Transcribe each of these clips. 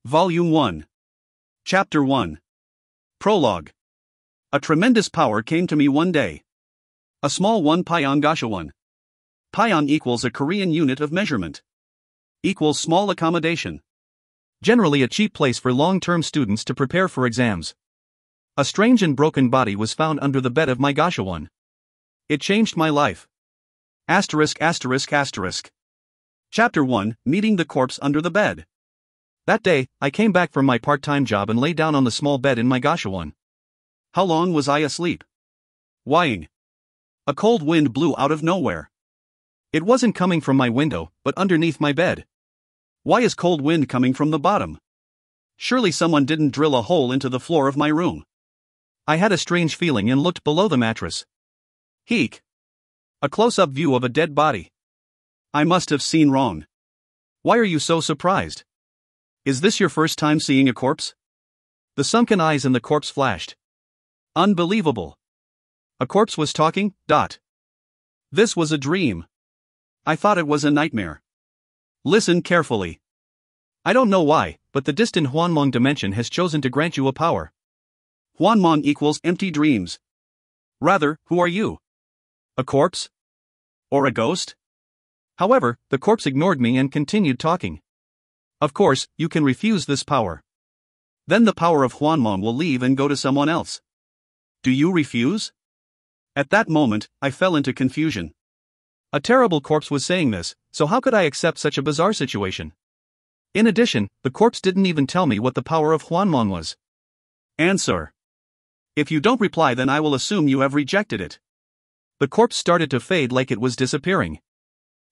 Volume 1. Chapter 1. Prologue. A tremendous power came to me one day. A small 1 Pyeong Gashawan. Pyeong equals a Korean unit of measurement. Equals small accommodation. Generally a cheap place for long-term students to prepare for exams. A strange and broken body was found under the bed of my Gashawan. It changed my life. Asterisk. Chapter 1. Meeting the corpse under the bed. That day, I came back from my part-time job and lay down on the small bed in my Gashawan. How long was I asleep? Whying. A cold wind blew out of nowhere. It wasn't coming from my window, but underneath my bed. Why is cold wind coming from the bottom? Surely someone didn't drill a hole into the floor of my room. I had a strange feeling and looked below the mattress. Heek. A close-up view of a dead body. I must have seen wrong. Why are you so surprised? Is this your first time seeing a corpse? The sunken eyes in the corpse flashed. Unbelievable. A corpse was talking. This was a dream. I thought it was a nightmare. Listen carefully. I don't know why, but the distant Hwanmong dimension has chosen to grant you a power. Hwanmong equals empty dreams. Rather, who are you? A corpse? Or a ghost? However, the corpse ignored me and continued talking. Of course, you can refuse this power. Then the power of Hwanmong will leave and go to someone else. Do you refuse? At that moment, I fell into confusion. A terrible corpse was saying this, so how could I accept such a bizarre situation? In addition, the corpse didn't even tell me what the power of Hwanmong was. Answer. If you don't reply, then I will assume you have rejected it. The corpse started to fade like it was disappearing.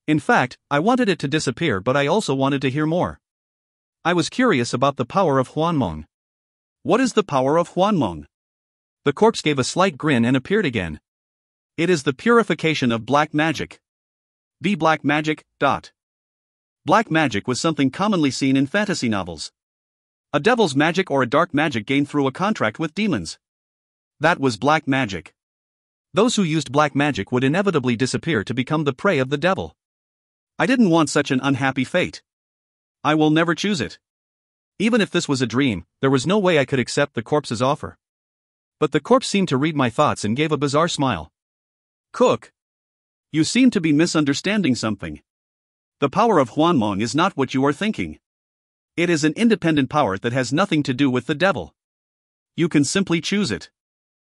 In fact, I wanted it to disappear, but I also wanted to hear more. I was curious about the power of Hwanmong. What is the power of Hwanmong? The corpse gave a slight grin and appeared again. It is the purification of black magic. The black magic. Black magic was something commonly seen in fantasy novels. A devil's magic or a dark magic gained through a contract with demons. That was black magic. Those who used black magic would inevitably disappear to become the prey of the devil. I didn't want such an unhappy fate. I will never choose it. Even if this was a dream, there was no way I could accept the corpse's offer. But the corpse seemed to read my thoughts and gave a bizarre smile. Cook. You seem to be misunderstanding something. The power of Hwanmong is not what you are thinking. It is an independent power that has nothing to do with the devil. You can simply choose it.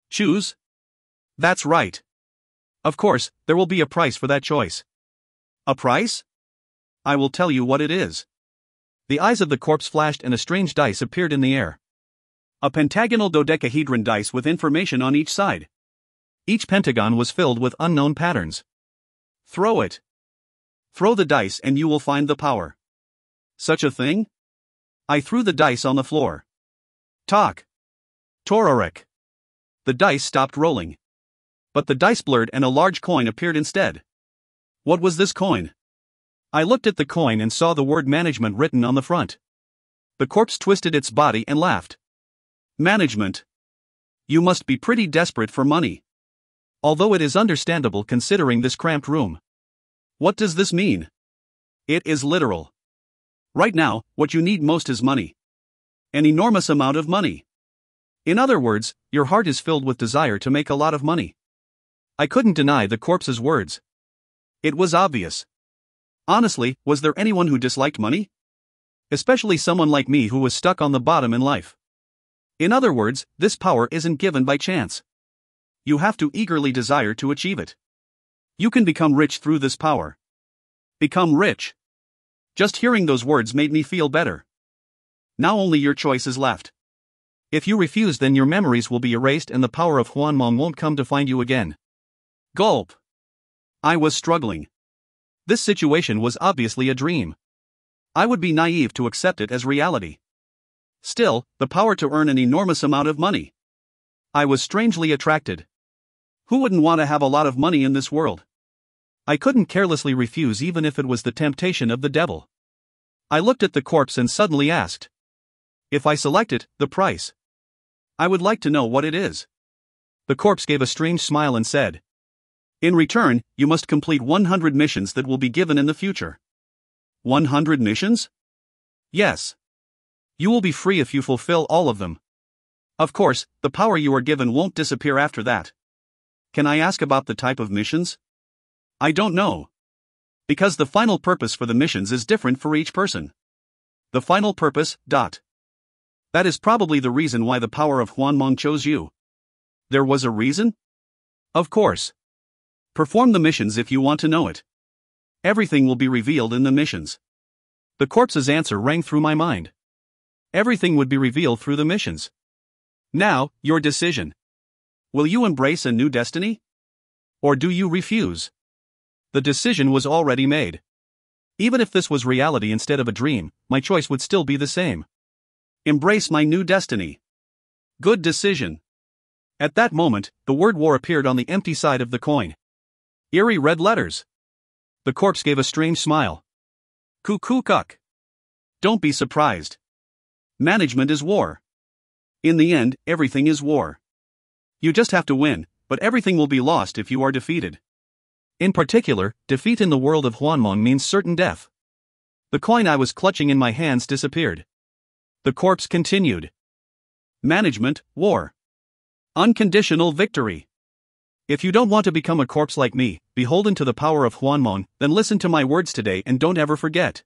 Choose? That's right. Of course, there will be a price for that choice. A price? I will tell you what it is. The eyes of the corpse flashed and a strange dice appeared in the air. A pentagonal dodecahedron dice with information on each side. Each pentagon was filled with unknown patterns. Throw it. Throw the dice and you will find the power. Such a thing? I threw the dice on the floor. Talk. Torarek. The dice stopped rolling. But the dice blurred and a large coin appeared instead. What was this coin? I looked at the coin and saw the word management written on the front. The corpse twisted its body and laughed. Management. You must be pretty desperate for money. Although it is understandable considering this cramped room. What does this mean? It is literal. Right now, what you need most is money. An enormous amount of money. In other words, your heart is filled with desire to make a lot of money. I couldn't deny the corpse's words. It was obvious. Honestly, was there anyone who disliked money? Especially someone like me who was stuck on the bottom in life. In other words, this power isn't given by chance. You have to eagerly desire to achieve it. You can become rich through this power. Become rich. Just hearing those words made me feel better. Now only your choice is left. If you refuse, then your memories will be erased and the power of Hwanmong won't come to find you again. Gulp. I was struggling. This situation was obviously a dream. I would be naive to accept it as reality. Still, the power to earn an enormous amount of money. I was strangely attracted. Who wouldn't want to have a lot of money in this world? I couldn't carelessly refuse even if it was the temptation of the devil. I looked at the corpse and suddenly asked. If I select it, the price. I would like to know what it is. The corpse gave a strange smile and said. In return, you must complete 100 missions that will be given in the future. 100 missions? Yes. You will be free if you fulfill all of them. Of course, the power you are given won't disappear after that. Can I ask about the type of missions? I don't know. Because the final purpose for the missions is different for each person. The final purpose, That is probably the reason why the power of Hwanmong chose you. There was a reason? Of course. Perform the missions if you want to know it. Everything will be revealed in the missions. The corpse's answer rang through my mind. Everything would be revealed through the missions. Now, your decision. Will you embrace a new destiny? Or do you refuse? The decision was already made. Even if this was reality instead of a dream, my choice would still be the same. Embrace my new destiny. Good decision. At that moment, the word war appeared on the empty side of the coin. Eerie red letters. The corpse gave a strange smile. Cuckoo-cuck. Don't be surprised. Management is war. In the end, everything is war. You just have to win, but everything will be lost if you are defeated. In particular, defeat in the world of Hwanmong means certain death. The coin I was clutching in my hands disappeared. The corpse continued. Management, war. Unconditional victory. If you don't want to become a corpse like me, beholden to the power of Hwanmong, then listen to my words today and don't ever forget.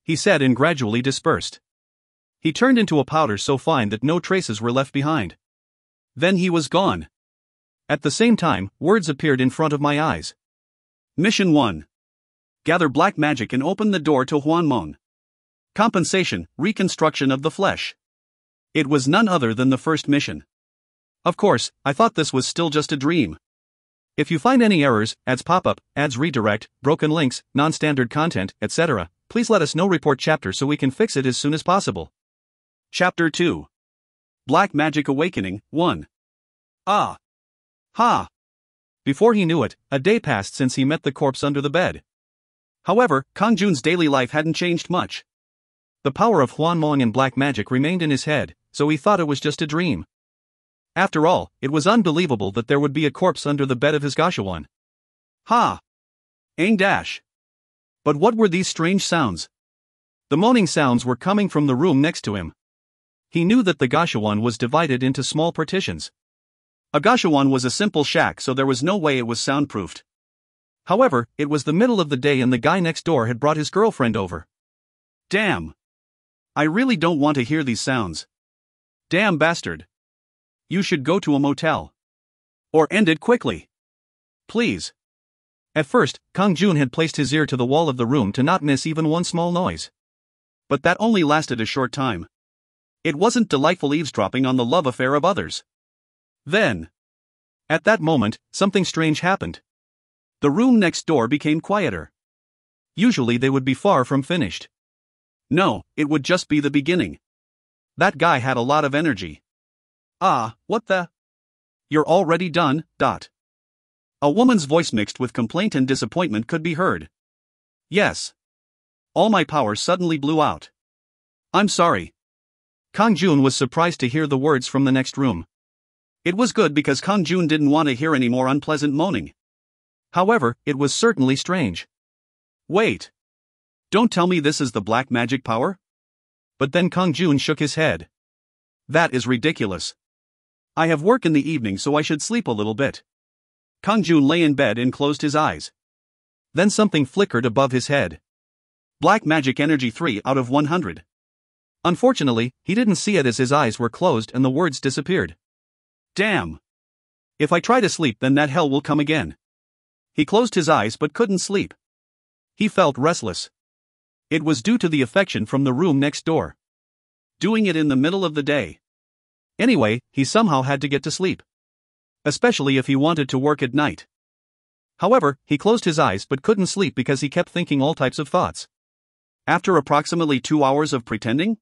He said and gradually dispersed. He turned into a powder so fine that no traces were left behind. Then he was gone. At the same time, words appeared in front of my eyes. Mission 1. Gather black magic and open the door to Hwanmong. Compensation, reconstruction of the flesh. It was none other than the first mission. Of course, I thought this was still just a dream. If you find any errors, ads pop up, ads redirect, broken links, non-standard content, etc., please let us know. Report chapter so we can fix it as soon as possible. Chapter 2. Black Magic Awakening, 1. Ah. Ha. Before he knew it, a day passed since he met the corpse under the bed. However, Kang-jun's daily life hadn't changed much. The power of Hwanmong and black magic remained in his head, so he thought it was just a dream. After all, it was unbelievable that there would be a corpse under the bed of his Gashuan. Ha! Aang dash. But what were these strange sounds? The moaning sounds were coming from the room next to him. He knew that the Gashuan was divided into small partitions. A Gashuan was a simple shack, so there was no way it was soundproofed. However, it was the middle of the day and the guy next door had brought his girlfriend over. Damn. I really don't want to hear these sounds. Damn bastard. You should go to a motel. Or end it quickly. Please. At first, Kang-jun had placed his ear to the wall of the room to not miss even one small noise. But that only lasted a short time. It wasn't delightful eavesdropping on the love affair of others. Then, at that moment, something strange happened. The room next door became quieter. Usually they would be far from finished. No, it would just be the beginning. That guy had a lot of energy. Ah, what the? You're already done, A woman's voice mixed with complaint and disappointment could be heard. Yes. All my power suddenly blew out. I'm sorry. Kang-jun was surprised to hear the words from the next room. It was good because Kang-jun didn't want to hear any more unpleasant moaning. However, it was certainly strange. Wait. Don't tell me this is the black magic power? But then Kang-jun shook his head. That is ridiculous. I have work in the evening, so I should sleep a little bit. Kang-jun lay in bed and closed his eyes. Then something flickered above his head. Black magic energy 3 out of 100. Unfortunately, he didn't see it as his eyes were closed and the words disappeared. Damn. If I try to sleep, then that hell will come again. He closed his eyes but couldn't sleep. He felt restless. It was due to the affection from the room next door. Doing it in the middle of the day. Anyway, he somehow had to get to sleep. Especially if he wanted to work at night. However, he closed his eyes but couldn't sleep because he kept thinking all types of thoughts. After approximately 2 hours of pretending?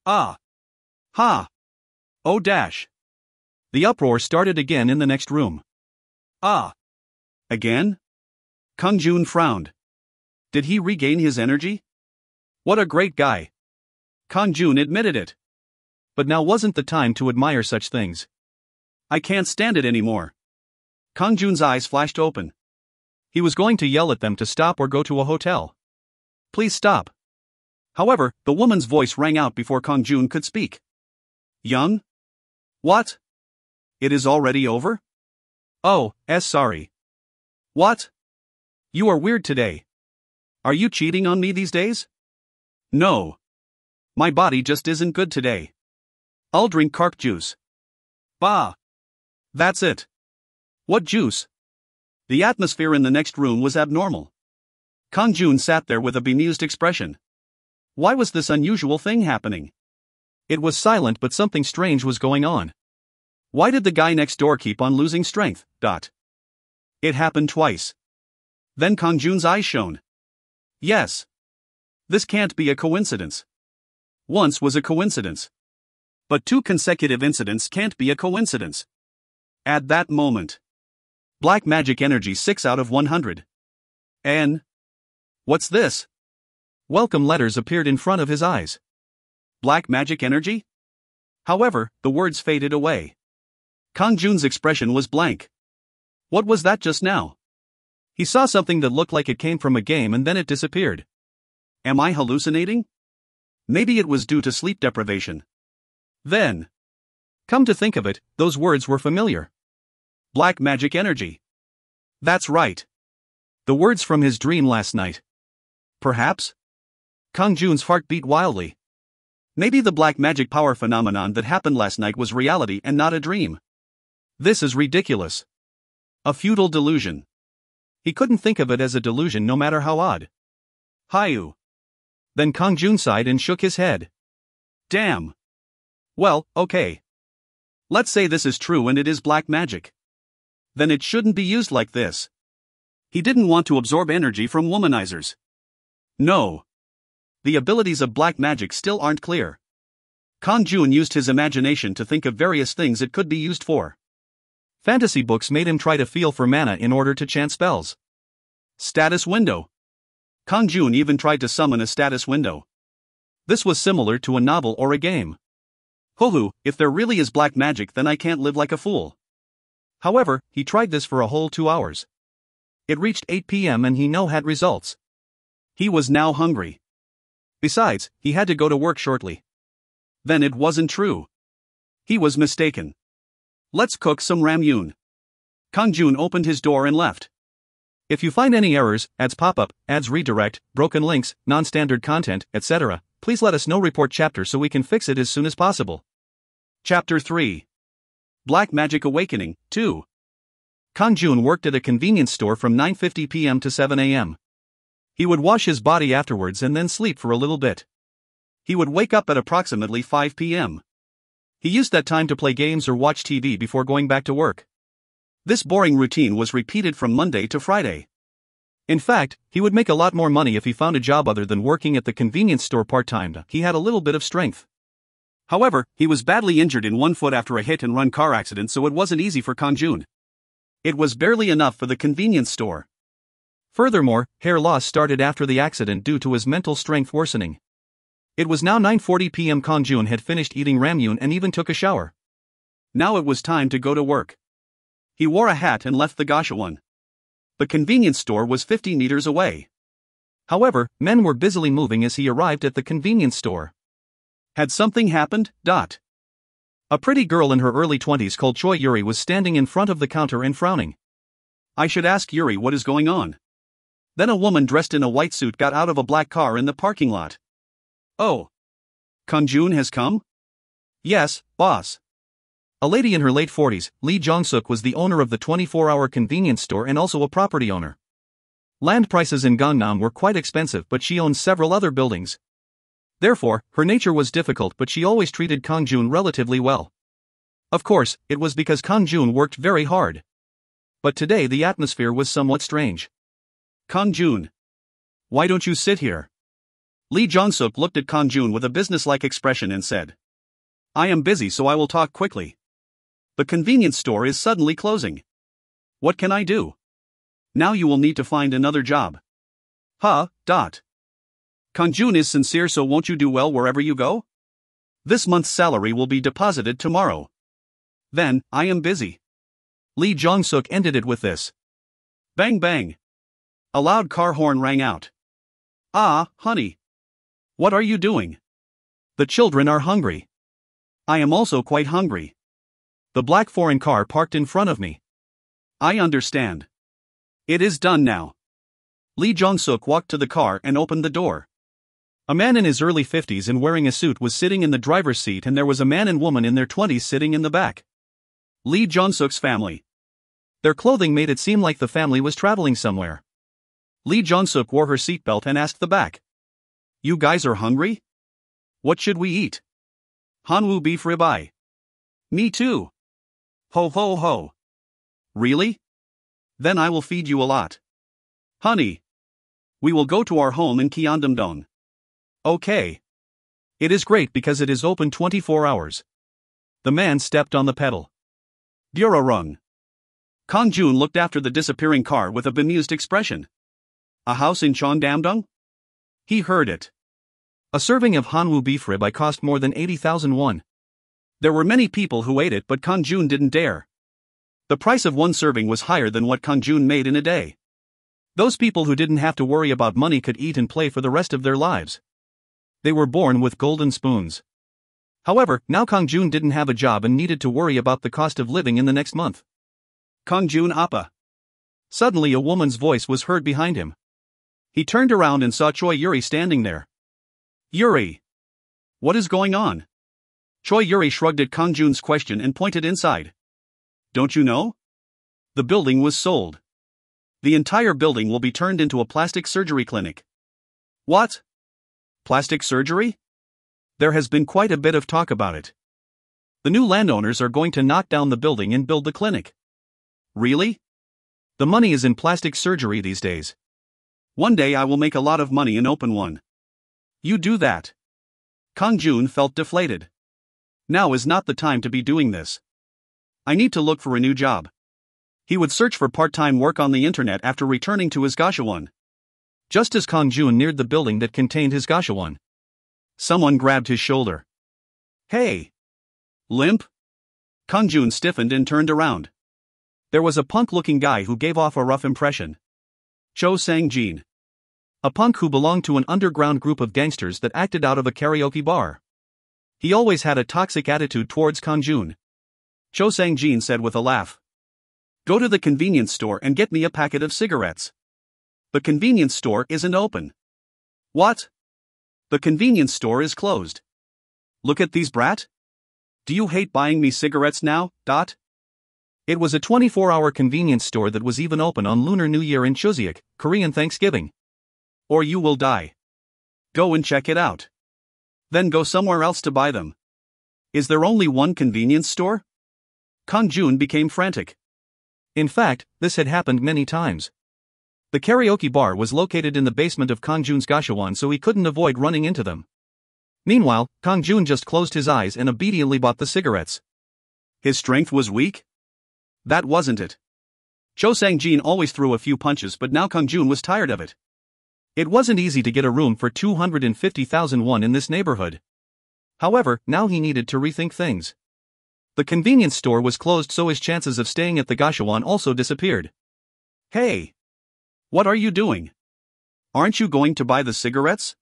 Ah. Ha. Oh dash. The uproar started again in the next room. Ah. Again? Kang-jun frowned. Did he regain his energy? What a great guy. Kang-jun admitted it. But now wasn't the time to admire such things. I can't stand it anymore. Kang-jun's eyes flashed open. He was going to yell at them to stop or go to a hotel. Please stop. However, the woman's voice rang out before Kang-jun could speak. Young? What? It is already over? Oh, sorry. What? You are weird today. Are you cheating on me these days? No. My body just isn't good today. I'll drink carp juice. Bah. That's it. What juice? The atmosphere in the next room was abnormal. Kang-jun sat there with a bemused expression. Why was this unusual thing happening? It was silent, but something strange was going on. Why did the guy next door keep on losing strength? It happened twice. Then Kang-jun's eyes shone. Yes. This can't be a coincidence. Once was a coincidence. But two consecutive incidents can't be a coincidence. At that moment. Black magic energy 6 out of 100. What's this? Welcome letters appeared in front of his eyes. Black magic energy? However, the words faded away. Kang-jun's expression was blank. What was that just now? He saw something that looked like it came from a game and then it disappeared. Am I hallucinating? Maybe it was due to sleep deprivation. Then. Come to think of it, those words were familiar. Black magic energy. That's right. The words from his dream last night. Perhaps? Kang-jun's heart beat wildly. Maybe the black magic power phenomenon that happened last night was reality and not a dream. This is ridiculous. A futile delusion. He couldn't think of it as a delusion no matter how odd. Hayu. Then Kang-jun sighed and shook his head. Damn. Well, okay. Let's say this is true and it is black magic. Then it shouldn't be used like this. He didn't want to absorb energy from womanizers. No. The abilities of black magic still aren't clear. Kang-jun used his imagination to think of various things it could be used for. Fantasy books made him try to feel for mana in order to chant spells. Status window. Kang-jun even tried to summon a status window. This was similar to a novel or a game. Hoo-hoo, if there really is black magic then I can't live like a fool. However, he tried this for a whole 2 hours. It reached 8 p.m. and he now had results. He was now hungry. Besides, he had to go to work shortly. Then it wasn't true. He was mistaken. Let's cook some ramyun. Kang-jun opened his door and left. If you find any errors, ads pop up, ads redirect, broken links, non-standard content, etc., please let us know. Report chapter so we can fix it as soon as possible. Chapter 3. Black Magic Awakening, 2. Kang-jun worked at a convenience store from 9:50 p.m. to 7 a.m. He would wash his body afterwards and then sleep for a little bit. He would wake up at approximately 5 p.m. He used that time to play games or watch TV before going back to work. This boring routine was repeated from Monday to Friday. In fact, he would make a lot more money if he found a job other than working at the convenience store part-time. He had a little bit of strength. However, he was badly injured in one foot after a hit-and-run car accident, so it wasn't easy for Kang-jun. It was barely enough for the convenience store. Furthermore, hair loss started after the accident due to his mental strength worsening. It was now 9:40 p.m. Kang-jun had finished eating ramyun and even took a shower. Now it was time to go to work. He wore a hat and left the Gashawon. The convenience store was 50 meters away. However, men were busily moving as he arrived at the convenience store. Had something happened? A pretty girl in her early 20s called Choi Yuri was standing in front of the counter and frowning. I should ask Yuri what is going on. Then a woman dressed in a white suit got out of a black car in the parking lot. Oh. Kang-jun has come? Yes, boss. A lady in her late 40s, Lee Jong-suk, was the owner of the 24-hour convenience store and also a property owner. Land prices in Gangnam were quite expensive, but she owned several other buildings. Therefore, her nature was difficult, but she always treated Kang-jun relatively well. Of course, it was because Kang-jun worked very hard. But today the atmosphere was somewhat strange. Kang-jun. Why don't you sit here? Lee Jong-suk looked at Kang-jun with a businesslike expression and said. I am busy, so I will talk quickly. The convenience store is suddenly closing. What can I do? Now you will need to find another job. Kang-jun is sincere, so won't you do well wherever you go? This month's salary will be deposited tomorrow. Then, I am busy. Lee Jong-suk ended it with this. Bang bang. A loud car horn rang out. Ah, honey. What are you doing? The children are hungry. I am also quite hungry. The black foreign car parked in front of me. I understand. It is done now. Lee Jong-suk walked to the car and opened the door. A man in his early 50s and wearing a suit was sitting in the driver's seat, and there was a man and woman in their 20s sitting in the back. Lee Jong-suk's family. Their clothing made it seem like the family was traveling somewhere. Lee Jong-suk wore her seatbelt and asked the back. You guys are hungry? What should we eat? Hanwoo beef ribeye. Me too. Ho ho ho. Really? Then I will feed you a lot. Honey. We will go to our home in Gyeongdam-dong. Okay. It is great because it is open 24 hours. The man stepped on the pedal. Durarung. Kang-jun looked after the disappearing car with a bemused expression. A house in Cheongdam-dong? He heard it. A serving of Hanwoo beef ribeye cost more than 80,000 won. There were many people who ate it, but Kang-jun didn't dare. The price of one serving was higher than what Kang-jun made in a day. Those people who didn't have to worry about money could eat and play for the rest of their lives. They were born with golden spoons. However, now Kang-jun didn't have a job and needed to worry about the cost of living in the next month. Kang-jun appa. Suddenly a woman's voice was heard behind him. He turned around and saw Choi Yuri standing there. Yuri. What is going on? Choi Yuri shrugged at Kang-jun's question and pointed inside. Don't you know? The building was sold. The entire building will be turned into a plastic surgery clinic. What? Plastic surgery? There has been quite a bit of talk about it. The new landowners are going to knock down the building and build the clinic. Really? The money is in plastic surgery these days. One day I will make a lot of money and open one. You do that. Kang-jun felt deflated. Now is not the time to be doing this. I need to look for a new job. He would search for part-time work on the internet after returning to his Gashawon. Just as Kang-jun neared the building that contained his Gashawon, someone grabbed his shoulder. Hey! Limp? Kang-jun stiffened and turned around. There was a punk-looking guy who gave off a rough impression. Cho Sang-jin. A punk who belonged to an underground group of gangsters that acted out of a karaoke bar. He always had a toxic attitude towards Kang-jun. Cho Sang-jin said with a laugh. Go to the convenience store and get me a packet of cigarettes. The convenience store isn't open. What? The convenience store is closed. Look at these brat. Do you hate buying me cigarettes now? It was a 24-hour convenience store that was even open on Lunar New Year in Chuseok, Korean Thanksgiving. Or you will die. Go and check it out. Then go somewhere else to buy them. Is there only one convenience store? Kang-jun became frantic. In fact, this had happened many times. The karaoke bar was located in the basement of Kang-jun's Gashawon, so he couldn't avoid running into them. Meanwhile, Kang-jun just closed his eyes and obediently bought the cigarettes. His strength was weak? That wasn't it. Cho Sang-jin always threw a few punches, but now Kang-jun was tired of it. It wasn't easy to get a room for 250,000 won in this neighborhood. However, now he needed to rethink things. The convenience store was closed, so his chances of staying at the Gashawon also disappeared. Hey! What are you doing? Aren't you going to buy the cigarettes?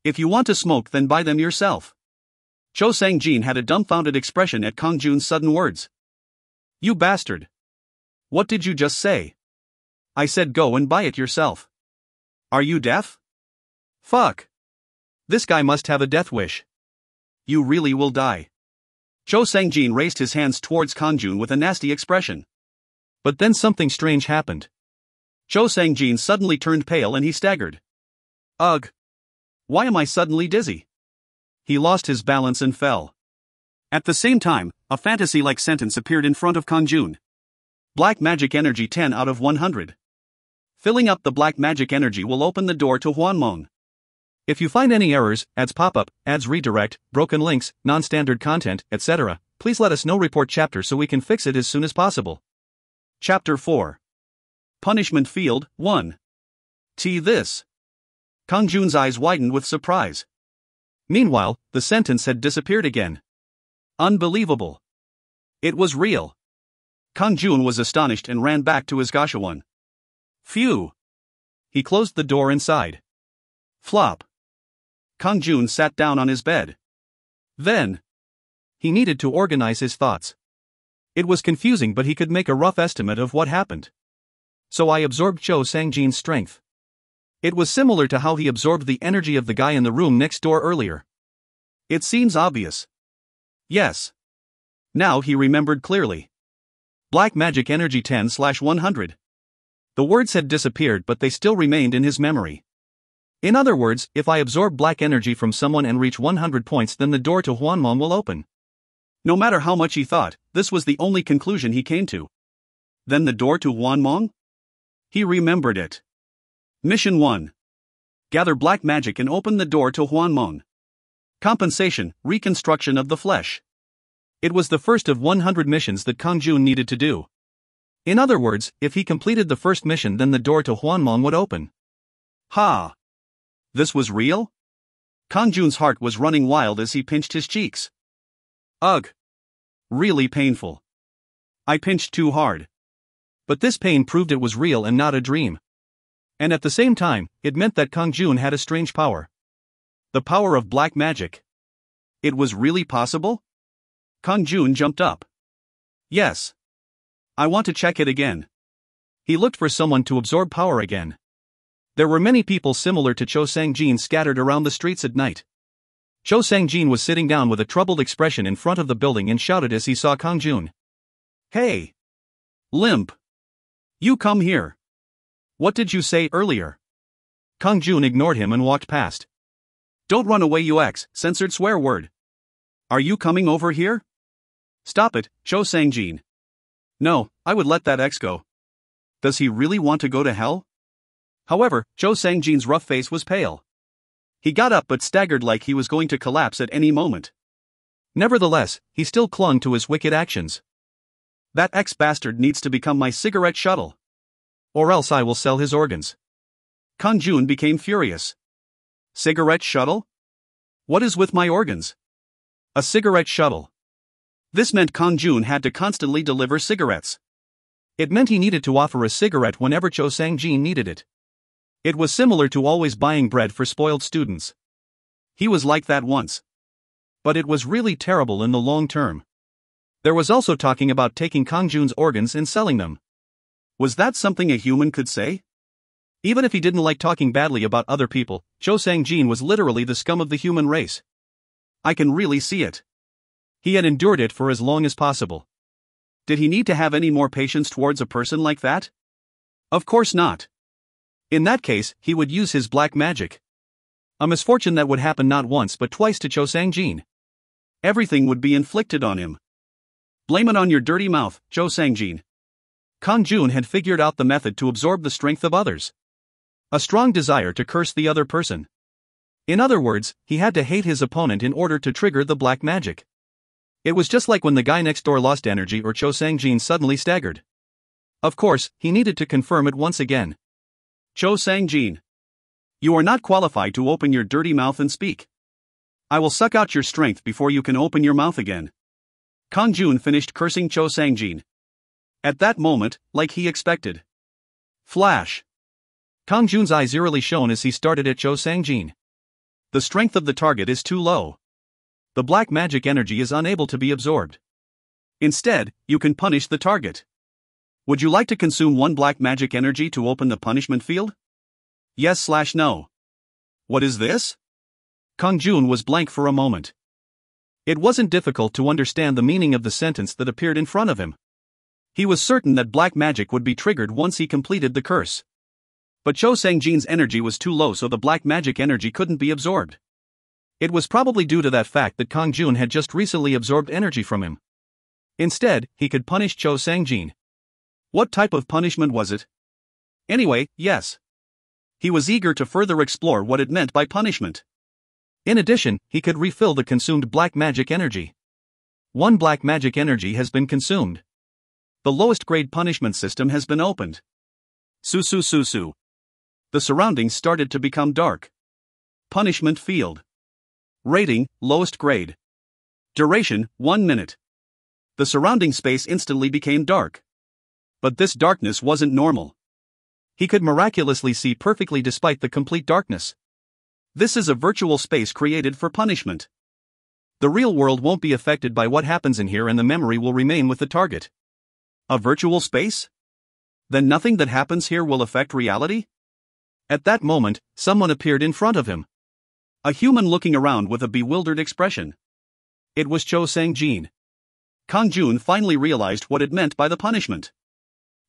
If you want to smoke, then buy them yourself. Cho Sang-jin had a dumbfounded expression at Kang-jun's sudden words. You bastard! What did you just say? I said go and buy it yourself. Are you deaf? Fuck! This guy must have a death wish. You really will die. Cho Sang-jin raised his hands towards Kang-jun with a nasty expression. But then something strange happened. Cho Sang-jin suddenly turned pale and he staggered. Ugh! Why am I suddenly dizzy? He lost his balance and fell. At the same time, a fantasy-like sentence appeared in front of Kang-jun. Black magic energy 10 out of 100. Filling up the black magic energy will open the door to Hwanmong. If you find any errors, ads pop up, ads redirect, broken links, non-standard content, etc., please let us know. Report chapter so we can fix it as soon as possible. Chapter 4. Punishment Field 1. This. Kang-jun's eyes widened with surprise. Meanwhile, the sentence had disappeared again. Unbelievable. It was real. Kang-jun was astonished and ran back to his Gashawon. Phew. He closed the door inside. Flop. Kang-jun sat down on his bed. Then, he needed to organize his thoughts. It was confusing, but he could make a rough estimate of what happened. So I absorbed Cho Sang-jin's strength. It was similar to how he absorbed the energy of the guy in the room next door earlier. It seems obvious. Yes. Now he remembered clearly. Black magic energy 10/100. The words had disappeared, but they still remained in his memory. In other words, if I absorb black energy from someone and reach 100 points, then the door to Hwanmong will open. No matter how much he thought, this was the only conclusion he came to. Then the door to Hwanmong? He remembered it. Mission 1. Gather black magic and open the door to Hwanmong. Compensation, reconstruction of the flesh. It was the first of 100 missions that Kang-jun needed to do. In other words, if he completed the first mission, then the door to Hwanmong would open. Ha! This was real? Kang-jun's heart was running wild as he pinched his cheeks. Ugh! Really painful. I pinched too hard. But this pain proved it was real and not a dream. And at the same time, it meant that Kang-jun had a strange power. The power of black magic. It was really possible? Kang-jun jumped up. Yes. I want to check it again. He looked for someone to absorb power again. There were many people similar to Cho Sang-jin scattered around the streets at night. Cho Sang-jin was sitting down with a troubled expression in front of the building and shouted as he saw Kang-jun. Hey! Limp! You come here! What did you say earlier? Kang-jun ignored him and walked past. Don't run away, you X, censored swear word. Are you coming over here? Stop it, Cho Sang-jin. No, I would let that X go. Does he really want to go to hell? However, Cho Sang-jin's rough face was pale. He got up but staggered like he was going to collapse at any moment. Nevertheless, he still clung to his wicked actions. That ex-bastard needs to become my cigarette shuttle. Or else I will sell his organs. Kang-jun became furious. Cigarette shuttle? What is with my organs? A cigarette shuttle. This meant Kang-jun had to constantly deliver cigarettes. It meant he needed to offer a cigarette whenever Cho Sang-jin needed it. It was similar to always buying bread for spoiled students. He was like that once. But it was really terrible in the long term. There was also talking about taking Kang-jun's organs and selling them. Was that something a human could say? Even if he didn't like talking badly about other people, Cho Sang-jin was literally the scum of the human race. I can really see it. He had endured it for as long as possible. Did he need to have any more patience towards a person like that? Of course not. In that case, he would use his black magic. A misfortune that would happen not once but twice to Cho Sang-jin. Everything would be inflicted on him. Blame it on your dirty mouth, Cho Sang-jin. Kang-jun had figured out the method to absorb the strength of others. A strong desire to curse the other person. In other words, he had to hate his opponent in order to trigger the black magic. It was just like when the guy next door lost energy or Cho Sang-jin suddenly staggered. Of course, he needed to confirm it once again. Cho Sang-jin. You are not qualified to open your dirty mouth and speak. I will suck out your strength before you can open your mouth again. Kang-jun finished cursing Cho Sang-jin. At that moment, like he expected. Flash. Kang-jun's eyes eerily shone as he started at Cho Sang-jin. The strength of the target is too low. The black magic energy is unable to be absorbed. Instead, you can punish the target. Would you like to consume one black magic energy to open the punishment field? Yes/no. What is this? Kang-jun was blank for a moment. It wasn't difficult to understand the meaning of the sentence that appeared in front of him. He was certain that black magic would be triggered once he completed the curse. But Cho Sang-jin's energy was too low, so the black magic energy couldn't be absorbed. It was probably due to that fact that Kang-jun had just recently absorbed energy from him. Instead, he could punish Cho Sang-jin. What type of punishment was it? Anyway, yes. He was eager to further explore what it meant by punishment. In addition, he could refill the consumed black magic energy. One black magic energy has been consumed. The lowest grade punishment system has been opened. Su. The surroundings started to become dark. Punishment field. Rating, lowest grade. Duration, 1 minute. The surrounding space instantly became dark. But this darkness wasn't normal. He could miraculously see perfectly despite the complete darkness. This is a virtual space created for punishment. The real world won't be affected by what happens in here and the memory will remain with the target. A virtual space? Then nothing that happens here will affect reality? At that moment, someone appeared in front of him. A human looking around with a bewildered expression. It was Cho Sang-jin. Kang-jun finally realized what it meant by the punishment.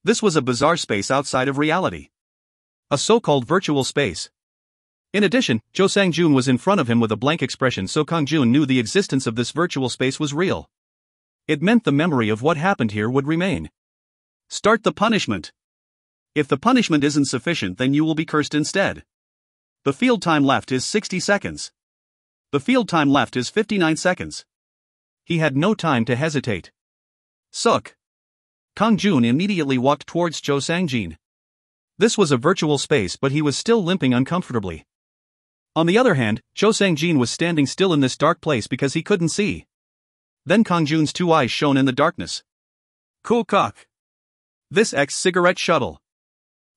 This was a bizarre space outside of reality. A so-called virtual space. In addition, Cho Sang-jun was in front of him with a blank expression, so Kang-jun knew the existence of this virtual space was real. It meant the memory of what happened here would remain. Start the punishment. If the punishment isn't sufficient, then you will be cursed instead. The field time left is 60 seconds. The field time left is 59 seconds. He had no time to hesitate. Suck. Kang-jun immediately walked towards Cho Sang-jin. This was a virtual space, but he was still limping uncomfortably. On the other hand, Cho Sang-jin was standing still in this dark place because he couldn't see. Then Kang-jun's two eyes shone in the darkness. Cool cock. This cigarette shuttle.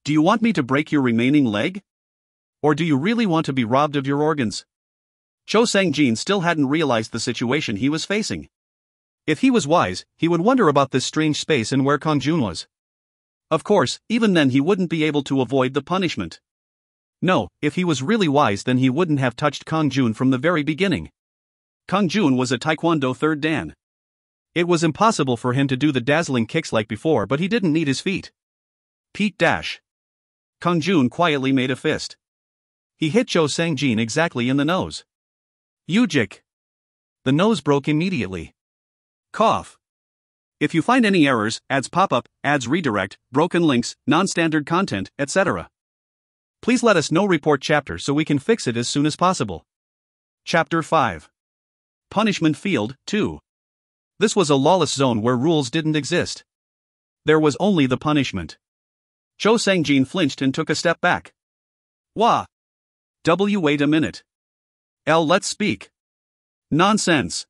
Do you want me to break your remaining leg? Or do you really want to be robbed of your organs? Cho Sang-jin still hadn't realized the situation he was facing. If he was wise, he would wonder about this strange space and where Kang-jun was. Of course, even then he wouldn't be able to avoid the punishment. No, if he was really wise, then he wouldn't have touched Kang-jun from the very beginning. Kang-jun was a Taekwondo third dan. It was impossible for him to do the dazzling kicks like before, but he didn't need his feet. Pete dash. Kang-jun quietly made a fist. He hit Cho Sang-jin exactly in the nose. Yujik. The nose broke immediately. Cough. If you find any errors, ads pop up, ads redirect, broken links, non-standard content, etc., please let us know. Report chapter so we can fix it as soon as possible. Chapter 5. Punishment Field 2. This was a lawless zone where rules didn't exist. There was only the punishment. Cho Sang-jin flinched and took a step back. Wah. Wait a minute. Let's speak. Nonsense.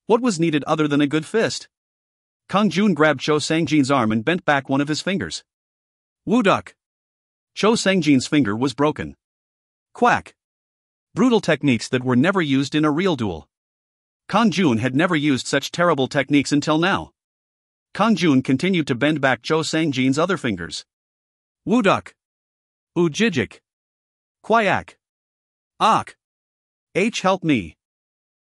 What was needed other than a good fist? Kang-jun grabbed Cho Sang-jin's arm and bent back one of his fingers. Woo-duck. Cho Sang-jin's finger was broken. Quack. Brutal techniques that were never used in a real duel. Kang-jun had never used such terrible techniques until now. Kang-jun continued to bend back Cho Sang-jin's other fingers. Woo-duck. Ujijik. Quack. Ak. Help me.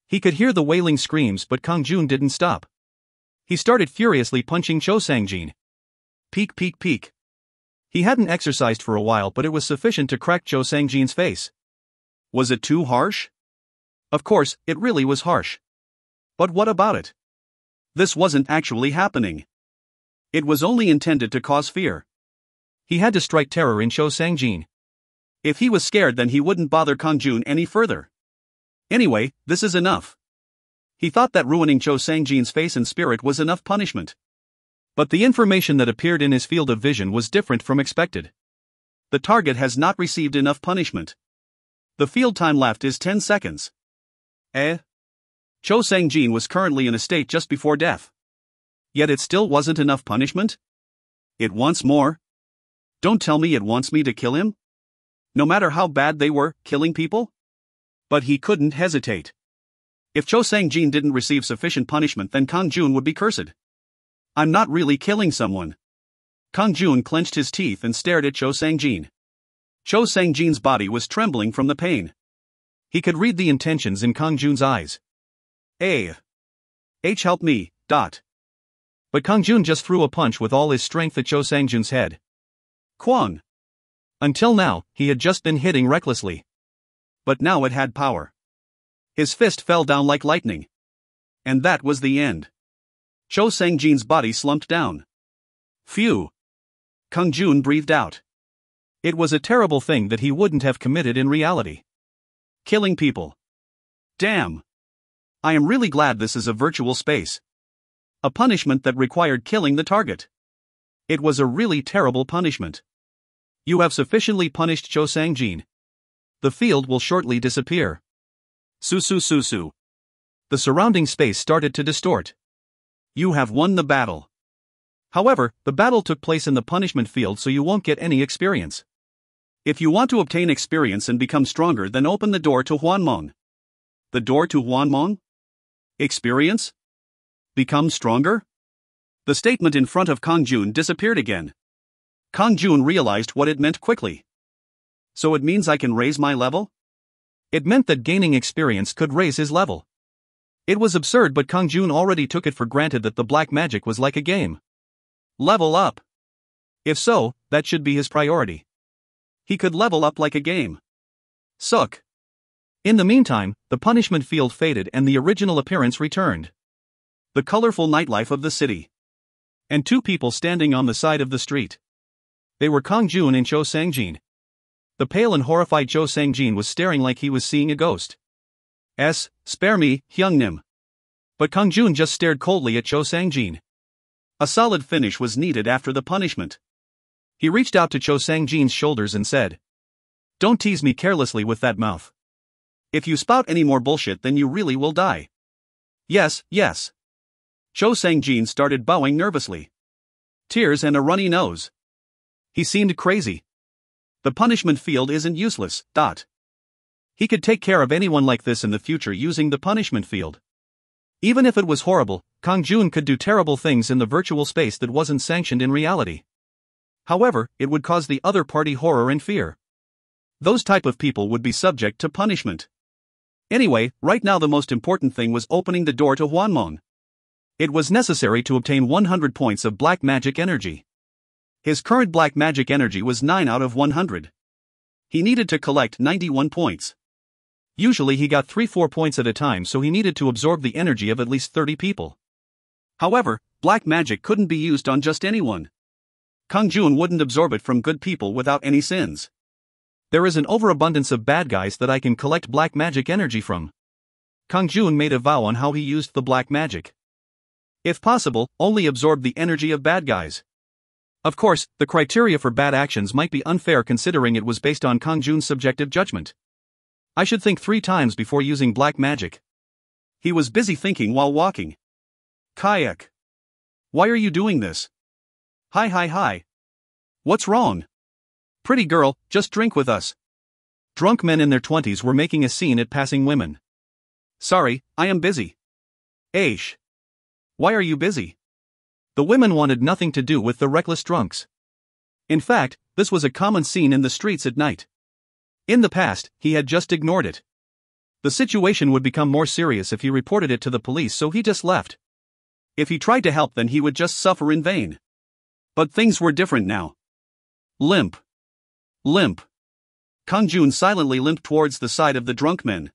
He could hear the wailing screams, but Kang-jun didn't stop. He started furiously punching Cho Sang-jin. Peek peek peek. He hadn't exercised for a while, but it was sufficient to crack Cho Sang-jin's face. Was it too harsh? Of course, it really was harsh. But what about it? This wasn't actually happening. It was only intended to cause fear. He had to strike terror in Cho Sang-jin. If he was scared, then he wouldn't bother Kang-jun any further. Anyway, this is enough. He thought that ruining Cho Sang-jin's face and spirit was enough punishment. But the information that appeared in his field of vision was different from expected. The target has not received enough punishment. The field time left is 10 seconds. Cho Sang-jin was currently in a state just before death. Yet it still wasn't enough punishment? It wants more? Don't tell me it wants me to kill him? No matter how bad they were, killing people? But he couldn't hesitate. If Cho Sang-jin didn't receive sufficient punishment, then Kang-jun would be cursed. I'm not really killing someone. Kang-jun clenched his teeth and stared at Cho Sang-jin. Cho Sang-jin's body was trembling from the pain. He could read the intentions in Kang-jun's eyes. Help me. But Kang-jun just threw a punch with all his strength at Cho Sang-jin's head. Kwang. Until now, he had just been hitting recklessly. But now it had power. His fist fell down like lightning. And that was the end. Cho Sang-jin's body slumped down. Phew. Kang-jun breathed out. It was a terrible thing that he wouldn't have committed in reality. Killing people. Damn. I am really glad this is a virtual space. A punishment that required killing the target. It was a really terrible punishment. You have sufficiently punished Cho Sang-jin. The field will shortly disappear. Su. The surrounding space started to distort. You have won the battle. However, the battle took place in the punishment field, so you won't get any experience. If you want to obtain experience and become stronger, then open the door to Hwanmong. The door to Hwanmong? Experience? Become stronger? The statement in front of Kang-jun disappeared again. Kang-jun realized what it meant quickly. So it means I can raise my level? It meant that gaining experience could raise his level. It was absurd, but Kang-jun already took it for granted that the black magic was like a game. Level up. If so, that should be his priority. He could level up like a game. Suck. In the meantime, the punishment field faded and the original appearance returned. The colorful nightlife of the city. And two people standing on the side of the street. They were Kang-jun and Cho Sang-jin. The pale and horrified Cho Sang-jin was staring like he was seeing a ghost. Spare me, Hyungnim. But Kang-jun just stared coldly at Cho Sang-jin. A solid finish was needed after the punishment. He reached out to Cho Sang-jin's shoulders and said, "Don't tease me carelessly with that mouth. If you spout any more bullshit, then you really will die." Yes. Cho Sang-jin started bowing nervously. Tears and a runny nose. He seemed crazy. The punishment field isn't useless. He could take care of anyone like this in the future using the punishment field. Even if it was horrible, Kang-jun could do terrible things in the virtual space that wasn't sanctioned in reality. However, it would cause the other party horror and fear. Those type of people would be subject to punishment. Anyway, right now the most important thing was opening the door to Hwanmong. It was necessary to obtain 100 points of black magic energy. His current black magic energy was 9 out of 100. He needed to collect 91 points. Usually he got 3-4 points at a time, so he needed to absorb the energy of at least 30 people. However, black magic couldn't be used on just anyone. Kang-jun wouldn't absorb it from good people without any sins. There is an overabundance of bad guys that I can collect black magic energy from. Kang-jun made a vow on how he used the black magic. If possible, only absorb the energy of bad guys. Of course, the criteria for bad actions might be unfair considering it was based on Kang-jun's subjective judgment. I should think 3 times before using black magic. He was busy thinking while walking. Kayak. Why are you doing this? Hi. What's wrong? Pretty girl, just drink with us. Drunk men in their 20s were making a scene at passing women. Sorry, I am busy. Aish. Why are you busy? The women wanted nothing to do with the reckless drunks. In fact, this was a common scene in the streets at night. In the past, he had just ignored it. The situation would become more serious if he reported it to the police, so he just left. If he tried to help, then he would just suffer in vain. But things were different now. Limp. Kang-jun silently limped towards the side of the drunk men.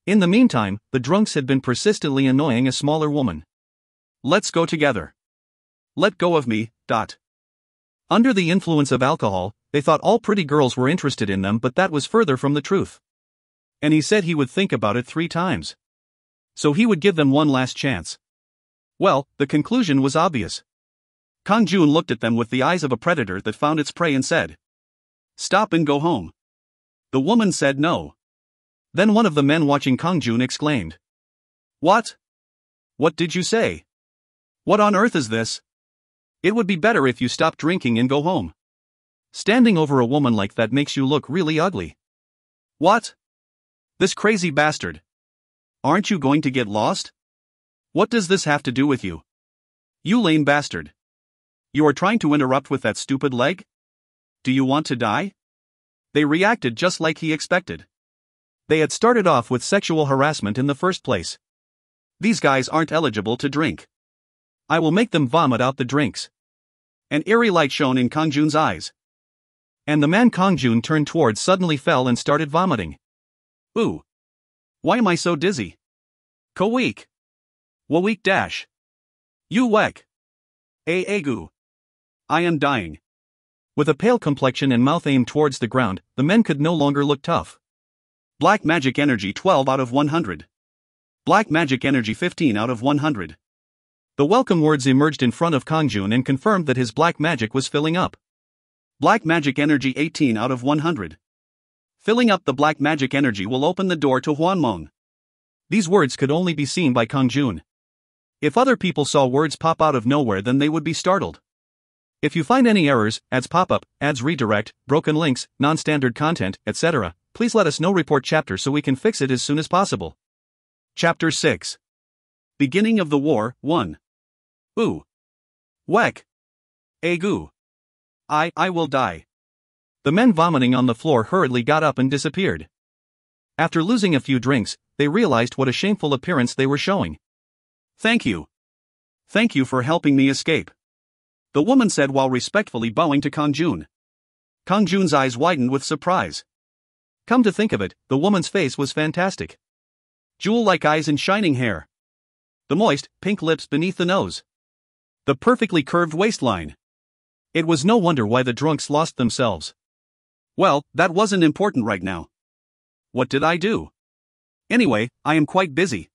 In the meantime, the drunks had been persistently annoying a smaller woman. Let's go together. Let go of me. Under the influence of alcohol, they thought all pretty girls were interested in them, but that was further from the truth. And he said he would think about it 3 times. So he would give them one last chance. Well, the conclusion was obvious. Kang-jun looked at them with the eyes of a predator that found its prey and said, "Stop and go home." The woman said no. Then one of the men watching Kang-jun exclaimed, "What? What did you say? What on earth is this? It would be better if you stopped drinking and go home. Standing over a woman like that makes you look really ugly." What? This crazy bastard. Aren't you going to get lost? What does this have to do with you? You lame bastard. You are trying to interrupt with that stupid leg? Do you want to die? They reacted just like he expected. They had started off with sexual harassment in the first place. These guys aren't eligible to drink. I will make them vomit out the drinks. An eerie light shone in Kang-jun's eyes. And the man Kang-jun turned towards suddenly fell and started vomiting. Ooh. Why am I so dizzy? Ko-week. Wa-week dash. You wek. Agu. I am dying. With a pale complexion and mouth aimed towards the ground, the men could no longer look tough. Black magic energy 12 out of 100. Black magic energy 15 out of 100. The welcome words emerged in front of Kang-jun and confirmed that his black magic was filling up. Black magic energy 18 out of 100. Filling up the black magic energy will open the door to Hwanmong. These words could only be seen by Kang-jun. If other people saw words pop out of nowhere, then they would be startled. If you find any errors, ads pop up, ads redirect, broken links, non-standard content, etc., please let us know. Report chapter so we can fix it as soon as possible. Chapter 6. Beginning of the War, 1. Ooh. Weck. Agoo. I will die. The men vomiting on the floor hurriedly got up and disappeared. After losing a few drinks, they realized what a shameful appearance they were showing. Thank you. Thank you for helping me escape, the woman said while respectfully bowing to Kang-jun. Kang-jun's eyes widened with surprise. Come to think of it, the woman's face was fantastic. Jewel-like eyes and shining hair. The moist, pink lips beneath the nose. The perfectly curved waistline. It was no wonder why the drunks lost themselves. Well, that wasn't important right now. What did I do? Anyway, I am quite busy.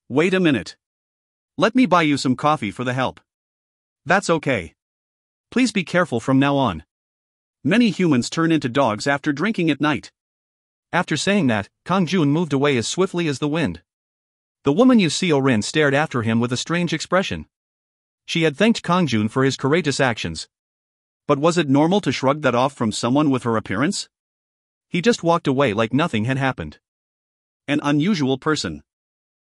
Wait a minute. Let me buy you some coffee for the help. That's okay. Please be careful from now on. Many humans turn into dogs after drinking at night. After saying that, Kang-jun moved away as swiftly as the wind. The woman Yu Seo-rin stared after him with a strange expression. She had thanked Kang-jun for his courageous actions. But was it normal to shrug that off from someone with her appearance? He just walked away like nothing had happened. An unusual person.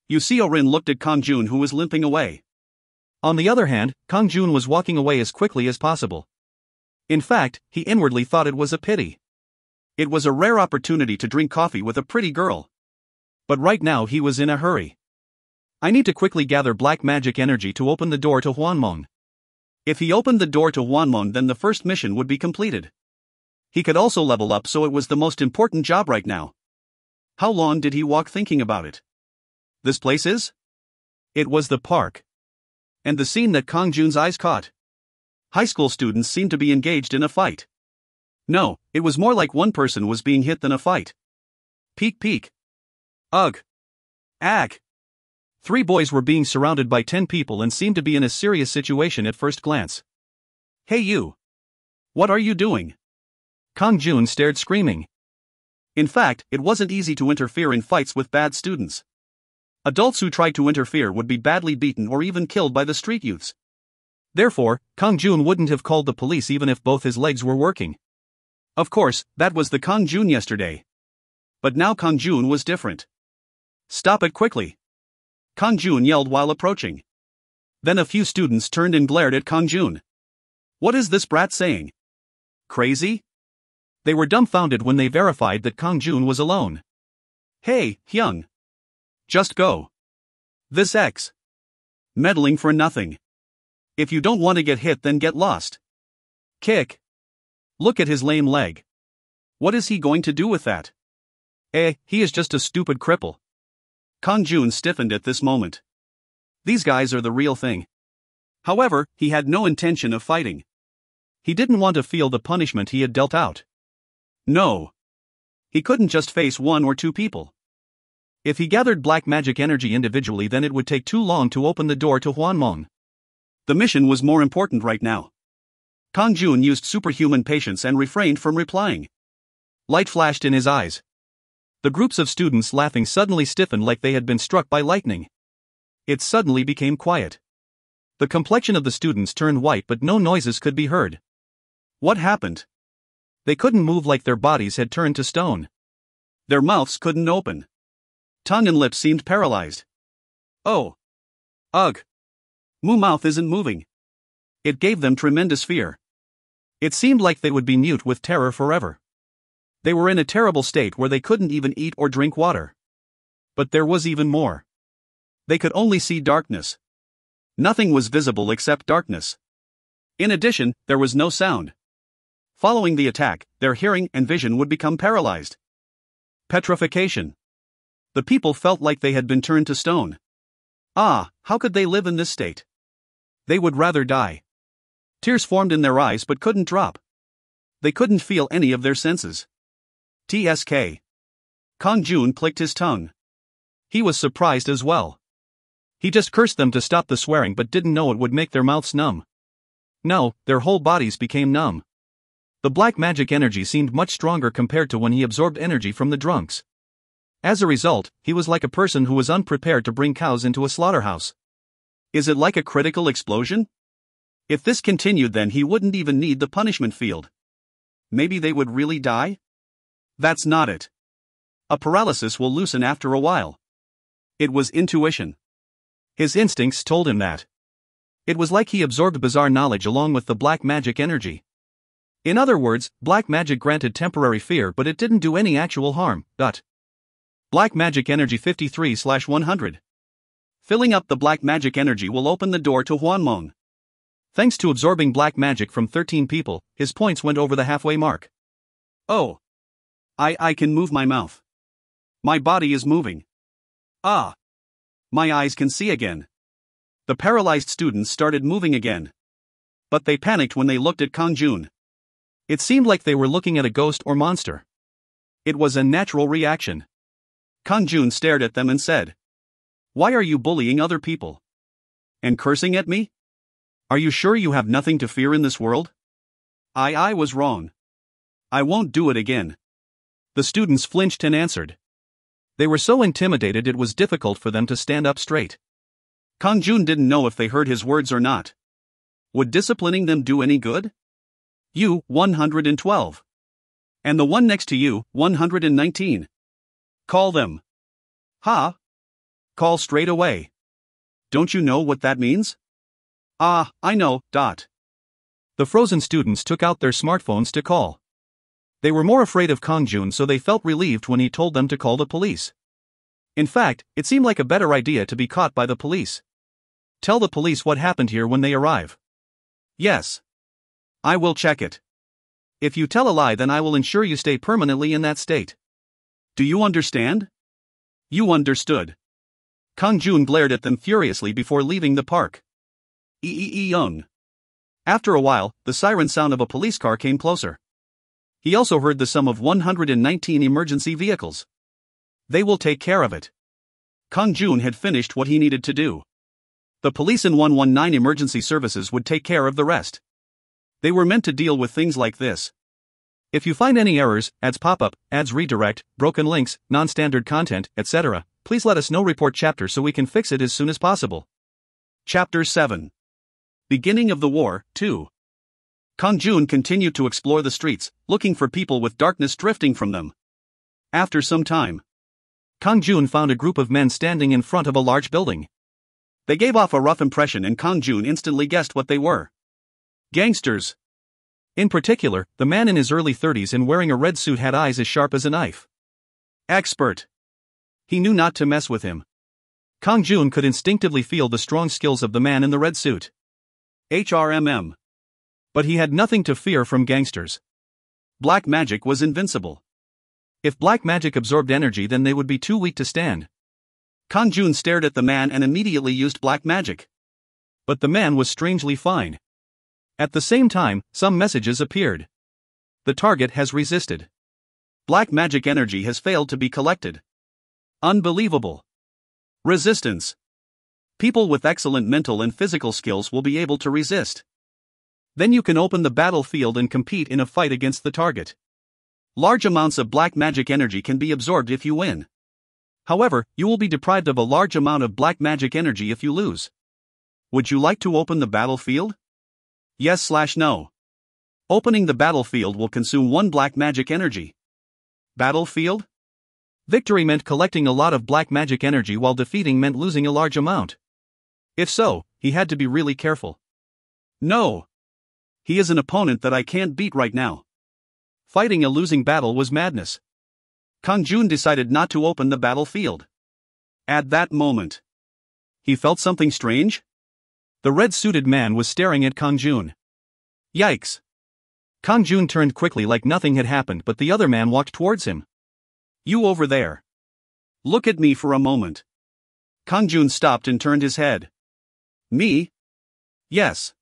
Yu Seo-rin looked at Kang-jun, who was limping away. On the other hand, Kang-jun was walking away as quickly as possible. In fact, he inwardly thought it was a pity. It was a rare opportunity to drink coffee with a pretty girl. But right now he was in a hurry. I need to quickly gather black magic energy to open the door to Hwanmong. If he opened the door to Hwanmong, then the first mission would be completed. He could also level up, so it was the most important job right now. How long did he walk thinking about it? This place is? It was the park. And the scene that Kang-jun's eyes caught. High school students seemed to be engaged in a fight. No, it was more like one person was being hit than a fight. Peek peek. Ugh. Ag. 3 boys were being surrounded by 10 people and seemed to be in a serious situation at first glance. Hey you. What are you doing? Kang-jun stared, screaming. In fact, it wasn't easy to interfere in fights with bad students. Adults who tried to interfere would be badly beaten or even killed by the street youths. Therefore, Kang-jun wouldn't have called the police even if both his legs were working. Of course, that was the Kang-jun yesterday. But now Kang-jun was different. Stop it quickly. Kang-jun yelled while approaching. Then a few students turned and glared at Kang-jun. What is this brat saying? Crazy? They were dumbfounded when they verified that Kang-jun was alone. Hey, Hyung. Just go. This X. Meddling for nothing. If you don't want to get hit, then get lost. Kick. Look at his lame leg. What is he going to do with that? He is just a stupid cripple. Kang-jun stiffened at this moment. These guys are the real thing. However, he had no intention of fighting. He didn't want to feel the punishment he had dealt out. No. He couldn't just face 1 or 2 people. If he gathered black magic energy individually, then it would take too long to open the door to Hwanmong. The mission was more important right now. Kang-jun used superhuman patience and refrained from replying. Light flashed in his eyes. The groups of students laughing suddenly stiffened like they had been struck by lightning. It suddenly became quiet. The complexion of the students turned white, but no noises could be heard. What happened? They couldn't move, like their bodies had turned to stone. Their mouths couldn't open. Tongue and lips seemed paralyzed. Oh. Ugh. Moo mouth isn't moving. It gave them tremendous fear. It seemed like they would be mute with terror forever. They were in a terrible state where they couldn't even eat or drink water. But there was even more. They could only see darkness. Nothing was visible except darkness. In addition, there was no sound. Following the attack, their hearing and vision would become paralyzed. Petrification. The people felt like they had been turned to stone. Ah, how could they live in this state? They would rather die. Tears formed in their eyes but couldn't drop. They couldn't feel any of their senses. TSK. Kang-jun clicked his tongue. He was surprised as well. He just cursed them to stop the swearing but didn't know it would make their mouths numb. No, their whole bodies became numb. The black magic energy seemed much stronger compared to when he absorbed energy from the drunks. As a result, he was like a person who was unprepared to bring cows into a slaughterhouse. Is it like a critical explosion? If this continued, then he wouldn't even need the punishment field. Maybe they would really die? That's not it. A paralysis will loosen after a while. It was intuition. His instincts told him that. It was like he absorbed bizarre knowledge along with the black magic energy. In other words, black magic granted temporary fear, but it didn't do any actual harm. Black magic energy 53/100. Filling up the black magic energy will open the door to Hwanmong. Thanks to absorbing black magic from 13 people, his points went over the halfway mark. Oh. I can move my mouth. My body is moving. Ah. My eyes can see again. The paralyzed students started moving again. But they panicked when they looked at Kang-jun. It seemed like they were looking at a ghost or monster. It was a natural reaction. Kang-jun stared at them and said, "Why are you bullying other people? And cursing at me? Are you sure you have nothing to fear in this world?" I was wrong. I won't do it again." The students flinched and answered. They were so intimidated it was difficult for them to stand up straight. Kang-jun didn't know if they heard his words or not. Would disciplining them do any good? You, 112. And the one next to you, 119. Call them. Ha? Call straight away. Don't you know what that means? Ah, I know. The frozen students took out their smartphones to call. They were more afraid of Kang-jun, so they felt relieved when he told them to call the police. In fact, it seemed like a better idea to be caught by the police. Tell the police what happened here when they arrive. Yes. I will check it. If you tell a lie, then I will ensure you stay permanently in that state. Do you understand? You understood. Kang-jun glared at them furiously before leaving the park. Young. After a while, the siren sound of a police car came closer. He also heard the sum of 119 emergency vehicles. They will take care of it. Kang-jun had finished what he needed to do. The police and 119 emergency services would take care of the rest. They were meant to deal with things like this. If you find any errors, ads pop up, ads redirect, broken links, non-standard content, etc., please let us know. Report chapter so we can fix it as soon as possible. Chapter 7. Beginning of the War, 2. Kang-jun continued to explore the streets, looking for people with darkness drifting from them. After some time, Kang-jun found a group of men standing in front of a large building. They gave off a rough impression and Kang-jun instantly guessed what they were. Gangsters. In particular, the man in his early 30s and wearing a red suit had eyes as sharp as a knife. Expert. He knew not to mess with him. Kang-jun could instinctively feel the strong skills of the man in the red suit. HRMM. But he had nothing to fear from gangsters. Black magic was invincible. If black magic absorbed energy, then they would be too weak to stand. Kang-jun stared at the man and immediately used black magic. But the man was strangely fine. At the same time, some messages appeared. The target has resisted. Black magic energy has failed to be collected. Unbelievable. Resistance. People with excellent mental and physical skills will be able to resist. Then you can open the battlefield and compete in a fight against the target. Large amounts of black magic energy can be absorbed if you win. However, you will be deprived of a large amount of black magic energy if you lose. Would you like to open the battlefield? Yes/no. Opening the battlefield will consume 1 black magic energy. Battlefield? Victory meant collecting a lot of black magic energy, while defeating meant losing a large amount. If so, he had to be really careful. No. He is an opponent that I can't beat right now. Fighting a losing battle was madness. Kang-jun decided not to open the battlefield. At that moment, he felt something strange. The red-suited man was staring at Kang-jun. Yikes! Kang-jun turned quickly like nothing had happened, but the other man walked towards him. You over there. Look at me for a moment. Kang-jun stopped and turned his head. Me? Yes.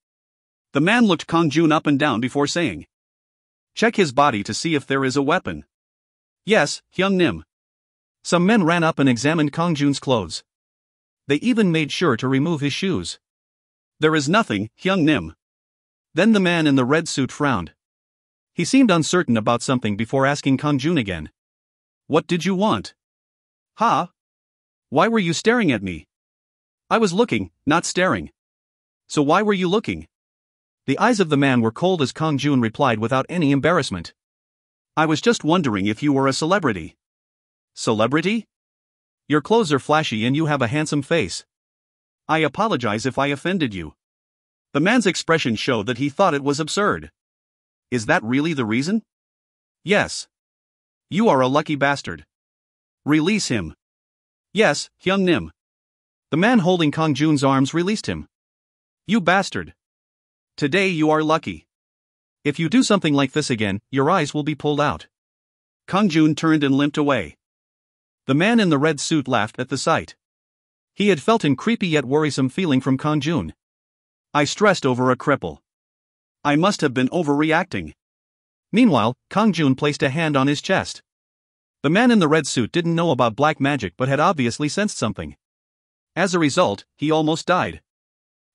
The man looked Kang-jun up and down before saying, check his body to see if there is a weapon. Yes, Hwanmong. Some men ran up and examined Kang-jun's clothes. They even made sure to remove his shoes. There is nothing, Hwanmong. Then the man in the red suit frowned. He seemed uncertain about something before asking Kang-jun again. What did you want? Huh? Why were you staring at me? I was looking, not staring. So why were you looking? The eyes of the man were cold as Kang-jun replied without any embarrassment. I was just wondering if you were a celebrity. Celebrity? Your clothes are flashy and you have a handsome face. I apologize if I offended you. The man's expression showed that he thought it was absurd. Is that really the reason? Yes. You are a lucky bastard. Release him. Yes, Hyung-nim. The man holding Kang-jun's arms released him. You bastard. Today you are lucky. If you do something like this again, your eyes will be pulled out. Kang-jun turned and limped away. The man in the red suit laughed at the sight. He had felt a creepy yet worrisome feeling from Kang-jun. I stressed over a cripple. I must have been overreacting. Meanwhile, Kang-jun placed a hand on his chest. The man in the red suit didn't know about black magic but had obviously sensed something. As a result, he almost died.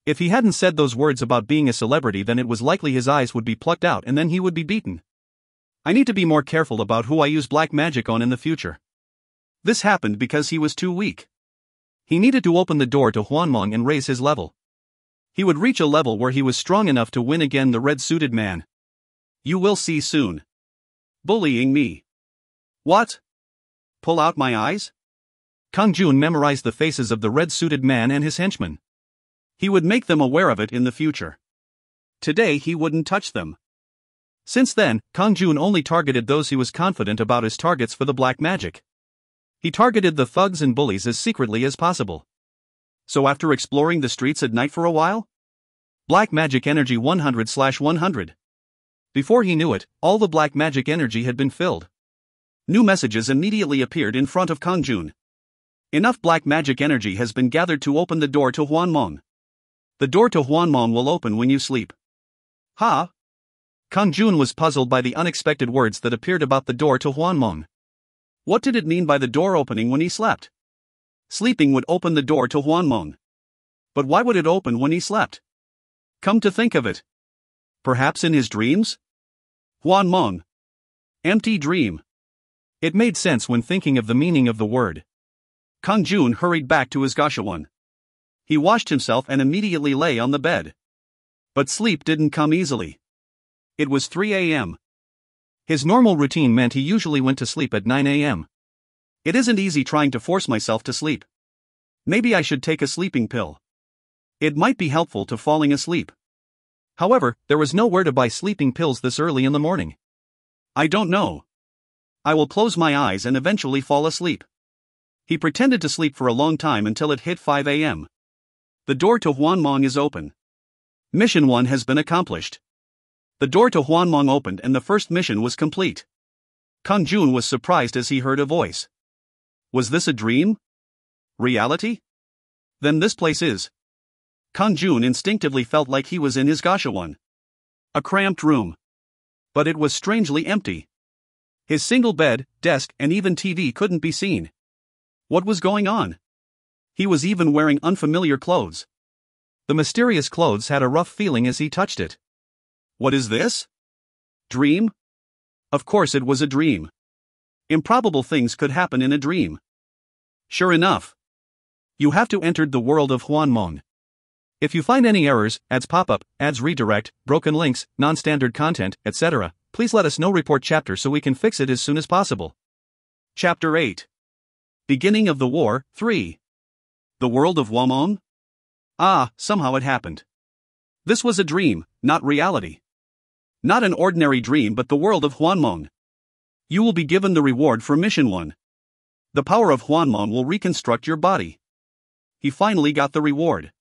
If he hadn't said those words about being a celebrity, then it was likely his eyes would be plucked out and then he would be beaten. I need to be more careful about who I use black magic on in the future. This happened because he was too weak. He needed to open the door to Hwanmong and raise his level. He would reach a level where he was strong enough to win again the red-suited man. You will see soon. Bullying me. What? Pull out my eyes? Kang-jun memorized the faces of the red-suited man and his henchmen. He would make them aware of it in the future. Today he wouldn't touch them. Since then, Kang-jun only targeted those he was confident about as targets for the black magic. He targeted the thugs and bullies as secretly as possible. So after exploring the streets at night for a while? Black magic energy 100/100. Before he knew it, all the black magic energy had been filled. New messages immediately appeared in front of Kang-jun. Enough black magic energy has been gathered to open the door to Hwanmong. The door to Hwanmong will open when you sleep. Ha? Kang-jun was puzzled by the unexpected words that appeared about the door to Hwanmong. What did it mean by the door opening when he slept? Sleeping would open the door to Hwanmong. But why would it open when he slept? Come to think of it. Perhaps in his dreams? Hwanmong. Empty dream. It made sense when thinking of the meaning of the word. Kang-jun hurried back to his gashawon. He washed himself and immediately lay on the bed. But sleep didn't come easily. It was 3 a.m. His normal routine meant he usually went to sleep at 9 a.m. It isn't easy trying to force myself to sleep. Maybe I should take a sleeping pill. It might be helpful to falling asleep. However, there was nowhere to buy sleeping pills this early in the morning. I don't know. I will close my eyes and eventually fall asleep. He pretended to sleep for a long time until it hit 5 a.m. The door to Hwanmong is open. Mission 1 has been accomplished. The door to Hwanmong opened and the first mission was complete. Kang-jun was surprised as he heard a voice. Was this a dream? Reality? Then this place is. Kang-jun instinctively felt like he was in his gashawon. A cramped room. But it was strangely empty. His single bed, desk, and even TV couldn't be seen. What was going on? He was even wearing unfamiliar clothes. The mysterious clothes had a rough feeling as he touched it. What is this? Dream? Of course it was a dream. Improbable things could happen in a dream. Sure enough. You have to enter the world of Hwanmong. If you find any errors, ads pop up, ads redirect, broken links, non-standard content, etc., please let us know. Report chapter so we can fix it as soon as possible. Chapter 8. Beginning of the War, 3. The world of Hwanmong? Ah, somehow it happened. This was a dream, not reality. Not an ordinary dream but the world of Hwanmong. You will be given the reward for mission 1. The power of Hwanmong will reconstruct your body. He finally got the reward.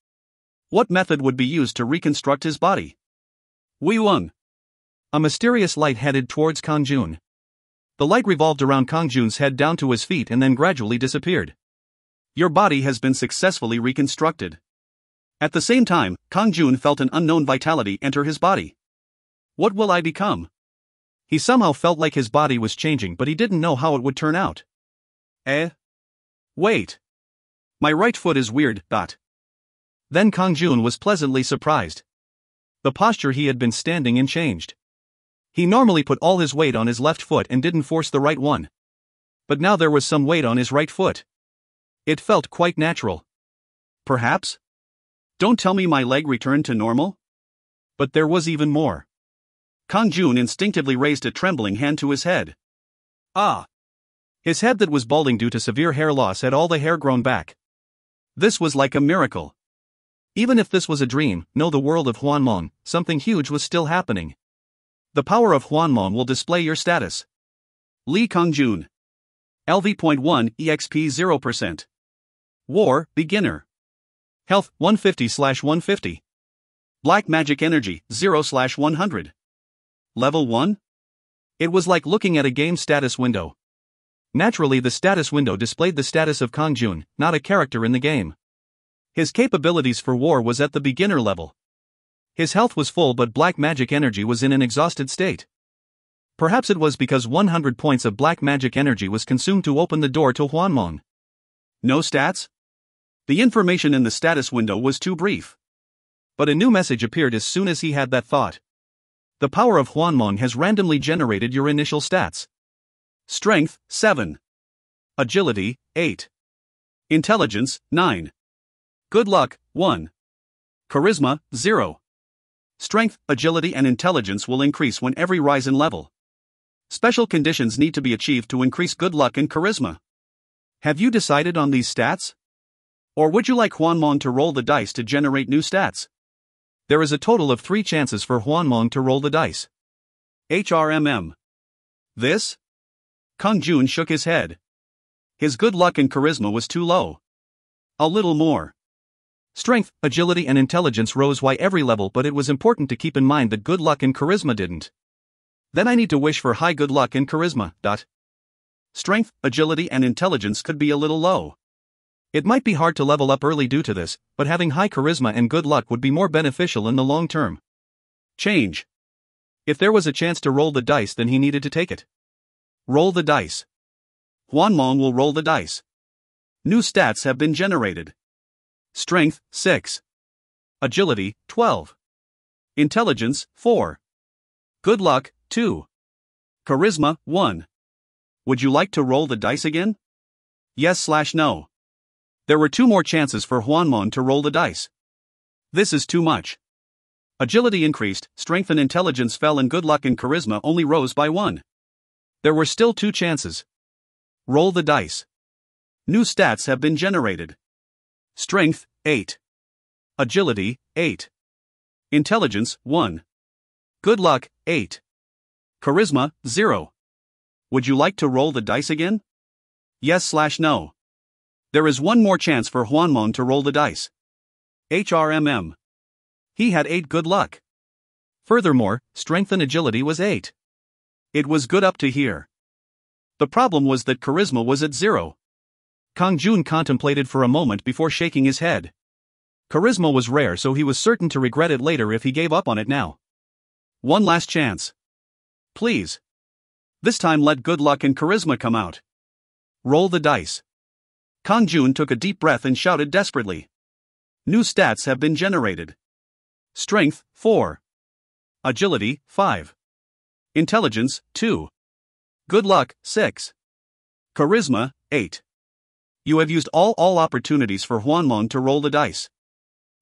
What method would be used to reconstruct his body? Wei-wung. A mysterious light headed towards Kang-jun. The light revolved around Kang-jun's head down to his feet and then gradually disappeared. Your body has been successfully reconstructed. At the same time, Kang-jun felt an unknown vitality enter his body. What will I become? He somehow felt like his body was changing but he didn't know how it would turn out. Wait. My right foot is weird. Then Kang-jun was pleasantly surprised. The posture he had been standing in changed. He normally put all his weight on his left foot and didn't force the right one. But now there was some weight on his right foot. It felt quite natural. Perhaps? Don't tell me my leg returned to normal? But there was even more. Kang-jun instinctively raised a trembling hand to his head. Ah! His head that was balding due to severe hair loss had all the hair grown back. This was like a miracle. Even if this was a dream, no, the world of Hwanmong, something huge was still happening. The power of Hwanmong will display your status. Lee Kang-jun. LV.1 EXP 0%. War, beginner. Health, 150/150. Black magic energy, 0/100. Level 1? It was like looking at a game status window. Naturally, the status window displayed the status of Kang-jun, not a character in the game. His capabilities for war was at the beginner level. His health was full, but black magic energy was in an exhausted state. Perhaps it was because 100 points of black magic energy was consumed to open the door to Hwanmong. No stats? The information in the status window was too brief. But a new message appeared as soon as he had that thought. The power of Hwanmong has randomly generated your initial stats. Strength, 7. Agility, 8. Intelligence, 9. Good luck, 1. Charisma, 0. Strength, agility and intelligence will increase when every rise in level. Special conditions need to be achieved to increase good luck and charisma. Have you decided on these stats? Or would you like Hwanmong to roll the dice to generate new stats? There is a total of 3 chances for Hwanmong to roll the dice. HRMM. This? Kang-jun shook his head. His good luck and charisma was too low. A little more. Strength, agility and intelligence rose by every level, but it was important to keep in mind that good luck and charisma didn't. Then I need to wish for high good luck and charisma. Strength, agility and intelligence could be a little low. It might be hard to level up early due to this, but having high charisma and good luck would be more beneficial in the long term. Change. If there was a chance to roll the dice, then he needed to take it. Roll the dice. Hwanmong will roll the dice. New stats have been generated. Strength, 6. Agility, 12. Intelligence, 4. Good luck, 2. Charisma, 1. Would you like to roll the dice again? Yes/no. There were 2 more chances for Hwanmong to roll the dice. This is too much. Agility increased, strength and intelligence fell, and good luck and charisma only rose by 1. There were still 2 chances. Roll the dice. New stats have been generated. Strength, 8. Agility, 8. Intelligence, 1. Good luck, 8. Charisma, 0. Would you like to roll the dice again? Yes/no. There is 1 more chance for Hwanmong to roll the dice. HRMM. He had 8 good luck. Furthermore, strength and agility was 8. It was good up to here. The problem was that charisma was at 0. Kang-jun contemplated for a moment before shaking his head. Charisma was rare, so he was certain to regret it later if he gave up on it now. 1 last chance. Please. This time let good luck and charisma come out. Roll the dice. Kang-jun took a deep breath and shouted desperately. New stats have been generated. Strength, 4. Agility, 5. Intelligence, 2. Good luck, 6. Charisma, 8. You have used all opportunities for Hwanmong to roll the dice.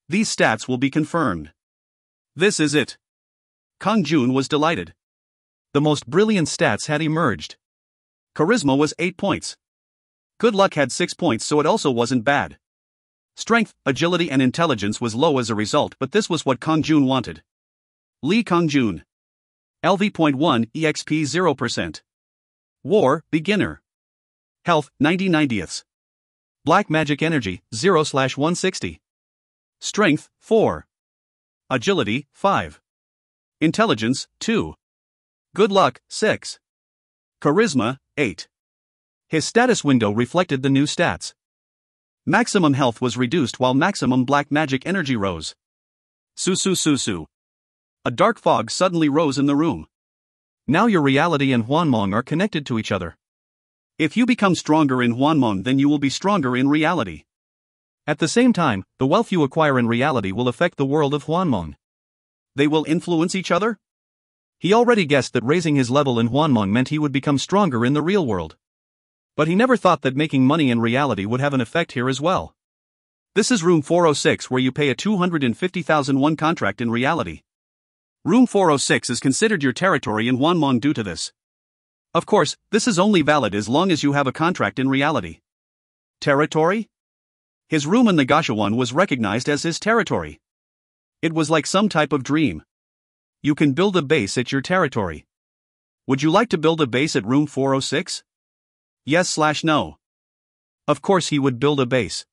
These stats will be confirmed. This is it. Kang-jun was delighted. The most brilliant stats had emerged. Charisma was 8 points. Good luck had 6 points, so it also wasn't bad. Strength, agility and intelligence was low as a result, but this was what Kang-jun wanted. Lee Kang-jun. LV.1 EXP 0%. War, beginner. Health, 90/90ths. Black magic energy, 0/160. Strength, 4. Agility, 5. Intelligence, 2. Good luck, 6. Charisma, 8. His status window reflected the new stats. Maximum health was reduced while maximum black magic energy rose. Su. A dark fog suddenly rose in the room. Now your reality and Hwanmong are connected to each other. If you become stronger in Hwanmong, then you will be stronger in reality. At the same time, the wealth you acquire in reality will affect the world of Hwanmong. They will influence each other? He already guessed that raising his level in Hwanmong meant he would become stronger in the real world. But he never thought that making money in reality would have an effect here as well. This is room 406, where you pay a 250,000 won contract in reality. Room 406 is considered your territory in Hwanmong due to this. Of course, this is only valid as long as you have a contract in reality. Territory? His room in the Gashawon was recognized as his territory. It was like some type of dream. You can build a base at your territory. Would you like to build a base at room 406? Yes/no. Of course he would build a base.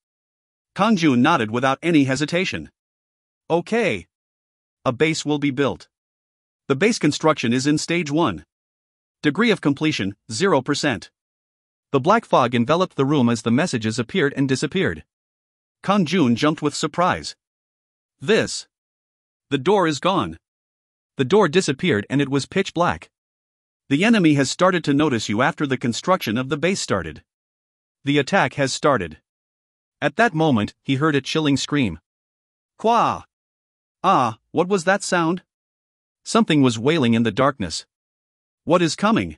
Kang-jun nodded without any hesitation. Okay. A base will be built. The base construction is in stage 1. Degree of completion, 0%. The black fog enveloped the room as the messages appeared and disappeared. Kang-jun jumped with surprise. This. The door is gone. The door disappeared and it was pitch black. The enemy has started to notice you after the construction of the base started. The attack has started. At that moment, he heard a chilling scream. Kwa! Ah, what was that sound? Something was wailing in the darkness. What is coming?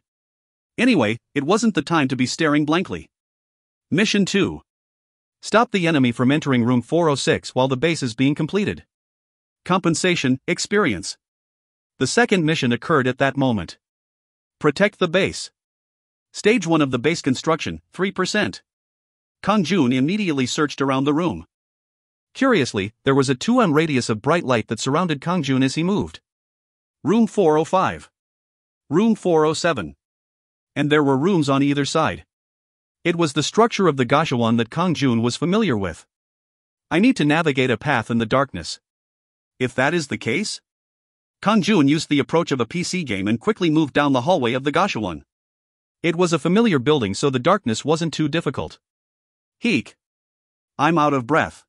Anyway, it wasn't the time to be staring blankly. Mission 2. Stop the enemy from entering room 406 while the base is being completed. Compensation, experience. The second mission occurred at that moment. Protect the base. Stage 1 of the base construction, 3%. Kang-jun immediately searched around the room. Curiously, there was a 2 radius of bright light that surrounded Kang-jun as he moved. Room 405. Room 407. And there were rooms on either side. It was the structure of the Gashawon that Kang-jun was familiar with. I need to navigate a path in the darkness. If that is the case? Kang-jun used the approach of a PC game and quickly moved down the hallway of the Gashawon. It was a familiar building, so the darkness wasn't too difficult. Heek. I'm out of breath.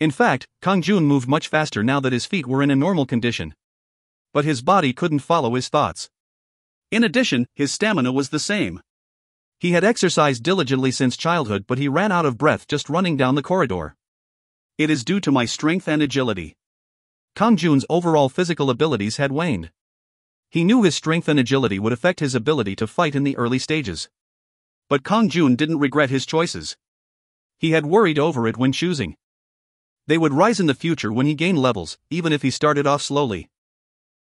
In fact, Kang-jun moved much faster now that his feet were in a normal condition. But his body couldn't follow his thoughts. In addition, his stamina was the same. He had exercised diligently since childhood, but he ran out of breath just running down the corridor. It is due to my strength and agility. Kang-jun's overall physical abilities had waned. He knew his strength and agility would affect his ability to fight in the early stages. But Kang-jun didn't regret his choices. He had worried over it when choosing. They would rise in the future when he gained levels, even if he started off slowly.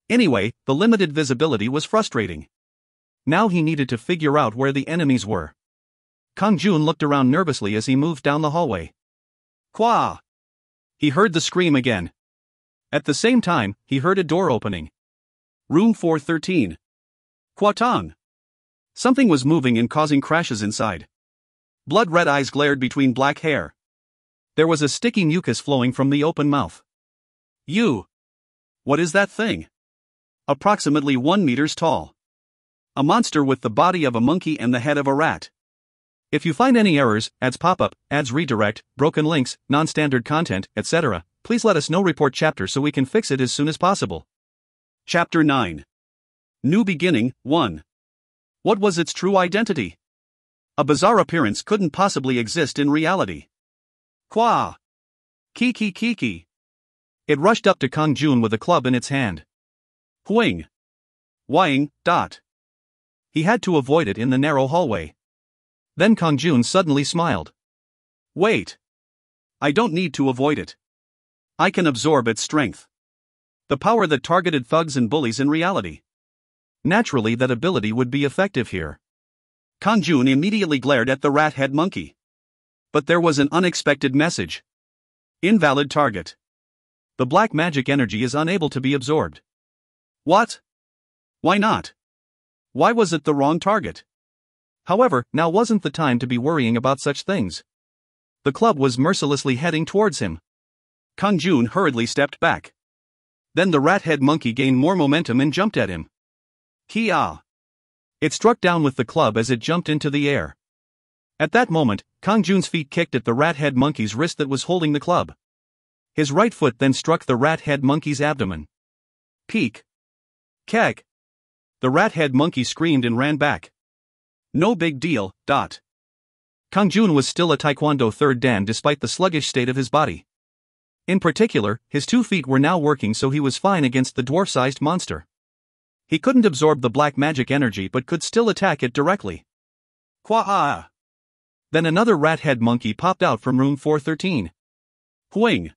Anyway, the limited visibility was frustrating. Now he needed to figure out where the enemies were. Kang-jun looked around nervously as he moved down the hallway. Kwa! He heard the scream again. At the same time, he heard a door opening. Room 413. Kwatang! Something was moving and causing crashes inside. Blood-red eyes glared between black hair. There was a sticky mucus flowing from the open mouth. You! What is that thing? Approximately 1 meter tall. A monster with the body of a monkey and the head of a rat. If you find any errors, ads pop up, ads redirect, broken links, non-standard content, etc., please let us know. Report chapter so we can fix it as soon as possible. Chapter 9. New Beginning, 1. What was its true identity? A bizarre appearance couldn't possibly exist in reality. Kwa! Kiki. It rushed up to Kang-jun with a club in its hand. Hwing. Wying. He had to avoid it in the narrow hallway. Then Kang-jun suddenly smiled. Wait. I don't need to avoid it. I can absorb its strength. The power that targeted thugs and bullies in reality. Naturally, that ability would be effective here. Kang-jun immediately glared at the rat-head monkey. But there was an unexpected message. Invalid target. The black magic energy is unable to be absorbed. What? Why not? Why was it the wrong target? However, now wasn't the time to be worrying about such things. The club was mercilessly heading towards him. Kang-jun hurriedly stepped back. Then the rat-head monkey gained more momentum and jumped at him. Kia! It struck down with the club as it jumped into the air. At that moment, Kang-jun's feet kicked at the rat-head monkey's wrist that was holding the club. His right foot then struck the rat-head monkey's abdomen. Peek! Kek! The rat-head monkey screamed and ran back. No big deal. Kang-jun was still a Taekwondo third dan despite the sluggish state of his body. In particular, his 2 feet were now working, so he was fine against the dwarf-sized monster. He couldn't absorb the black magic energy but could still attack it directly. Kwa! Then another rat-head monkey popped out from room 413. Hwing!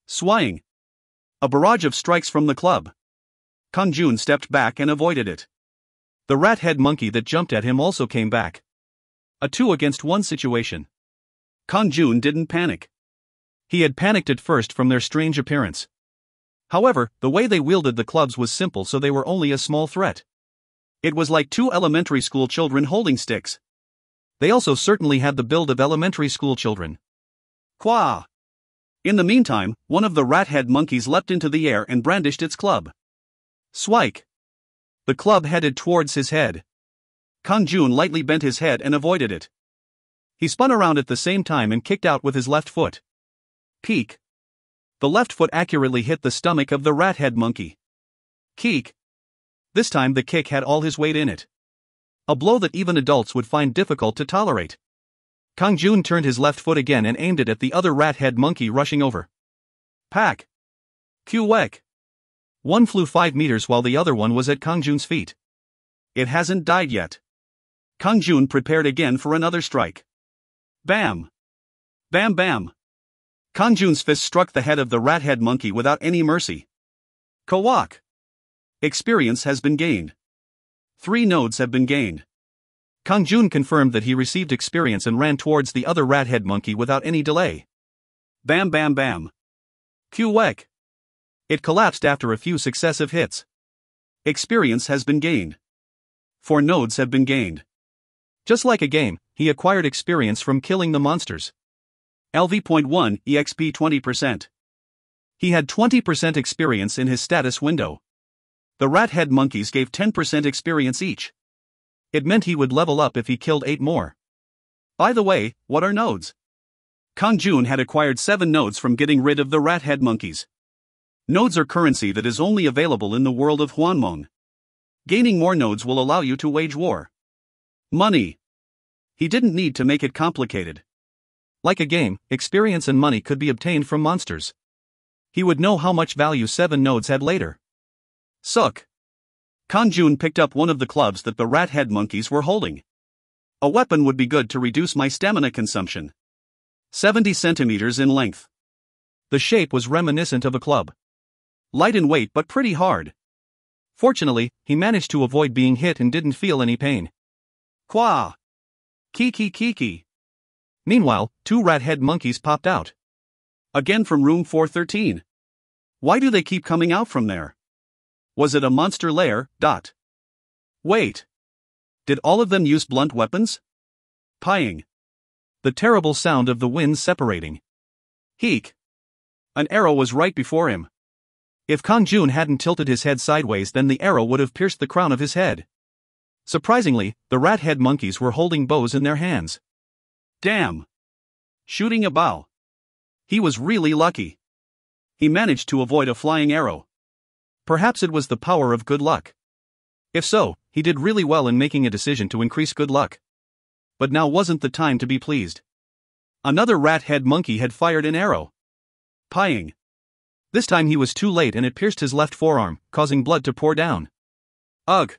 Swaying! A barrage of strikes from the club. Kang-jun stepped back and avoided it. The rat-head monkey that jumped at him also came back. A 2-against-1 situation. Kang-jun didn't panic. He had panicked at first from their strange appearance. However, the way they wielded the clubs was simple, so they were only a small threat. It was like 2 elementary school children holding sticks. They also certainly had the build of elementary school children. Qua! In the meantime, one of the rat-head monkeys leapt into the air and brandished its club. Swike! The club headed towards his head. Kang-jun lightly bent his head and avoided it. He spun around at the same time and kicked out with his left foot. Peek! The left foot accurately hit the stomach of the rat-head monkey. Keek! This time the kick had all his weight in it. A blow that even adults would find difficult to tolerate. Kang-jun turned his left foot again and aimed it at the other rat-head monkey rushing over. Pack! Q-wek! One flew 5 meters while the other one was at Kang-jun's feet. It hasn't died yet. Kang-jun prepared again for another strike. Bam! Bam bam! Kang-jun's fist struck the head of the rat-head monkey without any mercy. Kawak! Experience has been gained. 3 nodes have been gained. Kang-jun confirmed that he received experience and ran towards the other rat-head monkey without any delay. Bam bam bam! Q-wek! It collapsed after a few successive hits. Experience has been gained. 4 nodes have been gained. Just like a game, he acquired experience from killing the monsters. LV.1 EXP 20%. He had 20% experience in his status window. The rat-head monkeys gave 10% experience each. It meant he would level up if he killed 8 more. By the way, what are nodes? Kang-jun had acquired 7 nodes from getting rid of the rat-head monkeys. Nodes are currency that is only available in the world of Hwanmong. Gaining more nodes will allow you to wage war. Money. He didn't need to make it complicated. Like a game, experience and money could be obtained from monsters. He would know how much value 7 nodes had later. Suck. Kang-jun picked up one of the clubs that the rat-head monkeys were holding. A weapon would be good to reduce my stamina consumption. 70 centimeters in length. The shape was reminiscent of a club. Light in weight but pretty hard. Fortunately, he managed to avoid being hit and didn't feel any pain. Qua! Kiki kiki! Meanwhile, 2 rat-head monkeys popped out. Again from room 413. Why do they keep coming out from there? Was it a monster lair? Wait. Did all of them use blunt weapons? Pieing. The terrible sound of the winds separating. Heek. An arrow was right before him. If Kang-jun hadn't tilted his head sideways, then the arrow would have pierced the crown of his head. Surprisingly, the rat-head monkeys were holding bows in their hands. Damn. Shooting a bow. He was really lucky. He managed to avoid a flying arrow. Perhaps it was the power of good luck. If so, he did really well in making a decision to increase good luck. But now wasn't the time to be pleased. Another rat-head monkey had fired an arrow. Pieing. This time he was too late and it pierced his left forearm, causing blood to pour down. Ugh.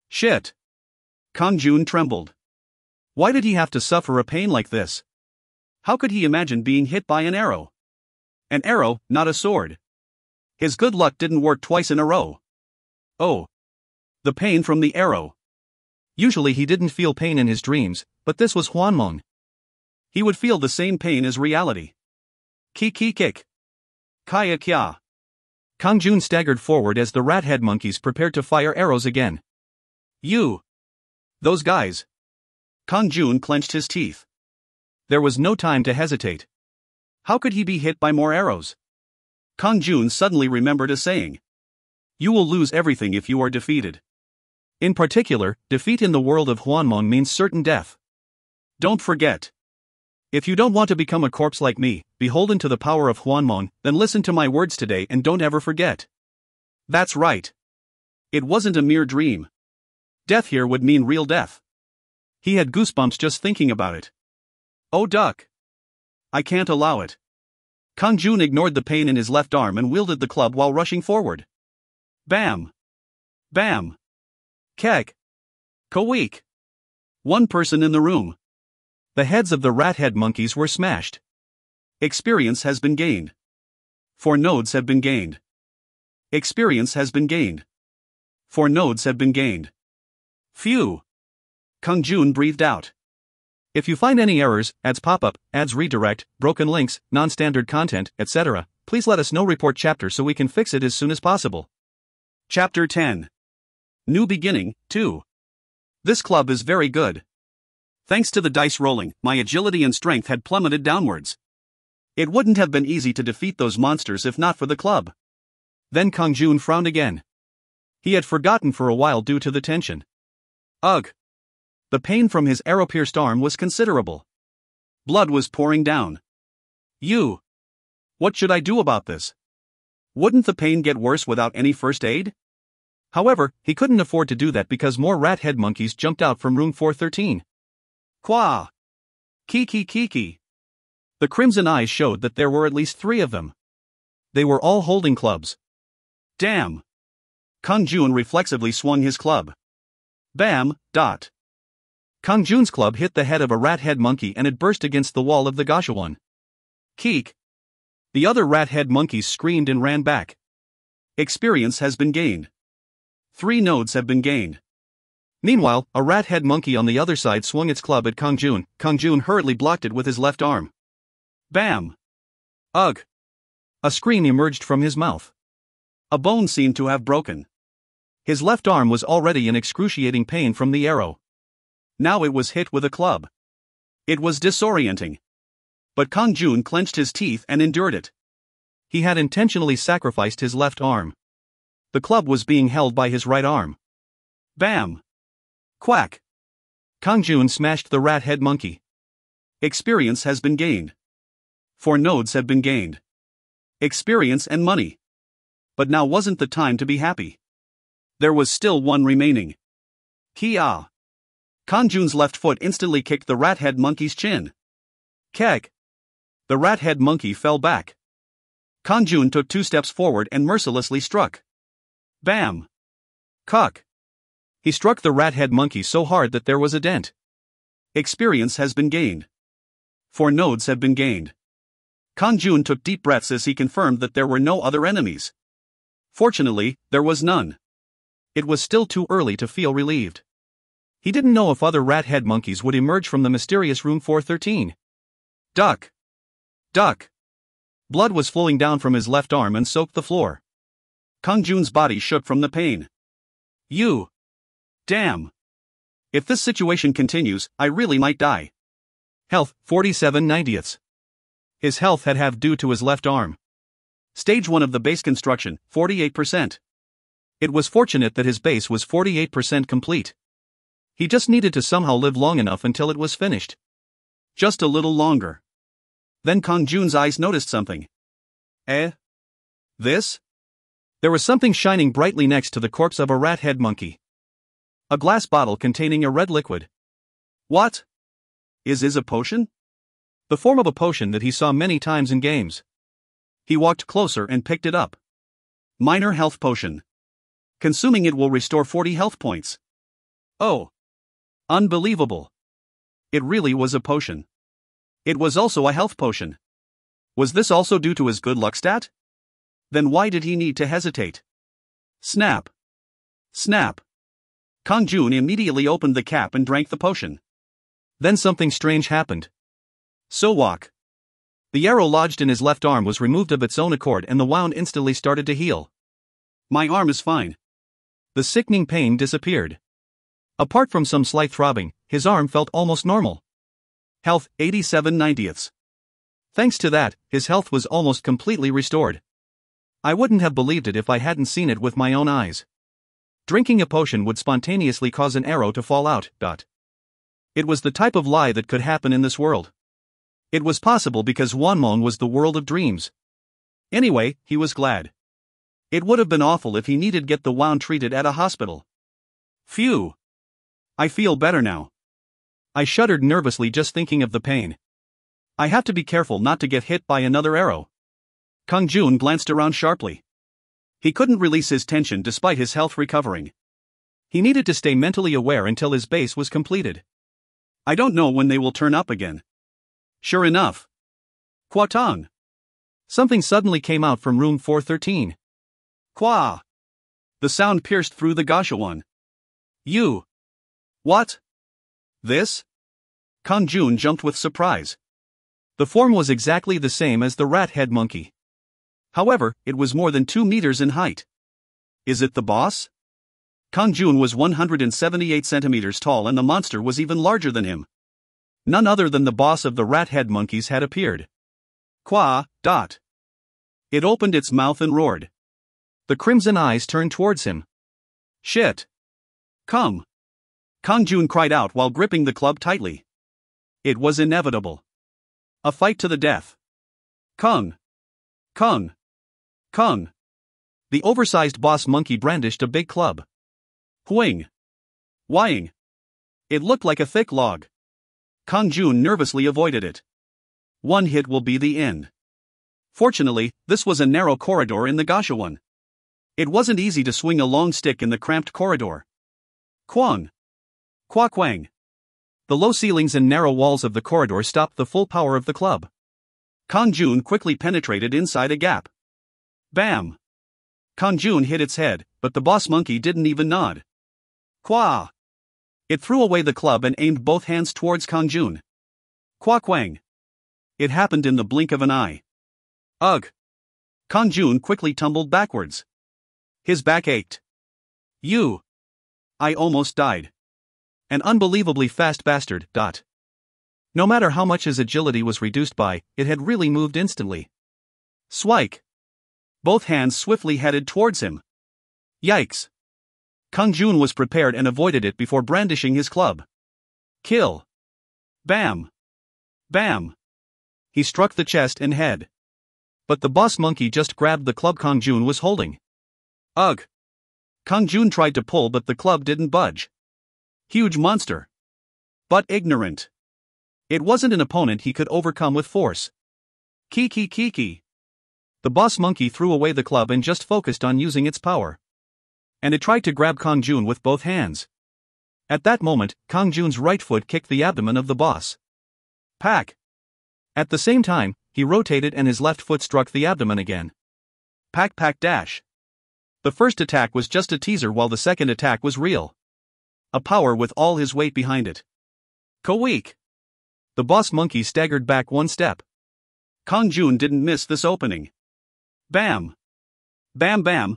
Shit. Kang-jun trembled. Why did he have to suffer a pain like this? How could he imagine being hit by an arrow? An arrow, not a sword. His good luck didn't work twice in a row. Oh. The pain from the arrow. Usually he didn't feel pain in his dreams, but this was Hwanmong. He would feel the same pain as reality. Kick. Kaya kya. Kang-jun staggered forward as the rat-head monkeys prepared to fire arrows again. You. Those guys. Kang-jun clenched his teeth. There was no time to hesitate. How could he be hit by more arrows? Kang-jun suddenly remembered a saying. You will lose everything if you are defeated. In particular, defeat in the world of Hwanmong means certain death. Don't forget. If you don't want to become a corpse like me, beholden to the power of Hwanmong, then listen to my words today and don't ever forget. That's right. It wasn't a mere dream. Death here would mean real death. He had goosebumps just thinking about it. Oh duck. I can't allow it. Kang-jun ignored the pain in his left arm and wielded the club while rushing forward. Bam. Bam. Kek. Kaweek. One person in the room. The heads of the rat-head monkeys were smashed. Experience has been gained. 4 nodes have been gained. Experience has been gained. 4 nodes have been gained. Phew. Kang-jun breathed out. If you find any errors, ads pop up, ads redirect, broken links, non-standard content, etc., please let us know. Report chapter so we can fix it as soon as possible. Chapter 10. New Beginning, 2. This club is very good. Thanks to the dice rolling, my agility and strength had plummeted downwards. It wouldn't have been easy to defeat those monsters if not for the club. Then Kang-jun frowned again. He had forgotten for a while due to the tension. Ugh. The pain from his arrow-pierced arm was considerable. Blood was pouring down. What should I do about this? Wouldn't the pain get worse without any first aid? However, he couldn't afford to do that because more rat head monkeys jumped out from room 413. Qua! Kiki. The crimson eyes showed that there were at least 3 of them. They were all holding clubs. Damn! Kang-jun reflexively swung his club. Bam! Kang-jun's club hit the head of a rat head monkey and it burst against the wall of the Gashuan. Keek! The other rat head monkeys screamed and ran back. Experience has been gained. 3 nodes have been gained. Meanwhile, a rat head monkey on the other side swung its club at Kang-jun. Kang-jun hurriedly blocked it with his left arm. Bam! Ugh! A scream emerged from his mouth. A bone seemed to have broken. His left arm was already in excruciating pain from the arrow. Now it was hit with a club. It was disorienting. But Kang-jun clenched his teeth and endured it. He had intentionally sacrificed his left arm. The club was being held by his right arm. Bam! Quack! Kang-jun smashed the rat head monkey. Experience has been gained. 4 nodes have been gained. Experience and money. But now wasn't the time to be happy. There was still 1 remaining. Kia! Kang-jun's left foot instantly kicked the rat head monkey's chin. Keg! The rat head monkey fell back. Kang-jun took 2 steps forward and mercilessly struck. Bam! Cuck! He struck the rat head monkey so hard that there was a dent. Experience has been gained. 4 nodes have been gained. Kang-jun took deep breaths as he confirmed that there were no other enemies. Fortunately, there was none. It was still too early to feel relieved. He didn't know if other rat head monkeys would emerge from the mysterious room 413. Duck! Blood was flowing down from his left arm and soaked the floor. Kang-jun's body shook from the pain. Damn! If this situation continues, I really might die. Health, 47/90. His health had halved due to his left arm. Stage 1 of the base construction, 48%. It was fortunate that his base was 48% complete. He just needed to somehow live long enough until it was finished. Just a little longer. Then Kang-jun's eyes noticed something. This? There was something shining brightly next to the corpse of a rat head monkey. A glass bottle containing a red liquid. What? Is a potion? The form of a potion that he saw many times in games. He walked closer and picked it up. Minor health potion. Consuming it will restore 40 health points. Oh. Unbelievable. It really was a potion. It was also a health potion. Was this also due to his good luck stat? Then why did he need to hesitate? Snap. Kang-jun immediately opened the cap and drank the potion. Then something strange happened. Sowak. The arrow lodged in his left arm was removed of its own accord and the wound instantly started to heal. My arm is fine. The sickening pain disappeared. Apart from some slight throbbing, his arm felt almost normal. Health, 87/90. Thanks to that, his health was almost completely restored. I wouldn't have believed it if I hadn't seen it with my own eyes. Drinking a potion would spontaneously cause an arrow to fall out. It was the type of lie that could happen in this world. It was possible because Hwanmong was the world of dreams. Anyway, he was glad. It would have been awful if he needed to get the wound treated at a hospital. Phew. I feel better now. I shuddered nervously just thinking of the pain. I have to be careful not to get hit by another arrow. Kang-jun glanced around sharply. He couldn't release his tension despite his health recovering. He needed to stay mentally aware until his base was completed. I don't know when they will turn up again. Sure enough. Kwatong. Something suddenly came out from room 413. Kwa. The sound pierced through the Gashawon. You. What? This? Kang-jun jumped with surprise. The form was exactly the same as the rat-head monkey. However, it was more than 2 meters in height. Is it the boss? Kang-jun was 178 centimeters tall and the monster was even larger than him. None other than the boss of the rat-head monkeys had appeared. Qua. It opened its mouth and roared. The crimson eyes turned towards him. Shit. Come. Kang-jun cried out while gripping the club tightly. It was inevitable. A fight to the death. Kung. The oversized boss monkey brandished a big club. Hwing. Wying. It looked like a thick log. Kang-jun nervously avoided it. One hit will be the end. Fortunately, this was a narrow corridor in the Gashawon. It wasn't easy to swing a long stick in the cramped corridor. Quang. Quang. The low ceilings and narrow walls of the corridor stopped the full power of the club. Kang-jun quickly penetrated inside a gap. Bam! Kang-jun hit its head, but the boss monkey didn't even nod. Qua! It threw away the club and aimed both hands towards Kang-jun. Quang! It happened in the blink of an eye. Ugh! Kang-jun quickly tumbled backwards. His back ached. I almost died. An unbelievably fast bastard. No matter how much his agility was reduced by, it had really moved instantly. Swike! Both hands swiftly headed towards him. Yikes! Kang-jun was prepared and avoided it before brandishing his club. Kill! Bam! Bam! He struck the chest and head. But the boss monkey just grabbed the club Kang-jun was holding. Ugh! Kang-jun tried to pull but the club didn't budge. Huge monster. But ignorant. It wasn't an opponent he could overcome with force. Kiki. The boss monkey threw away the club and just focused on using its power. And it tried to grab Kang-jun with both hands. At that moment, Kang-jun's right foot kicked the abdomen of the boss. Pack! At the same time, he rotated and his left foot struck the abdomen again. Pack. The first attack was just a teaser while the second attack was real. A power with all his weight behind it. Kaweek! The boss monkey staggered back one step. Kang-jun didn't miss this opening. Bam! Bam!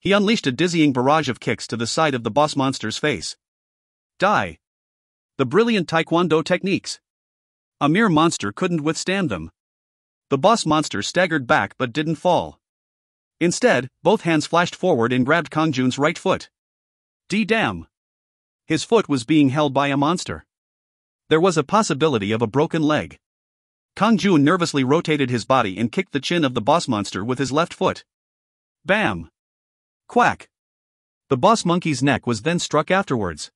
He unleashed a dizzying barrage of kicks to the side of the boss monster's face. Die! The brilliant taekwondo techniques. A mere monster couldn't withstand them. The boss monster staggered back but didn't fall. Instead, both hands flashed forward and grabbed Kang-jun's right foot. Damn! His foot was being held by a monster. There was a possibility of a broken leg. Kang-jun nervously rotated his body and kicked the chin of the boss monster with his left foot. Bam! Quack! The boss monkey's neck was then struck afterwards.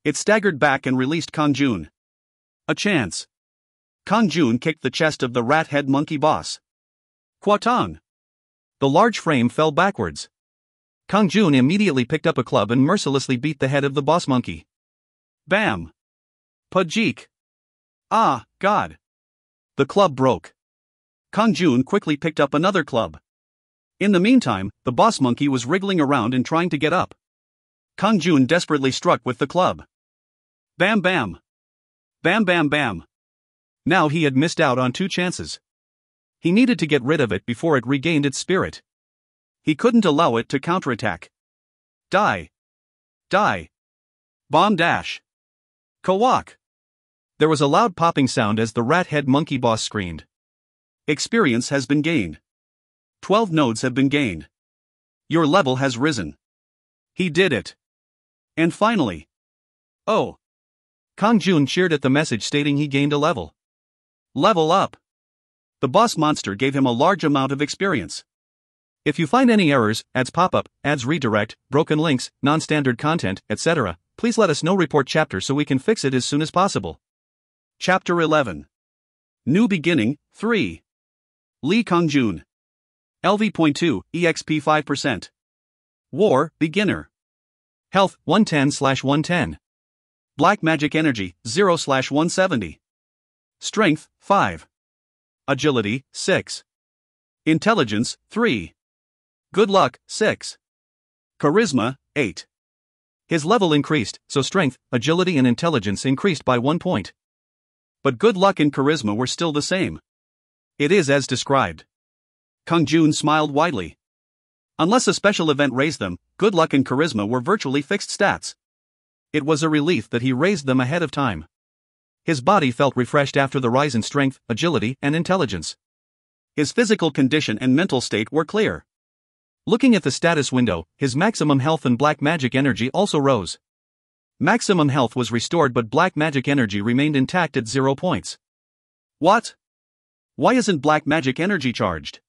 It staggered back and released Kang-jun. A chance. Kang-jun kicked the chest of the rat-head monkey boss. Kwatong! The large frame fell backwards. Kang-jun immediately picked up a club and mercilessly beat the head of the boss monkey. Bam! Pajik! Ah, God! The club broke. Kang-jun quickly picked up another club. In the meantime, the boss monkey was wriggling around and trying to get up. Kang-jun desperately struck with the club. Bam! Bam! Now he had missed out on 2 chances. He needed to get rid of it before it regained its spirit. He couldn't allow it to counterattack. Die! Bomb dash! Kawak! There was a loud popping sound as the rat-head monkey boss screamed. Experience has been gained. 12 nodes have been gained. Your level has risen. He did it. And finally. Oh! Kang-jun cheered at the message stating he gained a level. Level up! The boss monster gave him a large amount of experience. If you find any errors, ads pop up, ads redirect, broken links, non-standard content, etc., please let us know. Report chapter so we can fix it as soon as possible. Chapter 11. New Beginning, 3. Lee Kang-jun. LV.2, EXP 5%. War, Beginner. Health, 110/110. Black Magic Energy, 0/170. Strength, 5. Agility, 6. Intelligence, 3. Good Luck, 6. Charisma, 8. His level increased, so strength, agility and intelligence increased by 1 point. But good luck and charisma were still the same. It is as described. Kang-jun smiled widely. Unless a special event raised them, good luck and charisma were virtually fixed stats. It was a relief that he raised them ahead of time. His body felt refreshed after the rise in strength, agility, and intelligence. His physical condition and mental state were clear. Looking at the status window, his maximum health and black magic energy also rose. Maximum health was restored but black magic energy remained intact at 0 points. What? Why isn't black magic energy charged?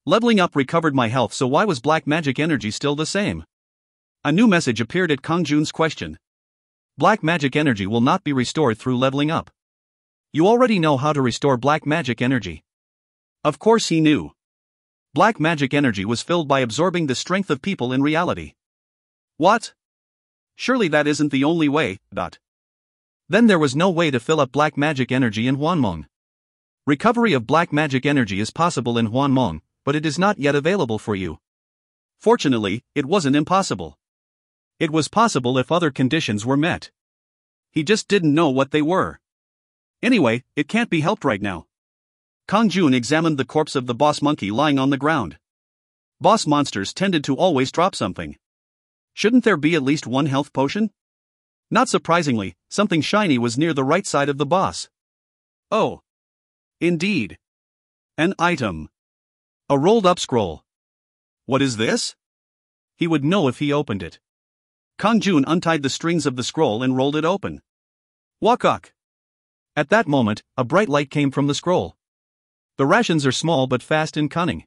Leveling up recovered my health, so why was black magic energy still the same? A new message appeared at Kang-jun's question. Black magic energy will not be restored through leveling up. You already know how to restore black magic energy. Of course he knew. Black magic energy was filled by absorbing the strength of people in reality. What? Surely that isn't the only way. Then there was no way to fill up black magic energy in Hwanmong. Recovery of black magic energy is possible in Hwanmong, but it is not yet available for you. Fortunately, it wasn't impossible. It was possible if other conditions were met. He just didn't know what they were. Anyway, it can't be helped right now. Kang-jun examined the corpse of the boss monkey lying on the ground. Boss monsters tended to always drop something. Shouldn't there be at least one health potion? Not surprisingly, something shiny was near the right side of the boss. Oh. Indeed. An item. A rolled-up scroll. What is this? He would know if he opened it. Kang-jun untied the strings of the scroll and rolled it open. Wakak. At that moment, a bright light came from the scroll. The rations are small but fast and cunning.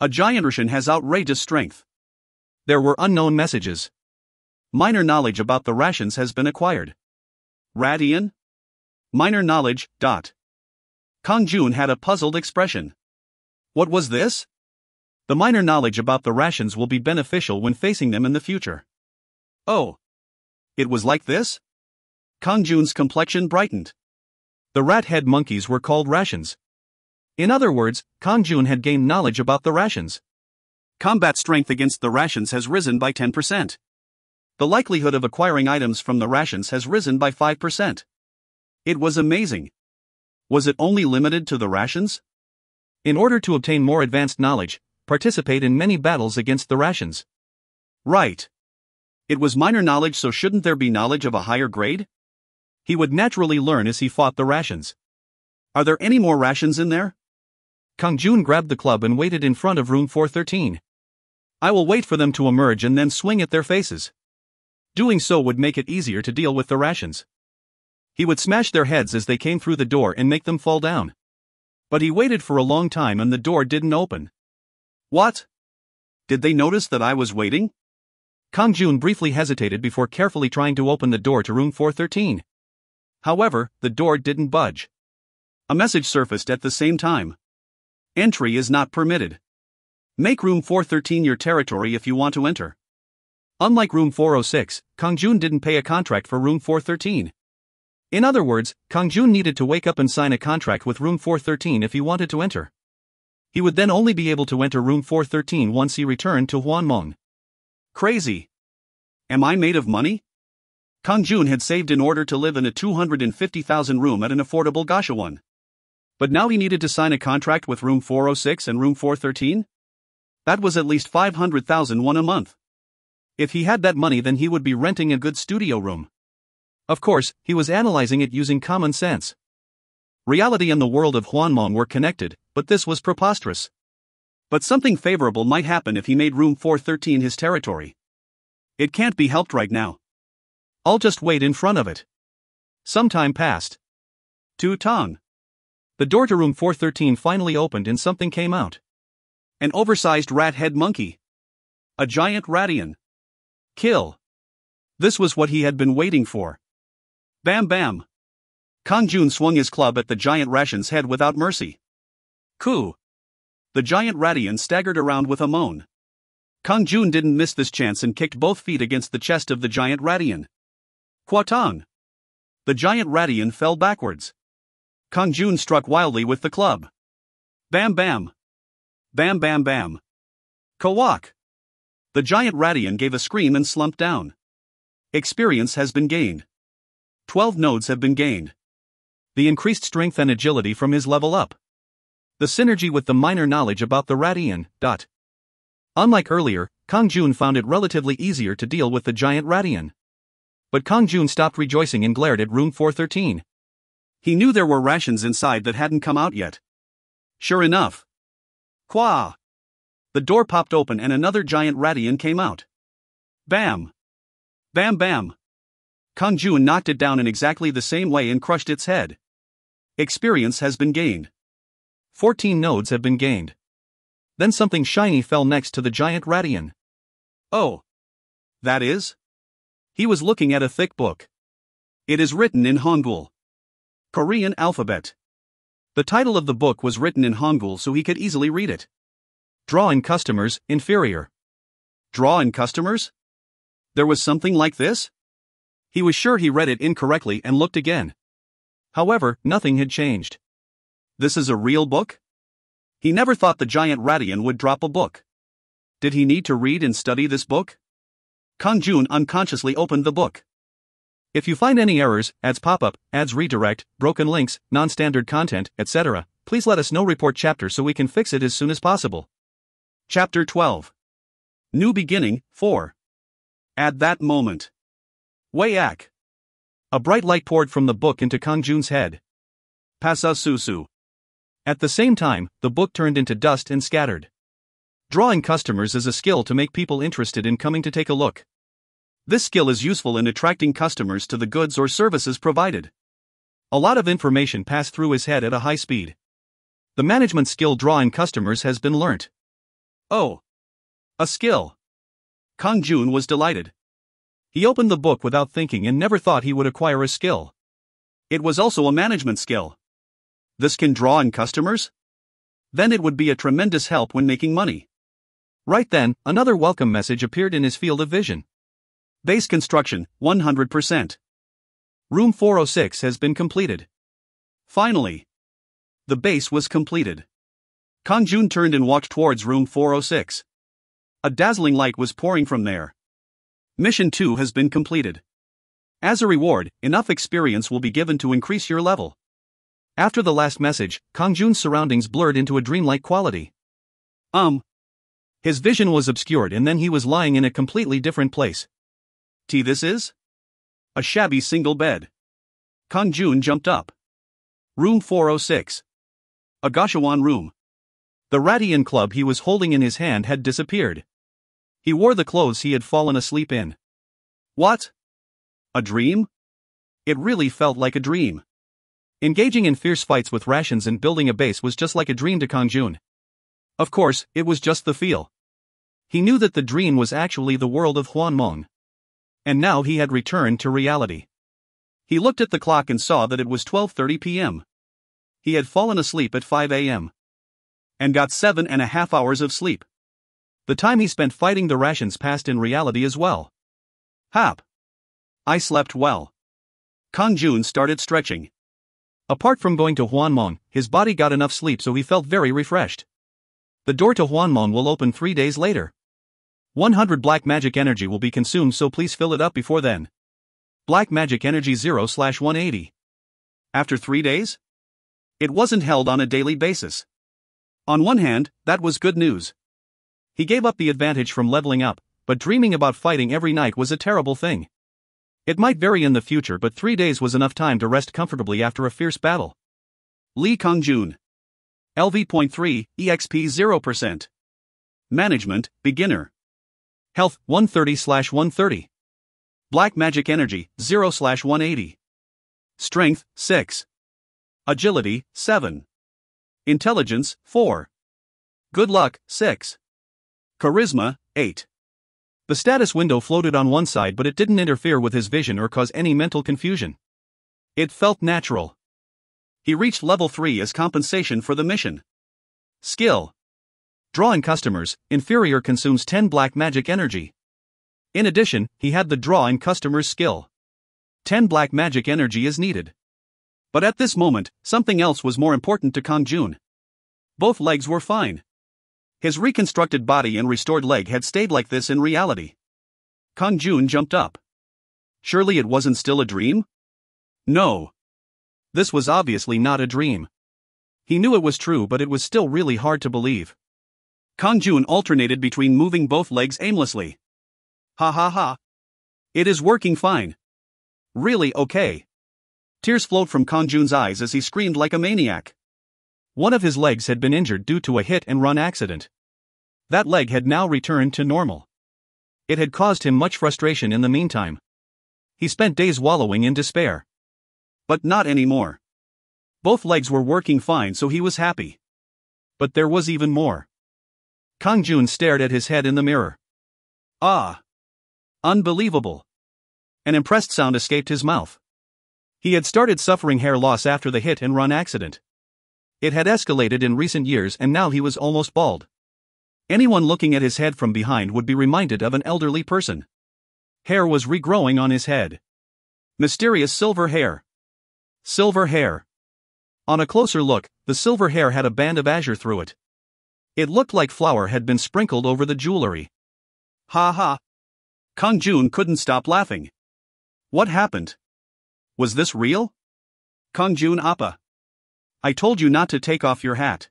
A giant ration has outrageous strength. There were unknown messages. Minor knowledge about the rations has been acquired. Radian? Minor knowledge. Kang-jun had a puzzled expression. What was this? The minor knowledge about the rations will be beneficial when facing them in the future. Oh. It was like this? Kang-jun's complexion brightened. The rat-head monkeys were called rations. In other words, Kang-jun had gained knowledge about the rations. Combat strength against the rations has risen by 10%. The likelihood of acquiring items from the rations has risen by 5%. It was amazing. Was it only limited to the rations? In order to obtain more advanced knowledge, participate in many battles against the rations. Right. It was minor knowledge, so shouldn't there be knowledge of a higher grade? He would naturally learn as he fought the rations. Are there any more rations in there? Kang-jun grabbed the club and waited in front of room 413. I will wait for them to emerge and then swing at their faces. Doing so would make it easier to deal with the rations. He would smash their heads as they came through the door and make them fall down. But he waited for a long time and the door didn't open. What? Did they notice that I was waiting? Kang-jun briefly hesitated before carefully trying to open the door to room 413. However, the door didn't budge. A message surfaced at the same time. Entry is not permitted. Make room 413 your territory if you want to enter. Unlike room 406, Kang-jun didn't pay a contract for room 413. In other words, Kang-jun needed to wake up and sign a contract with room 413 if he wanted to enter. He would then only be able to enter room 413 once he returned to Hwanmong. Crazy. Am I made of money? Kang-jun had saved in order to live in a 250,000 room at an affordable Gashawon. But now he needed to sign a contract with room 406 and room 413? That was at least 500,000 won a month. If he had that money, then he would be renting a good studio room. Of course, he was analyzing it using common sense. Reality and the world of Hwanmong were connected, but this was preposterous. But something favorable might happen if he made room 413 his territory. It can't be helped right now. I'll just wait in front of it. Some time passed. Tu Tong. The door to room 413 finally opened and something came out. An oversized rat-head monkey. A giant radian. Kill. This was what he had been waiting for. Bam bam. Kang-jun swung his club at the giant ration's head without mercy. Ku. The giant radian staggered around with a moan. Kang-jun didn't miss this chance and kicked both feet against the chest of the giant radian. Kwatong. The giant radian fell backwards. Kang-jun struck wildly with the club. Bam bam. Bam bam bam. Kawak. The giant Radian gave a scream and slumped down. Experience has been gained. 12 nodes have been gained. The increased strength and agility from his level up. The synergy with the minor knowledge about the Radian. Unlike earlier, Kang-jun found it relatively easier to deal with the giant Radian. But Kang-jun stopped rejoicing and glared at room 413. He knew there were rations inside that hadn't come out yet. Sure enough. Qua! The door popped open and another giant Radian came out. Bam! Bam bam! Kang-jun knocked it down in exactly the same way and crushed its head. Experience has been gained. 14 nodes have been gained. Then something shiny fell next to the giant Radian. Oh! That is? He was looking at a thick book. It is written in Hangul. Korean alphabet. The title of the book was written in Hangul so he could easily read it. Draw in customers, inferior. Draw in customers? There was something like this? He was sure he read it incorrectly and looked again. However, nothing had changed. This is a real book? He never thought the giant Radian would drop a book. Did he need to read and study this book? Kang-jun unconsciously opened the book. If you find any errors, ads pop up, ads redirect, broken links, non-standard content, etc., please let us know. Report chapter so we can fix it as soon as possible. Chapter 12. New Beginning, 4. At that moment. Wayak. A bright light poured from the book into Kang-jun's head. Pasa susu. At the same time, the book turned into dust and scattered. Drawing customers is a skill to make people interested in coming to take a look. This skill is useful in attracting customers to the goods or services provided. A lot of information passed through his head at a high speed. The management skill drawing customers has been learnt. Oh! A skill! Kang-jun was delighted. He opened the book without thinking and never thought he would acquire a skill. It was also a management skill. This can draw in customers? Then it would be a tremendous help when making money. Right then, another welcome message appeared in his field of vision. Base construction, 100%. Room 406 has been completed. Finally. The base was completed. Kang-jun turned and walked towards room 406. A dazzling light was pouring from there. Mission 2 has been completed. As a reward, enough experience will be given to increase your level. After the last message, Kang-jun's surroundings blurred into a dreamlike quality. His vision was obscured and then he was lying in a completely different place. This is? A shabby single bed. Kang-jun jumped up. Room 406. A Gashuan room. The Radian club he was holding in his hand had disappeared. He wore the clothes he had fallen asleep in. What? A dream? It really felt like a dream. Engaging in fierce fights with rations and building a base was just like a dream to Kang-jun. Of course, it was just the feel. He knew that the dream was actually the world of Hwanmong. And now he had returned to reality. He looked at the clock and saw that it was 12:30 p.m. He had fallen asleep at 5 a.m. and got 7.5 hours of sleep. The time he spent fighting the rations passed in reality as well. Hap! I slept well. Kang-jun started stretching. Apart from going to Hwanmong, his body got enough sleep so he felt very refreshed. The door to Hwanmong will open 3 days later. 100 black magic energy will be consumed, so please fill it up before then. Black magic energy 0/180. After 3 days? It wasn't held on a daily basis. On one hand, that was good news. He gave up the advantage from leveling up, but dreaming about fighting every night was a terrible thing. It might vary in the future, but 3 days was enough time to rest comfortably after a fierce battle. Lee Kang-jun. LV.3, EXP 0%. Management, Beginner. Health, 130/130. Black Magic Energy, 0/180. Strength, 6. Agility, 7. Intelligence, 4. Good Luck, 6. Charisma, 8. The status window floated on one side, but it didn't interfere with his vision or cause any mental confusion. It felt natural. He reached level 3 as compensation for the mission. Skill. Drawing customers, inferior, consumes 10 black magic energy. In addition, he had the drawing customers skill. 10 black magic energy is needed. But at this moment, something else was more important to Kang-jun. Both legs were fine. His reconstructed body and restored leg had stayed like this in reality. Kang-jun jumped up. Surely it wasn't still a dream? No. This was obviously not a dream. He knew it was true, but it was still really hard to believe. Kang-jun alternated between moving both legs aimlessly. Ha ha ha. It is working fine. Really okay. Tears flowed from Kang-jun's eyes as he screamed like a maniac. One of his legs had been injured due to a hit-and-run accident. That leg had now returned to normal. It had caused him much frustration in the meantime. He spent days wallowing in despair. But not anymore. Both legs were working fine, so he was happy. But there was even more. Kang-jun stared at his head in the mirror. Ah! Unbelievable! An impressed sound escaped his mouth. He had started suffering hair loss after the hit-and-run accident. It had escalated in recent years and now he was almost bald. Anyone looking at his head from behind would be reminded of an elderly person. Hair was regrowing on his head. Mysterious silver hair. Silver hair. On a closer look, the silver hair had a band of azure through it. It looked like flour had been sprinkled over the jewelry. Ha ha. Kang-jun couldn't stop laughing. What happened? Was this real? Kang-jun appa. I told you not to take off your hat.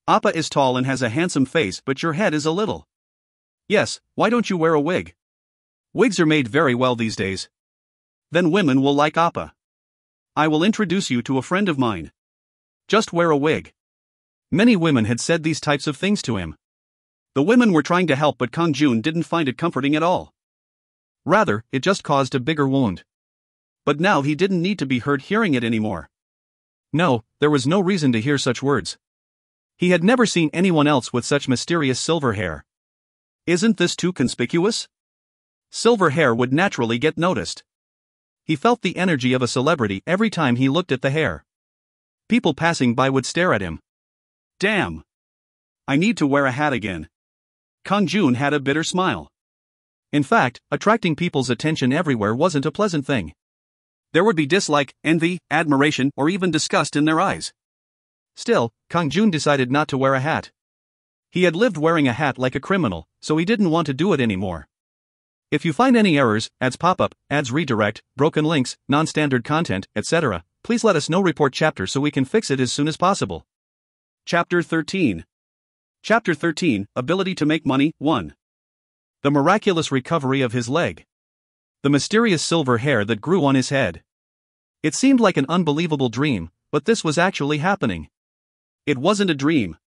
Appa is tall and has a handsome face, but your head is a little. Yes, why don't you wear a wig? Wigs are made very well these days. Then women will like Appa. I will introduce you to a friend of mine. Just wear a wig. Many women had said these types of things to him. The women were trying to help, but Kang-jun didn't find it comforting at all. Rather, it just caused a bigger wound. But now he didn't need to be hurt hearing it anymore. No, there was no reason to hear such words. He had never seen anyone else with such mysterious silver hair. Isn't this too conspicuous? Silver hair would naturally get noticed. He felt the energy of a celebrity every time he looked at the hair. People passing by would stare at him. Damn! I need to wear a hat again. Kang-jun had a bitter smile. In fact, attracting people's attention everywhere wasn't a pleasant thing. There would be dislike, envy, admiration, or even disgust in their eyes. Still, Kang-jun decided not to wear a hat. He had lived wearing a hat like a criminal, so he didn't want to do it anymore. If you find any errors, ads pop up, ads redirect, broken links, non-standard content, etc., please let us know. Report chapter so we can fix it as soon as possible. Chapter 13. Chapter 13, Ability to Make Money, 1. The miraculous recovery of his leg. The mysterious silver hair that grew on his head. It seemed like an unbelievable dream, but this was actually happening. It wasn't a dream.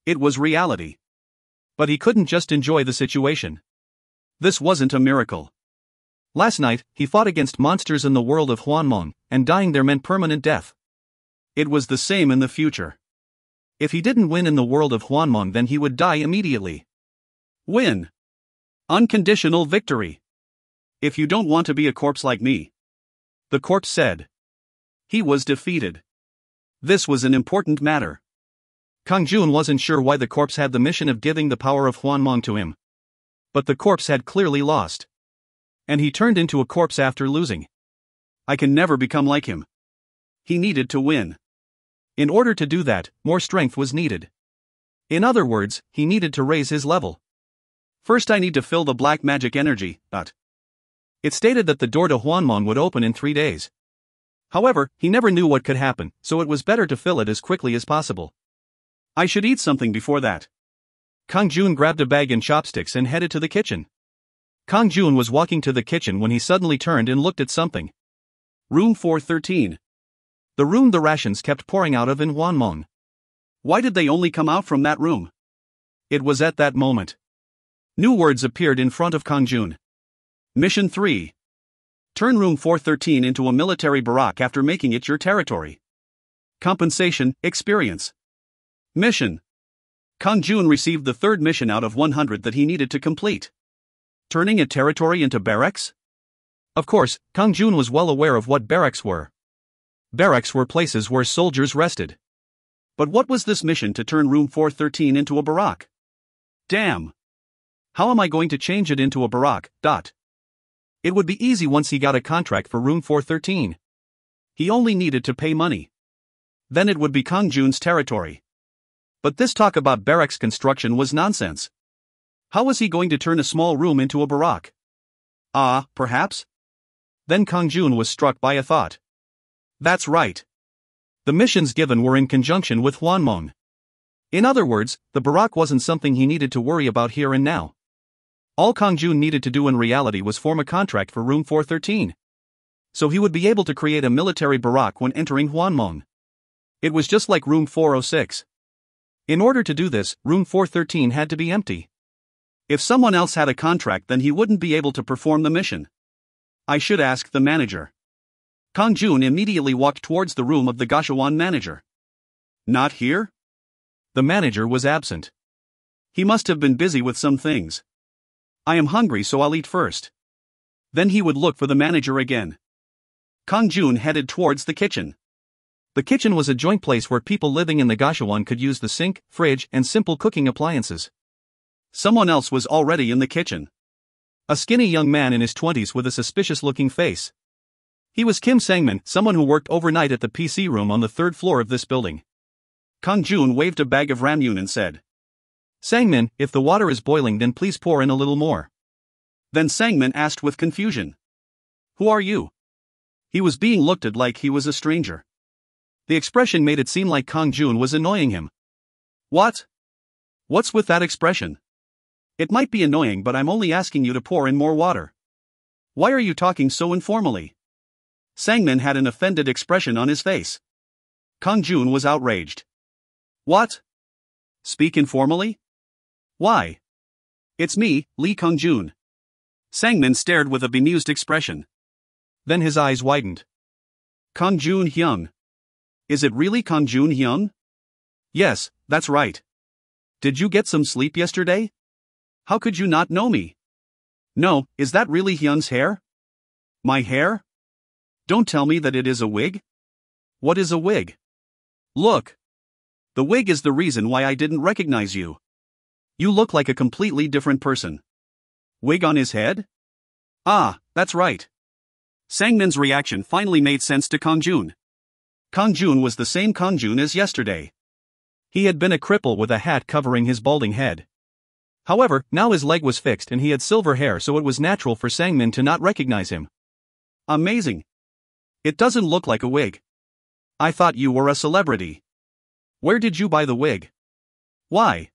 It was reality. But he couldn't just enjoy the situation. This wasn't a miracle. Last night, he fought against monsters in the world of Hwanmong, and dying there meant permanent death. It was the same in the future. If he didn't win in the world of Hwanmong, then he would die immediately. Win. Unconditional victory. If you don't want to be a corpse like me. The corpse said. He was defeated. This was an important matter. Kang-jun wasn't sure why the corpse had the mission of giving the power of Hwanmong to him. But the corpse had clearly lost. And he turned into a corpse after losing. I can never become like him. He needed to win. In order to do that, more strength was needed. In other words, he needed to raise his level. First I need to fill the black magic energy, It stated that the door to Hwanmong would open in 3 days. However, he never knew what could happen, so it was better to fill it as quickly as possible. I should eat something before that. Kang-jun grabbed a bag and chopsticks and headed to the kitchen. Kang-jun was walking to the kitchen when he suddenly turned and looked at something. Room 413. The room the rations kept pouring out of in Hwanmong. Why did they only come out from that room? It was at that moment. New words appeared in front of Kang-jun. Mission 3. Turn room 413 into a military barrack after making it your territory. Compensation, experience. Mission. Kang-jun received the third mission out of 100 that he needed to complete. Turning a territory into barracks? Of course, Kang-jun was well aware of what barracks were. Barracks were places where soldiers rested. But what was this mission to turn room 413 into a barrack? Damn. How am I going to change it into a barrack? It would be easy once he got a contract for room 413. He only needed to pay money. Then it would be Kang-jun's territory. But this talk about barracks construction was nonsense. How was he going to turn a small room into a barack? Perhaps? Then Kang-jun was struck by a thought. That's right. The missions given were in conjunction with Hwanmong. In other words, the barack wasn't something he needed to worry about here and now. All Kang-jun needed to do in reality was form a contract for room 413. So he would be able to create a military barack when entering Hwanmong. It was just like room 406. In order to do this, room 413 had to be empty. If someone else had a contract, then he wouldn't be able to perform the mission. I should ask the manager. Kang-jun immediately walked towards the room of the Gashawon manager. Not here? The manager was absent. He must have been busy with some things. I am hungry, so I'll eat first. Then he would look for the manager again. Kang-jun headed towards the kitchen. The kitchen was a joint place where people living in the Gashawon could use the sink, fridge, and simple cooking appliances. Someone else was already in the kitchen. A skinny young man in his 20s with a suspicious-looking face. He was Kim Sang-min, someone who worked overnight at the PC room on the 3rd floor of this building. Kang-jun waved a bag of ramyun and said, Sang-min, if the water is boiling, then please pour in a little more. Then Sang-min asked with confusion, Who are you? He was being looked at like he was a stranger. The expression made it seem like Kang-jun was annoying him. What? What's with that expression? It might be annoying, but I'm only asking you to pour in more water. Why are you talking so informally? Sang-min had an offended expression on his face. Kang-jun was outraged. What? Speak informally? Why? It's me, Lee Kang-jun. Sang-min stared with a bemused expression. Then his eyes widened. Kang-jun Hyung. Is it really Kang-jun Hyung? Yes, that's right. Did you get some sleep yesterday? How could you not know me? No, is that really Hyung's hair? My hair? Don't tell me that it is a wig. What is a wig? Look. The wig is the reason why I didn't recognize you. You look like a completely different person. Wig on his head? Ah, that's right. Sang-min's reaction finally made sense to Kang-jun. Kang-jun was the same Kang-jun as yesterday. He had been a cripple with a hat covering his balding head. However, now his leg was fixed and he had silver hair, so it was natural for Sang-min to not recognize him. Amazing. It doesn't look like a wig. I thought you were a celebrity. Where did you buy the wig? Why?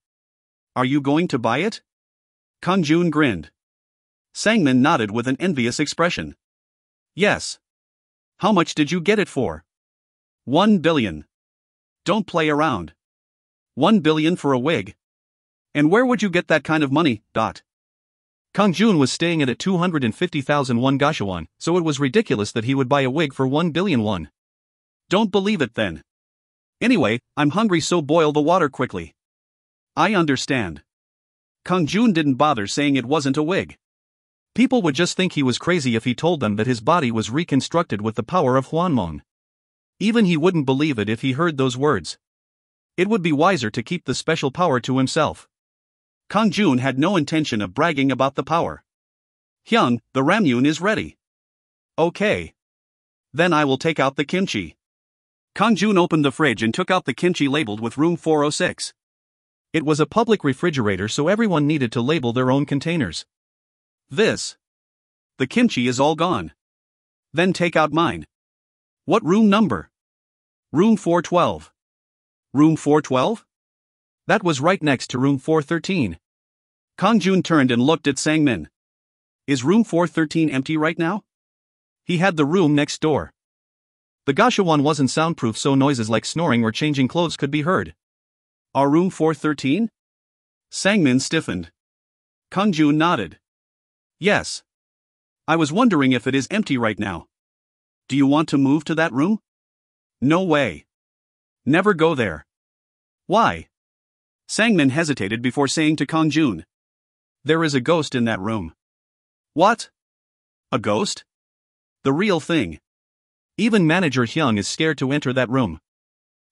Are you going to buy it? Kang-jun grinned. Sang-min nodded with an envious expression. Yes. How much did you get it for? 1 billion. Don't play around. 1 billion for a wig. And where would you get that kind of money? Kang-jun was staying at a 250,000 won Gashawon, so it was ridiculous that he would buy a wig for 1 billion won. Don't believe it then. Anyway, I'm hungry, so boil the water quickly. I understand. Kang-jun didn't bother saying it wasn't a wig. People would just think he was crazy if he told them that his body was reconstructed with the power of Hwanmong. Even he wouldn't believe it if he heard those words. It would be wiser to keep the special power to himself. Kang-jun had no intention of bragging about the power. Hyung, the ramyun is ready. Okay. Then I will take out the kimchi. Kang-jun opened the fridge and took out the kimchi labeled with room 406. It was a public refrigerator, so everyone needed to label their own containers. The kimchi is all gone. Then take out mine. What room number? Room 412. Room 412? That was right next to room 413. Kang-jun turned and looked at Sang-min. Is room 413 empty right now? He had the room next door. The Gashawon wasn't soundproof, so noises like snoring or changing clothes could be heard. Our room 413? Sang-min stiffened. Kang-jun nodded. Yes. I was wondering if it is empty right now. Do you want to move to that room? No way. Never go there. Why? Sang-min hesitated before saying to Kang-jun. There is a ghost in that room. What? A ghost? The real thing. Even Manager Hyung is scared to enter that room.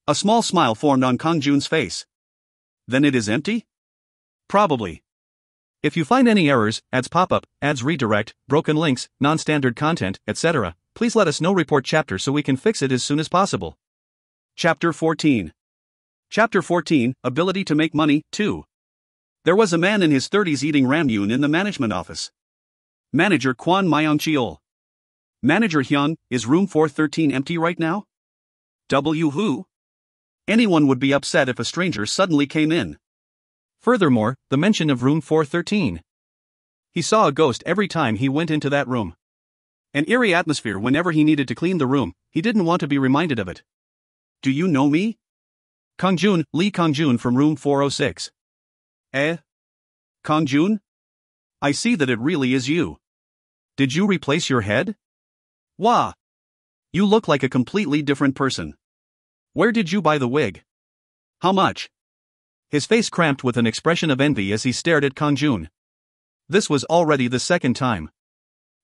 A small smile formed on Kang-jun's face. Then it is empty? Probably. If you find any errors, ads pop up, ads redirect, broken links, non-standard content, etc., please let us know. Report chapter so we can fix it as soon as possible. Chapter 14. Chapter 14, Ability to Make Money, 2. There was a man in his 30s eating ramyun in the management office. Manager Hwanmong. Manager Hyun, is room 413 empty right now? Who? Anyone would be upset if a stranger suddenly came in. Furthermore, the mention of room 413. He saw a ghost every time he went into that room. An eerie atmosphere whenever he needed to clean the room, he didn't want to be reminded of it. Do you know me? Kang-jun, Lee Kang-jun from room 406. Kang-jun? I see that it really is you. Did you replace your head? Wah! You look like a completely different person. Where did you buy the wig? How much? His face cramped with an expression of envy as he stared at Kang-jun. This was already the second time.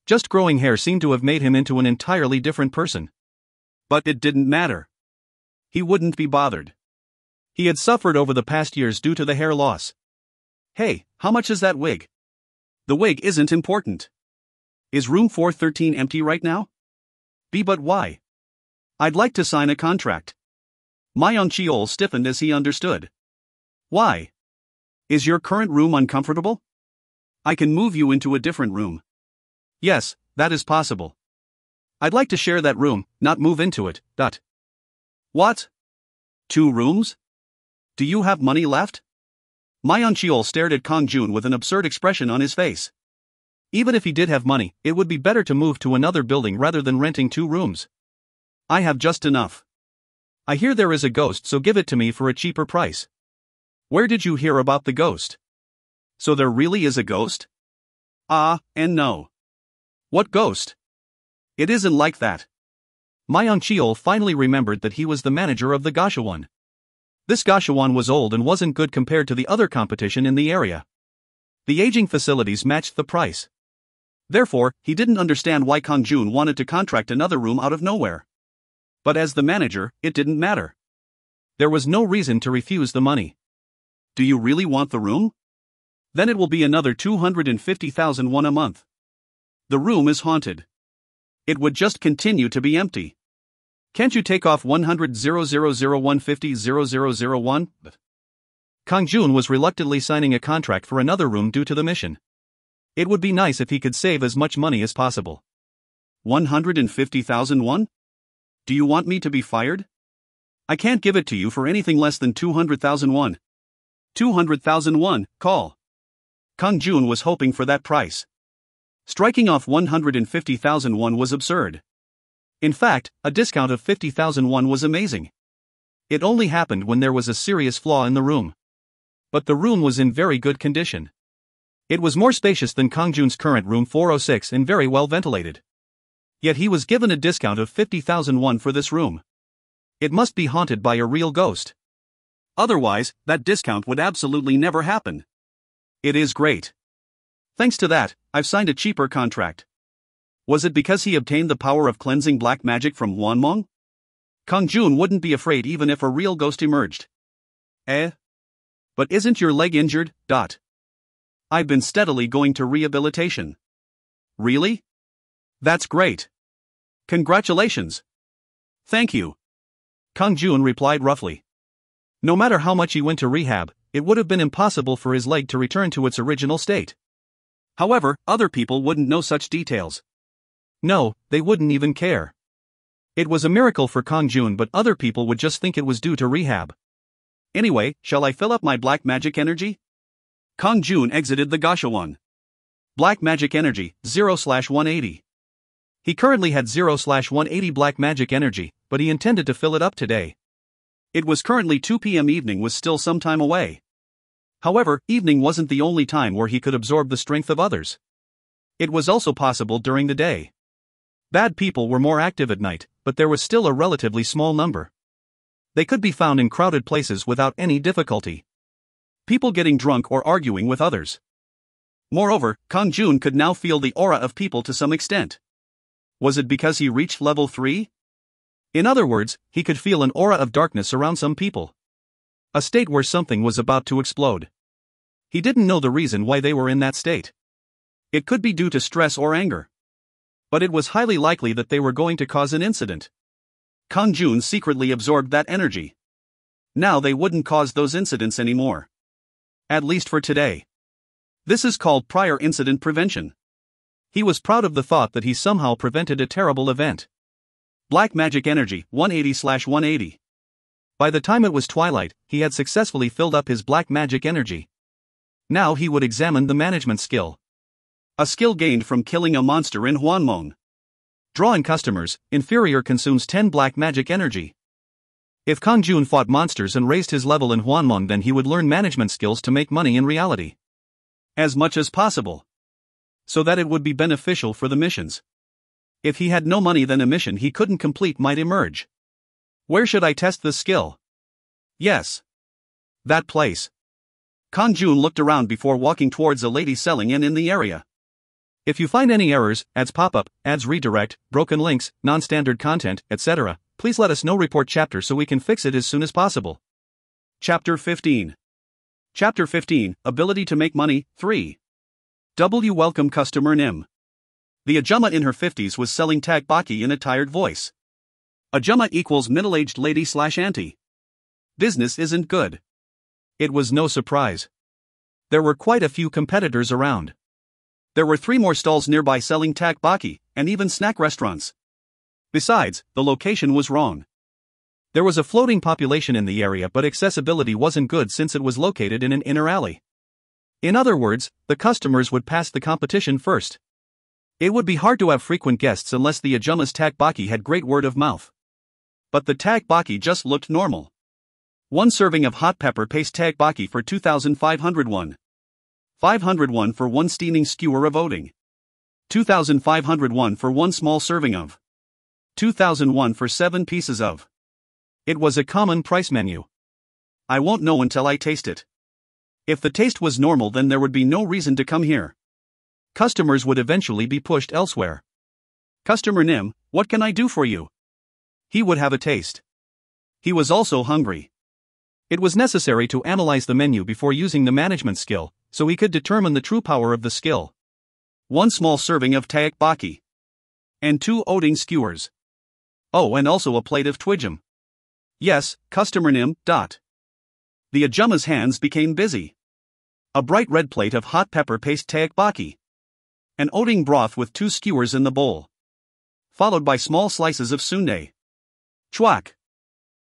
Just growing hair seemed to have made him into an entirely different person. But it didn't matter. He wouldn't be bothered. He had suffered over the past years due to the hair loss. Hey, how much is that wig? The wig isn't important. Is room 413 empty right now? But why? I'd like to sign a contract. Myung Cheol stiffened as he understood. Why? Is your current room uncomfortable? I can move you into a different room. Yes, that is possible. I'd like to share that room, not move into it. What? 2 rooms? Do you have money left? Myung Cheol stared at Kang-jun with an absurd expression on his face. Even if he did have money, it would be better to move to another building rather than renting 2 rooms. I have just enough. I hear there is a ghost, so give it to me for a cheaper price. Where did you hear about the ghost? So there really is a ghost? And no. What ghost? It isn't like that. Myung Cheol finally remembered that he was the manager of the Gashawon. This Gashawon was old and wasn't good compared to the other competition in the area. The aging facilities matched the price. Therefore, he didn't understand why Kang-jun wanted to contract another room out of nowhere. But as the manager, it didn't matter. There was no reason to refuse the money. Do you really want the room? Then it will be another 250,000 won a month. The room is haunted. It would just continue to be empty. Can't you take off 100,000,150,000,001? Kang-jun was reluctantly signing a contract for another room due to the mission. It would be nice if he could save as much money as possible. 150,000 won? Do you want me to be fired? I can't give it to you for anything less than 200,000 won. 200,000 won, call. Kang-jun was hoping for that price. Striking off 150,000 won was absurd. In fact, a discount of 50,000 won was amazing. It only happened when there was a serious flaw in the room. But the room was in very good condition. It was more spacious than Kang-jun's current room 406 and very well ventilated. Yet he was given a discount of 50,000 won for this room. It must be haunted by a real ghost. Otherwise, that discount would absolutely never happen. It is great. Thanks to that, I've signed a cheaper contract. Was it because he obtained the power of cleansing black magic from Hwanmong? Kang-jun wouldn't be afraid even if a real ghost emerged. But isn't your leg injured? I've been steadily going to rehabilitation. Really? That's great. Congratulations. Thank you. Kang-jun replied roughly. No matter how much he went to rehab, it would have been impossible for his leg to return to its original state. However, other people wouldn't know such details. No, they wouldn't even care. It was a miracle for Kang-jun, but other people would just think it was due to rehab. Anyway, shall I fill up my black magic energy? Kang-jun exited the Gashawon. Black magic energy, 0/180. He currently had 0/180 black magic energy, but he intended to fill it up today. It was currently 2 p.m. Evening was still some time away. However, evening wasn't the only time where he could absorb the strength of others. It was also possible during the day. Bad people were more active at night, but there was still a relatively small number. They could be found in crowded places without any difficulty. People getting drunk or arguing with others. Moreover, Kang-jun could now feel the aura of people to some extent. Was it because he reached level 3? In other words, he could feel an aura of darkness around some people. A state where something was about to explode. He didn't know the reason why they were in that state. It could be due to stress or anger. But it was highly likely that they were going to cause an incident. Kang-jun secretly absorbed that energy. Now they wouldn't cause those incidents anymore. At least for today. This is called prior incident prevention. He was proud of the thought that he somehow prevented a terrible event. Black magic energy, 180/180. By the time it was twilight, he had successfully filled up his black magic energy. Now he would examine the management skill. A skill gained from killing a monster in Hwanmong. Drawing customers, inferior consumes 10 black magic energy. If Kang-jun fought monsters and raised his level in Hwanmong, then he would learn management skills to make money in reality. As much as possible. So that it would be beneficial for the missions. If he had no money, then a mission he couldn't complete might emerge. Where should I test this skill? Yes. That place. Kang-jun looked around before walking towards a lady selling in the area. If you find any errors, ads pop up, ads redirect, broken links, non-standard content, etc., please let us know. Report chapter so we can fix it as soon as possible. Chapter 15. Chapter 15, Ability to Make Money, 3. Welcome customer Nim. The Ajumma in her 50s was selling tteokbokki in a tired voice. Ajumma equals middle-aged lady/auntie. Business isn't good. It was no surprise. There were quite a few competitors around. There were 3 more stalls nearby selling tteokbokki, and even snack restaurants. Besides, the location was wrong. There was a floating population in the area, but accessibility wasn't good since it was located in an inner alley. In other words, the customers would pass the competition first. It would be hard to have frequent guests unless the Ajumma's tteokbokki had great word of mouth. But the tteokbokki just looked normal. 1 serving of hot pepper paste tteokbokki for 2,500 won. 500 won for 1 steaming skewer of oating. 2,500 won for 1 small serving of. 2,000 won for 7 pieces of. It was a common price menu. I won't know until I taste it. If the taste was normal, then there would be no reason to come here. Customers would eventually be pushed elsewhere. Customer Nim, what can I do for you? He would have a taste. He was also hungry. It was necessary to analyze the menu before using the management skill, so he could determine the true power of the skill. 1 small serving of tteokbokki. And 2 oating skewers. Oh, and also a plate of twigum. Yes, customer Nim. The Ajumma's hands became busy. A bright red plate of hot pepper paste tteokbokki. An oating broth with 2 skewers in the bowl. Followed by small slices of sundae. Chwak.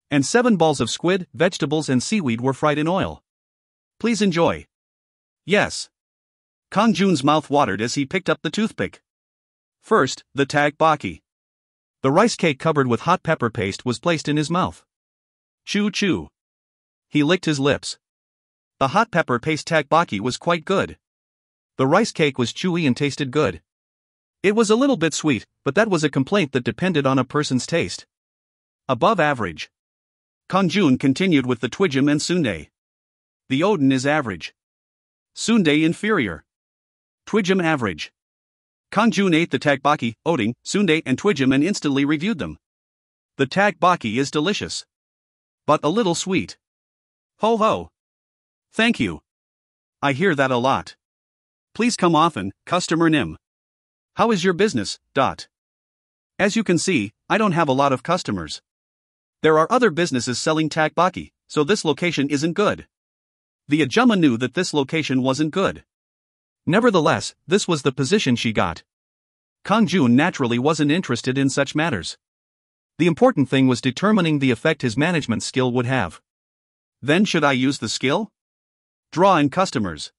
And 7 balls of squid, vegetables and seaweed were fried in oil. Please enjoy. Yes. Kang-jun's mouth watered as he picked up the toothpick. First, the tteokbokki. The rice cake covered with hot pepper paste was placed in his mouth. Chew chew. He licked his lips. The hot pepper paste tteokbokki was quite good. The rice cake was chewy and tasted good. It was a little bit sweet, but that was a complaint that depended on a person's taste. Above average. Kang-jun continued with the twigum and sundae. The oden is average. Sundae inferior. Twigum average. Kang-jun ate the tteokbokki, oating, sundae and twigum and instantly reviewed them. The tteokbokki is delicious. But a little sweet. Ho ho. Thank you. I hear that a lot. Please come often, customer Nim. How is your business? As you can see, I don't have a lot of customers. There are other businesses selling tteokbokki, so this location isn't good. The Ajumma knew that this location wasn't good. Nevertheless, this was the position she got. Kang-jun naturally wasn't interested in such matters. The important thing was determining the effect his management skill would have. Then should I use the skill? Draw in customers.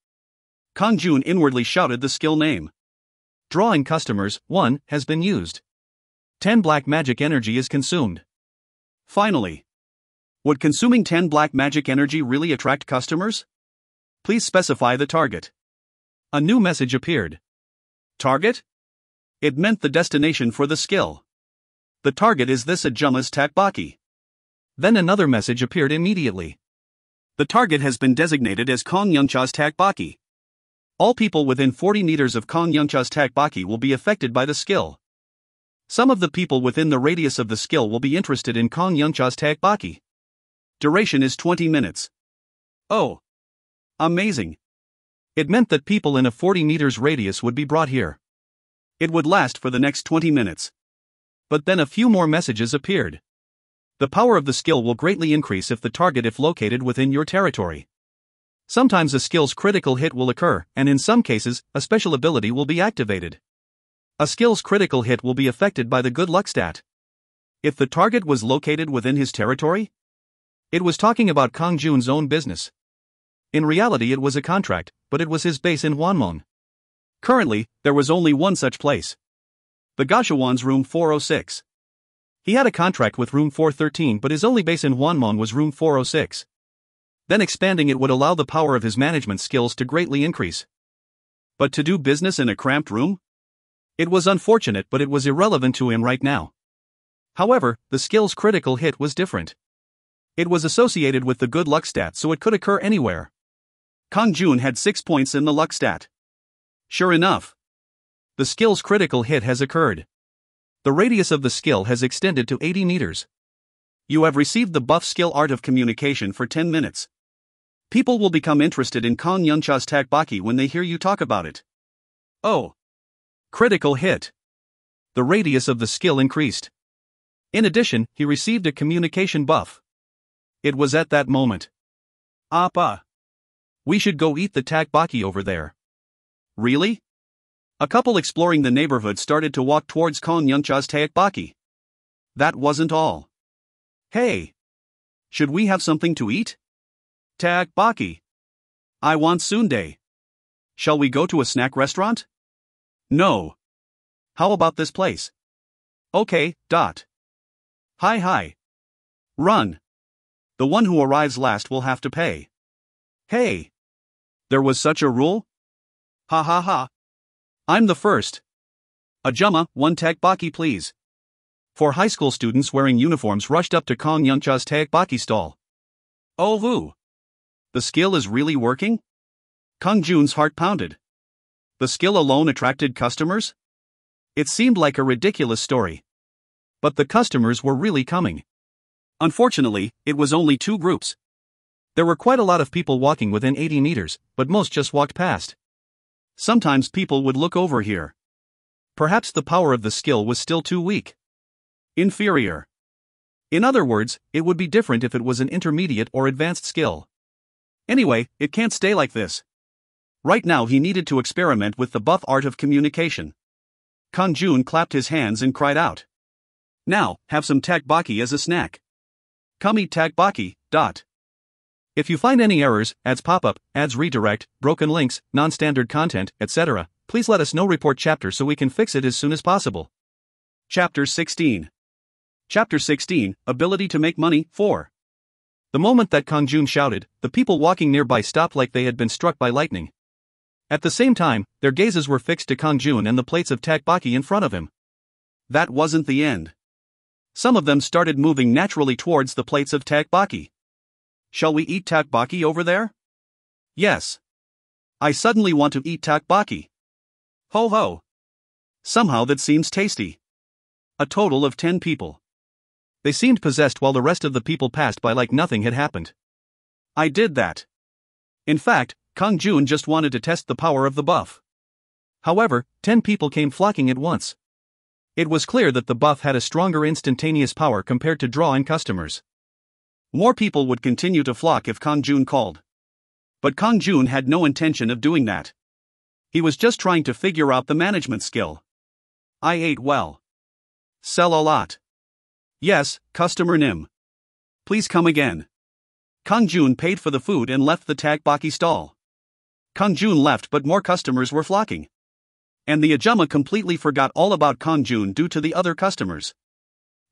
Kang-jun inwardly shouted the skill name. Drawing customers, 1, has been used. 10 black magic energy is consumed. Finally. Would consuming 10 black magic energy really attract customers? Please specify the target. A new message appeared. Target? It meant the destination for the skill. The target is this Ajumma's tteokbokki. Then another message appeared immediately. The target has been designated as Kang-jun's tteokbokki. All people within 40 meters of Kang-jun's tteokbokki will be affected by the skill. Some of the people within the radius of the skill will be interested in Kang-jun's tteokbokki. Duration is 20 minutes. Oh. Amazing. It meant that people in a 40 meters radius would be brought here. It would last for the next 20 minutes. But then a few more messages appeared. The power of the skill will greatly increase if the target is located within your territory. Sometimes a skill's critical hit will occur, and in some cases, a special ability will be activated. A skill's critical hit will be affected by the good luck stat. If the target was located within his territory? It was talking about Kang-jun's own business. In reality it was a contract, but it was his base in Hwanmong. Currently, there was only one such place. The Gashawon's room 406. He had a contract with room 413 but his only base in Hwanmong was room 406. Then expanding it would allow the power of his management skills to greatly increase. But to do business in a cramped room? It was unfortunate but it was irrelevant to him right now. However, the skill's critical hit was different. It was associated with the good luck stat so it could occur anywhere. Kang-jun had 6 points in the luck stat. Sure enough, the skill's critical hit has occurred. The radius of the skill has extended to 80 meters. You have received the buff skill Art of Communication for 10 minutes. People will become interested in Kang-jun's takbaki when they hear you talk about it. Oh. Critical hit. The radius of the skill increased. In addition, he received a communication buff. It was at that moment. Appa. We should go eat the takbaki over there. Really? A couple exploring the neighborhood started to walk towards Kang-jun's takbaki. That wasn't all. Hey! Should we have something to eat? Takbaki. I want sundae. Shall we go to a snack restaurant? No. How about this place? Okay, dot. Hi. Run. The one who arrives last will have to pay. Hey! There was such a rule? Ha ha ha. I'm the first. Ajumma, 1 takbaki please. 4 high school students wearing uniforms rushed up to Kang-jun's takbaki stall. Oh woo! The skill is really working? Kang-jun's heart pounded. The skill alone attracted customers? It seemed like a ridiculous story. But the customers were really coming. Unfortunately, it was only 2 groups. There were quite a lot of people walking within 80 meters, but most just walked past. Sometimes people would look over here. Perhaps the power of the skill was still too weak. Inferior. In other words, it would be different if it was an intermediate or advanced skill. Anyway, it can't stay like this. Right now he needed to experiment with the buff Art of Communication. Kang-jun clapped his hands and cried out. Now, have some takbaki as a snack. Come eat takbaki, dot. If you find any errors, ads pop up, ads redirect, broken links, non-standard content, etc., please let us know. Report chapter so we can fix it as soon as possible. Chapter 16. Chapter 16, Ability to Make Money, 4. The moment that Kang-jun shouted, the people walking nearby stopped like they had been struck by lightning. At the same time, their gazes were fixed to Kang-jun and the plates of takbaki in front of him. That wasn't the end. Some of them started moving naturally towards the plates of takbaki. Shall we eat takbaki over there? Yes. I suddenly want to eat takbaki. Ho ho. Somehow that seems tasty. A total of 10 people. They seemed possessed while the rest of the people passed by like nothing had happened. I did that. In fact, Kang-jun just wanted to test the power of the buff. However, 10 people came flocking at once. It was clear that the buff had a stronger instantaneous power compared to drawing customers. More people would continue to flock if Kang-jun called. But Kang-jun had no intention of doing that. He was just trying to figure out the management skill. I ate well. Sell a lot. Yes, customer Nim. Please come again. Kang-jun paid for the food and left the takbaki stall. Kang-jun left but more customers were flocking. And the Ajumma completely forgot all about Kang-jun due to the other customers.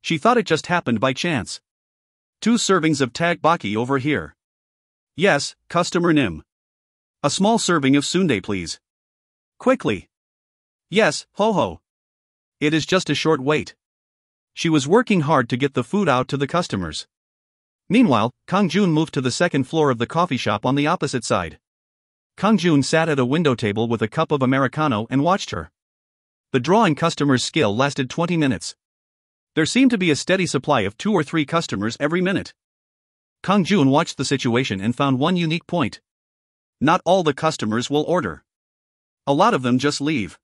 She thought it just happened by chance. 2 servings of takbaki over here. Yes, customer Nim. A small serving of sundae please. Quickly. Yes, ho ho. It is just a short wait. She was working hard to get the food out to the customers. Meanwhile, Kang-jun moved to the second floor of the coffee shop on the opposite side. Kang-jun sat at a window table with a cup of Americano and watched her. The drawing customer's skill lasted 20 minutes. There seemed to be a steady supply of 2 or 3 customers every minute. Kang-jun watched the situation and found one unique point. Not all the customers will order. A lot of them just leave.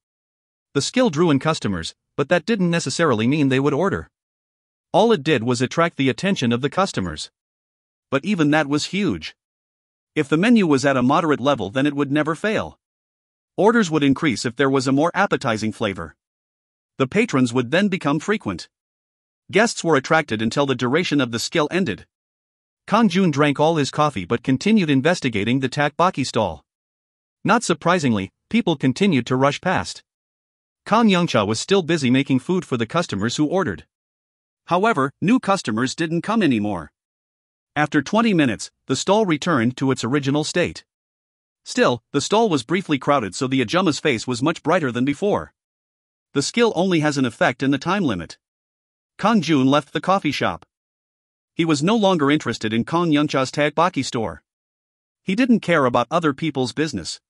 The skill drew in customers, but that didn't necessarily mean they would order. All it did was attract the attention of the customers. But even that was huge. If the menu was at a moderate level, then it would never fail. Orders would increase if there was a more appetizing flavor. The patrons would then become frequent. Guests were attracted until the duration of the skill ended. Kang-jun drank all his coffee but continued investigating the tteokbokki stall. Not surprisingly, people continued to rush past. Kang Youngcha was still busy making food for the customers who ordered. However, new customers didn't come anymore. After 20 minutes, the stall returned to its original state. Still, the stall was briefly crowded, so the Ajuma's face was much brighter than before. The skill only has an effect in the time limit. Kang-jun left the coffee shop. He was no longer interested in Kang Youngcha's tteokbokki store. He didn't care about other people's business.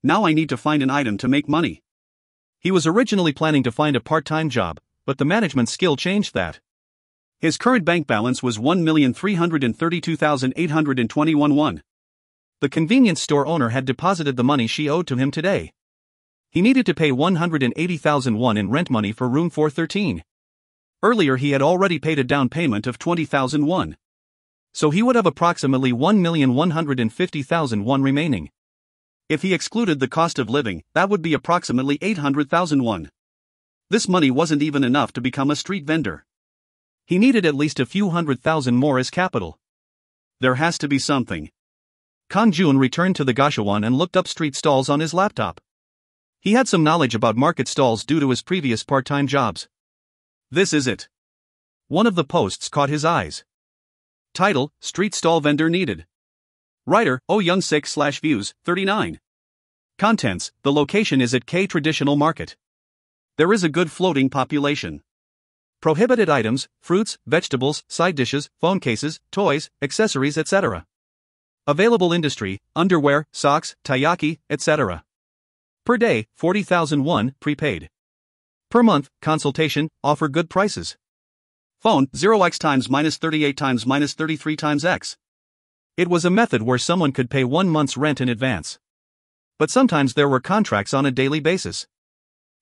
Now I need to find an item to make money. He was originally planning to find a part-time job, but the management skill changed that. His current bank balance was 1,332,821 won. The convenience store owner had deposited the money she owed to him today. He needed to pay 180,000 won in rent money for room 413. Earlier he had already paid a down payment of 20,000 won. So he would have approximately 1,150,000 won remaining. If he excluded the cost of living, that would be approximately 800,000 won. This money wasn't even enough to become a street vendor. He needed at least a few 100,000 more as capital. There has to be something. Kang-jun returned to the Gashawon and looked up street stalls on his laptop. He had some knowledge about market stalls due to his previous part-time jobs. This is it. One of the posts caught his eyes. Title: Street Stall Vendor Needed. Writer: Oh Young-sik /views, 39. Contents: The location is at K Traditional Market. There is a good floating population. Prohibited items: fruits, vegetables, side dishes, phone cases, toys, accessories, etc. Available industry: underwear, socks, taiyaki, etc. Per day, 40,000 won, prepaid. Per month, consultation, offer good prices. Phone: 0x times -38 times -33 times x. It was a method where someone could pay 1 month's rent in advance. But sometimes there were contracts on a daily basis.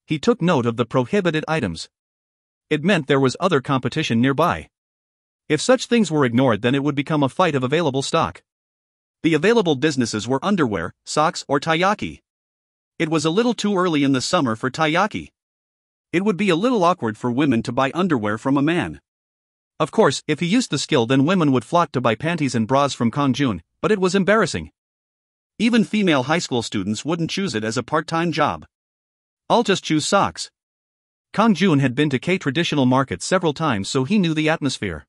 He took note of the prohibited items. It meant there was other competition nearby. If such things were ignored, then it would become a fight of available stock. The available businesses were underwear, socks, or taiyaki. It was a little too early in the summer for taiyaki. It would be a little awkward for women to buy underwear from a man. Of course, if he used the skill, then women would flock to buy panties and bras from Kang-jun, but it was embarrassing. Even female high school students wouldn't choose it as a part-time job. I'll just choose socks. Kang-jun had been to K Traditional Market several times, so he knew the atmosphere.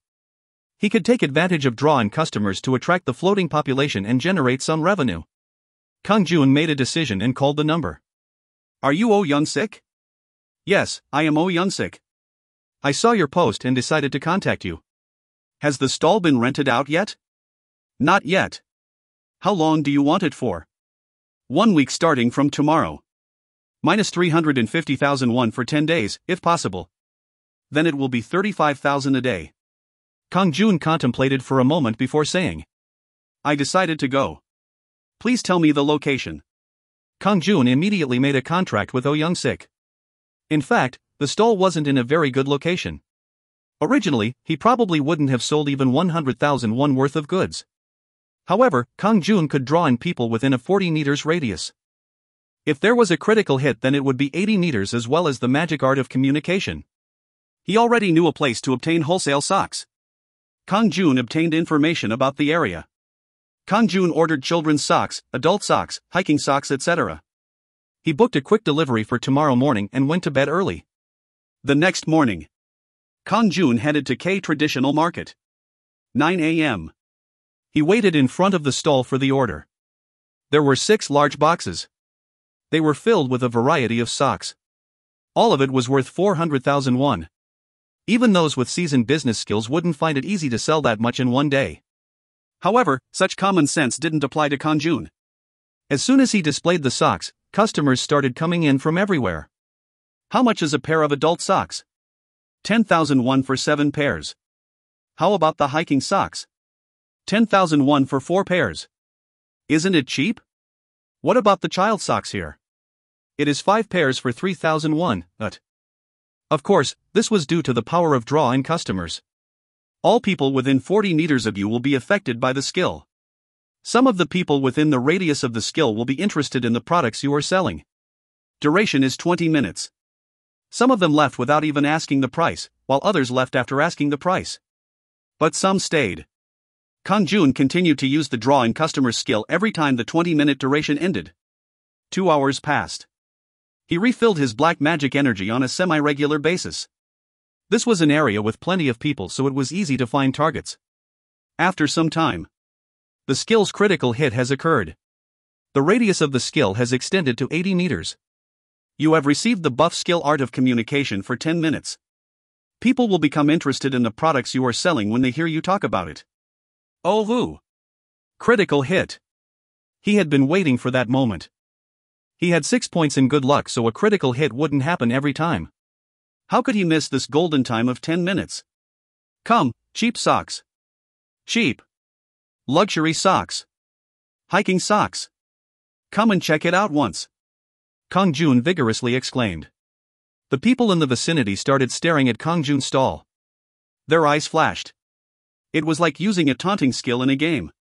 He could take advantage of drawing customers to attract the floating population and generate some revenue. Kang-jun made a decision and called the number. Are you Oh Young-sik? Yes, I am Oh Young-sik. I saw your post and decided to contact you. Has the stall been rented out yet? Not yet. How long do you want it for? 1 week starting from tomorrow. Minus 350,000 won for 10 days, if possible. Then it will be 35,000 a day. Kang-jun contemplated for a moment before saying, I decided to go. Please tell me the location. Kang-jun immediately made a contract with Oh Young-sik. In fact, the stall wasn't in a very good location. Originally, he probably wouldn't have sold even 100,000 won worth of goods. However, Kang-jun could draw in people within a 40 meters radius. If there was a critical hit, then it would be 80 meters, as well as the magic art of communication. He already knew a place to obtain wholesale socks. Kang-jun obtained information about the area. Kang-jun ordered children's socks, adult socks, hiking socks, etc. He booked a quick delivery for tomorrow morning and went to bed early. The next morning, Kang-jun headed to K Traditional Market. 9 a.m. He waited in front of the stall for the order. There were 6 large boxes. They were filled with a variety of socks. All of it was worth 400,000 won. Even those with seasoned business skills wouldn't find it easy to sell that much in one day. However, such common sense didn't apply to Kang-jun. As soon as he displayed the socks, customers started coming in from everywhere. How much is a pair of adult socks? 10,000 won for 7 pairs. How about the hiking socks? 10,000 won for 4 pairs. Isn't it cheap? What about the child socks here? It is 5 pairs for 3,000 won, but Of course, this was due to the power of draw in customers. All people within 40 meters of you will be affected by the skill. Some of the people within the radius of the skill will be interested in the products you are selling. Duration is 20 minutes. Some of them left without even asking the price, while others left after asking the price. But some stayed. Kang-jun continued to use the draw in customers skill every time the 20-minute duration ended. 2 hours passed. He refilled his black magic energy on a semi-regular basis. This was an area with plenty of people, so it was easy to find targets. After some time, the skill's critical hit has occurred. The radius of the skill has extended to 80 meters. You have received the buff skill Art of Communication for 10 minutes. People will become interested in the products you are selling when they hear you talk about it. Oh woo! Critical hit. He had been waiting for that moment. He had 6 points in good luck, so a critical hit wouldn't happen every time. How could he miss this golden time of 10 minutes? Come, cheap socks. Cheap. Luxury socks. Hiking socks. Come and check it out once. Kang-jun vigorously exclaimed. The people in the vicinity started staring at Kang-jun's stall. Their eyes flashed. It was like using a taunting skill in a game.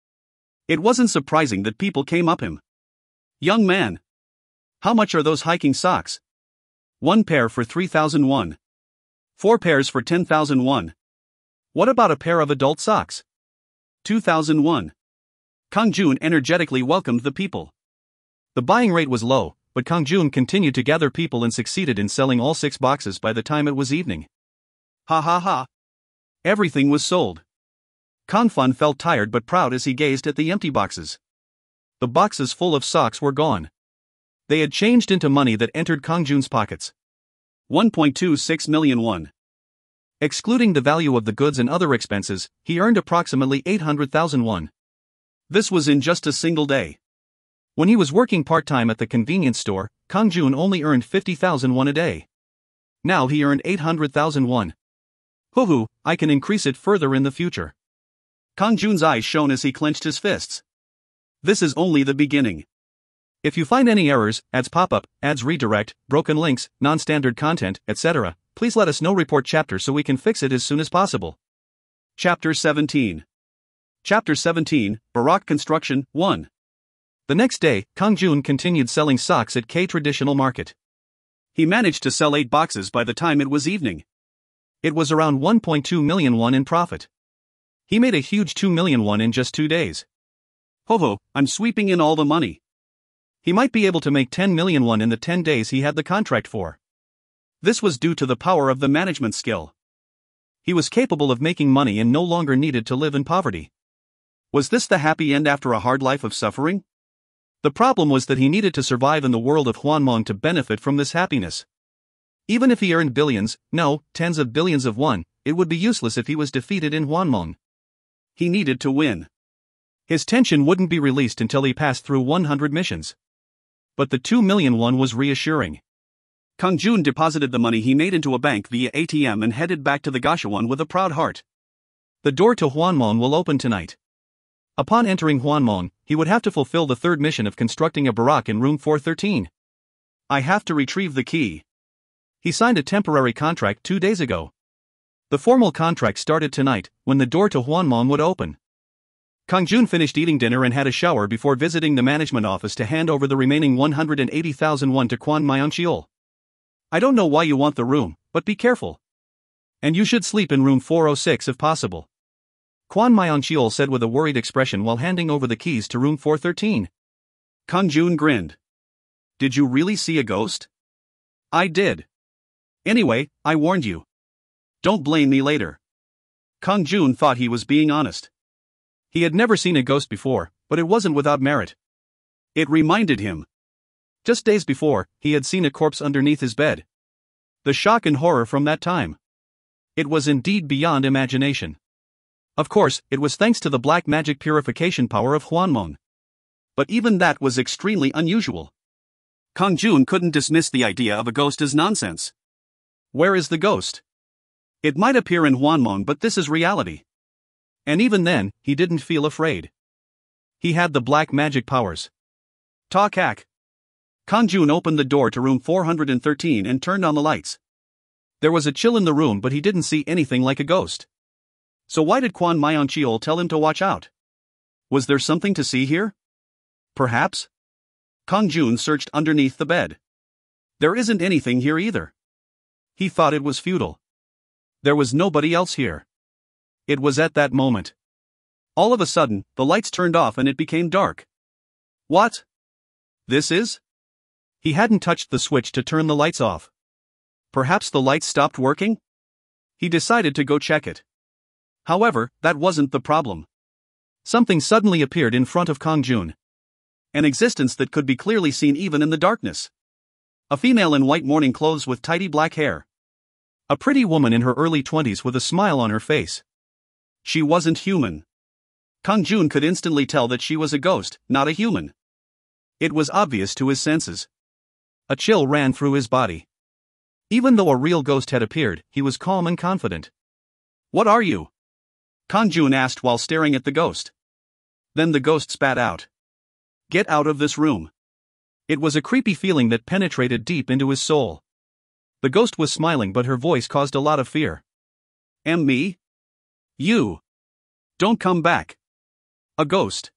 It wasn't surprising that people came up him. Young man. How much are those hiking socks? 1 pair for 3,000 won. 4 pairs for 10,000 won. What about a pair of adult socks? 2,000 won. Kang-jun energetically welcomed the people. The buying rate was low, but Kang-jun continued to gather people and succeeded in selling all 6 boxes by the time it was evening. Ha ha ha. Everything was sold. Kang-fun felt tired but proud as he gazed at the empty boxes. The boxes full of socks were gone. They had changed into money that entered Kang-jun's pockets. 1.26 million won. Excluding the value of the goods and other expenses, he earned approximately 800,000 won. This was in just a single day. When he was working part-time at the convenience store, Kang-jun only earned 50,000 won a day. Now he earned 800,000 won. Hoo-hoo, I can increase it further in the future. Kang-jun's eyes shone as he clenched his fists. This is only the beginning. If you find any errors, ads pop up, ads redirect, broken links, non-standard content, etc., please let us know. Report chapter so we can fix it as soon as possible. Chapter 17. Chapter 17, Baroque Construction, 1. The next day, Kang-jun continued selling socks at K Traditional Market. He managed to sell 8 boxes by the time it was evening. It was around 1.2 million won in profit. He made a huge 2 million won in just 2 days. Ho-ho, I'm sweeping in all the money. He might be able to make 10 million won in the 10 days he had the contract for. This was due to the power of the management skill. He was capable of making money and no longer needed to live in poverty. Was this the happy end after a hard life of suffering? The problem was that he needed to survive in the world of Hwanmong to benefit from this happiness. Even if he earned billions, no, tens of billions of won, it would be useless if he was defeated in Hwanmong. He needed to win. His tension wouldn't be released until he passed through 100 missions. But the 2 million won was reassuring. Kang-jun deposited the money he made into a bank via ATM and headed back to the Gashawon with a proud heart. The door to Hwanmong will open tonight. Upon entering Hwanmong, he would have to fulfill the 3rd mission of constructing a barack in room 413. I have to retrieve the key. He signed a temporary contract 2 days ago. The formal contract started tonight, when the door to Hwanmong would open. Kang-jun finished eating dinner and had a shower before visiting the management office to hand over the remaining 180,000 won to Hwanmong. I don't know why you want the room, but be careful. And you should sleep in room 406 if possible. Hwanmong said with a worried expression while handing over the keys to room 413. Kang-jun grinned. Did you really see a ghost? I did. Anyway, I warned you. Don't blame me later. Kang-jun thought he was being honest. He had never seen a ghost before, but it wasn't without merit. It reminded him. Just days before, he had seen a corpse underneath his bed. The shock and horror from that time. It was indeed beyond imagination. Of course, it was thanks to the black magic purification power of Hwanmong. But even that was extremely unusual. Kang-jun couldn't dismiss the idea of a ghost as nonsense. Where is the ghost? It might appear in Hwanmong, but this is reality. And even then, he didn't feel afraid. He had the black magic powers. Talk hack. Kang-jun opened the door to room 413 and turned on the lights. There was a chill in the room, but he didn't see anything like a ghost. So why did Hwanmong tell him to watch out? Was there something to see here? Perhaps? Kang-jun searched underneath the bed. There isn't anything here either. He thought it was futile. There was nobody else here. It was at that moment. All of a sudden, the lights turned off and it became dark. What? This is? He hadn't touched the switch to turn the lights off. Perhaps the lights stopped working? He decided to go check it. However, that wasn't the problem. Something suddenly appeared in front of Kang-jun. An existence that could be clearly seen even in the darkness. A female in white morning clothes with tidy black hair. A pretty woman in her early 20s with a smile on her face. She wasn't human. Kang-jun could instantly tell that she was a ghost, not a human. It was obvious to his senses. A chill ran through his body. Even though a real ghost had appeared, he was calm and confident. What are you? Kang-jun asked while staring at the ghost. Then the ghost spat out. Get out of this room. It was a creepy feeling that penetrated deep into his soul. The ghost was smiling, but her voice caused a lot of fear. Me? You. Don't come back. A ghost.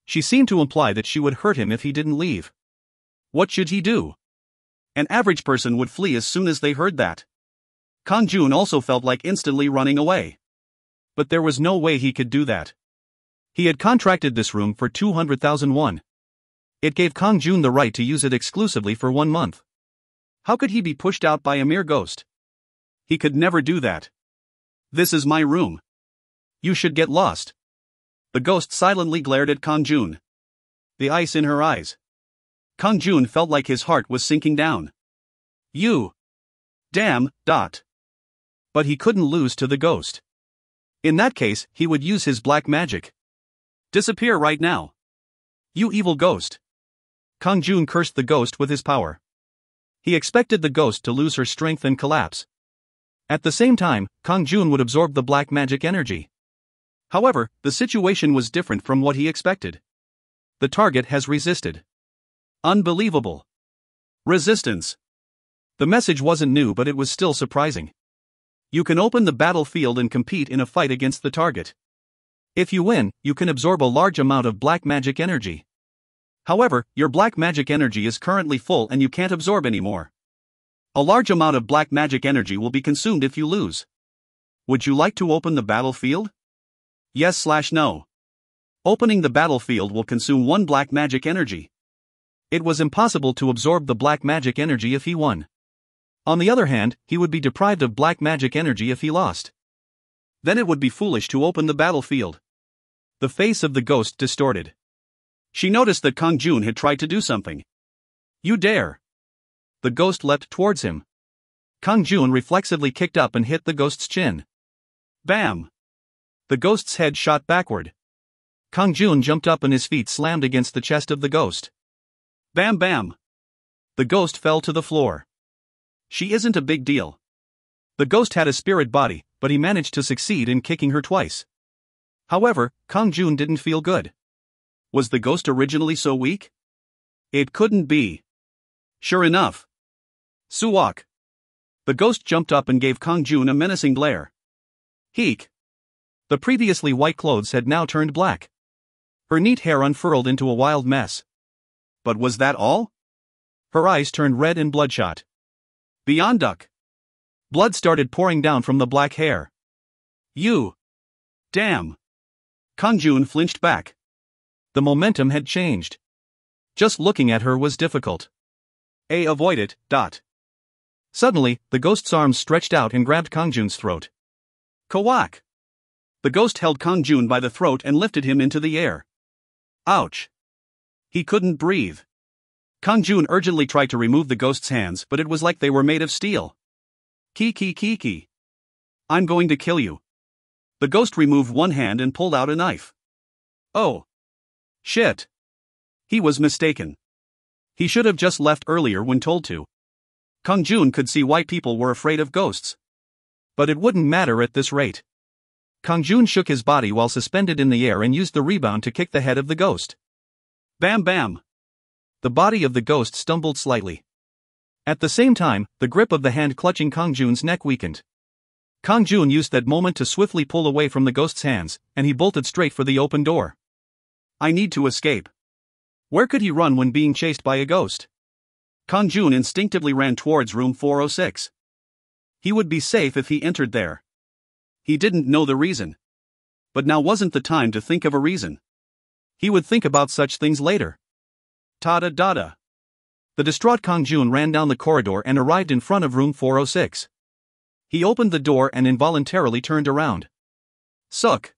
She seemed to imply that she would hurt him if he didn't leave. What should he do? An average person would flee as soon as they heard that. Kang-jun also felt like instantly running away. But there was no way he could do that. He had contracted this room for 200,000 won. It gave Kang-jun the right to use it exclusively for 1 month. How could he be pushed out by a mere ghost? He could never do that. This is my room. You should get lost. The ghost silently glared at Kang-jun. The ice in her eyes. Kang-jun felt like his heart was sinking down. You. Damn. But he couldn't lose to the ghost. In that case, he would use his black magic. Disappear right now. You evil ghost. Kang-jun cursed the ghost with his power. He expected the ghost to lose her strength and collapse. At the same time, Kang-jun would absorb the black magic energy. However, the situation was different from what he expected. The target has resisted. Unbelievable. Resistance. The message wasn't new, but it was still surprising. You can open the battlefield and compete in a fight against the target. If you win, you can absorb a large amount of black magic energy. However, your black magic energy is currently full and you can't absorb anymore. A large amount of black magic energy will be consumed if you lose. Would you like to open the battlefield? Yes/no. Opening the battlefield will consume 1 black magic energy. It was impossible to absorb the black magic energy if he won. On the other hand, he would be deprived of black magic energy if he lost. Then it would be foolish to open the battlefield. The face of the ghost distorted. She noticed that Kang-jun had tried to do something. You dare. The ghost leapt towards him. Kang-jun reflexively kicked up and hit the ghost's chin. Bam! The ghost's head shot backward. Kang-jun jumped up and his feet slammed against the chest of the ghost. Bam bam! The ghost fell to the floor. She isn't a big deal. The ghost had a spirit body, but he managed to succeed in kicking her twice. However, Kang-jun didn't feel good. Was the ghost originally so weak? It couldn't be. Sure enough. Suwak. The ghost jumped up and gave Kang-jun a menacing glare. Heek. The previously white clothes had now turned black. Her neat hair unfurled into a wild mess. But was that all? Her eyes turned red and bloodshot. Beyond duck. Blood started pouring down from the black hair. You. Damn. Kang-jun flinched back. The momentum had changed. Just looking at her was difficult. Avoid it. Suddenly, the ghost's arms stretched out and grabbed Kang-jun's throat. Kawak. The ghost held Kang-jun by the throat and lifted him into the air. Ouch. He couldn't breathe. Kang-jun urgently tried to remove the ghost's hands, but it was like they were made of steel. Ki. I'm going to kill you. The ghost removed one hand and pulled out a knife. Oh. Shit. He was mistaken. He should have just left earlier when told to. Kang-jun could see why people were afraid of ghosts. But it wouldn't matter at this rate. Kang-jun shook his body while suspended in the air and used the rebound to kick the head of the ghost. Bam bam. The body of the ghost stumbled slightly. At the same time, the grip of the hand clutching Kang-jun's neck weakened. Kang-jun used that moment to swiftly pull away from the ghost's hands, and he bolted straight for the open door. I need to escape. Where could he run when being chased by a ghost? Kang-jun instinctively ran towards room 406. He would be safe if he entered there. He didn't know the reason. But now wasn't the time to think of a reason. He would think about such things later. Ta-da-da-da. The distraught Kang-jun ran down the corridor and arrived in front of room 406. He opened the door and involuntarily turned around. Suck.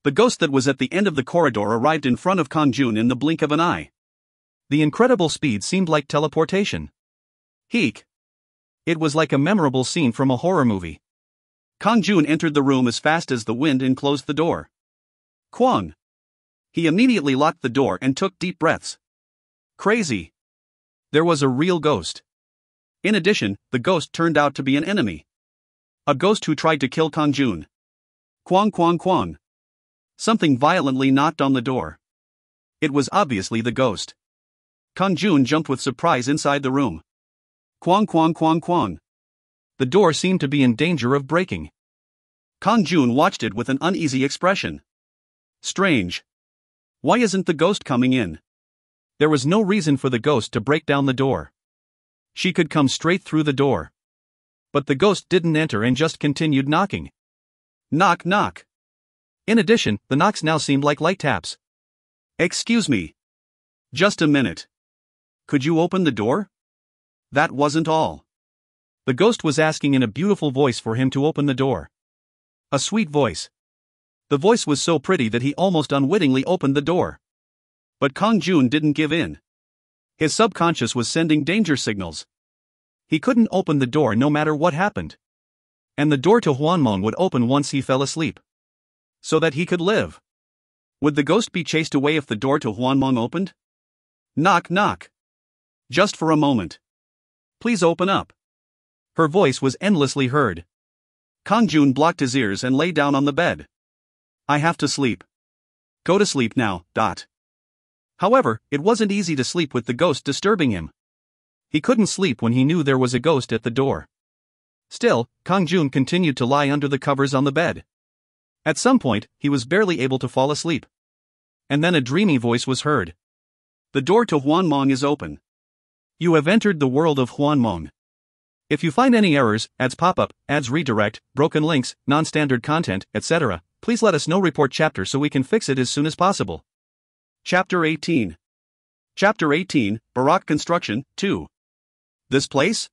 The ghost that was at the end of the corridor arrived in front of Kang-jun in the blink of an eye. The incredible speed seemed like teleportation. Heek. It was like a memorable scene from a horror movie. Kang-jun entered the room as fast as the wind and closed the door. Kwang. He immediately locked the door and took deep breaths. Crazy. There was a real ghost. In addition, the ghost turned out to be an enemy. A ghost who tried to kill Kang-jun. Kwang kwang kwang. Something violently knocked on the door. It was obviously the ghost. Kang-jun jumped with surprise inside the room. Kwang kwang kwang kwang. The door seemed to be in danger of breaking. Kang-jun watched it with an uneasy expression. Strange. Why isn't the ghost coming in? There was no reason for the ghost to break down the door. She could come straight through the door. But the ghost didn't enter and just continued knocking. Knock knock. In addition, the knocks now seemed like light taps. Excuse me. Just a minute. Could you open the door? That wasn't all. The ghost was asking in a beautiful voice for him to open the door. A sweet voice. The voice was so pretty that he almost unwittingly opened the door. But Kang-jun didn't give in. His subconscious was sending danger signals. He couldn't open the door no matter what happened. And the door to Hwanmong would open once he fell asleep. So that he could live. Would the ghost be chased away if the door to Hwanmong opened? Knock knock. Just for a moment. Please open up. Her voice was endlessly heard. Kang-jun blocked his ears and lay down on the bed. I have to sleep. Go to sleep now. However, it wasn't easy to sleep with the ghost disturbing him. He couldn't sleep when he knew there was a ghost at the door. Still, Kang-jun continued to lie under the covers on the bed. At some point, he was barely able to fall asleep. And then a dreamy voice was heard. The door to Hwanmong is open. You have entered the world of Hwanmong. If you find any errors, ads pop up, ads redirect, broken links, non-standard content, etc., please let us know. Report chapter so we can fix it as soon as possible. Chapter 18. Chapter 18, Baroque Construction, 2. This place?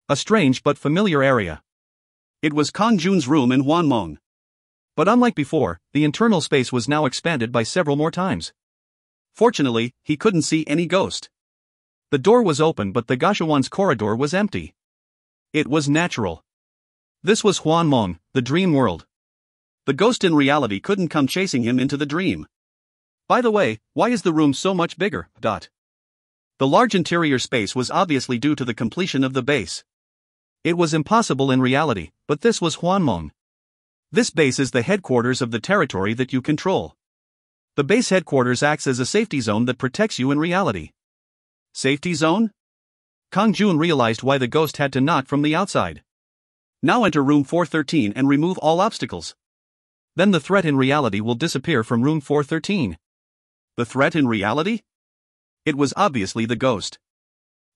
A strange but familiar area. It was Kang-jun's room in Hwanmong. But unlike before, the internal space was now expanded by several more times. Fortunately, he couldn't see any ghost. The door was open but the Gashuan's corridor was empty. It was natural. This was Hwanmong, the dream world. The ghost in reality couldn't come chasing him into the dream. By the way, why is the room so much bigger? The large interior space was obviously due to the completion of the base. It was impossible in reality, but this was Hwanmong. This base is the headquarters of the territory that you control. The base headquarters acts as a safety zone that protects you in reality. Safety zone? Kang-jun realized why the ghost had to knock from the outside. Now enter room 413 and remove all obstacles. Then the threat in reality will disappear from room 413. The threat in reality? It was obviously the ghost.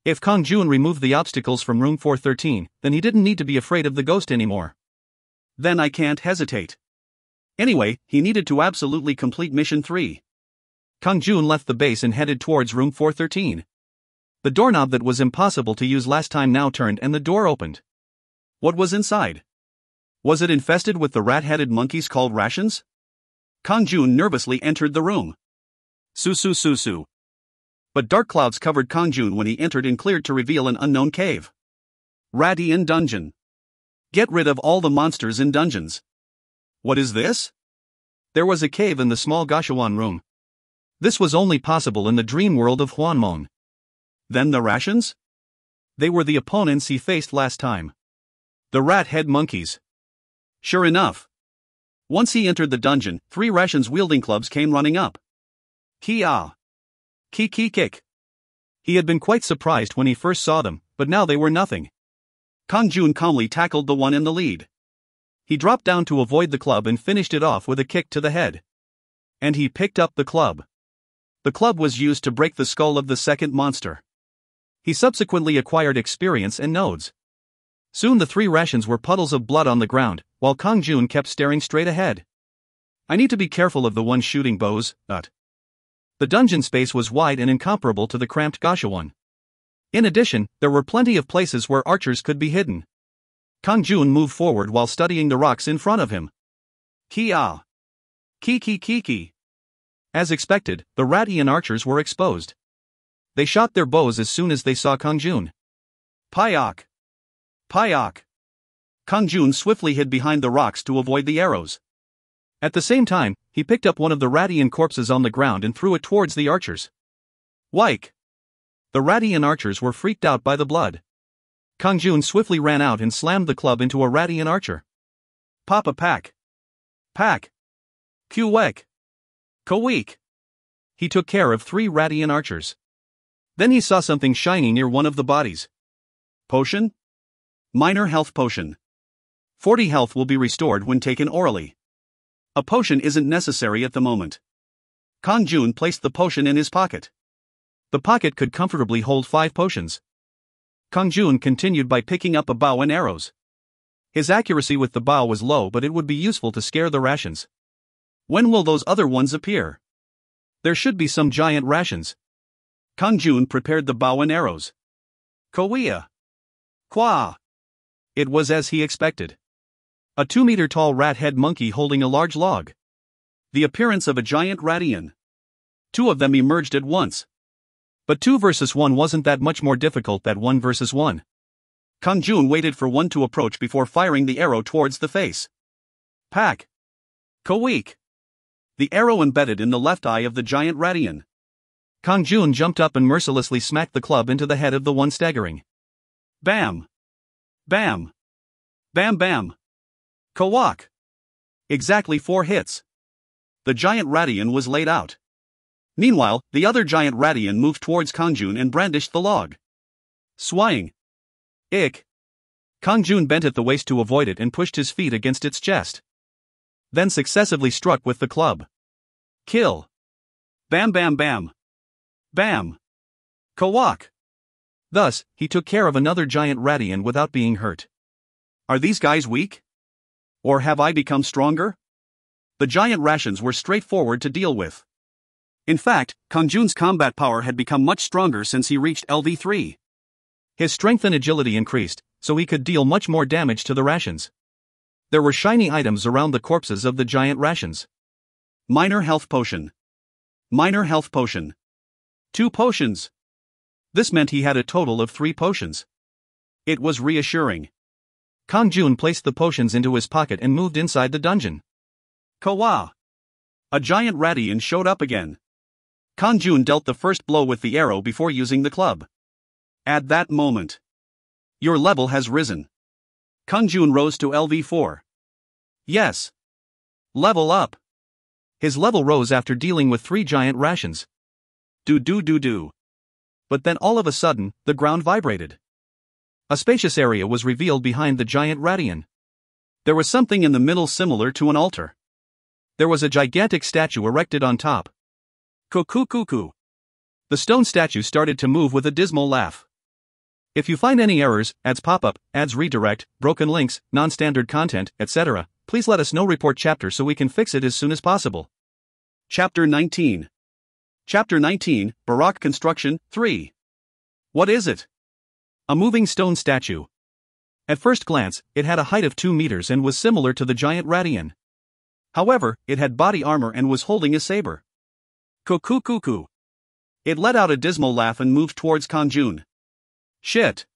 If Kang-jun removed the obstacles from room 413, then he didn't need to be afraid of the ghost anymore. Then I can't hesitate. Anyway, he needed to absolutely complete mission 3. Kang-jun left the base and headed towards room 413. The doorknob that was impossible to use last time now turned and the door opened. What was inside? Was it infested with the rat-headed monkeys called rations? Kang-jun nervously entered the room. Su. But dark clouds covered Kang-jun when he entered and cleared to reveal an unknown cave. Radian dungeon. Get rid of all the monsters in dungeons. What is this? There was a cave in the small Gashuan room. This was only possible in the dream world of Hwanmong. Then the rations? They were the opponents he faced last time. The rat-head monkeys. Sure enough. Once he entered the dungeon, 3 rations-wielding clubs came running up. Ki-ah. Ki-ki-kick. He had been quite surprised when he first saw them, but now they were nothing. Kang-jun calmly tackled the one in the lead. He dropped down to avoid the club and finished it off with a kick to the head. And he picked up the club. The club was used to break the skull of the second monster. He subsequently acquired experience and nodes. Soon the 3 rations were puddles of blood on the ground, while Kang-jun kept staring straight ahead. I need to be careful of the one shooting bows, The dungeon space was wide and incomparable to the cramped Gashawon. In addition, there were plenty of places where archers could be hidden. Kang-jun moved forward while studying the rocks in front of him. Ki-ah! Ki-ki-ki-ki! As expected, the Radian archers were exposed. They shot their bows as soon as they saw Kang-jun. Pyok! Pyok! Kang-jun swiftly hid behind the rocks to avoid the arrows. At the same time, he picked up one of the Radian corpses on the ground and threw it towards the archers. Wike! The Radian archers were freaked out by the blood. Kang-jun swiftly ran out and slammed the club into a Radian archer. Papa Pack! Pack! Q-wek! Ko-week! He took care of 3 Radian archers. Then he saw something shiny near one of the bodies. Potion? Minor health potion. 40 health will be restored when taken orally. A potion isn't necessary at the moment. Kang-jun placed the potion in his pocket. The pocket could comfortably hold 5 potions. Kang-jun continued by picking up a bow and arrows. His accuracy with the bow was low, but it would be useful to scare the rations. When will those other ones appear? There should be some giant rations. Kang-jun prepared the bow and arrows. Koea! Kwa! It was as he expected. A 2-meter-tall rat-head monkey holding a large log. The appearance of a giant Radian. 2 of them emerged at once. But 2 versus 1 wasn't that much more difficult than 1 versus 1. Kang-jun waited for one to approach before firing the arrow towards the face. Pack! Ko-week! The arrow embedded in the left eye of the giant Radian. Kang-jun jumped up and mercilessly smacked the club into the head of the one staggering. Bam! Bam! Bam bam! Kawak! Exactly 4 hits. The giant Radian was laid out. Meanwhile, the other giant Radian moved towards Kang-jun and brandished the log. Swaying. Ick! Kang-jun bent at the waist to avoid it and pushed his feet against its chest. Then successively struck with the club. Kill! Bam bam bam! Bam! Kawak! Thus, he took care of another giant Radian without being hurt. Are these guys weak? Or have I become stronger? The giant rations were straightforward to deal with. In fact, Kang-jun's combat power had become much stronger since he reached LV3. His strength and agility increased, so he could deal much more damage to the rations. There were shiny items around the corpses of the giant rations. Minor health potion. Minor health potion. 2 potions. This meant he had a total of 3 potions. It was reassuring. Kang-jun placed the potions into his pocket and moved inside the dungeon. Kawa! A giant Radian showed up again. Kang-jun dealt the first blow with the arrow before using the club. At that moment, your level has risen. Kang-jun rose to LV4. Yes. Level up. His level rose after dealing with 3 giant rations. Do. But then all of a sudden, the ground vibrated. A spacious area was revealed behind the giant Radian. There was something in the middle similar to an altar. There was a gigantic statue erected on top. Cuckoo. The stone statue started to move with a dismal laugh. If you find any errors, ads pop-up, ads redirect, broken links, non-standard content, etc., please let us know. Report chapter so we can fix it as soon as possible. Chapter 19. Chapter 19, Baroque Construction, 3. What is it? A moving stone statue. At first glance, it had a height of 2 meters and was similar to the giant Radian. However, it had body armor and was holding a saber. Cuckoo. It let out a dismal laugh and moved towards Kang-jun. Shit.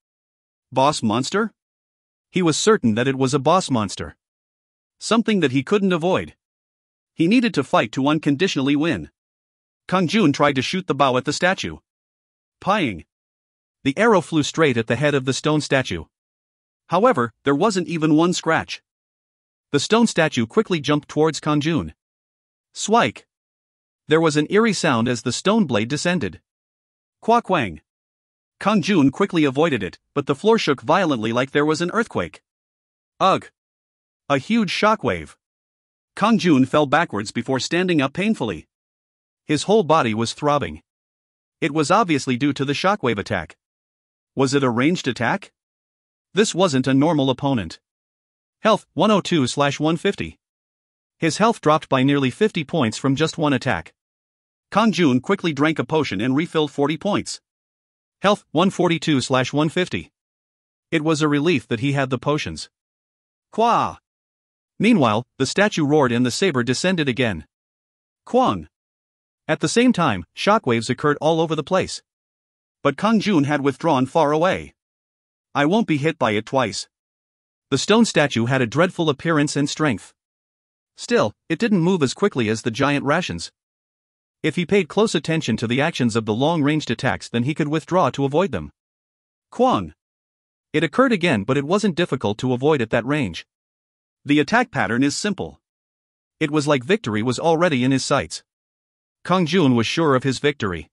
Boss monster? He was certain that it was a boss monster. Something that he couldn't avoid. He needed to fight to unconditionally win. Kang-jun tried to shoot the bow at the statue. Pying. The arrow flew straight at the head of the stone statue. However, there wasn't even one scratch. The stone statue quickly jumped towards Kang-jun. Swike. There was an eerie sound as the stone blade descended. Quakwang. Kang-jun quickly avoided it, but the floor shook violently like there was an earthquake. Ugh! A huge shockwave. Kang-jun fell backwards before standing up painfully. His whole body was throbbing. It was obviously due to the shockwave attack. Was it a ranged attack? This wasn't a normal opponent. Health, 102/150. His health dropped by nearly 50 points from just one attack. Kang-jun quickly drank a potion and refilled 40 points. Health, 142/150. It was a relief that he had the potions. Qua! Meanwhile, the statue roared and the saber descended again. Kwang! At the same time, shockwaves occurred all over the place. But Kang-jun had withdrawn far away. I won't be hit by it twice. The stone statue had a dreadful appearance and strength. Still, it didn't move as quickly as the giant rations. If he paid close attention to the actions of the long-ranged attacks, then he could withdraw to avoid them. Kwang! It occurred again, but it wasn't difficult to avoid at that range. The attack pattern is simple. It was like victory was already in his sights. Kang-jun was sure of his victory.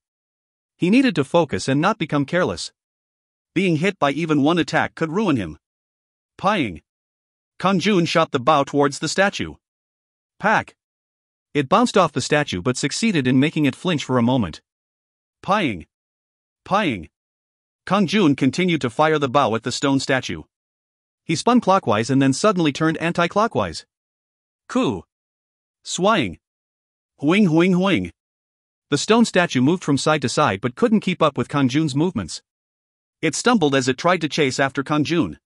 He needed to focus and not become careless. Being hit by even one attack could ruin him. Pying! Kang-jun shot the bow towards the statue. Pack! It bounced off the statue but succeeded in making it flinch for a moment. Pying! Pying! Kang-jun continued to fire the bow at the stone statue. He spun clockwise and then suddenly turned anti-clockwise. Ku! Swaying! Huing huing huing! The stone statue moved from side to side but couldn't keep up with Kang-jun's movements. It stumbled as it tried to chase after Kang-jun.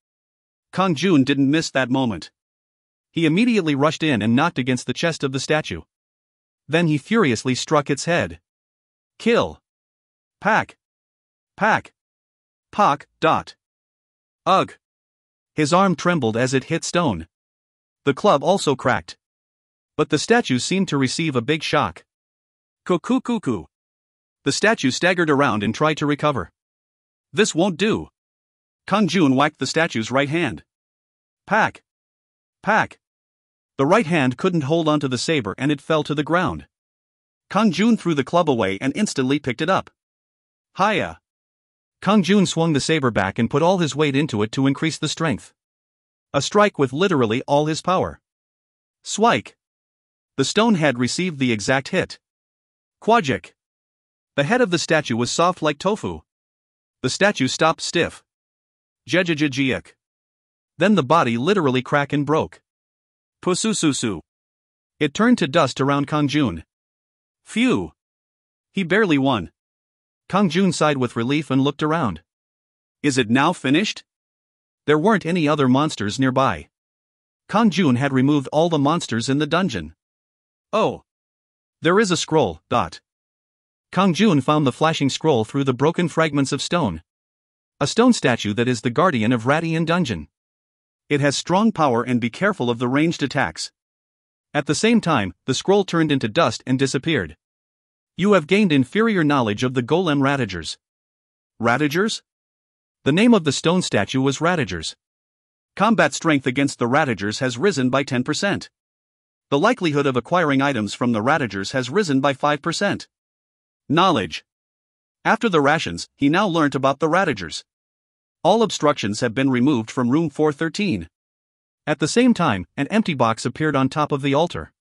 Kang-jun didn't miss that moment. He immediately rushed in and knocked against the chest of the statue. Then he furiously struck its head. Kill! Pack! Pack! Pock! Dot! Ugh! His arm trembled as it hit stone. The club also cracked. But the statue seemed to receive a big shock. Cuckoo cuckoo! The statue staggered around and tried to recover. This won't do. Kang-jun whacked the statue's right hand. Pack! Pack! The right hand couldn't hold onto the saber and it fell to the ground. Kang-jun threw the club away and instantly picked it up. Hiya! Kang-jun swung the saber back and put all his weight into it to increase the strength. A strike with literally all his power. Swike! The stone head received the exact hit. Quajik! The head of the statue was soft like tofu. The statue stopped stiff. Jejejejiak! Then the body literally cracked and broke. Pusususu! It turned to dust around Kang-jun. Phew! He barely won. Kang-jun sighed with relief and looked around. Is it now finished? There weren't any other monsters nearby. Kang-jun had removed all the monsters in the dungeon. Oh! There is a scroll. Kang-jun found the flashing scroll through the broken fragments of stone. A stone statue that is the guardian of Radian Dungeon. It has strong power and be careful of the ranged attacks. At the same time, the scroll turned into dust and disappeared. You have gained inferior knowledge of the golem Radagers. Radagers? The name of the stone statue was Radagers. Combat strength against the Radagers has risen by 10%. The likelihood of acquiring items from the Radagers has risen by 5%. Knowledge. After the rations, he now learnt about the Radagers. All obstructions have been removed from room 413. At the same time, an empty box appeared on top of the altar.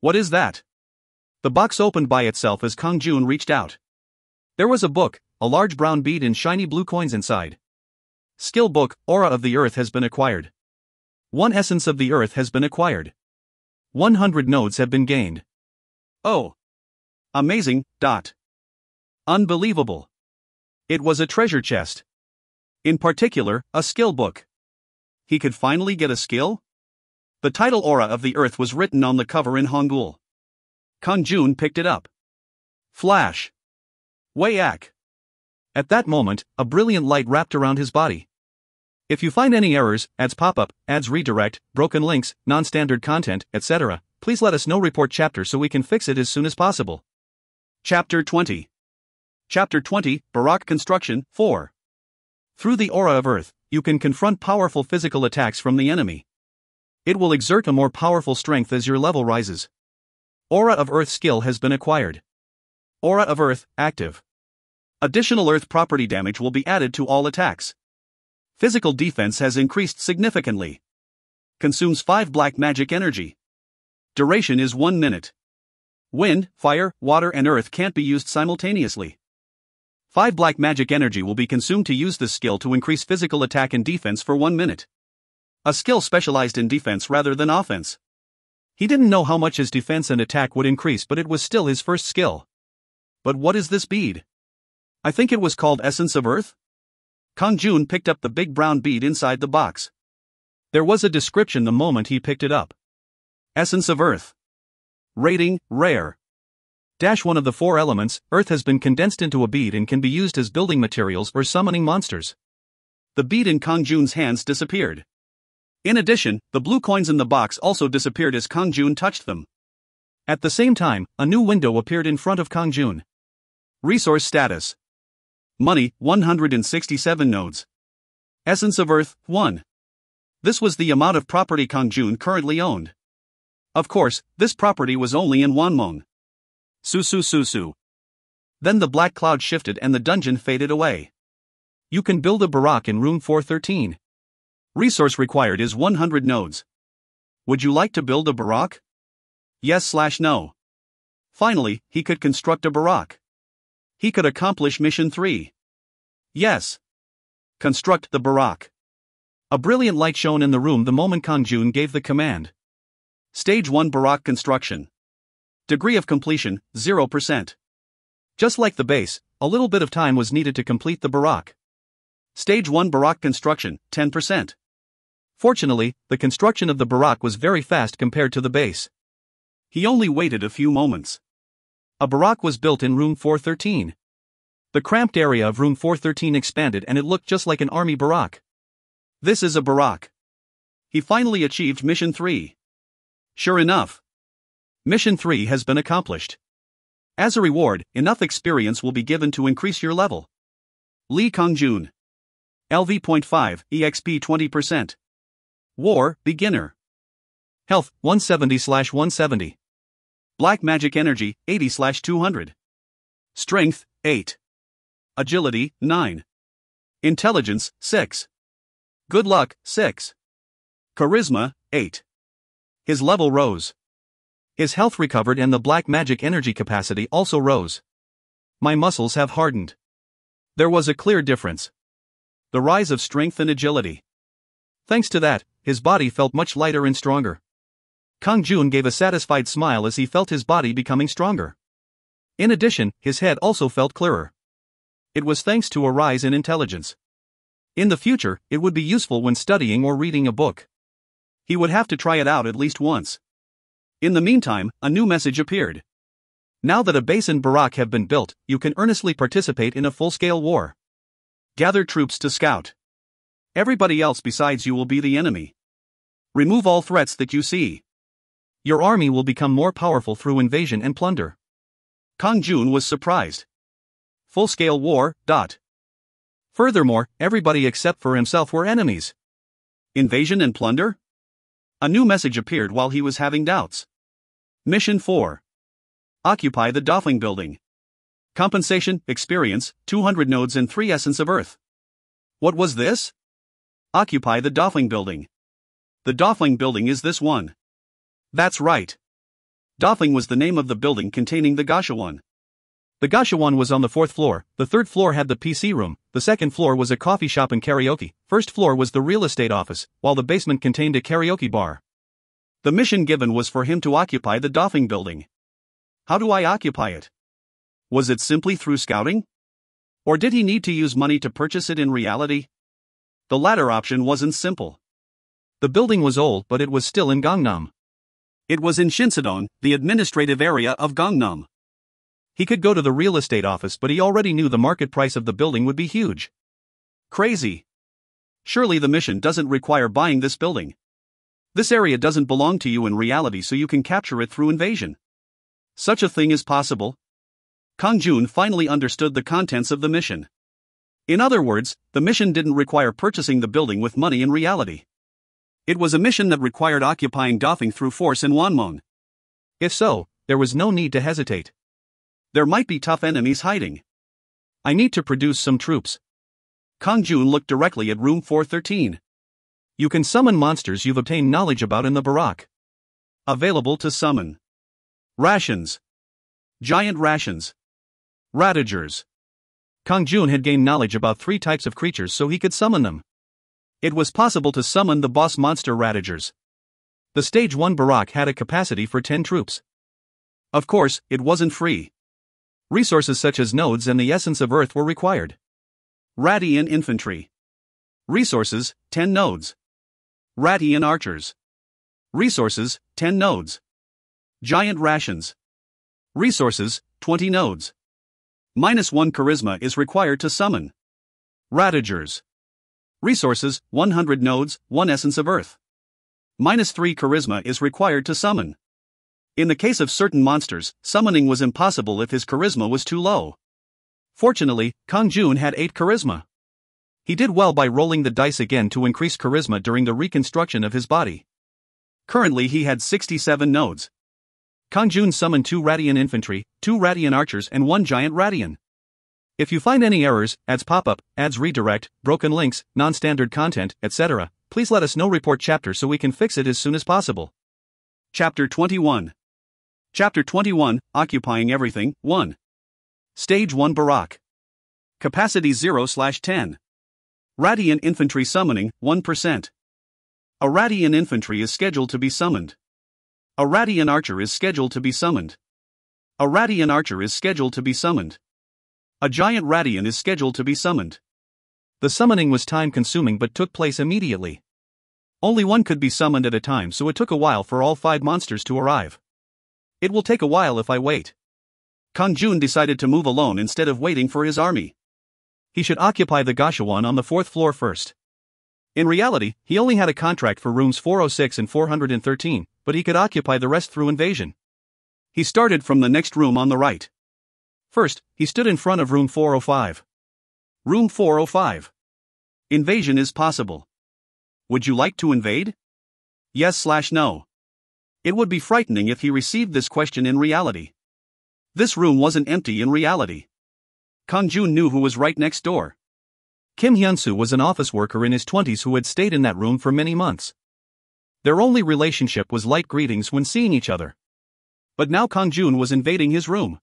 What is that? The box opened by itself as Kang-jun reached out. There was a book, a large brown bead and shiny blue coins inside. Skill book, Aura of the Earth has been acquired. 1 Essence of the Earth has been acquired. 100 nodes have been gained. Oh! Amazing! Unbelievable! It was a treasure chest. In particular, a skill book. He could finally get a skill? The title Aura of the Earth was written on the cover in Hangul. Kang-jun picked it up. Flash! Wayak! At that moment, a brilliant light wrapped around his body. If you find any errors, ads pop-up, ads redirect, broken links, non-standard content, etc., please let us know. Report chapter so we can fix it as soon as possible. Chapter 20. Chapter 20, Baroque Construction, 4. Through the Aura of Earth, you can confront powerful physical attacks from the enemy. It will exert a more powerful strength as your level rises. Aura of Earth skill has been acquired. Aura of Earth, active. Additional Earth property damage will be added to all attacks. Physical defense has increased significantly. Consumes 5 black magic energy. Duration is 1 minute. Wind, fire, water and earth can't be used simultaneously. 5 black magic energy will be consumed to use this skill to increase physical attack and defense for 1 minute. A skill specialized in defense rather than offense. He didn't know how much his defense and attack would increase, but it was still his first skill. But what is this bead? I think it was called Essence of Earth? Kang-jun picked up the big brown bead inside the box. There was a description the moment he picked it up. Essence of Earth. Rating, Rare. One of the 4 elements, Earth has been condensed into a bead and can be used as building materials or summoning monsters. The bead in Kang-jun's hands disappeared. In addition, the blue coins in the box also disappeared as Kang-jun touched them. At the same time, a new window appeared in front of Kang-jun. Resource status. Money, 167 nodes. Essence of Earth, 1. This was the amount of property Kang-jun currently owned. Of course, this property was only in Hwanmong. Su. Then the black cloud shifted and the dungeon faded away. You can build a barack in room 413. Resource required is 100 nodes. Would you like to build a barack? Yes/no. Finally, he could construct a barack. He could accomplish mission 3. Yes. Construct the barack. A brilliant light shone in the room the moment Kang-jun gave the command. Stage 1 barack construction. Degree of completion, 0%. Just like the base, a little bit of time was needed to complete the barack. Stage 1 barack construction, 10%. Fortunately, the construction of the barack was very fast compared to the base. He only waited a few moments. A barack was built in room 413. The cramped area of room 413 expanded and it looked just like an army barack. This is a barack. He finally achieved mission 3. Sure enough. Mission 3 has been accomplished. As a reward, enough experience will be given to increase your level. Lee Kang-jun. LV.5, EXP 20%. War, Beginner. Health, 170/170. Black Magic Energy, 80/200. Strength, 8. Agility, 9. Intelligence, 6. Good Luck, 6. Charisma, 8. His level rose. His health recovered and the black magic energy capacity also rose. My muscles have hardened. There was a clear difference. The rise of strength and agility. Thanks to that, his body felt much lighter and stronger. Kang-jun gave a satisfied smile as he felt his body becoming stronger. In addition, his head also felt clearer. It was thanks to a rise in intelligence. In the future, it would be useful when studying or reading a book. He would have to try it out at least once. In the meantime, a new message appeared. Now that a base and barack have been built, you can earnestly participate in a full-scale war. Gather troops to scout. Everybody else besides you will be the enemy. Remove all threats that you see. Your army will become more powerful through invasion and plunder. Kang-jun was surprised. Full-scale war. Furthermore, everybody except for himself were enemies. Invasion and plunder? A new message appeared while he was having doubts. Mission 4. Occupy the Doffling Building. Compensation, experience, 200 nodes and 3 Essence of Earth. What was this? Occupy the Doffling Building. The Doffling Building is this one. That's right. Doffling was the name of the building containing the Gashuan. The Gashuan was on the 4th floor, the 3rd floor had the PC room, the 2nd floor was a coffee shop and karaoke, 1st floor was the real estate office, while the basement contained a karaoke bar. The mission given was for him to occupy the Doffling Building. How do I occupy it? Was it simply through scouting? Or did he need to use money to purchase it in reality? The latter option wasn't simple. The building was old but it was still in Gangnam. It was in Shinsadong, the administrative area of Gangnam. He could go to the real estate office but he already knew the market price of the building would be huge. Crazy. Surely the mission doesn't require buying this building. This area doesn't belong to you in reality so you can capture it through invasion. Such a thing is possible. Kang-jun finally understood the contents of the mission. In other words, the mission didn't require purchasing the building with money in reality. It was a mission that required occupying Doffing through force in Hwanmong. If so, there was no need to hesitate. There might be tough enemies hiding. I need to produce some troops. Kang-jun looked directly at room 413. You can summon monsters you've obtained knowledge about in the Barak. Available to summon. Rations. Giant rations. Ratagers. Kang-jun had gained knowledge about 3 types of creatures so he could summon them. It was possible to summon the boss monster Ratagers. The Stage 1 Barak had a capacity for 10 troops. Of course, it wasn't free. Resources such as nodes and the essence of Earth were required. Radian infantry. Resources, 10 nodes. Radian archers. Resources, 10 nodes. Giant rations. Resources, 20 nodes. -1 charisma is required to summon. Ratagers. Resources, 100 nodes, 1 essence of Earth. -3 charisma is required to summon. In the case of certain monsters, summoning was impossible if his charisma was too low. Fortunately, Kang-jun had 8 charisma. He did well by rolling the dice again to increase charisma during the reconstruction of his body. Currently he had 67 nodes. Kang-jun summoned 2 Radian infantry, 2 Radian archers and 1 giant Radian. If you find any errors, ads pop-up, ads redirect, broken links, non-standard content, etc., please let us know. Report chapter so we can fix it as soon as possible. Chapter 21. Chapter 21, Occupying Everything, 1. Stage 1 Barak. Capacity 0/10. Radian infantry summoning, 1%. A Radian infantry is scheduled to be summoned. A Radian archer is scheduled to be summoned. A Radian archer is scheduled to be summoned. A giant Radian is scheduled to be summoned. The summoning was time-consuming but took place immediately. Only one could be summoned at a time, so it took a while for all 5 monsters to arrive. It will take a while if I wait. Kang-jun decided to move alone instead of waiting for his army. He should occupy the Gashawon on the 4th floor first. In reality, he only had a contract for rooms 406 and 413, but he could occupy the rest through invasion. He started from the next room on the right. First, he stood in front of room 405. Room 405. Invasion is possible. Would you like to invade? Yes/no. It would be frightening if he received this question in reality. This room wasn't empty in reality. Kang-jun knew who was right next door. Kim Hyun-soo was an office worker in his 20s who had stayed in that room for many months. Their only relationship was light greetings when seeing each other. But now Kang-jun was invading his room.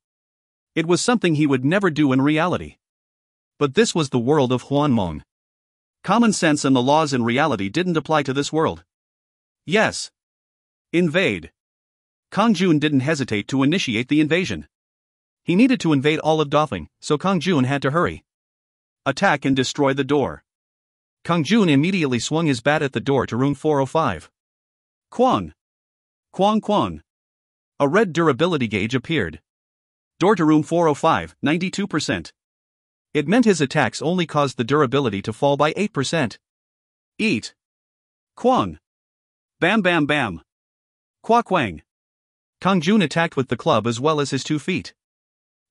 It was something he would never do in reality. But this was the world of Hwanmong. Common sense and the laws in reality didn't apply to this world. Yes. Invade. Kang-jun didn't hesitate to initiate the invasion. He needed to invade all of Dafeng, so Kang-jun had to hurry. Attack and destroy the door. Kang-jun immediately swung his bat at the door to room 405. Kwang. Kwang Kwang. A red durability gauge appeared. Door to room 405, 92%. It meant his attacks only caused the durability to fall by 8%. Eat. Kwang. Bam bam bam. Kwa Kwang. Kang-jun attacked with the club as well as his 2 feet.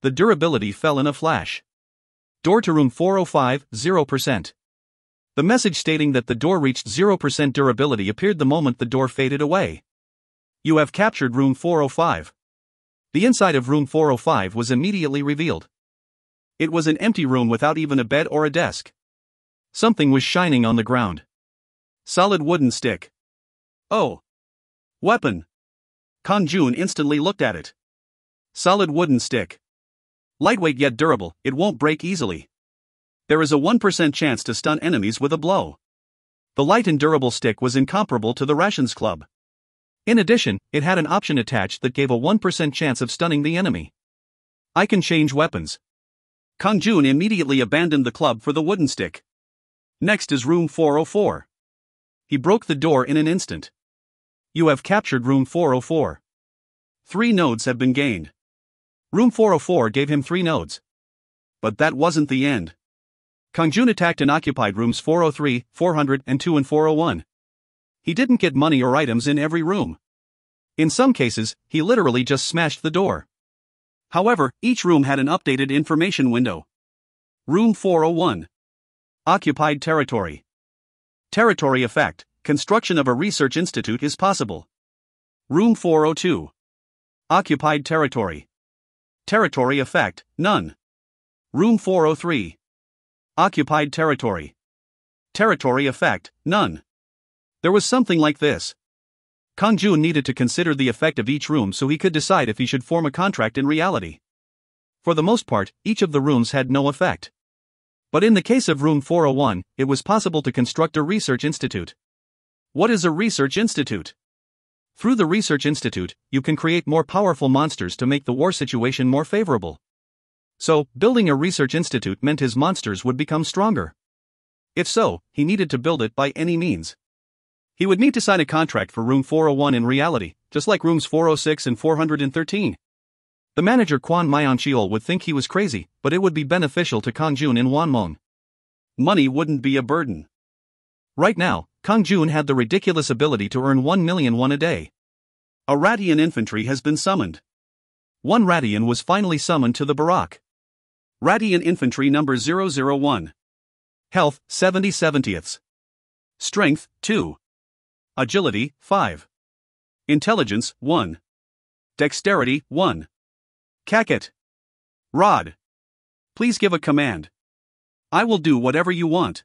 The durability fell in a flash. Door to room 405, 0%. The message stating that the door reached 0% durability appeared the moment the door faded away. You have captured room 405. The inside of room 405 was immediately revealed. It was an empty room without even a bed or a desk. Something was shining on the ground. Solid wooden stick. Oh. Weapon. Kang-jun instantly looked at it. Solid wooden stick. Lightweight yet durable, it won't break easily. There is a 1% chance to stun enemies with a blow. The light and durable stick was incomparable to the rations club. In addition, it had an option attached that gave a 1% chance of stunning the enemy. I can change weapons. Kang-jun immediately abandoned the club for the wooden stick. Next is room 404. He broke the door in an instant. You have captured room 404. 3 nodes have been gained. Room 404 gave him 3 nodes. But that wasn't the end. Kang-jun attacked and occupied rooms 403, 402 and 401. He didn't get money or items in every room. In some cases, he literally just smashed the door. However, each room had an updated information window. Room 401. Occupied territory. Territory effect. Construction of a research institute is possible. Room 402. Occupied territory. Territory effect, none. Room 403. Occupied territory. Territory effect, none. There was something like this. Kang-jun needed to consider the effect of each room so he could decide if he should form a contract in reality. For the most part, each of the rooms had no effect. But in the case of room 401, it was possible to construct a research institute. What is a research institute? Through the research institute, you can create more powerful monsters to make the war situation more favorable. So, building a research institute meant his monsters would become stronger. If so, he needed to build it by any means. He would need to sign a contract for room 401 in reality, just like rooms 406 and 413. The manager Hwanmong would think he was crazy, but it would be beneficial to Kang-jun in Hwanmong. Money wouldn't be a burden. Right now, Kang-jun had the ridiculous ability to earn 1 million won a day. A Radian infantry has been summoned. One Radian was finally summoned to the barrack. Radian infantry number 001. Health, 70/70ths. Strength, 2. Agility, 5. Intelligence, 1. Dexterity, 1. Kakit. Rod. Please give a command. I will do whatever you want.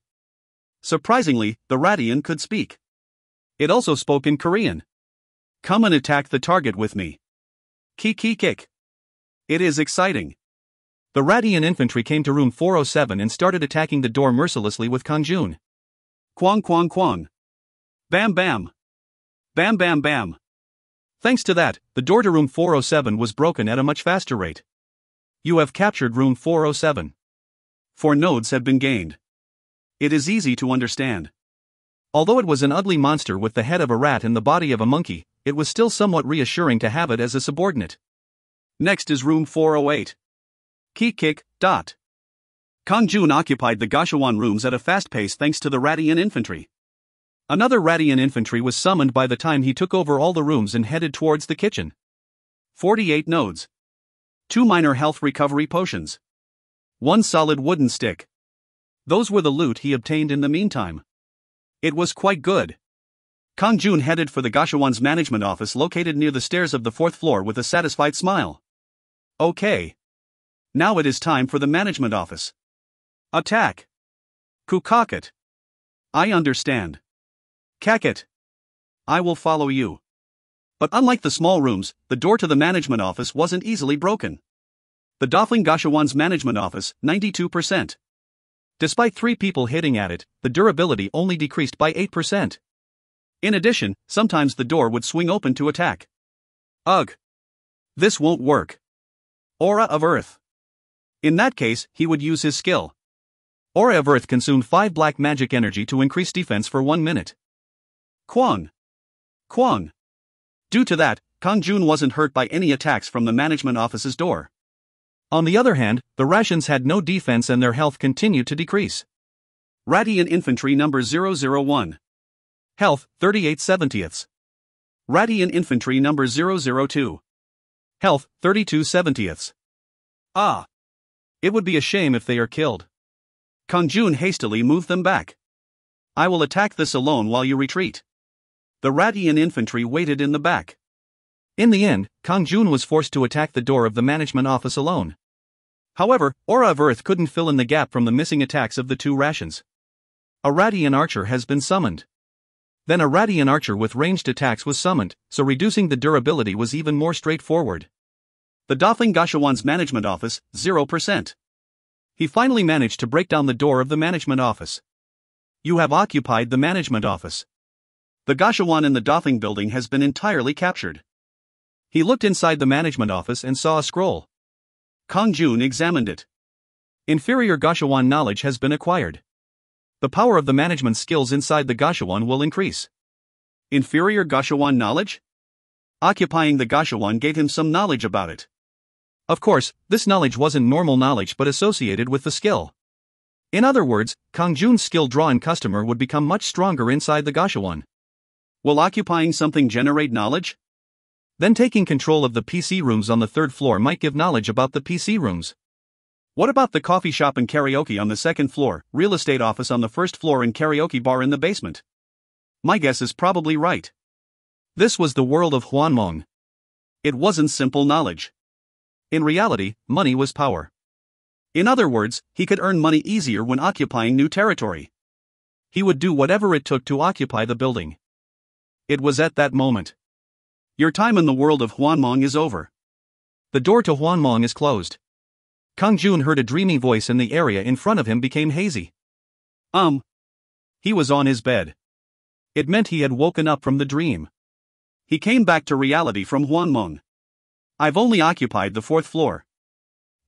Surprisingly, the Radian could speak. It also spoke in Korean. Come and attack the target with me. Kick. It is exciting. The Radian infantry came to room 407 and started attacking the door mercilessly with Kang-jun. Quang. Bam bam. Bam bam bam. Thanks to that, the door to room 407 was broken at a much faster rate. You have captured room 407. 4 nodes have been gained. It is easy to understand. Although it was an ugly monster with the head of a rat and the body of a monkey, it was still somewhat reassuring to have it as a subordinate. Next is room 408. Kick. Kang-jun occupied the Gashawon rooms at a fast pace thanks to the Radian infantry. Another Radian infantry was summoned by the time he took over all the rooms and headed towards the kitchen. 48 nodes. 2 minor health recovery potions. 1 solid wooden stick. Those were the loot he obtained in the meantime. It was quite good. Kang-jun headed for the Gashawon's management office located near the stairs of the 4th floor with a satisfied smile. Okay. Now it is time for the management office. Attack. Kukakit. I understand. Kakit. I will follow you. But unlike the small rooms, the door to the management office wasn't easily broken. The Dofling Gashawon's management office, 92%. Despite 3 people hitting at it, the durability only decreased by 8%. In addition, sometimes the door would swing open to attack. Ugh. This won't work. Aura of Earth. In that case, he would use his skill. Aura of Earth consumed 5 black magic energy to increase defense for 1 minute. Quang. Due to that, Kang-jun wasn't hurt by any attacks from the management office's door. On the other hand, the Rations had no defense and their health continued to decrease. Radian infantry number 001. Health, 38/70ths. Radian infantry number 002. Health, 32/70ths. Ah. It would be a shame if they are killed. Kang-jun hastily moved them back. I will attack this alone while you retreat. The Radian infantry waited in the back. In the end, Kang-jun was forced to attack the door of the management office alone. However, Aura of Earth couldn't fill in the gap from the missing attacks of the 2 Rations. A Radian archer has been summoned. Then a Radian archer with ranged attacks was summoned, so reducing the durability was even more straightforward. The Dofling Gashawon's management office, 0%. He finally managed to break down the door of the management office. You have occupied the management office. The Gashawon in the Dofling building has been entirely captured. He looked inside the management office and saw a scroll. Kang-jun examined it. Inferior Gashawon knowledge has been acquired. The power of the management skills inside the Gashawon will increase. Inferior Gashawon knowledge? Occupying the Gashawon gave him some knowledge about it. Of course, this knowledge wasn't normal knowledge but associated with the skill. In other words, Kang-jun's skill drawn customer would become much stronger inside the Gashawon. Will occupying something generate knowledge? Then taking control of the PC rooms on the 3rd floor might give knowledge about the PC rooms. What about the coffee shop and karaoke on the 2nd floor, real estate office on the 1st floor and karaoke bar in the basement? My guess is probably right. This was the world of Hwanmong. It wasn't simple knowledge. In reality, money was power. In other words, he could earn money easier when occupying new territory. He would do whatever it took to occupy the building. It was at that moment. Your time in the world of Hwanmong is over. The door to Hwanmong is closed. Kang-jun heard a dreamy voice and the area in front of him became hazy. He was on his bed. It meant he had woken up from the dream. He came back to reality from Hwanmong. I've only occupied the 4th floor.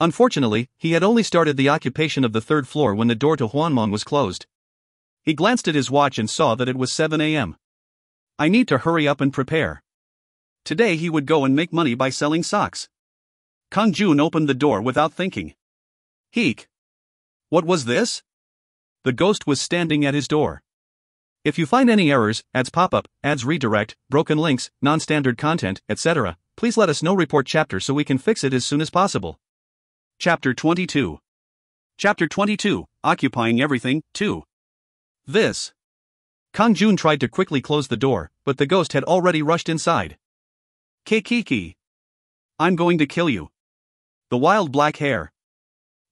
Unfortunately, he had only started the occupation of the 3rd floor when the door to Hwanmong was closed. He glanced at his watch and saw that it was 7 a.m. I need to hurry up and prepare. Today he would go and make money by selling socks. Kang-jun opened the door without thinking. Heek. What was this? The ghost was standing at his door. If you find any errors, ads pop up, ads redirect, broken links, non-standard content, etc., please let us know. Report chapter so we can fix it as soon as possible. Chapter 22. Chapter 22, Occupying Everything, 2. This. Kang-jun tried to quickly close the door, but the ghost had already rushed inside. Kiki. I'm going to kill you. The wild black hair.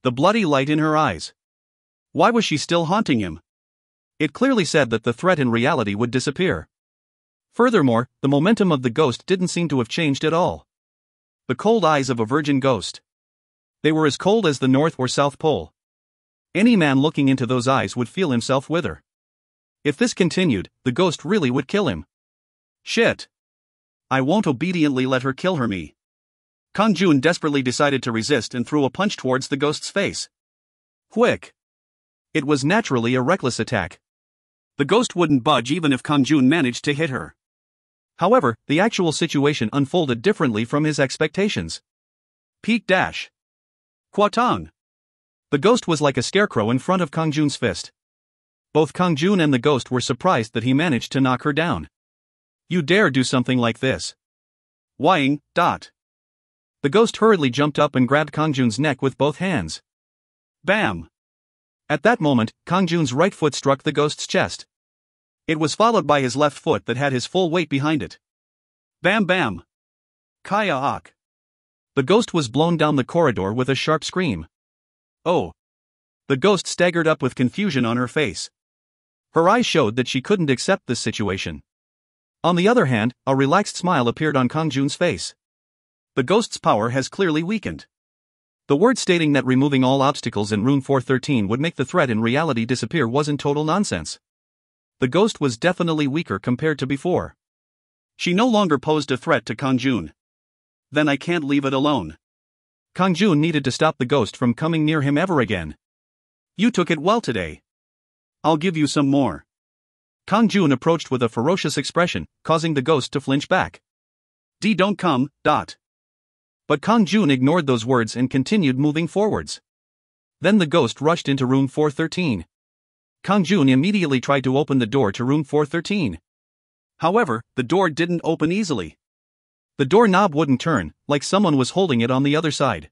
The bloody light in her eyes. Why was she still haunting him? It clearly said that the threat in reality would disappear. Furthermore, the momentum of the ghost didn't seem to have changed at all. The cold eyes of a virgin ghost. They were as cold as the North or South Pole. Any man looking into those eyes would feel himself wither. If this continued, the ghost really would kill him. Shit. I won't obediently let her kill me. Kang-jun desperately decided to resist and threw a punch towards the ghost's face. Quick. It was naturally a reckless attack. The ghost wouldn't budge even if Kang-jun managed to hit her. However, the actual situation unfolded differently from his expectations. Peak dash. Kwatong. The ghost was like a scarecrow in front of Kang-jun's fist. Both Kang-jun and the ghost were surprised that he managed to knock her down. You dare do something like this? Wying. The ghost hurriedly jumped up and grabbed Kang-jun's neck with both hands. Bam! At that moment, Kang-jun's right foot struck the ghost's chest. It was followed by his left foot that had his full weight behind it. Bam bam! Kaya-ak! The ghost was blown down the corridor with a sharp scream. Oh! The ghost staggered up with confusion on her face. Her eyes showed that she couldn't accept this situation. On the other hand, a relaxed smile appeared on Kang-jun's face. The ghost's power has clearly weakened. The word stating that removing all obstacles in Rune 413 would make the threat in reality disappear wasn't total nonsense. The ghost was definitely weaker compared to before. She no longer posed a threat to Kang-jun. Then I can't leave it alone. Kang-jun needed to stop the ghost from coming near him ever again. You took it well today. I'll give you some more. Kang-jun approached with a ferocious expression, causing the ghost to flinch back. Don't come. But Kang-jun ignored those words and continued moving forwards. Then the ghost rushed into Rune 413. Kang-jun immediately tried to open the door to Rune 413. However, the door didn't open easily. The doorknob wouldn't turn, like someone was holding it on the other side.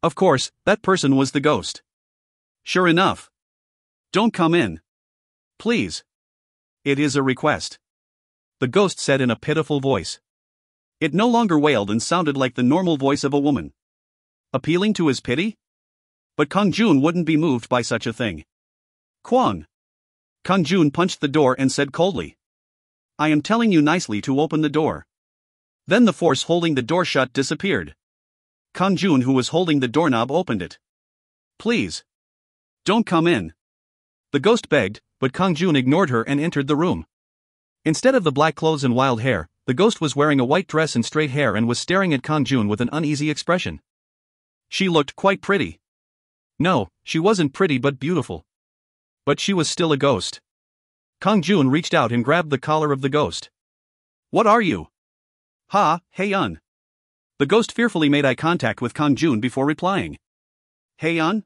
Of course, that person was the ghost. Sure enough. Don't come in. Please. It is a request. The ghost said in a pitiful voice. It no longer wailed and sounded like the normal voice of a woman. Appealing to his pity? But Kang-jun wouldn't be moved by such a thing. Kwang. Kang-jun punched the door and said coldly. I am telling you nicely to open the door. Then the force holding the door shut disappeared. Kang-jun, who was holding the doorknob, opened it. Please. Don't come in. The ghost begged, but Kang-jun ignored her and entered the room. Instead of the black clothes and wild hair, the ghost was wearing a white dress and straight hair and was staring at Kang-jun with an uneasy expression. She looked quite pretty. No, she wasn't pretty but beautiful. But she was still a ghost. Kang-jun reached out and grabbed the collar of the ghost. What are you? Hyeon. The ghost fearfully made eye contact with Kang-jun before replying. Hyeon?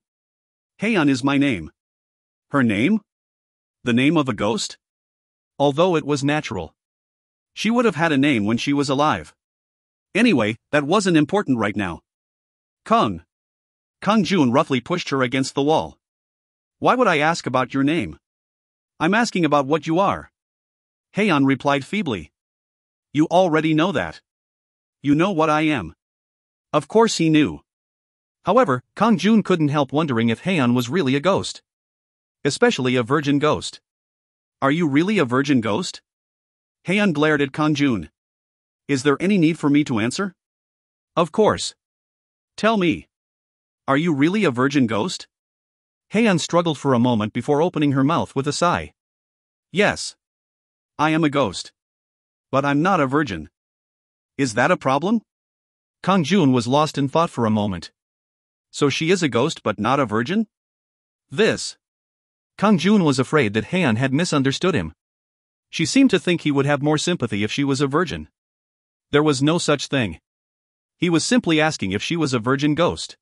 Hyeon is my name. Her name? The name of a ghost? Although it was natural. She would have had a name when she was alive. Anyway, that wasn't important right now. Kang-jun roughly pushed her against the wall. Why would I ask about your name? I'm asking about what you are. Hyeon replied feebly. You already know that. You know what I am. Of course he knew. However, Kang-jun couldn't help wondering if Hwan was really a ghost. Especially a virgin ghost. Are you really a virgin ghost? Hwan glared at Kang-jun. Is there any need for me to answer? Of course. Tell me. Are you really a virgin ghost? Hwan struggled for a moment before opening her mouth with a sigh. Yes. I am a ghost. But I'm not a virgin. Is that a problem? Kang-jun was lost in thought for a moment. So she is a ghost but not a virgin? This. Kang-jun was afraid that Hwan had misunderstood him. She seemed to think he would have more sympathy if she was a virgin. There was no such thing. He was simply asking if she was a virgin ghost.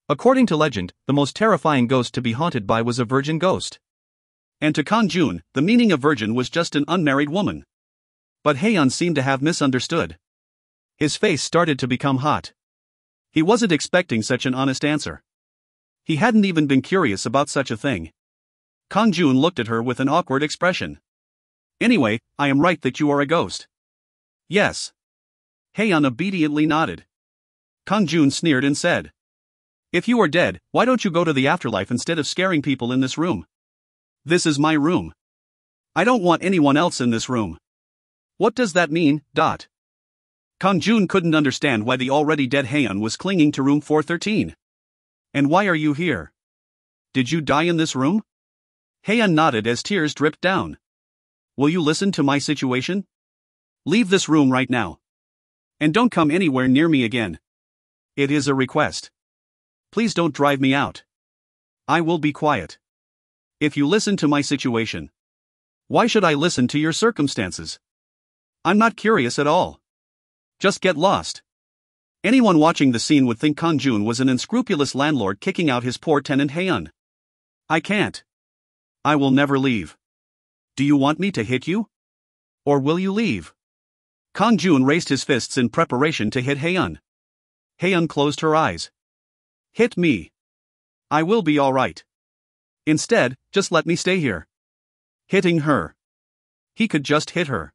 According to legend, the most terrifying ghost to be haunted by was a virgin ghost. And to Kang-jun, the meaning of virgin was just an unmarried woman. But Hwan seemed to have misunderstood. His face started to become hot. He wasn't expecting such an honest answer. He hadn't even been curious about such a thing. Kang-jun looked at her with an awkward expression. Anyway, I am right that you are a ghost. Yes. Hwan obediently nodded. Kang-jun sneered and said, if you are dead, why don't you go to the afterlife instead of scaring people in this room? This is my room. I don't want anyone else in this room. What does that mean? Kang-jun couldn't understand why the already dead Hwan was clinging to room 413. And why are you here? Did you die in this room? Hwan nodded as tears dripped down. Will you listen to my situation? Leave this room right now. And don't come anywhere near me again. It is a request. Please don't drive me out. I will be quiet. If you listen to my situation. Why should I listen to your circumstances? I'm not curious at all. Just get lost. Anyone watching the scene would think Kang-jun was an unscrupulous landlord kicking out his poor tenant Hwan. I can't. I will never leave. Do you want me to hit you? Or will you leave? Kang-jun raised his fists in preparation to hit Hwan. Hwan closed her eyes. Hit me. I will be alright. Instead, just let me stay here. Hitting her. He could just hit her.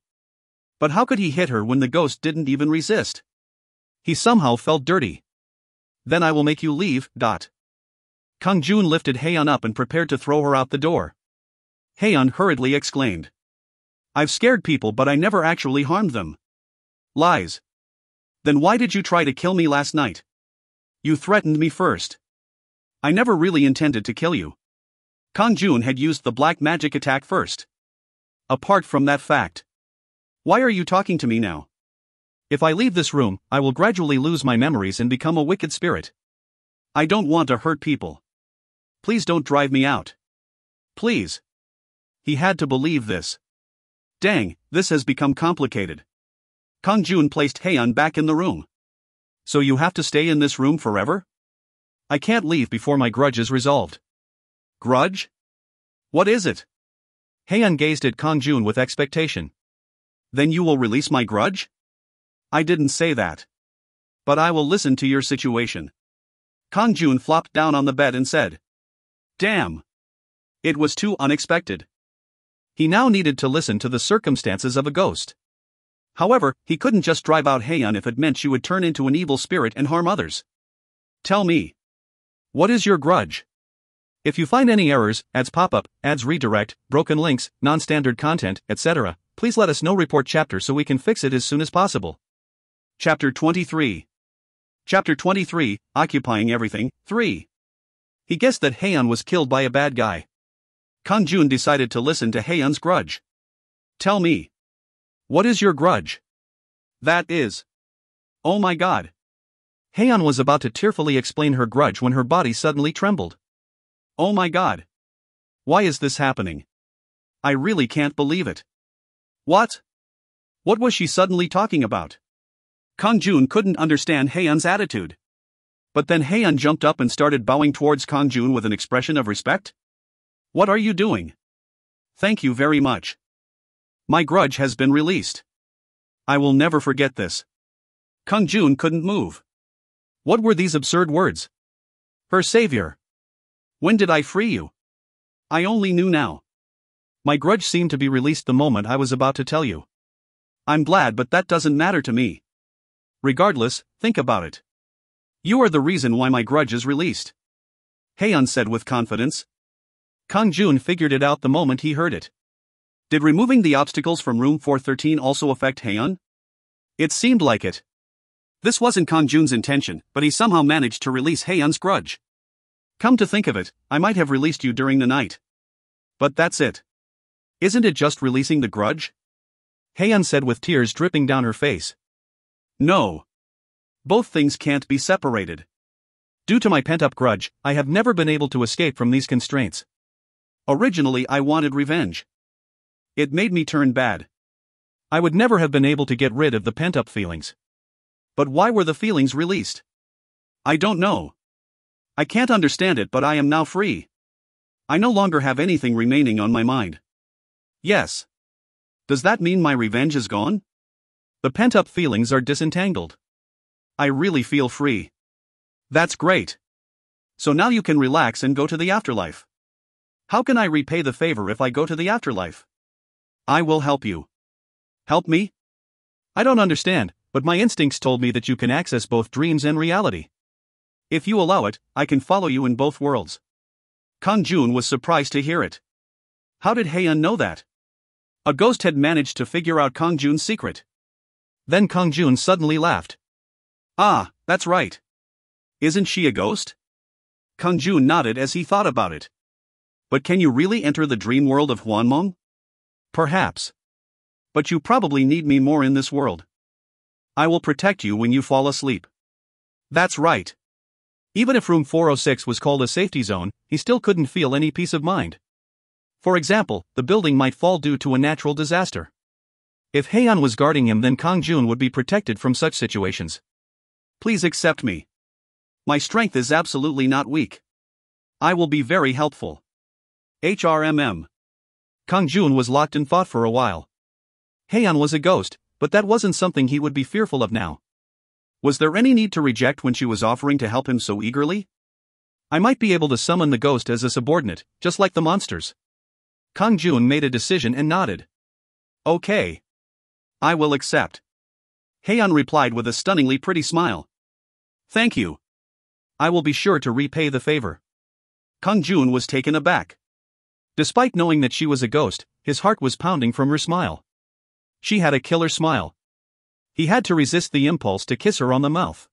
But how could he hit her when the ghost didn't even resist? He somehow felt dirty. Then I will make you leave. Kang-jun lifted Hwan up and prepared to throw her out the door. Hwan hurriedly exclaimed. I've scared people but I never actually harmed them. Lies. Then why did you try to kill me last night? You threatened me first. I never really intended to kill you. Kang-jun had used the black magic attack first. Apart from that fact. Why are you talking to me now? If I leave this room, I will gradually lose my memories and become a wicked spirit. I don't want to hurt people. Please don't drive me out. Please. He had to believe this. Dang, this has become complicated. Kang-jun placed Hwan back in the room. So you have to stay in this room forever? I can't leave before my grudge is resolved. Grudge? What is it? Hwan gazed at Kang-jun with expectation. Then you will release my grudge? I didn't say that. But I will listen to your situation. Kang-jun flopped down on the bed and said. Damn. It was too unexpected. He now needed to listen to the circumstances of a ghost. However, he couldn't just drive out Hwan if it meant she would turn into an evil spirit and harm others. Tell me. What is your grudge? If you find any errors, ads pop up, ads redirect, broken links, non-standard content, etc., please let us know. Report chapter so we can fix it as soon as possible. Chapter 23. Chapter 23, Occupying Everything, 3. He guessed that Hwan was killed by a bad guy. Kang-jun decided to listen to Hwan's grudge. Tell me. What is your grudge? That is. Oh my god. Hwan was about to tearfully explain her grudge when her body suddenly trembled. Oh my god. Why is this happening? I really can't believe it. What? What was she suddenly talking about? Kang-jun couldn't understand Hwan's attitude. But then Hwan jumped up and started bowing towards Kang-jun with an expression of respect. What are you doing? Thank you very much. My grudge has been released. I will never forget this. Kang-jun couldn't move. What were these absurd words? Her savior. When did I free you? I only knew now. My grudge seemed to be released the moment I was about to tell you. I'm glad, but that doesn't matter to me. Regardless, think about it. You are the reason why my grudge is released, Haeun said with confidence. Kang-jun figured it out the moment he heard it. Did removing the obstacles from room 413 also affect Haeun? It seemed like it. This wasn't Kang-jun's intention, but he somehow managed to release Haeun's grudge. Come to think of it, I might have released you during the night. But that's it. Isn't it just releasing the grudge? Haeun said with tears dripping down her face. No. Both things can't be separated. Due to my pent-up grudge, I have never been able to escape from these constraints. Originally I wanted revenge. It made me turn bad. I would never have been able to get rid of the pent-up feelings. But why were the feelings released? I don't know. I can't understand it, but I am now free. I no longer have anything remaining on my mind. Yes. Does that mean my revenge is gone? The pent-up feelings are disentangled. I really feel free. That's great. So now you can relax and go to the afterlife. How can I repay the favor if I go to the afterlife? I will help you. Help me? I don't understand, but my instincts told me that you can access both dreams and reality. If you allow it, I can follow you in both worlds. Kang-jun was surprised to hear it. How did Haeun know that? A ghost had managed to figure out Kang-jun's secret. Then Kang-jun suddenly laughed. Ah, that's right. Isn't she a ghost? Kang-jun nodded as he thought about it. But can you really enter the dream world of Hwanmong? Perhaps. But you probably need me more in this world. I will protect you when you fall asleep. That's right. Even if room 406 was called a safety zone, he still couldn't feel any peace of mind. For example, the building might fall due to a natural disaster. If Haeun was guarding him, then Kang-jun would be protected from such situations. Please accept me. My strength is absolutely not weak. I will be very helpful. HRMM. Kang-jun was locked in thought for a while. Haeun was a ghost, but that wasn't something he would be fearful of now. Was there any need to reject when she was offering to help him so eagerly? I might be able to summon the ghost as a subordinate, just like the monsters. Kang-jun made a decision and nodded. Okay. I will accept. Haeun replied with a stunningly pretty smile. Thank you. I will be sure to repay the favor. Kang-jun was taken aback. Despite knowing that she was a ghost, his heart was pounding from her smile. She had a killer smile. He had to resist the impulse to kiss her on the mouth.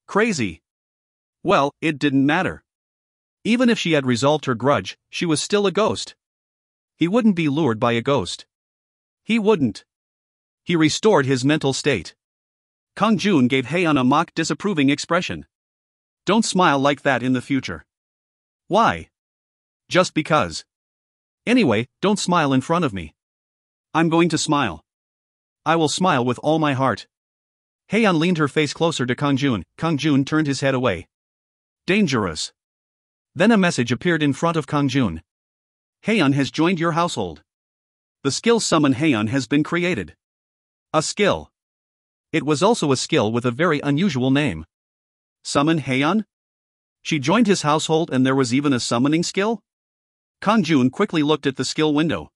Crazy. Well, it didn't matter. Even if she had resolved her grudge, she was still a ghost. He wouldn't be lured by a ghost. He wouldn't. He restored his mental state. Kang-jun gave Haeun a mock disapproving expression. Don't smile like that in the future. Why? Just because. Anyway, don't smile in front of me. I'm going to smile. I will smile with all my heart. Haeun leaned her face closer to Kang-jun. Kang-jun turned his head away. Dangerous. Then a message appeared in front of Kang-jun. Haeun has joined your household. The skill Summon Haeun has been created. A skill. It was also a skill with a very unusual name. Summon Haeun? She joined his household and there was even a summoning skill? Kang-jun quickly looked at the skill window.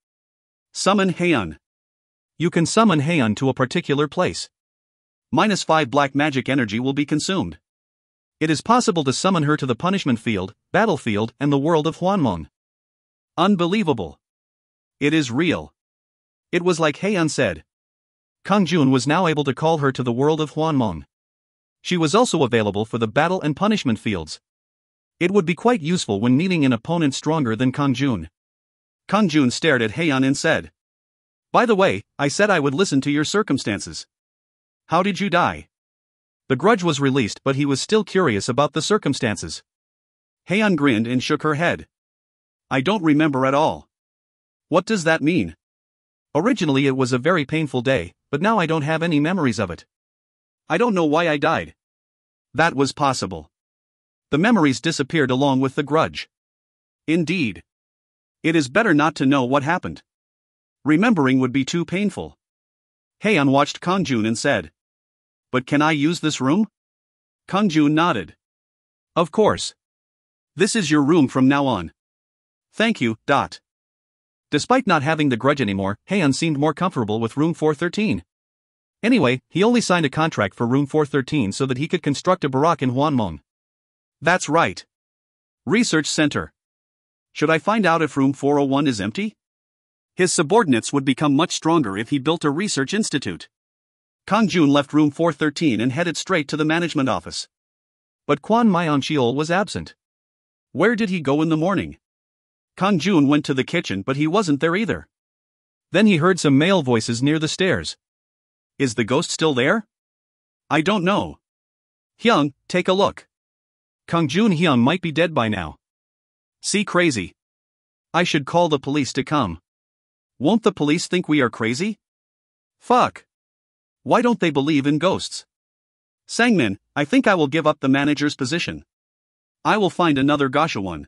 Summon Haeun. You can summon Haeun to a particular place. -5 black magic energy will be consumed. It is possible to summon her to the punishment field, battlefield, and the world of Hwanmong. Unbelievable. It is real. It was like Haeun said. Kang-jun was now able to call her to the world of Hwanmong. She was also available for the battle and punishment fields. It would be quite useful when meeting an opponent stronger than Kang-jun. Kang-jun stared at Haeun and said, By the way, I said I would listen to your circumstances. How did you die? The grudge was released, but he was still curious about the circumstances. Haeun grinned and shook her head. I don't remember at all. What does that mean? Originally it was a very painful day, but now I don't have any memories of it. I don't know why I died. That was possible. The memories disappeared along with the grudge. Indeed. It is better not to know what happened. Remembering would be too painful. Haeun watched Kang-jun and said, But can I use this room? Kang-jun nodded. Of course. This is your room from now on. Thank you. Despite not having the grudge anymore, Haeun seemed more comfortable with room 413. Anyway, he only signed a contract for room 413 so that he could construct a barack in Hwanmong. That's right. Research center. Should I find out if room 401 is empty? His subordinates would become much stronger if he built a research institute. Kang-jun left room 413 and headed straight to the management office. But Kwan Myeon-cheol was absent. Where did he go in the morning? Kang-jun went to the kitchen but he wasn't there either. Then he heard some male voices near the stairs. Is the ghost still there? I don't know. Hyung, take a look. Kang-jun Hyung might be dead by now. See, crazy. I should call the police to come. Won't the police think we are crazy? Fuck. Why don't they believe in ghosts? Sangmin, I think I will give up the manager's position. I will find another Gashawon.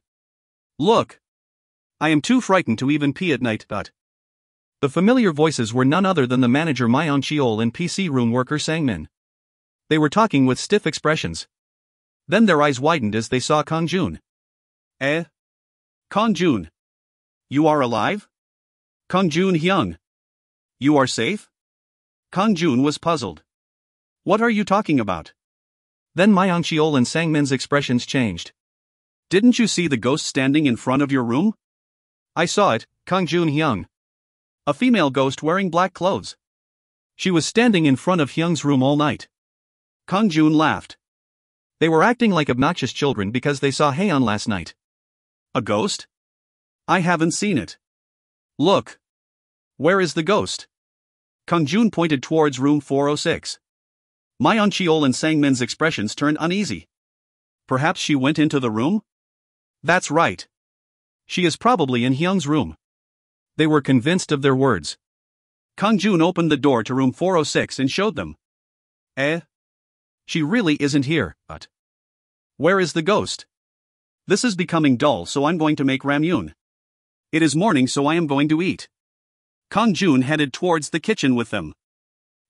Look. I am too frightened to even pee at night, but... The familiar voices were none other than the manager Myeon-cheol and PC room worker Sangmin. They were talking with stiff expressions. Then their eyes widened as they saw Kang-jun. Kang-jun. You are alive? Kang-jun Hyung. You are safe? Kang-jun was puzzled. What are you talking about? Then Myeon-cheol and Sangmin's expressions changed. Didn't you see the ghost standing in front of your room? I saw it, Kang-jun Hyung. A female ghost wearing black clothes. She was standing in front of Hyung's room all night. Kang-jun laughed. They were acting like obnoxious children because they saw Haeun last night. A ghost? I haven't seen it. Look. Where is the ghost? Kang-jun pointed towards room 406. Myeon-cheol and Sangmin's expressions turned uneasy. Perhaps she went into the room? That's right. She is probably in Hyung's room. They were convinced of their words. Kang-jun opened the door to room 406 and showed them. She really isn't here, but... Where is the ghost? This is becoming dull, so I'm going to make ramyun. It is morning, so I am going to eat. Kang-jun headed towards the kitchen with them.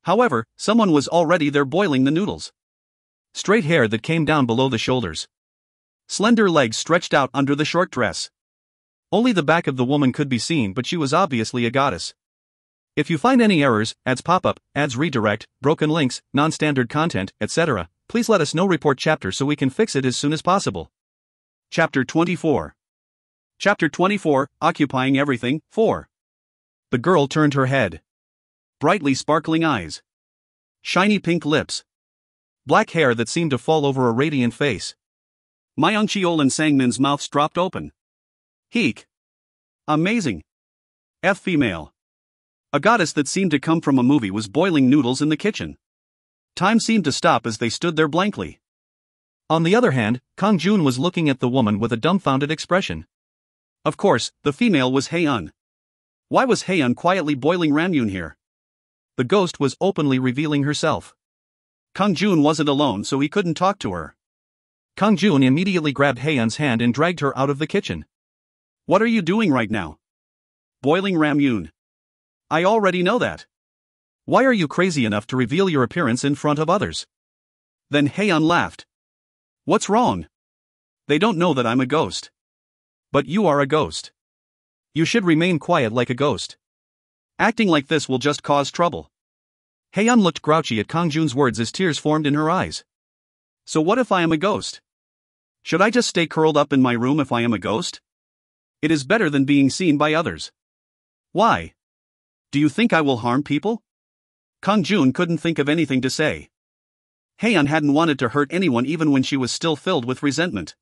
However, someone was already there boiling the noodles. Straight hair that came down below the shoulders. Slender legs stretched out under the short dress. Only the back of the woman could be seen, but she was obviously a goddess. If you find any errors, ads pop up, ads redirect, broken links, non-standard content, etc., please let us know. Report chapter so we can fix it as soon as possible. Chapter 24. Chapter 24, Occupying Everything, 4. The girl turned her head. Brightly sparkling eyes. Shiny pink lips. Black hair that seemed to fall over a radiant face. Myeon-cheol and Sangmin's mouths dropped open. Heek. Amazing. Female. A goddess that seemed to come from a movie was boiling noodles in the kitchen. Time seemed to stop as they stood there blankly. On the other hand, Kang-jun was looking at the woman with a dumbfounded expression. Of course, the female was Haeun. Why was Haeun quietly boiling ramyun here? The ghost was openly revealing herself. Kang-jun wasn't alone, so he couldn't talk to her. Kang-jun immediately grabbed Haeun's hand and dragged her out of the kitchen. What are you doing right now? Boiling ramyun. I already know that. Why are you crazy enough to reveal your appearance in front of others? Then Haeun laughed. What's wrong? They don't know that I'm a ghost. But you are a ghost. You should remain quiet like a ghost. Acting like this will just cause trouble. Haeun looked grouchy at Kang-jun's words as tears formed in her eyes. So what if I am a ghost? Should I just stay curled up in my room if I am a ghost? It is better than being seen by others. Why? Do you think I will harm people? Kang-jun couldn't think of anything to say. Haeun hadn't wanted to hurt anyone even when she was still filled with resentment.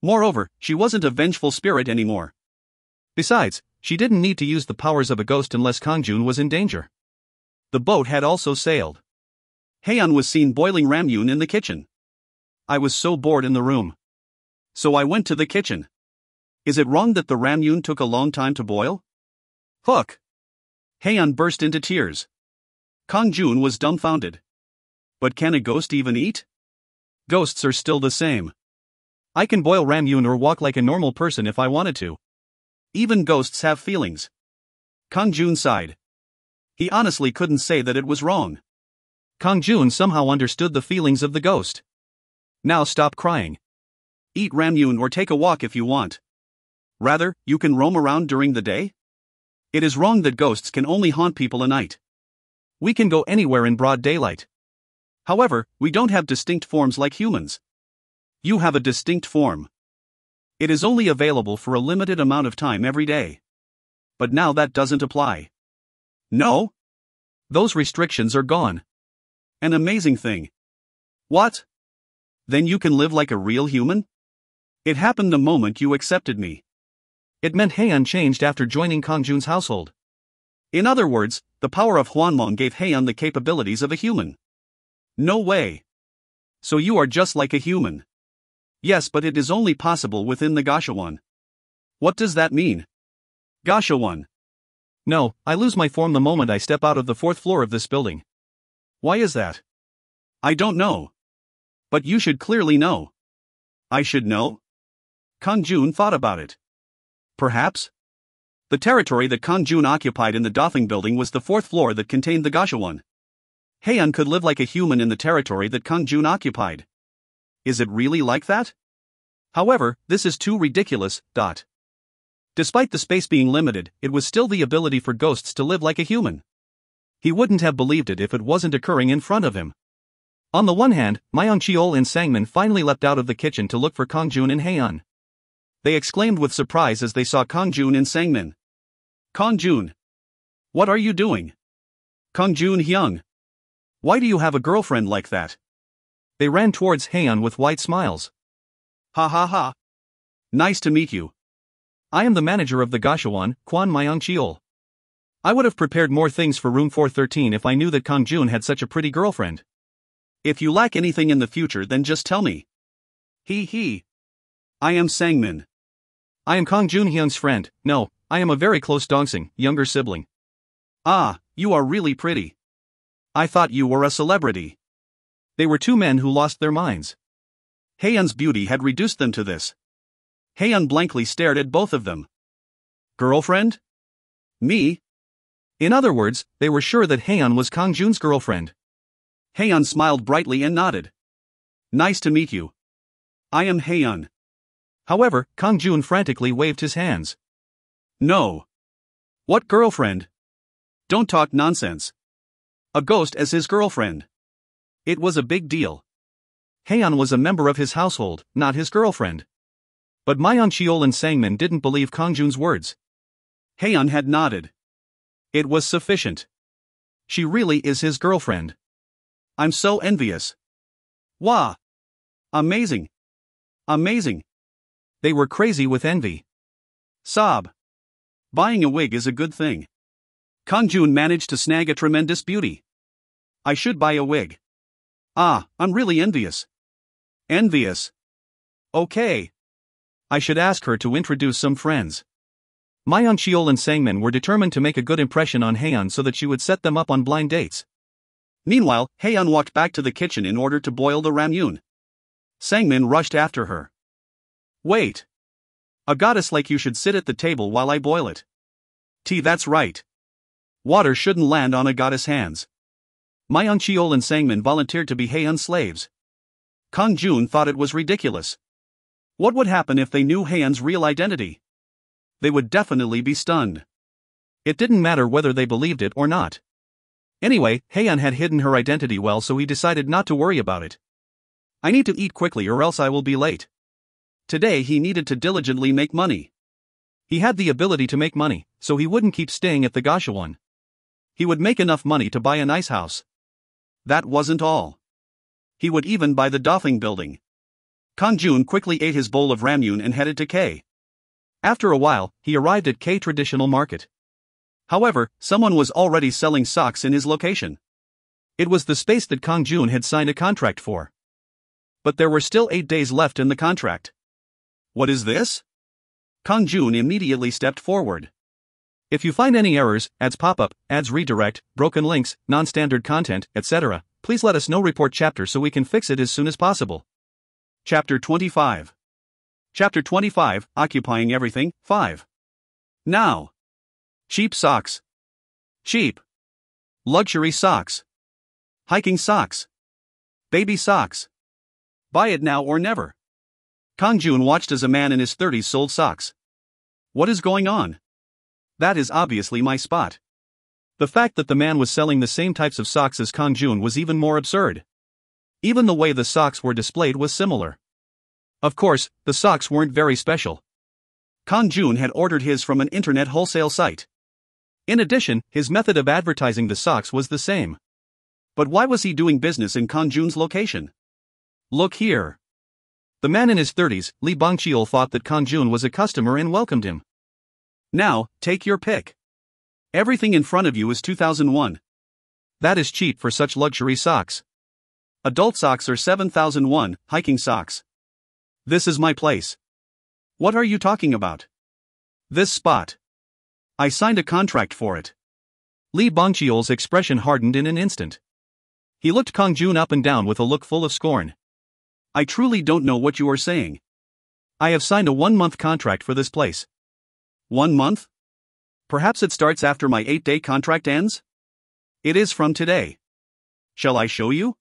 Moreover, she wasn't a vengeful spirit anymore. Besides, she didn't need to use the powers of a ghost unless Kang-jun was in danger. The boat had also sailed. Haeun was seen boiling ramyun in the kitchen. I was so bored in the room. So I went to the kitchen. Is it wrong that the ramyun took a long time to boil? Hook! Haeun burst into tears. Kang-jun was dumbfounded. But can a ghost even eat? Ghosts are still the same. I can boil ramyun or walk like a normal person if I wanted to. Even ghosts have feelings. Kang-jun sighed. He honestly couldn't say that it was wrong. Kang-jun somehow understood the feelings of the ghost. Now stop crying. Eat ramyun or take a walk if you want. Rather, you can roam around during the day? It is wrong that ghosts can only haunt people at night. We can go anywhere in broad daylight. However, we don't have distinct forms like humans. You have a distinct form. It is only available for a limited amount of time every day. But now that doesn't apply. No? Those restrictions are gone. An amazing thing. What? Then you can live like a real human? It happened the moment you accepted me. It meant Hwan changed after joining Kang-jun's household. In other words, the power of Hwanmong gave Hwan the capabilities of a human. No way. So you are just like a human. Yes, but it is only possible within the Gashawon. What does that mean? Gashawon. No, I lose my form the moment I step out of the 4th floor of this building. Why is that? I don't know. But you should clearly know. I should know? Kang-jun thought about it. Perhaps? The territory that Kang-jun occupied in the Doffing building was the 4th floor that contained the Gashawon. Hwan could live like a human in the territory that Kang-jun occupied. Is it really like that? However, this is too ridiculous. Despite the space being limited, it was still the ability for ghosts to live like a human. He wouldn't have believed it if it wasn't occurring in front of him. On the one hand, Myung-cheol and Sangmin finally leapt out of the kitchen to look for Kang-jun and Hwan. They exclaimed with surprise as they saw Kang-jun and Sangmin. Kang-jun! What are you doing? Kang-jun Hyung! Why do you have a girlfriend like that? They ran towards Hwan with wide smiles. Ha ha ha! Nice to meet you. I am the manager of the Gashawon, Kwon Myung-cheol. I would have prepared more things for room 413 if I knew that Kang-jun had such a pretty girlfriend. If you lack anything in the future, then just tell me. He. I am Sangmin. I am Kang-jun Hyung's friend. No, I am a very close Dongsing, younger sibling. Ah, you are really pretty. I thought you were a celebrity. They were two men who lost their minds. Hwan's beauty had reduced them to this. Hwan blankly stared at both of them. Girlfriend? Me? In other words, they were sure that Hwan was Kang-jun's girlfriend. Hwan smiled brightly and nodded. Nice to meet you. I am Hwan. However, Kang-jun frantically waved his hands. No. What girlfriend? Don't talk nonsense. A ghost as his girlfriend. It was a big deal. Hwan was a member of his household, not his girlfriend. But Myung-cheol and Sangmin didn't believe Kang-jun's words. Hwan had nodded. It was sufficient. She really is his girlfriend. I'm so envious. Wah! Amazing. Amazing. They were crazy with envy. Sob. Buying a wig is a good thing. Kang-jun managed to snag a tremendous beauty. I should buy a wig. Ah, I'm really envious. Envious. Okay. I should ask her to introduce some friends. Myung-cheol and Sangmin were determined to make a good impression on Hwan so that she would set them up on blind dates. Meanwhile, Hwan walked back to the kitchen in order to boil the ramyun. Sangmin rushed after her. Wait. A goddess like you should sit at the table while I boil it. That's right. Water shouldn't land on a goddess' hands. Myung-cheol and Sangmin volunteered to be Hwan's slaves. Kang-jun thought it was ridiculous. What would happen if they knew Hwan's real identity? They would definitely be stunned. It didn't matter whether they believed it or not. Anyway, Hwan had hidden her identity well, so he decided not to worry about it. I need to eat quickly or else I will be late. Today he needed to diligently make money. He had the ability to make money, so he wouldn't keep staying at the Gashawon. He would make enough money to buy a nice house. That wasn't all. He would even buy the Doffing building. Kang-jun quickly ate his bowl of ramyun and headed to K. After a while, he arrived at K Traditional Market. However, someone was already selling socks in his location. It was the space that Kang-jun had signed a contract for. But there were still 8 days left in the contract. What is this? Kang-jun immediately stepped forward. If you find any errors, ads pop up, ads redirect, broken links, non-standard content, etc., please let us know. Report chapter so we can fix it as soon as possible. Chapter 25. Chapter 25, Occupying Everything, 5. Now. Cheap socks. Cheap. Luxury socks. Hiking socks. Baby socks. Buy it now or never. Kang-jun watched as a man in his 30s sold socks. What is going on? That is obviously my spot. The fact that the man was selling the same types of socks as Kang-jun was even more absurd. Even the way the socks were displayed was similar. Of course, the socks weren't very special. Kang-jun had ordered his from an internet wholesale site. In addition, his method of advertising the socks was the same. But why was he doing business in Kang-jun's location? Look here. The man in his 30s, Lee Bang-cheol, thought that Kang-jun was a customer and welcomed him. Now, take your pick. Everything in front of you is 2001. That is cheap for such luxury socks. Adult socks are 7,001, hiking socks. This is my place. What are you talking about? This spot. I signed a contract for it. Lee Bang-cheol's expression hardened in an instant. He looked Kang-jun up and down with a look full of scorn. I truly don't know what you are saying. I have signed a 1-month contract for this place. 1 month? Perhaps it starts after my 8-day contract ends? It is from today. Shall I show you?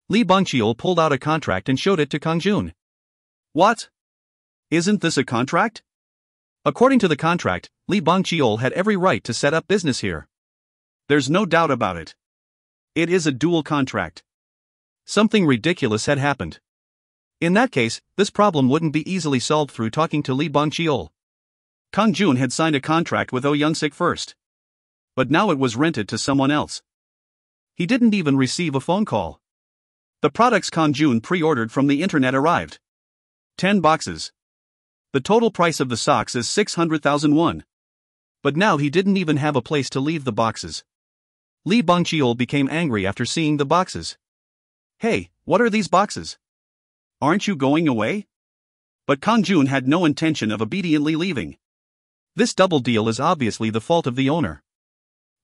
Lee Bang-cheol pulled out a contract and showed it to Kang-jun. What? Isn't this a contract? According to the contract, Lee Bang-cheol had every right to set up business here. There's no doubt about it. It is a dual contract. Something ridiculous had happened. In that case, this problem wouldn't be easily solved through talking to Lee Bang-cheol. Kang-jun had signed a contract with Oh Young-sik first. But now it was rented to someone else. He didn't even receive a phone call. The products Kang-jun pre-ordered from the internet arrived. 10 boxes. The total price of the socks is 600,000 won. But now he didn't even have a place to leave the boxes. Lee Bang-cheol became angry after seeing the boxes. Hey, what are these boxes? Aren't you going away? But Kang-jun had no intention of obediently leaving. This double deal is obviously the fault of the owner.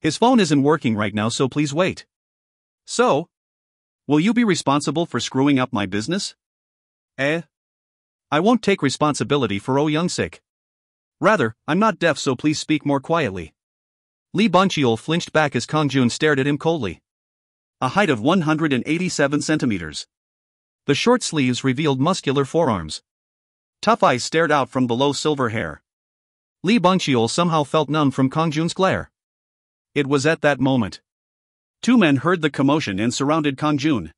His phone isn't working right now, so please wait. So? Will you be responsible for screwing up my business? I won't take responsibility for Oh Young-sik. Rather, I'm not deaf, so please speak more quietly. Lee Bang-cheol flinched back as Kang-jun stared at him coldly. A height of 187 centimeters. The short sleeves revealed muscular forearms. Tough eyes stared out from below silver hair. Lee Bang-cheol somehow felt numb from Kang-jun's glare. It was at that moment. 2 men heard the commotion and surrounded Kang-jun.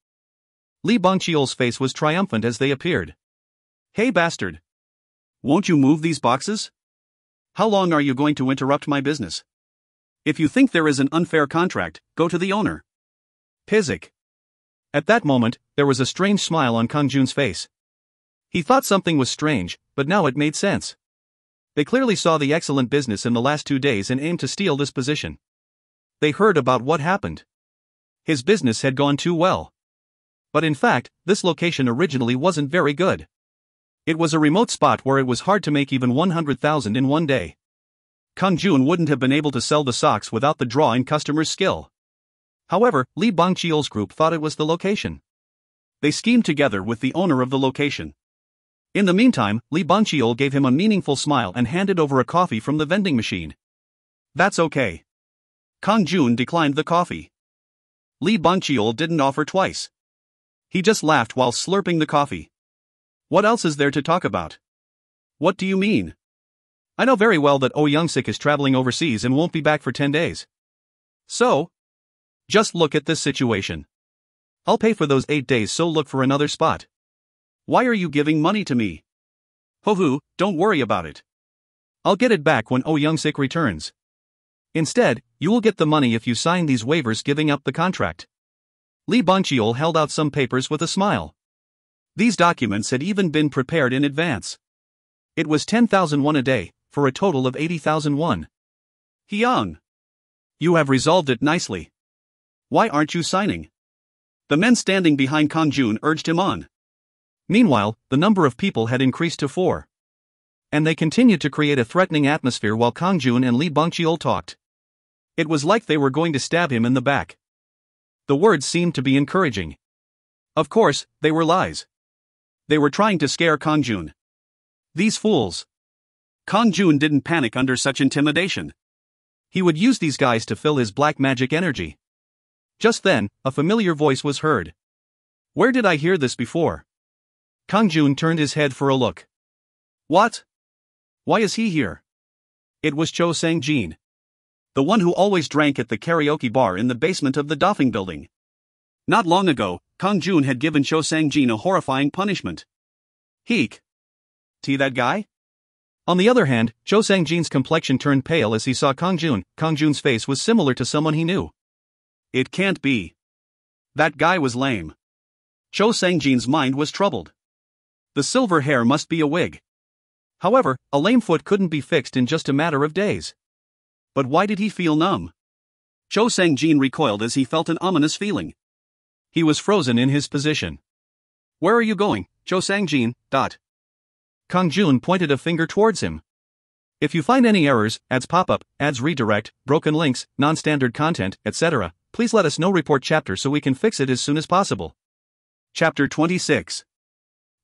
Lee Bang-cheol's face was triumphant as they appeared. Hey bastard! Won't you move these boxes? How long are you going to interrupt my business? If you think there is an unfair contract, go to the owner. Pizik. At that moment, there was a strange smile on Kang-jun's face. He thought something was strange, but now it made sense. They clearly saw the excellent business in the last 2 days and aimed to steal this position. They heard about what happened. His business had gone too well. But in fact, this location originally wasn't very good. It was a remote spot where it was hard to make even 100,000 in 1 day. Kang-jun wouldn't have been able to sell the socks without the draw in customers' skill. However, Lee Bang-cheol's group thought it was the location. They schemed together with the owner of the location. In the meantime, Lee Bang-cheol gave him a meaningful smile and handed over a coffee from the vending machine. That's okay. Kang-jun declined the coffee. Lee Bang-cheol didn't offer twice. He just laughed while slurping the coffee. What else is there to talk about? What do you mean? I know very well that Oh Young-sik is traveling overseas and won't be back for 10 days. So? Just look at this situation. I'll pay for those 8 days, so look for another spot. Why are you giving money to me? Ho-hoo, don't worry about it. I'll get it back when Oh Young-sik returns. Instead, you will get the money if you sign these waivers giving up the contract. Lee Bang-cheol held out some papers with a smile. These documents had even been prepared in advance. It was 10,000 won a day, for a total of 80,000 won. Hyung. You have resolved it nicely. Why aren't you signing? The men standing behind Kang-jun urged him on. Meanwhile, the number of people had increased to 4. And they continued to create a threatening atmosphere while Kang-jun and Lee Bang-cheol talked. It was like they were going to stab him in the back. The words seemed to be encouraging. Of course, they were lies. They were trying to scare Kang-jun. These fools. Kang-jun didn't panic under such intimidation. He would use these guys to fill his black magic energy. Just then, a familiar voice was heard. Where did I hear this before? Kang-jun turned his head for a look. What? Why is he here? It was Cho Sang-jin. The one who always drank at the karaoke bar in the basement of the Doffing building. Not long ago, Kang-jun had given Cho Sang-jin a horrifying punishment. Heek. That guy? On the other hand, Cho Sang-jin's complexion turned pale as he saw Kang-jun. Kang-jun's face was similar to someone he knew. It can't be. That guy was lame. Cho Sang-jin's mind was troubled. The silver hair must be a wig. However, a lame foot couldn't be fixed in just a matter of days. But why did he feel numb? Cho Sang-jin recoiled as he felt an ominous feeling. He was frozen in his position. Where are you going, Cho Sang-jin? Kang-jun pointed a finger towards him. If you find any errors, ads pop up, ads redirect, broken links, non-standard content, etc., please let us know. Report chapter so we can fix it as soon as possible. Chapter 26.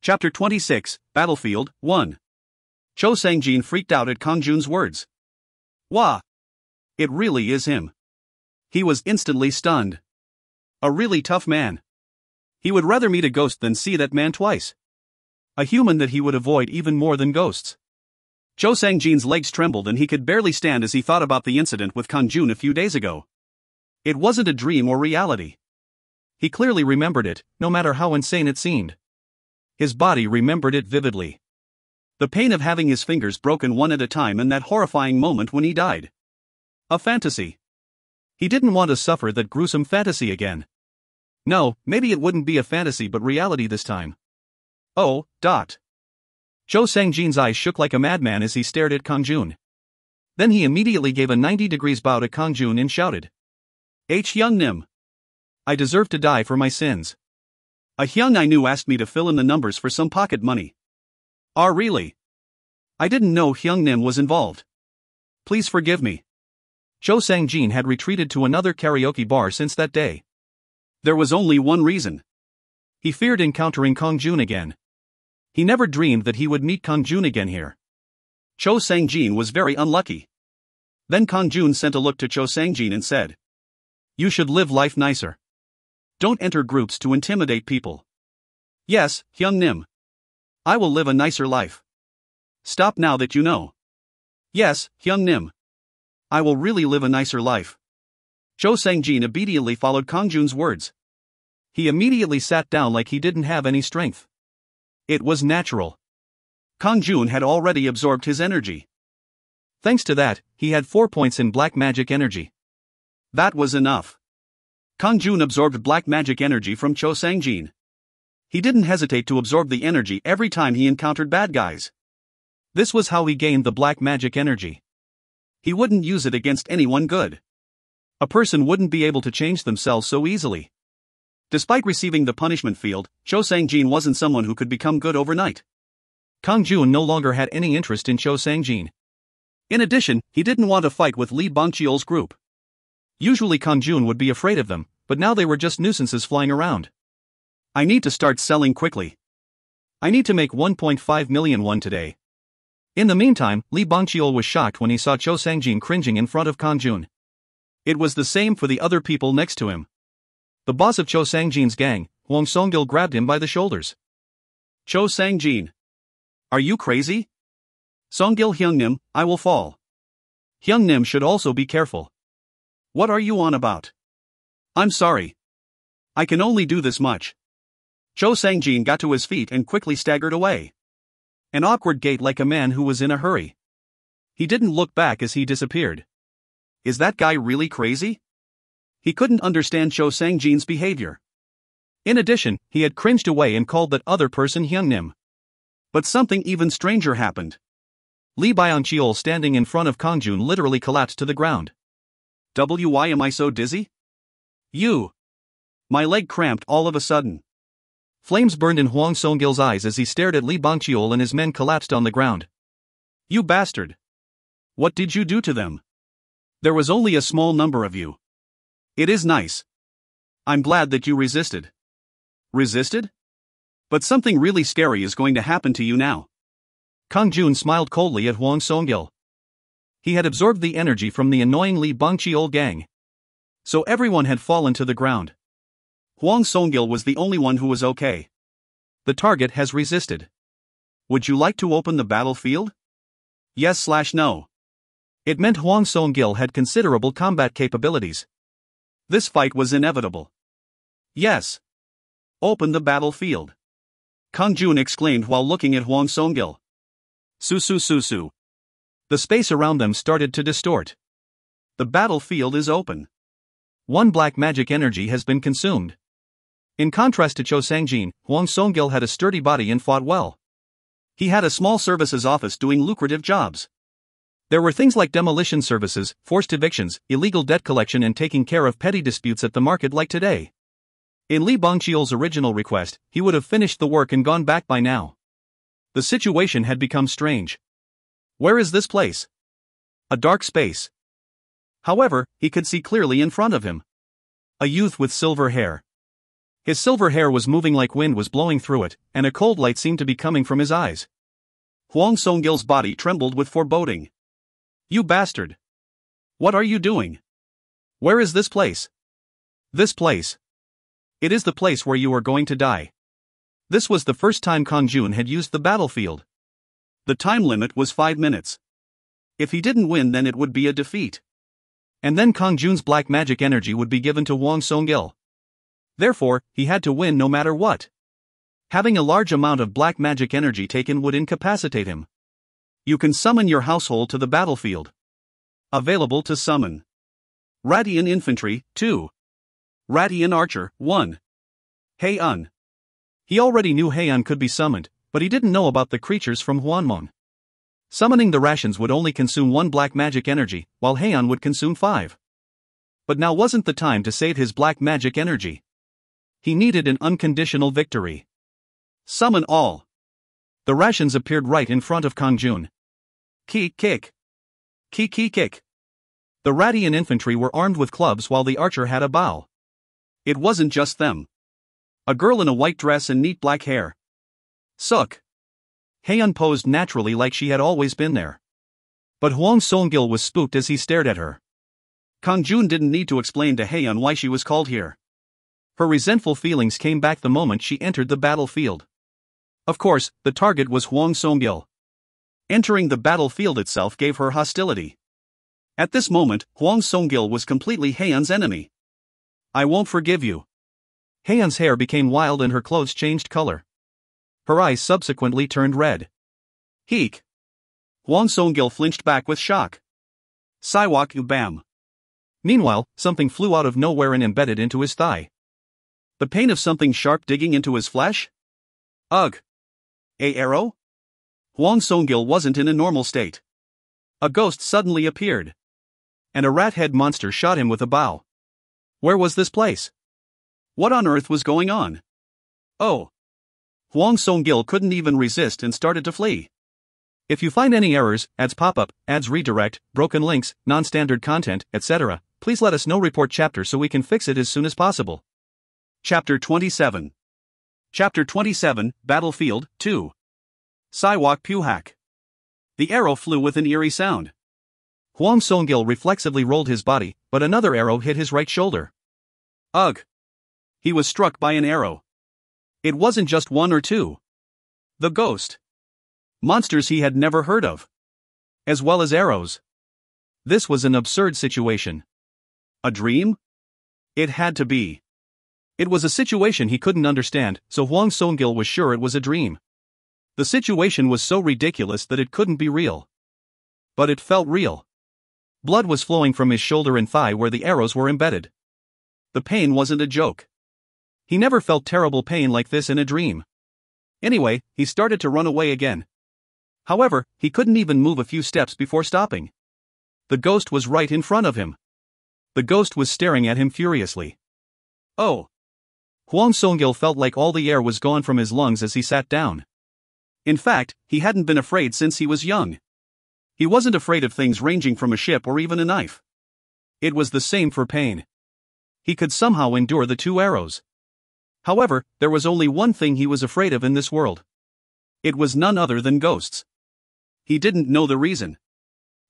Chapter 26, Battlefield 1. Cho Sang-jin freaked out at Kang-jun's words. Wah! It really is him. He was instantly stunned. A really tough man. He would rather meet a ghost than see that man twice. A human that he would avoid even more than ghosts. Cho Sang-jin's legs trembled and he could barely stand as he thought about the incident with Kang-jun a few days ago. It wasn't a dream or reality. He clearly remembered it, no matter how insane it seemed. His body remembered it vividly. The pain of having his fingers broken one at a time and that horrifying moment when he died. A fantasy. He didn't want to suffer that gruesome fantasy again. No, maybe it wouldn't be a fantasy but reality this time. Oh. Cho Sang-jin's eyes shook like a madman as he stared at Kang-jun. Then he immediately gave a 90-degree bow to Kang-jun and shouted. Hyung-nim. I deserve to die for my sins. A Hyung I knew asked me to fill in the numbers for some pocket money. Really? I didn't know Hyung-nim was involved. Please forgive me. Cho Sang-jin had retreated to another karaoke bar since that day. There was only one reason. He feared encountering Kang-jun again. He never dreamed that he would meet Kang-jun again here. Cho Sang-jin was very unlucky. Then Kang-jun sent a look to Cho Sang-jin and said, You should live life nicer. Don't enter groups to intimidate people. Yes, Hyung-nim. I will live a nicer life. Stop now that you know. Yes, Hyung-nim. I will really live a nicer life. Cho Sang-jin obediently followed Kang-jun's words. He immediately sat down like he didn't have any strength. It was natural. Kang-jun had already absorbed his energy. Thanks to that, he had 4 points in black magic energy. That was enough. Kang-jun absorbed black magic energy from Cho Sang-jin. He didn't hesitate to absorb the energy every time he encountered bad guys. This was how he gained the black magic energy. He wouldn't use it against anyone good. A person wouldn't be able to change themselves so easily. Despite receiving the punishment field, Cho Sang-jin wasn't someone who could become good overnight. Kang-jun no longer had any interest in Cho Sang-jin. In addition, he didn't want to fight with Lee Bangcheol's group. Usually Kang-jun would be afraid of them, but now they were just nuisances flying around. I need to start selling quickly. I need to make 1.5 million won today. In the meantime, Lee Bangcheol was shocked when he saw Cho Sang-jin cringing in front of Kang-jun. It was the same for the other people next to him. The boss of Cho Sang-jin's gang, Hwang Song-gil, grabbed him by the shoulders. Cho Sang-jin. Are you crazy? Song-gil, Hyung-nim, I will fall. Hyung-nim should also be careful. What are you on about? I'm sorry. I can only do this much. Cho Sang-jin got to his feet and quickly staggered away. An awkward gait like a man who was in a hurry. He didn't look back as he disappeared. Is that guy really crazy? He couldn't understand Cho Sang-jin's behavior. In addition, he had cringed away and called that other person Hyung-nim. But something even stranger happened. Lee Bangcheol, standing in front of Kang-jun, literally collapsed to the ground. Why am I so dizzy? My leg cramped all of a sudden. Flames burned in Hwang Song-gil's eyes as he stared at Lee Bangcheol and his men collapsed on the ground. You bastard! What did you do to them? There was only a small number of you. It is nice. I'm glad that you resisted. Resisted? But something really scary is going to happen to you now. Kang-jun smiled coldly at Hwang Song-gil. He had absorbed the energy from the annoying Lee Bangcheol gang. So everyone had fallen to the ground. Hwang Song-gil was the only one who was okay. The target has resisted. Would you like to open the battlefield? Yes/no. It meant Hwang Song-gil had considerable combat capabilities. This fight was inevitable. Yes. Open the battlefield. Kang-jun exclaimed while looking at Hwang Song-gil. Su. The space around them started to distort. The battlefield is open. One black magic energy has been consumed. In contrast to Cho Sang-jin, Hwang Song-gil had a sturdy body and fought well. He had a small services office doing lucrative jobs. There were things like demolition services, forced evictions, illegal debt collection and taking care of petty disputes at the market like today. In Lee Bongcheol's original request, he would have finished the work and gone back by now. The situation had become strange. Where is this place? A dark space. However, he could see clearly in front of him. A youth with silver hair. His silver hair was moving like wind was blowing through it, and a cold light seemed to be coming from his eyes. Hwang Song-gil's body trembled with foreboding. You bastard! What are you doing? Where is this place? This place. It is the place where you are going to die. This was the first time Kang-jun had used the battlefield. The time limit was 5 minutes. If he didn't win, then it would be a defeat. And then Kang-jun's black magic energy would be given to Hwang Song-gil. Therefore, he had to win no matter what. Having a large amount of black magic energy taken would incapacitate him. You can summon your household to the battlefield. Available to summon. Radian Infantry, 2. Radian Archer, 1. Hwan. He already knew Hwan could be summoned, but he didn't know about the creatures from Hwanmong. Summoning the rations would only consume 1 black magic energy, while Hwan would consume 5. But now wasn't the time to save his black magic energy. He needed an unconditional victory. Summon all. The rations appeared right in front of Kang-jun. Kick. Kick. The Radian infantry were armed with clubs while the archer had a bow. It wasn't just them. A girl in a white dress and neat black hair. Suk. Hwan posed naturally like she had always been there. But Hwang Song-gil was spooked as he stared at her. Kang-jun didn't need to explain to Hwan why she was called here. Her resentful feelings came back the moment she entered the battlefield. Of course, the target was Hwang Song-gil. Entering the battlefield itself gave her hostility. At this moment, Hwang Song-gil was completely Hwan's enemy. I won't forgive you. Hwan's hair became wild and her clothes changed color. Her eyes subsequently turned red. Heek. Hwang Song-gil flinched back with shock. Siwak bam. Meanwhile, something flew out of nowhere and embedded into his thigh. The pain of something sharp digging into his flesh? Ugh. A arrow? Hwang Song-gil wasn't in a normal state. A ghost suddenly appeared. And a rat-head monster shot him with a bow. Where was this place? What on earth was going on? Oh. Hwang Song-gil couldn't even resist and started to flee. If you find any errors, ads pop up, ads redirect, broken links, non-standard content, etc., please let us know. Report chapter so we can fix it as soon as possible. Chapter 27. Chapter 27, Battlefield, 2. Siwak Puhak. The arrow flew with an eerie sound. Hwang Song-gil reflexively rolled his body, but another arrow hit his right shoulder. Ugh. He was struck by an arrow. It wasn't just 1 or 2. The ghost. Monsters he had never heard of. As well as arrows. This was an absurd situation. A dream? It had to be. It was a situation he couldn't understand, so Hwang Song-gil was sure it was a dream. The situation was so ridiculous that it couldn't be real. But it felt real. Blood was flowing from his shoulder and thigh where the arrows were embedded. The pain wasn't a joke. He never felt terrible pain like this in a dream. Anyway, he started to run away again. However, he couldn't even move a few steps before stopping. The ghost was right in front of him. The ghost was staring at him furiously. Oh. Hwang Song-gil felt like all the air was gone from his lungs as he sat down. In fact, he hadn't been afraid since he was young. He wasn't afraid of things ranging from a ship or even a knife. It was the same for pain. He could somehow endure the 2 arrows. However, there was only one thing he was afraid of in this world. It was none other than ghosts. He didn't know the reason.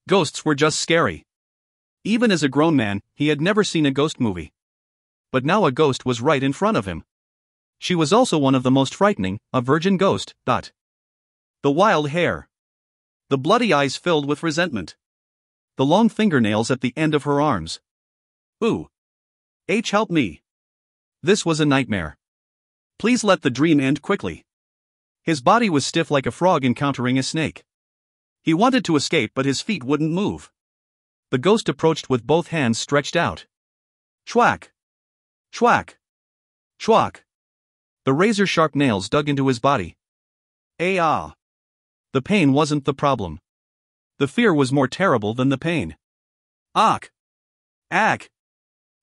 Ghosts were just scary. Even as a grown man, he had never seen a ghost movie. But now a ghost was right in front of him. She was also one of the most frightening, a virgin ghost. The wild hair. The bloody eyes filled with resentment. the long fingernails at the end of her arms. Ooh. Help me. This was a nightmare. Please let the dream end quickly. His body was stiff like a frog encountering a snake. He wanted to escape, but his feet wouldn't move. The ghost approached with both hands stretched out. Chwack! Chwack! Chwack! The razor-sharp nails dug into his body. Ah! The pain wasn't the problem. The fear was more terrible than the pain. Ack! Ack!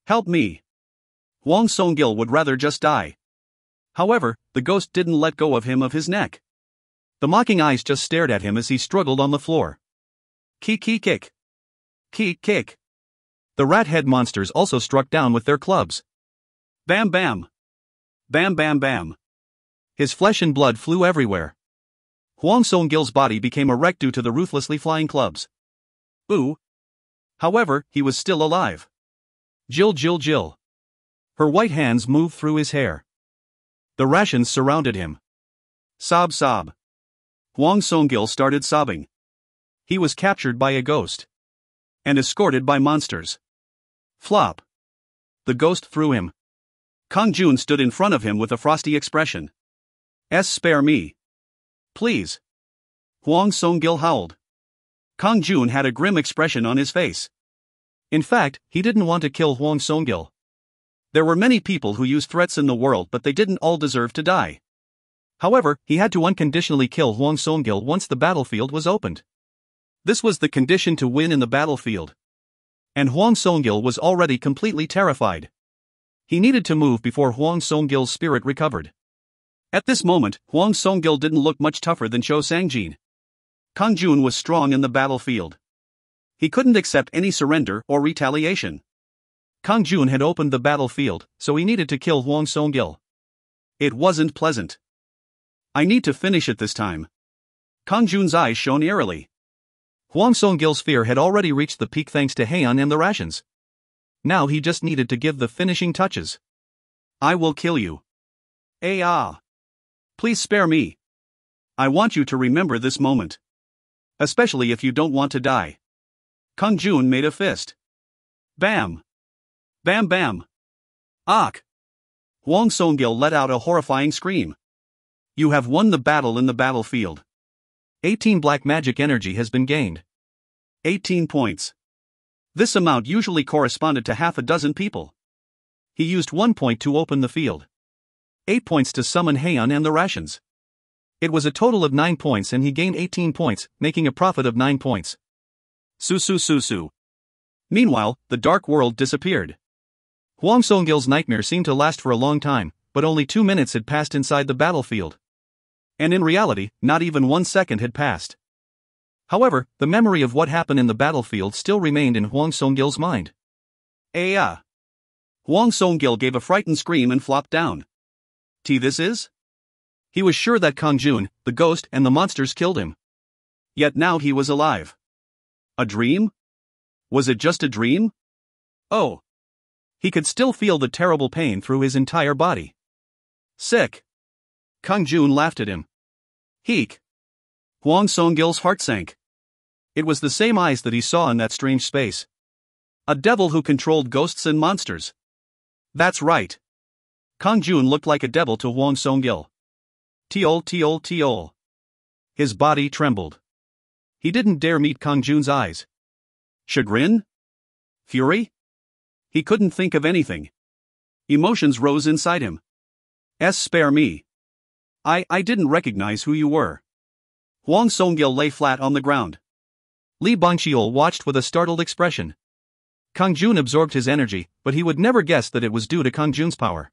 Help me! Hwang Song-gil would rather just die. However, the ghost didn't let go of his neck. The mocking eyes just stared at him as he struggled on the floor. Kick! Kick! Kick! The rat-head monsters also struck down with their clubs. Bam bam! Bam bam bam! His flesh and blood flew everywhere. Hwang Song-gil's body became a wreck due to the ruthlessly flying clubs. Ooh! However, he was still alive. Jill. Her white hands moved through his hair. The rations surrounded him. Sob. Hwang Song-gil started sobbing. He was captured by a ghost. And escorted by monsters. Flop. The ghost threw him. Kang-jun stood in front of him with a frosty expression. Spare me. Please. Hwang Song-gil howled. Kang-jun had a grim expression on his face. In fact, he didn't want to kill Hwang Song-gil. There were many people who used threats in the world, but they didn't all deserve to die. However, he had to unconditionally kill Hwang Song-gil once the battlefield was opened. This was the condition to win in the battlefield. And Hwang Song-gil was already completely terrified. He needed to move before Hwang Song-gil's spirit recovered. At this moment, Hwang Song-gil didn't look much tougher than Cho Sang-jin. Kang-jun was strong in the battlefield. He couldn't accept any surrender or retaliation. Kang-jun had opened the battlefield, so he needed to kill Hwang Song-gil. It wasn't pleasant. I need to finish it this time. Kang-jun's eyes shone eerily. Hwang Song-gil's fear had already reached the peak thanks to Haeun and the rations. Now he just needed to give the finishing touches. I will kill you. Please spare me. I want you to remember this moment. Especially if you don't want to die. Kang-jun made a fist. Bam! Bam bam! Ack! Hwang Song-gil let out a horrifying scream. You have won the battle in the battlefield. 18 black magic energy has been gained. 18 points. This amount usually corresponded to half a dozen people. He used 1 point to open the field. 8 points to summon Haeun and the rations. It was a total of 9 points and he gained 18 points, making a profit of 9 points. Su. Meanwhile, the dark world disappeared. Hwang Song-gil's nightmare seemed to last for a long time, but only 2 minutes had passed inside the battlefield. And in reality, not even 1 second had passed. However, the memory of what happened in the battlefield still remained in Hwang Song-gil's mind. Hwang Song-gil gave a frightened scream and flopped down. This is? He was sure that Kang-jun, the ghost, and the monsters killed him. Yet now he was alive. A dream? Was it just a dream? Oh. He could still feel the terrible pain through his entire body. Sick. Kang-jun laughed at him. Heek. Hwang Song-gil's heart sank. It was the same eyes that he saw in that strange space. A devil who controlled ghosts and monsters. That's right. Kang-jun looked like a devil to Hwang Song-gil. Tiol. His body trembled. He didn't dare meet Kang-jun's eyes. Chagrin? Fury? He couldn't think of anything. Emotions rose inside him. Spare me. I didn't recognize who you were. Hwang Song-gil lay flat on the ground. Lee Bangcheol watched with a startled expression. Kang-jun absorbed his energy, but he would never guess that it was due to Kang-jun's power.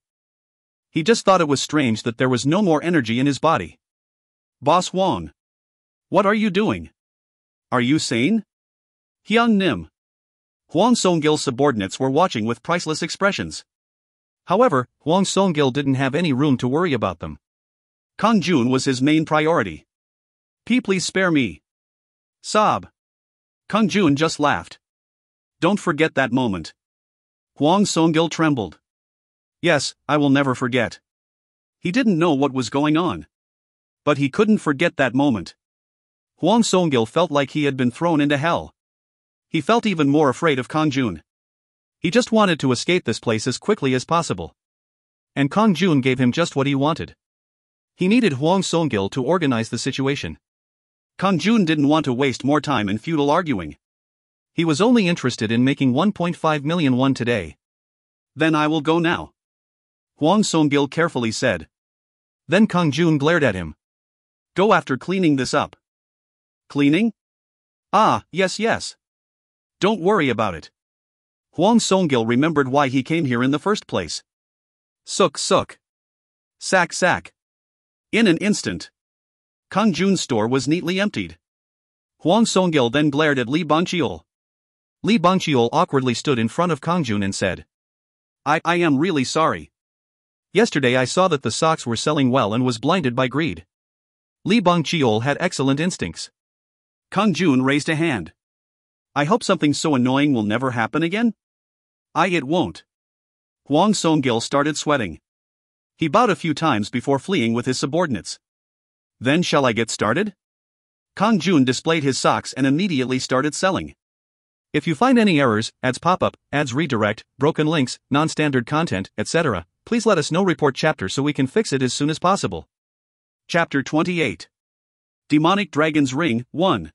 He just thought it was strange that there was no more energy in his body. Boss Hwang. What are you doing? Are you sane? Hyung Nim. Hwang Song-gil's subordinates were watching with priceless expressions. However, Hwang Song-gil didn't have any room to worry about them. Kang-jun was his main priority. Please spare me. Sob. Kang-jun just laughed. Don't forget that moment. Hwang Song-gil trembled. Yes, I will never forget. He didn't know what was going on. But he couldn't forget that moment. Hwang Song-gil felt like he had been thrown into hell. He felt even more afraid of Kang-jun. He just wanted to escape this place as quickly as possible. And Kang-jun gave him just what he wanted. He needed Hwang Song-gil to organize the situation. Kang-jun didn't want to waste more time in futile arguing. He was only interested in making 1.5 million won today. Then I will go now, Hwang Song-gil carefully said. Then Kang-jun glared at him. Go after cleaning this up. Cleaning? Ah, yes. Don't worry about it. Hwang Song-gil remembered why he came here in the first place. Suk. Sack. In an instant, Kang-jun's store was neatly emptied. Hwang Song-gil then glared at Lee Bang-cheol. Lee Bang-cheol awkwardly stood in front of Kang-jun and said, I am really sorry. Yesterday I saw that the socks were selling well and was blinded by greed. Lee Bang-cheol had excellent instincts. Kang-jun raised a hand. I hope something so annoying will never happen again? It won't. Hwang Song-gil started sweating. He bowed a few times before fleeing with his subordinates. Then shall I get started? Kang-jun displayed his socks and immediately started selling. If you find any errors, ads pop up, ads redirect, broken links, non-standard content, etc., please let us know. Report chapter so we can fix it as soon as possible. Chapter 28. Demonic Dragon's Ring, 1.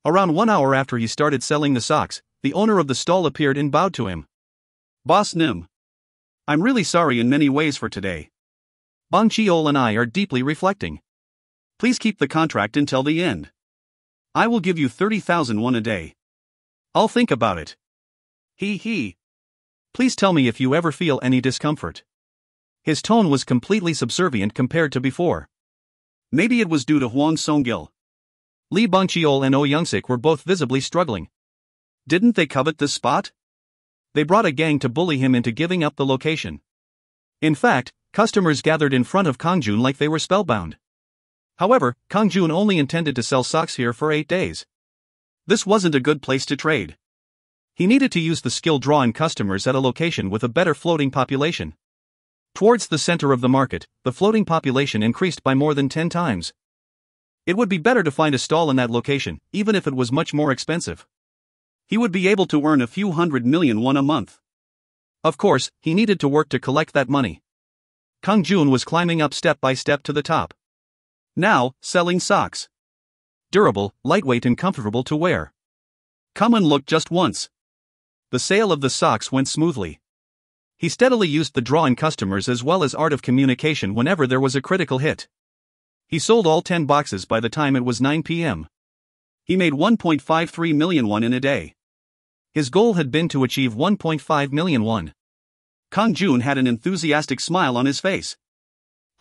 Around 1 hour after he started selling the socks, the owner of the stall appeared and bowed to him. Boss Nim. I'm really sorry in many ways for today. Bang-cheol and I are deeply reflecting. Please keep the contract until the end. I will give you 30,000 won a day. I'll think about it. He. Please tell me if you ever feel any discomfort. His tone was completely subservient compared to before. Maybe it was due to Hwang Song-gil. Lee Bang-cheol and Oh Young-sik were both visibly struggling. Didn't they covet this spot? They brought a gang to bully him into giving up the location. In fact, customers gathered in front of Kang-jun like they were spellbound. However, Kang-jun only intended to sell socks here for 8 days. This wasn't a good place to trade. He needed to use the skill draw in customers at a location with a better floating population. Towards the center of the market, the floating population increased by more than 10 times. It would be better to find a stall in that location, even if it was much more expensive. He would be able to earn a few 100 million won a month. Of course, he needed to work to collect that money. Kang-jun was climbing up step by step to the top. Now, selling socks. Durable, lightweight and comfortable to wear. Come and look just once. The sale of the socks went smoothly. He steadily used the draw in customers as well as art of communication whenever there was a critical hit. He sold all 10 boxes by the time it was 9 p.m. He made 1.53 million won in a day. His goal had been to achieve 1.5 million won. Kang-jun had an enthusiastic smile on his face.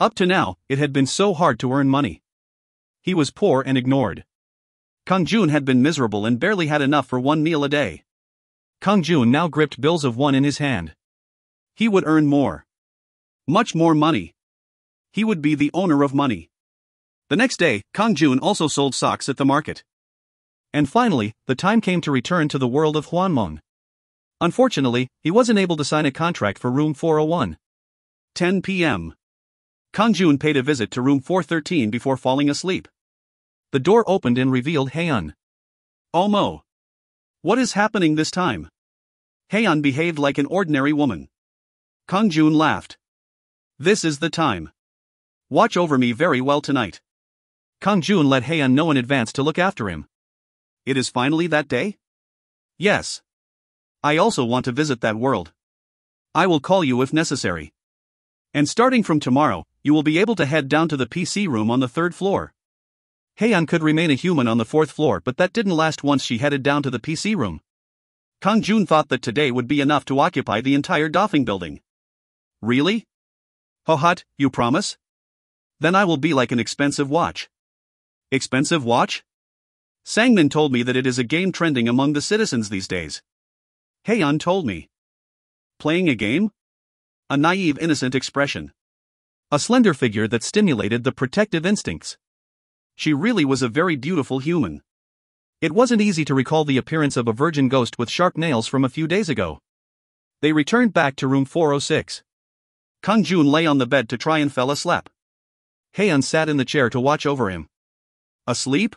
Up to now, it had been so hard to earn money. He was poor and ignored. Kang-jun had been miserable and barely had enough for one meal a day. Kang-jun now gripped bills of won in his hand. He would earn more. Much more money. He would be the owner of money. The next day, Kang-jun also sold socks at the market. And finally, the time came to return to the world of Hwanmong. Unfortunately, he wasn't able to sign a contract for room 401. 10 p.m. Kang-jun paid a visit to room 413 before falling asleep. The door opened and revealed Hyeon. Omo. What is happening this time? Hyeon behaved like an ordinary woman. Kang-jun laughed. This is the time. Watch over me very well tonight. Kang-jun let Hyeon know in advance to look after him. It is finally that day? Yes. I also want to visit that world. I will call you if necessary. And starting from tomorrow, you will be able to head down to the PC room on the 3rd floor. Hyeon could remain a human on the 4th floor, but that didn't last once she headed down to the PC room. Kang-jun thought that today would be enough to occupy the entire Dofing building. Really? Hot, you promise? Then I will be like an expensive watch. Expensive watch? Sangmin told me that it is a game trending among the citizens these days. Hyeon told me. Playing a game? A naive, innocent expression. A slender figure that stimulated the protective instincts. She really was a very beautiful human. It wasn't easy to recall the appearance of a virgin ghost with sharp nails from a few days ago. They returned back to room 406. Kang-jun lay on the bed to try and fell asleep. Hyeon sat in the chair to watch over him. Asleep?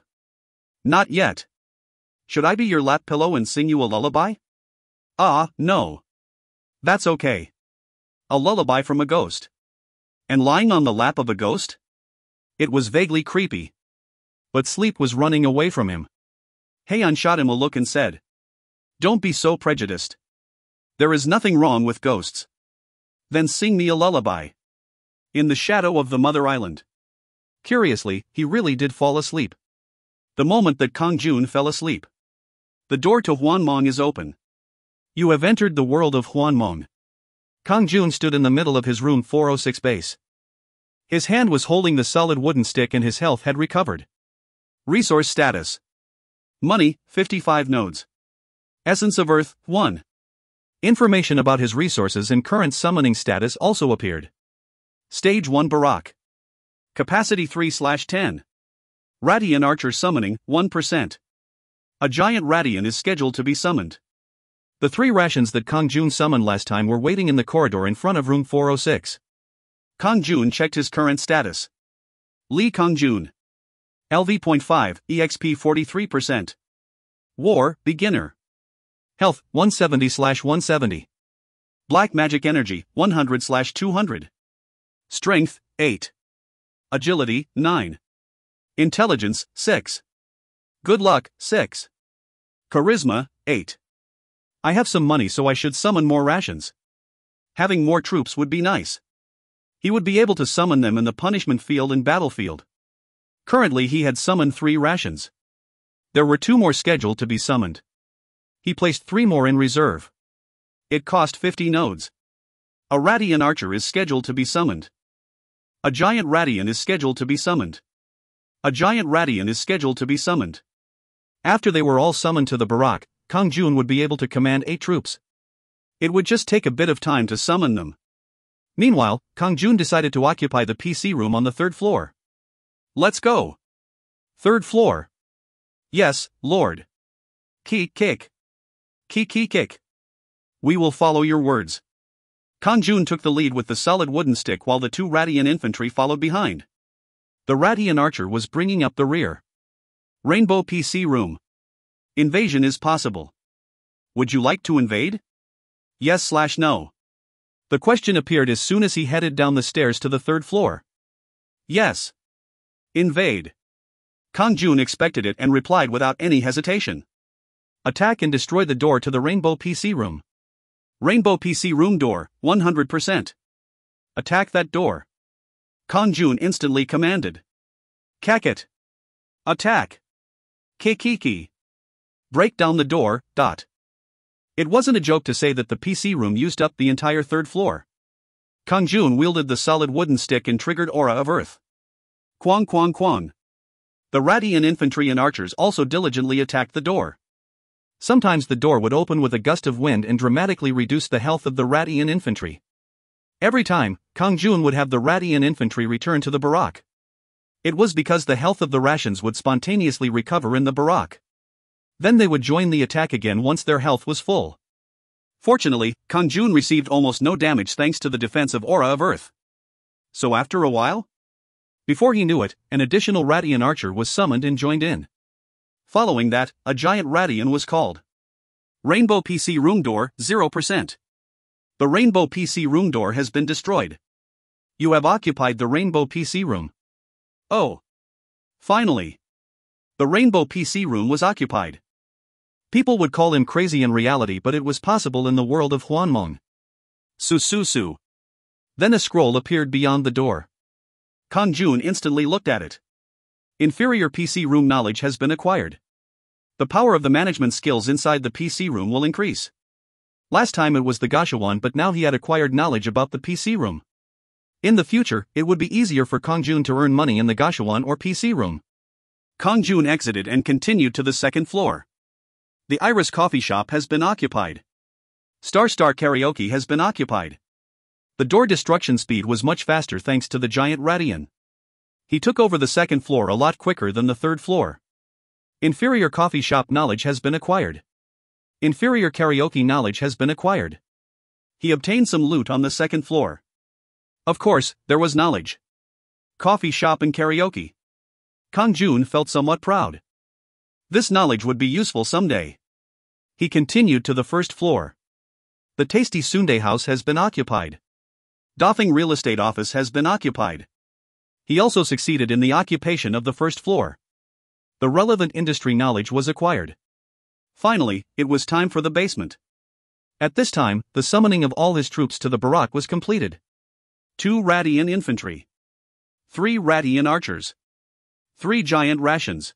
Not yet. Should I be your lap pillow and sing you a lullaby? Ah, no. That's okay. A lullaby from a ghost. And lying on the lap of a ghost? It was vaguely creepy. But sleep was running away from him. Hyeon shot him a look and said, "Don't be so prejudiced. There is nothing wrong with ghosts. Then sing me a lullaby." In the shadow of the Mother Island. Curiously, he really did fall asleep. The moment that Kang-jun fell asleep. The door to Hwanmong is open. You have entered the world of Hwanmong. Kang-jun stood in the middle of his room 406 base. His hand was holding the solid wooden stick and his health had recovered. Resource status. Money, 55 nodes. Essence of Earth, 1. Information about his resources and current summoning status also appeared. Stage 1 Barak. Capacity 3/10. Radiant Archer summoning, 1%. A giant Radiant is scheduled to be summoned. The 3 rations that Kang-jun summoned last time were waiting in the corridor in front of room 406. Kang-jun checked his current status. Lee Kang-jun. LV.5, EXP 43%. War, Beginner. Health, 170/170. Black Magic Energy, 100/200. Strength, 8. Agility, 9. Intelligence, 6. Good luck, 6. Charisma, 8. I have some money so I should summon more rations. Having more troops would be nice. He would be able to summon them in the punishment field and battlefield. Currently he had summoned 3 rations. There were 2 more scheduled to be summoned. He placed 3 more in reserve. It cost 50 nodes. A Radiant Archer is scheduled to be summoned. A Giant Radiant is scheduled to be summoned. A Giant Radiant is scheduled to be summoned. After they were all summoned to the Barak, Kang-jun would be able to command 8 troops. It would just take a bit of time to summon them. Meanwhile, Kang-jun decided to occupy the PC room on the 3rd floor. Let's go. 3rd floor. Yes, Lord. Kick. Kick. We will follow your words. Kang-jun took the lead with the solid wooden stick while the 2 Radiant infantry followed behind. The Radiant Archer was bringing up the rear. Rainbow PC room. Invasion is possible. Would you like to invade? Yes/no. The question appeared as soon as he headed down the stairs to the 3rd floor. Yes. Invade. Kang-jun expected it and replied without any hesitation. Attack and destroy the door to the Rainbow PC room. Rainbow PC room door, 100%. Attack that door. Kang-jun instantly commanded. Kaket. Attack. Kiki. Break down the door. It wasn't a joke to say that the PC room used up the entire 3rd floor. Kang-jun wielded the solid wooden stick and triggered Aura of Earth. Quang. The Radiant infantry and archers also diligently attacked the door. Sometimes the door would open with a gust of wind and dramatically reduce the health of the Radiant infantry. Every time, Kang-jun would have the Radiant infantry return to the Barak. It was because the health of the rations would spontaneously recover in the Barak. Then they would join the attack again once their health was full. Fortunately, Kang-jun received almost no damage thanks to the defensive Aura of Earth. So after a while? Before he knew it, an additional Radiant Archer was summoned and joined in. Following that, a giant Radiant was called. Rainbow PC room door, 0%. The Rainbow PC room door has been destroyed. You have occupied the Rainbow PC room. Oh. Finally. The Rainbow PC room was occupied. People would call him crazy in reality, but it was possible in the world of Hwanmong. Su. Then a scroll appeared beyond the door. Kang-jun instantly looked at it. Inferior PC room knowledge has been acquired. The power of the management skills inside the PC room will increase. Last time it was the Gashuan, but now he had acquired knowledge about the PC room. In the future, it would be easier for Kang-jun to earn money in the Gashuan or PC room. Kang-jun exited and continued to the 2nd floor. The Iris coffee shop has been occupied. Star Karaoke has been occupied. The door destruction speed was much faster thanks to the giant Radiant. He took over the 2nd floor a lot quicker than the 3rd floor. Inferior coffee shop knowledge has been acquired. Inferior karaoke knowledge has been acquired. He obtained some loot on the 2nd floor. Of course, there was knowledge. Coffee shop and karaoke. Kang-jun felt somewhat proud. This knowledge would be useful someday. He continued to the first floor. The tasty sundae house has been occupied. Dafeng real estate office has been occupied. He also succeeded in the occupation of the first floor. The relevant industry knowledge was acquired. Finally, it was time for the basement. At this time, the summoning of all his troops to the barack was completed. 2 Radian infantry. 3 Radian archers. 3 giant rations.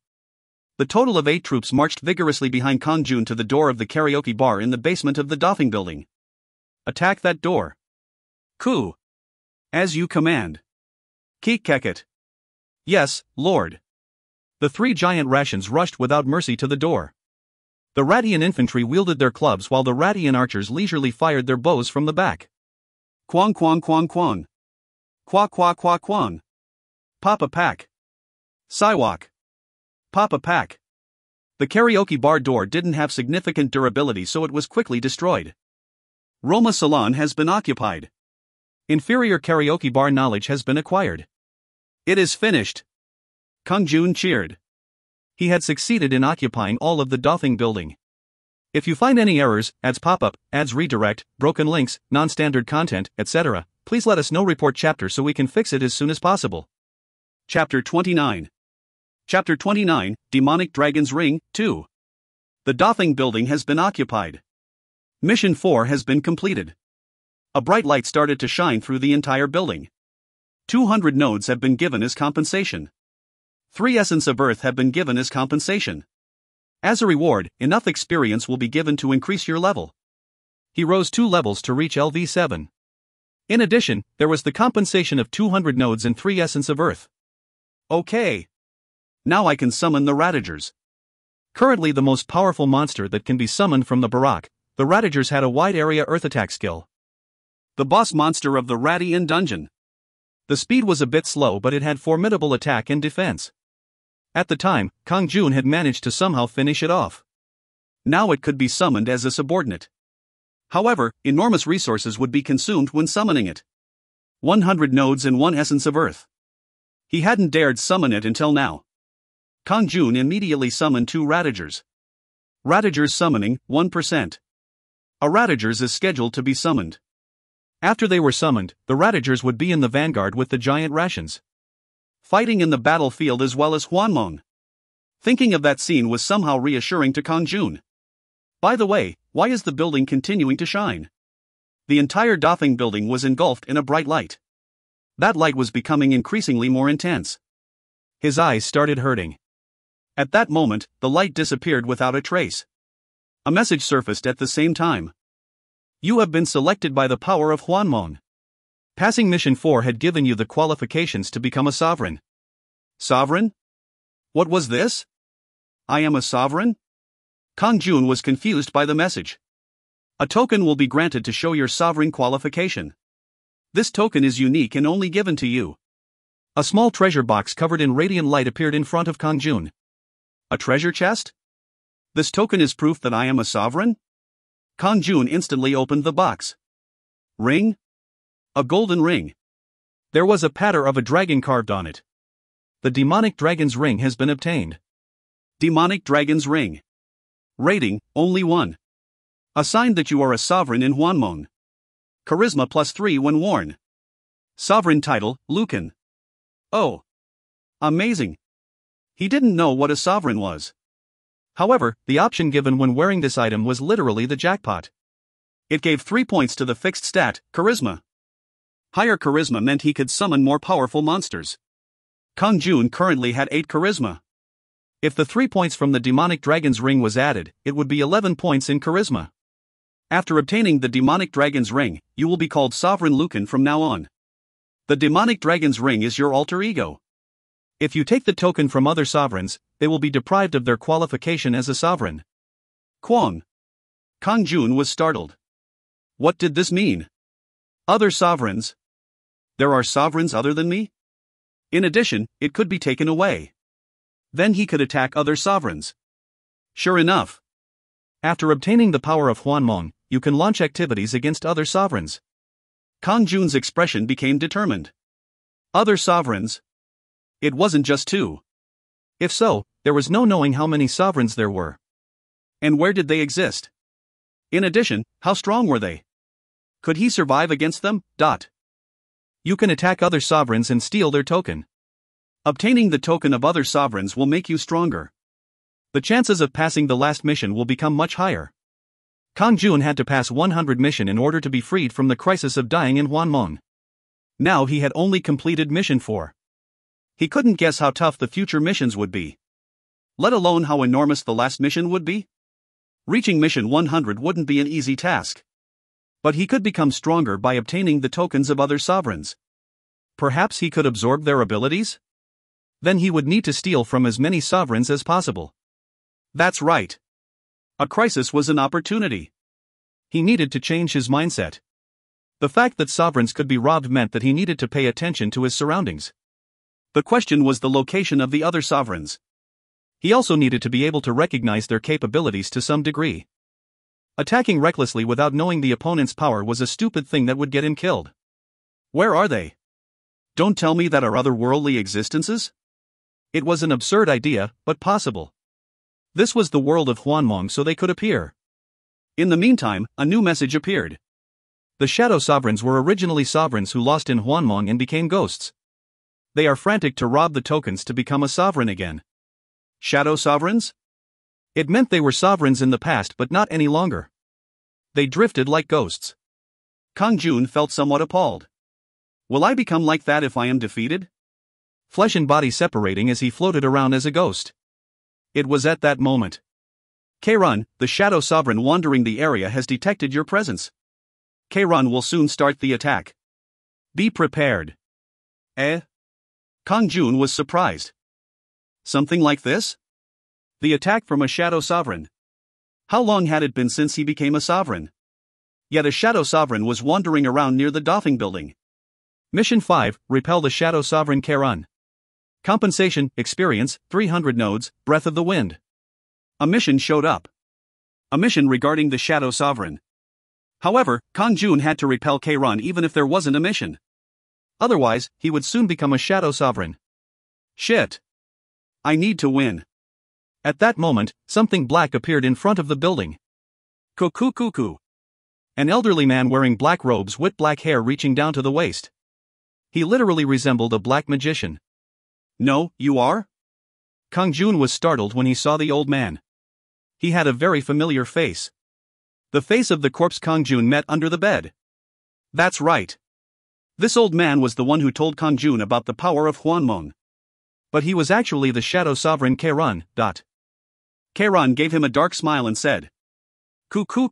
The total of 8 troops marched vigorously behind Kang-jun to the door of the karaoke bar in the basement of the Dafeng building. Attack that door. Ku. As you command. Keek keket. Yes, Lord. The 3 giant rations rushed without mercy to the door. The Radian infantry wielded their clubs while the Radian archers leisurely fired their bows from the back. Kwang kwang kwang kwang. Kwa kwa kwa kwang. Papa pack. Siwak. Papa pack. The karaoke bar door didn't have significant durability, so it was quickly destroyed. Roma Salon has been occupied. Inferior karaoke bar knowledge has been acquired. It is finished. Kang-jun cheered. He had succeeded in occupying all of the Dafeng building. If you find any errors, ads pop up, ads redirect, broken links, non-standard content, etc., please let us know. Report chapter so we can fix it as soon as possible. Chapter 29. Chapter 29, Demonic Dragon's Ring, 2. The Dafeng building has been occupied. Mission 4 has been completed. A bright light started to shine through the entire building. 200 nodes have been given as compensation. 3 Essence of Earth have been given as compensation. As a reward, enough experience will be given to increase your level. He rose 2 levels to reach LV7. In addition, there was the compensation of 200 nodes and 3 Essence of Earth. Okay. Now I can summon the Radagers. Currently the most powerful monster that can be summoned from the barack, the Radagers had a wide area earth attack skill. The boss monster of the Radian dungeon. The speed was a bit slow, but it had formidable attack and defense. At the time, Kang-jun had managed to somehow finish it off. Now it could be summoned as a subordinate. However, enormous resources would be consumed when summoning it. 100 nodes and 1 Essence of Earth. He hadn't dared summon it until now. Kang-jun immediately summoned 2 Radagers. Radagers summoning, 1%. A Radagers is scheduled to be summoned. After they were summoned, the Radagers would be in the vanguard with the giant rations, fighting in the battlefield as well as Hwanmong. Thinking of that scene was somehow reassuring to Kang-jun. By the way, why is the building continuing to shine? The entire Dafeng building was engulfed in a bright light. That light was becoming increasingly more intense. His eyes started hurting. At that moment, the light disappeared without a trace. A message surfaced at the same time. You have been selected by the power of Hwanmong. Passing Mission 4 had given you the qualifications to become a sovereign. Sovereign? What was this? I am a sovereign? Kang-jun was confused by the message. A token will be granted to show your sovereign qualification. This token is unique and only given to you. A small treasure box covered in radiant light appeared in front of Kang-jun. A treasure chest? This token is proof that I am a sovereign? Kang-jun instantly opened the box. Ring? A golden ring. There was a pattern of a dragon carved on it. The demonic dragon's ring has been obtained. Demonic dragon's ring. Rating, only 1. A sign that you are a sovereign in Hwanmong. Charisma +3 when worn. Sovereign title, Lucan. Oh. Amazing. He didn't know what a sovereign was. However, the option given when wearing this item was literally the jackpot. It gave 3 points to the fixed stat, Charisma. Higher Charisma meant he could summon more powerful monsters. Kang-jun currently had 8 Charisma. If the 3 points from the demonic dragon's ring was added, it would be 11 points in Charisma. After obtaining the demonic dragon's ring, you will be called Sovereign Lucan from now on. The demonic dragon's ring is your alter ego. If you take the token from other sovereigns, they will be deprived of their qualification as a sovereign. Kwang. Kang-jun was startled. What did this mean? Other sovereigns? There are sovereigns other than me? In addition, it could be taken away. Then he could attack other sovereigns. Sure enough. After obtaining the power of Hwanmong, you can launch activities against other sovereigns. Kang-jun's expression became determined. Other sovereigns? It wasn't just 2. If so, there was no knowing how many sovereigns there were. And where did they exist? In addition, how strong were they? Could he survive against them? You can attack other sovereigns and steal their token. Obtaining the token of other sovereigns will make you stronger. The chances of passing the last mission will become much higher. Kang-jun had to pass 100 mission in order to be freed from the crisis of dying in Hwanmong. Now he had only completed mission 4. He couldn't guess how tough the future missions would be. Let alone how enormous the last mission would be. Reaching mission 100 wouldn't be an easy task. But he could become stronger by obtaining the tokens of other sovereigns. Perhaps he could absorb their abilities? Then he would need to steal from as many sovereigns as possible. That's right. A crisis was an opportunity. He needed to change his mindset. The fact that sovereigns could be robbed meant that he needed to pay attention to his surroundings. The question was the location of the other sovereigns. He also needed to be able to recognize their capabilities to some degree. Attacking recklessly without knowing the opponent's power was a stupid thing that would get him killed. Where are they? Don't tell me that are otherworldly existences? It was an absurd idea, but possible. This was the world of Hwanmong, so they could appear. In the meantime, a new message appeared. The Shadow Sovereigns were originally sovereigns who lost in Hwanmong and became ghosts. They are frantic to rob the tokens to become a sovereign again. Shadow Sovereigns? It meant they were sovereigns in the past but not any longer. They drifted like ghosts. Kang-jun felt somewhat appalled. Will I become like that if I am defeated? Flesh and body separating as he floated around as a ghost. It was at that moment. Kang-jun, the Shadow Sovereign wandering the area, has detected your presence. Kang-jun will soon start the attack. Be prepared. Kang-jun was surprised. Something like this? The attack from a Shadow Sovereign. How long had it been since he became a sovereign? Yet a Shadow Sovereign was wandering around near the Doffing building. Mission 5, repel the Shadow Sovereign Kang-jun. Compensation, experience, 300 nodes, Breath of the Wind. A mission showed up. A mission regarding the Shadow Sovereign. However, Kang-jun had to repel Kang-jun even if there wasn't a mission. Otherwise, he would soon become a Shadow Sovereign. Shit. I need to win. At that moment, something black appeared in front of the building. Cuckoo. An elderly man wearing black robes with black hair reaching down to the waist. He literally resembled a black magician. No, you are? Kang-jun was startled when he saw the old man. He had a very familiar face. The face of the corpse Kang-jun met under the bed. That's right. This old man was the one who told Kang-jun about the power of Hwanmong. But he was actually the Shadow Sovereign Kang-jun. Kang-jun gave him a dark smile and said, Cuckoo.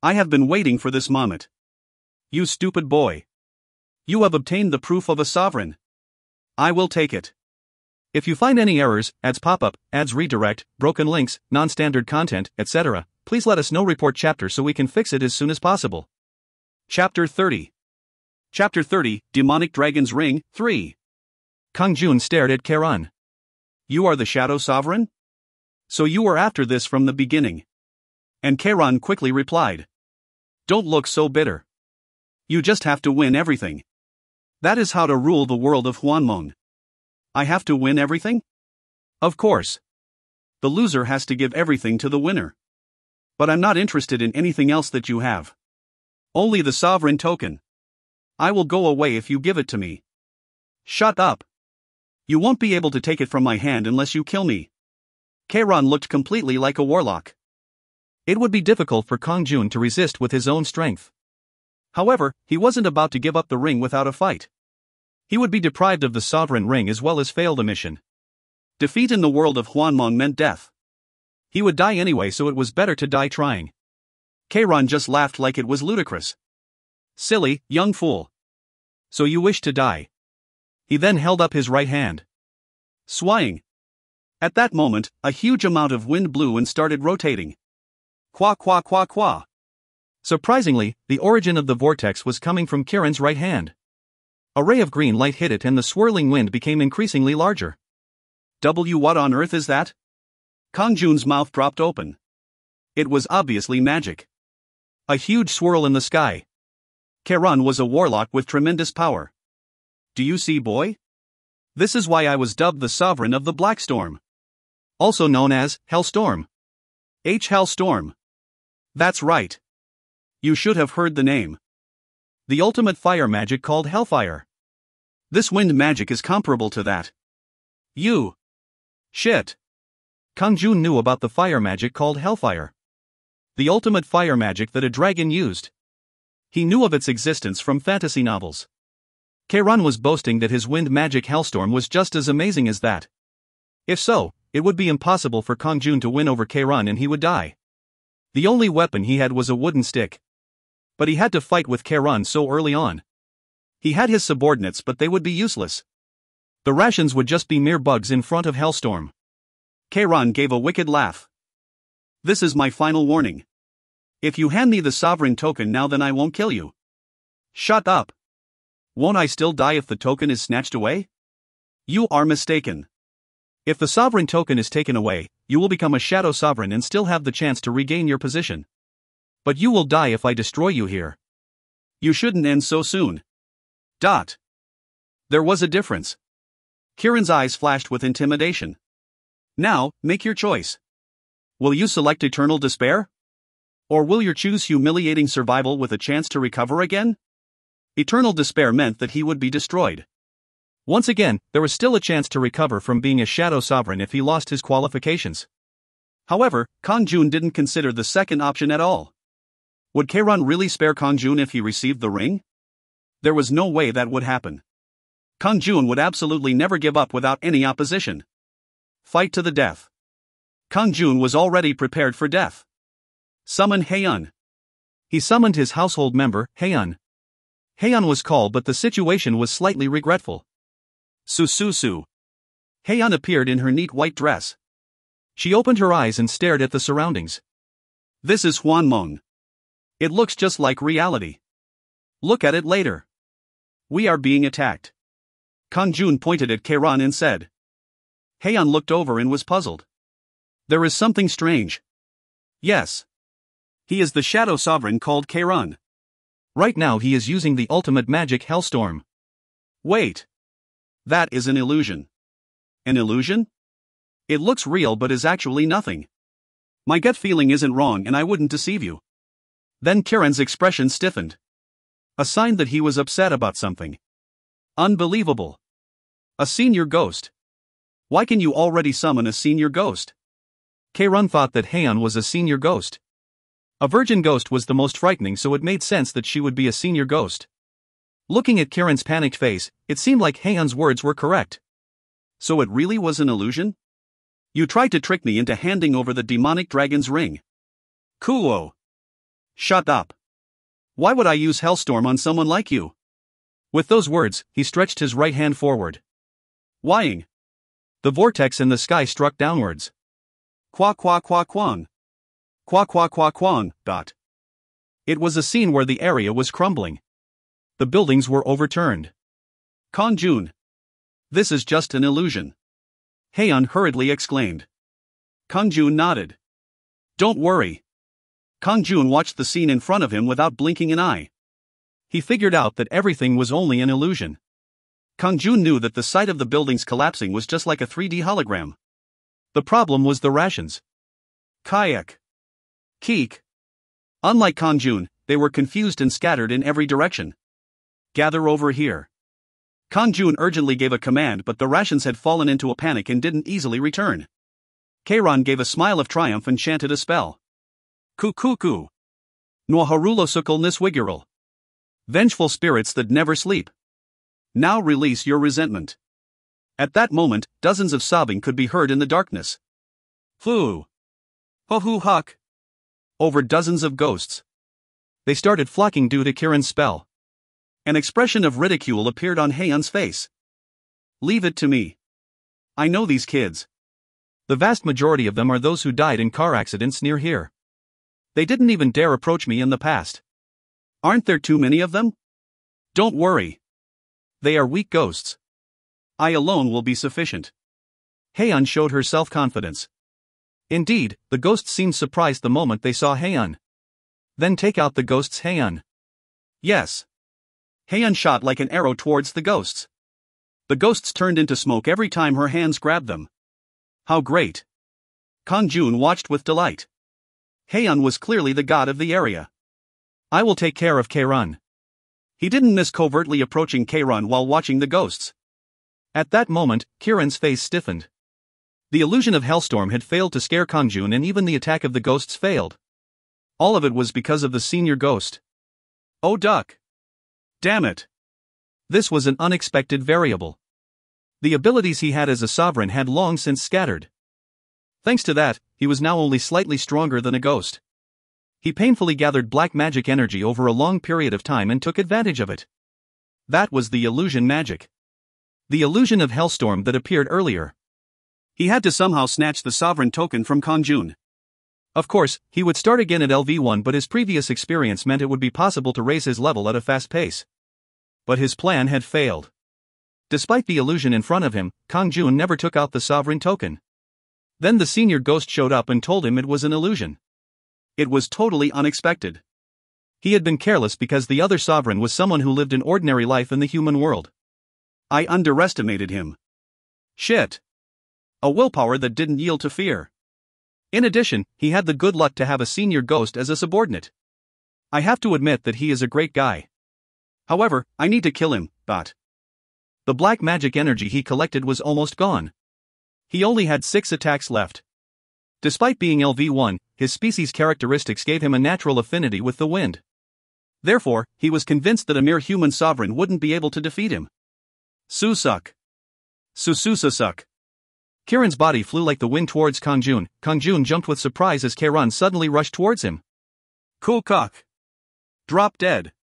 I have been waiting for this moment. You stupid boy. You have obtained the proof of a sovereign. I will take it. If you find any errors, ads pop-up, ads redirect, broken links, non-standard content, etc., please let us know. Report chapter so we can fix it as soon as possible. Chapter 30. Chapter 30, Demonic Dragon's Ring, 3. Kang-jun stared at Kang-jun. You are the Shadow Sovereign? So you were after this from the beginning. And Kang-jun quickly replied. Don't look so bitter. You just have to win everything. That is how to rule the world of Hwanmong. I have to win everything? Of course. The loser has to give everything to the winner. But I'm not interested in anything else that you have. Only the sovereign token. I will go away if you give it to me. Shut up. You won't be able to take it from my hand unless you kill me. Kang-jun looked completely like a warlock. It would be difficult for Kang-jun to resist with his own strength. However, he wasn't about to give up the ring without a fight. He would be deprived of the sovereign ring as well as fail the mission. Defeat in the world of Hwanmong meant death. He would die anyway, so it was better to die trying. Kang-jun just laughed like it was ludicrous. Silly, young fool. So you wish to die. He then held up his right hand. Swaying. At that moment, a huge amount of wind blew and started rotating. Qua. Surprisingly, the origin of the vortex was coming from Kieran's right hand. A ray of green light hit it and the swirling wind became increasingly larger. What on earth is that? Kang-jun's mouth dropped open. It was obviously magic. A huge swirl in the sky. Kang-jun was a warlock with tremendous power. Do you see, boy? This is why I was dubbed the Sovereign of the Black Storm. Also known as Hellstorm. Hellstorm. That's right. You should have heard the name. The ultimate fire magic called Hellfire. This wind magic is comparable to that. Shit. Kang-jun knew about the fire magic called Hellfire. The ultimate fire magic that a dragon used. He knew of its existence from fantasy novels. Kang-jun was boasting that his wind magic Hellstorm was just as amazing as that. If so, it would be impossible for Kang-jun to win over Kang-jun and he would die. The only weapon he had was a wooden stick. But he had to fight with Kang-jun so early on. He had his subordinates, but they would be useless. The rations would just be mere bugs in front of Hellstorm. Kang-jun gave a wicked laugh. This is my final warning. If you hand me the sovereign token now, then I won't kill you. Shut up. Won't I still die if the token is snatched away? You are mistaken. If the sovereign token is taken away, you will become a shadow sovereign and still have the chance to regain your position. But you will die if I destroy you here. You shouldn't end so soon. There was a difference. Kieran's eyes flashed with intimidation. Now, make your choice. Will you select eternal despair? Or will you choose humiliating survival with a chance to recover again? Eternal despair meant that he would be destroyed. Once again, there was still a chance to recover from being a shadow sovereign if he lost his qualifications. However, Kang-jun didn't consider the second option at all. Would Kang-jun really spare Kang-jun if he received the ring? There was no way that would happen. Kang-jun would absolutely never give up without any opposition. Fight to the death. Kang-jun was already prepared for death. Summon Hwan. He summoned his household member, Hwan. Hwan was called, but the situation was slightly regretful. Su. Hwan appeared in her neat white dress. She opened her eyes and stared at the surroundings. This is Hwanmong. It looks just like reality. Look at it later. We are being attacked. Kang-jun pointed at Kang-jun and said. Hwan looked over and was puzzled. There is something strange. Yes. He is the shadow sovereign called Kang-jun. Right now he is using the ultimate magic Hellstorm. Wait. That is an illusion. An illusion? It looks real but is actually nothing. My gut feeling isn't wrong and I wouldn't deceive you. Then Kieran's expression stiffened. A sign that he was upset about something. Unbelievable. A senior ghost. Why can you already summon a senior ghost? Kang-jun thought that Hwan was a senior ghost. A virgin ghost was the most frightening, so it made sense that she would be a senior ghost. Looking at Kieran's panicked face, it seemed like Hwan's words were correct. So it really was an illusion? You tried to trick me into handing over the demonic dragon's ring. Kuo. Shut up. Why would I use Hellstorm on someone like you? With those words, he stretched his right hand forward. Whying. The vortex in the sky struck downwards. Kwa kwang. Kwa kwang. It was a scene where the area was crumbling. The buildings were overturned. Kang-jun. This is just an illusion. Hwan hurriedly exclaimed. Kang-jun nodded. Don't worry. Kang-jun watched the scene in front of him without blinking an eye. He figured out that everything was only an illusion. Kang-jun knew that the sight of the buildings collapsing was just like a 3D hologram. The problem was the rations. Kayak. Keek. Unlike Kang-jun, they were confused and scattered in every direction. Gather over here. Kang-jun urgently gave a command, but the rations had fallen into a panic and didn't easily return. Kang-jun gave a smile of triumph and chanted a spell. Ku. Nwa harulo sukul niswigural. Vengeful spirits that never sleep. Now release your resentment. At that moment, dozens of sobbing could be heard in the darkness. Fu. Ho huck. Over dozens of ghosts. They started flocking due to Kieran's spell. An expression of ridicule appeared on Hwan's face. Leave it to me. I know these kids. The vast majority of them are those who died in car accidents near here. They didn't even dare approach me in the past. Aren't there too many of them? Don't worry. They are weak ghosts. I alone will be sufficient. Hwan showed her self-confidence. Indeed, the ghosts seemed surprised the moment they saw Hwan. Then take out the ghosts, Hwan. Yes. Hwan shot like an arrow towards the ghosts. The ghosts turned into smoke every time her hands grabbed them. How great. Kang-jun watched with delight. Hwan was clearly the god of the area. I will take care of Kang. He didn't miss covertly approaching Kang while watching the ghosts. At that moment, Kieran's face stiffened. The illusion of Hellstorm had failed to scare Kang-jun, and even the attack of the ghosts failed. All of it was because of the senior ghost. Oh duck! Damn it! This was an unexpected variable. The abilities he had as a sovereign had long since scattered. Thanks to that, he was now only slightly stronger than a ghost. He painfully gathered black magic energy over a long period of time and took advantage of it. That was the illusion magic. The illusion of Hellstorm that appeared earlier. He had to somehow snatch the sovereign token from Kang-jun. Of course, he would start again at LV1, but his previous experience meant it would be possible to raise his level at a fast pace. But his plan had failed. Despite the illusion in front of him, Kang-jun never took out the sovereign token. Then the senior ghost showed up and told him it was an illusion. It was totally unexpected. He had been careless because the other sovereign was someone who lived an ordinary life in the human world. I underestimated him. Shit. A willpower that didn't yield to fear. In addition, he had the good luck to have a senior ghost as a subordinate. I have to admit that he is a great guy. However, I need to kill him, but the black magic energy he collected was almost gone. He only had 6 attacks left. Despite being LV1, his species characteristics gave him a natural affinity with the wind. Therefore, he was convinced that a mere human sovereign wouldn't be able to defeat him. Susuk. Sususuk. Kieran's body flew like the wind towards Kang-jun. Kang-jun jumped with surprise as Kieran suddenly rushed towards him. Kukuk. Drop dead.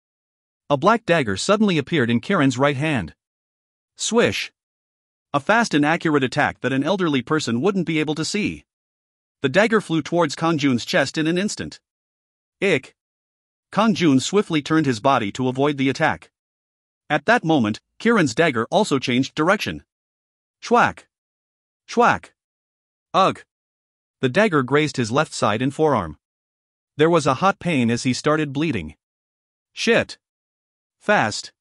A black dagger suddenly appeared in Kieran's right hand. Swish. A fast and accurate attack that an elderly person wouldn't be able to see. The dagger flew towards Kang-jun's chest in an instant. Ick. Kang-jun swiftly turned his body to avoid the attack. At that moment, Kieran's dagger also changed direction. Chwack. Chwack. Ugh. The dagger grazed his left side and forearm. There was a hot pain as he started bleeding. Shit. Fast.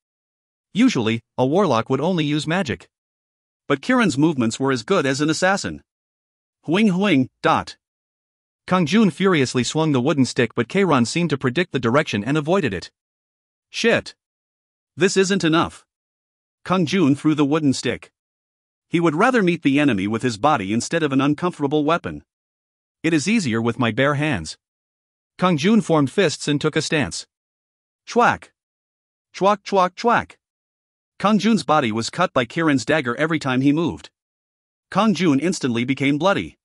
Usually, a warlock would only use magic. But Kieran's movements were as good as an assassin. Huing. Kang-jun furiously swung the wooden stick, but Kieran seemed to predict the direction and avoided it. Shit. This isn't enough. Kang-jun threw the wooden stick. He would rather meet the enemy with his body instead of an uncomfortable weapon. It is easier with my bare hands. Kang-jun formed fists and took a stance. Chwack. Chwack. Kang-jun's body was cut by Kieran's dagger every time he moved. Kang-jun instantly became bloody.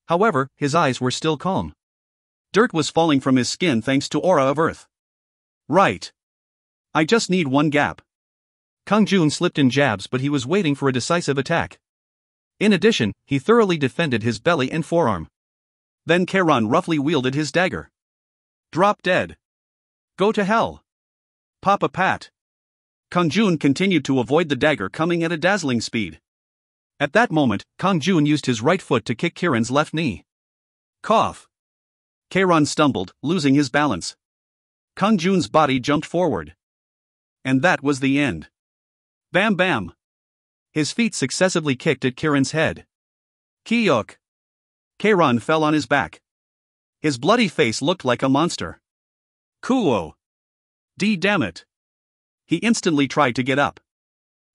However, his eyes were still calm. Dirt was falling from his skin thanks to aura of earth. Right. I just need one gap. Kang-jun slipped in jabs, but he was waiting for a decisive attack. In addition, he thoroughly defended his belly and forearm. Then Kieran roughly wielded his dagger. Drop dead. Go to hell. Papa Pat. Kang-jun continued to avoid the dagger coming at a dazzling speed. At that moment, Kang-jun used his right foot to kick Kieran's left knee. Cough. Kieran stumbled, losing his balance. Kang-jun's body jumped forward. And that was the end. Bam bam. His feet successively kicked at Kieran's head. Kiyuk. Kieran fell on his back. His bloody face looked like a monster. Kuo. Damn it. He instantly tried to get up.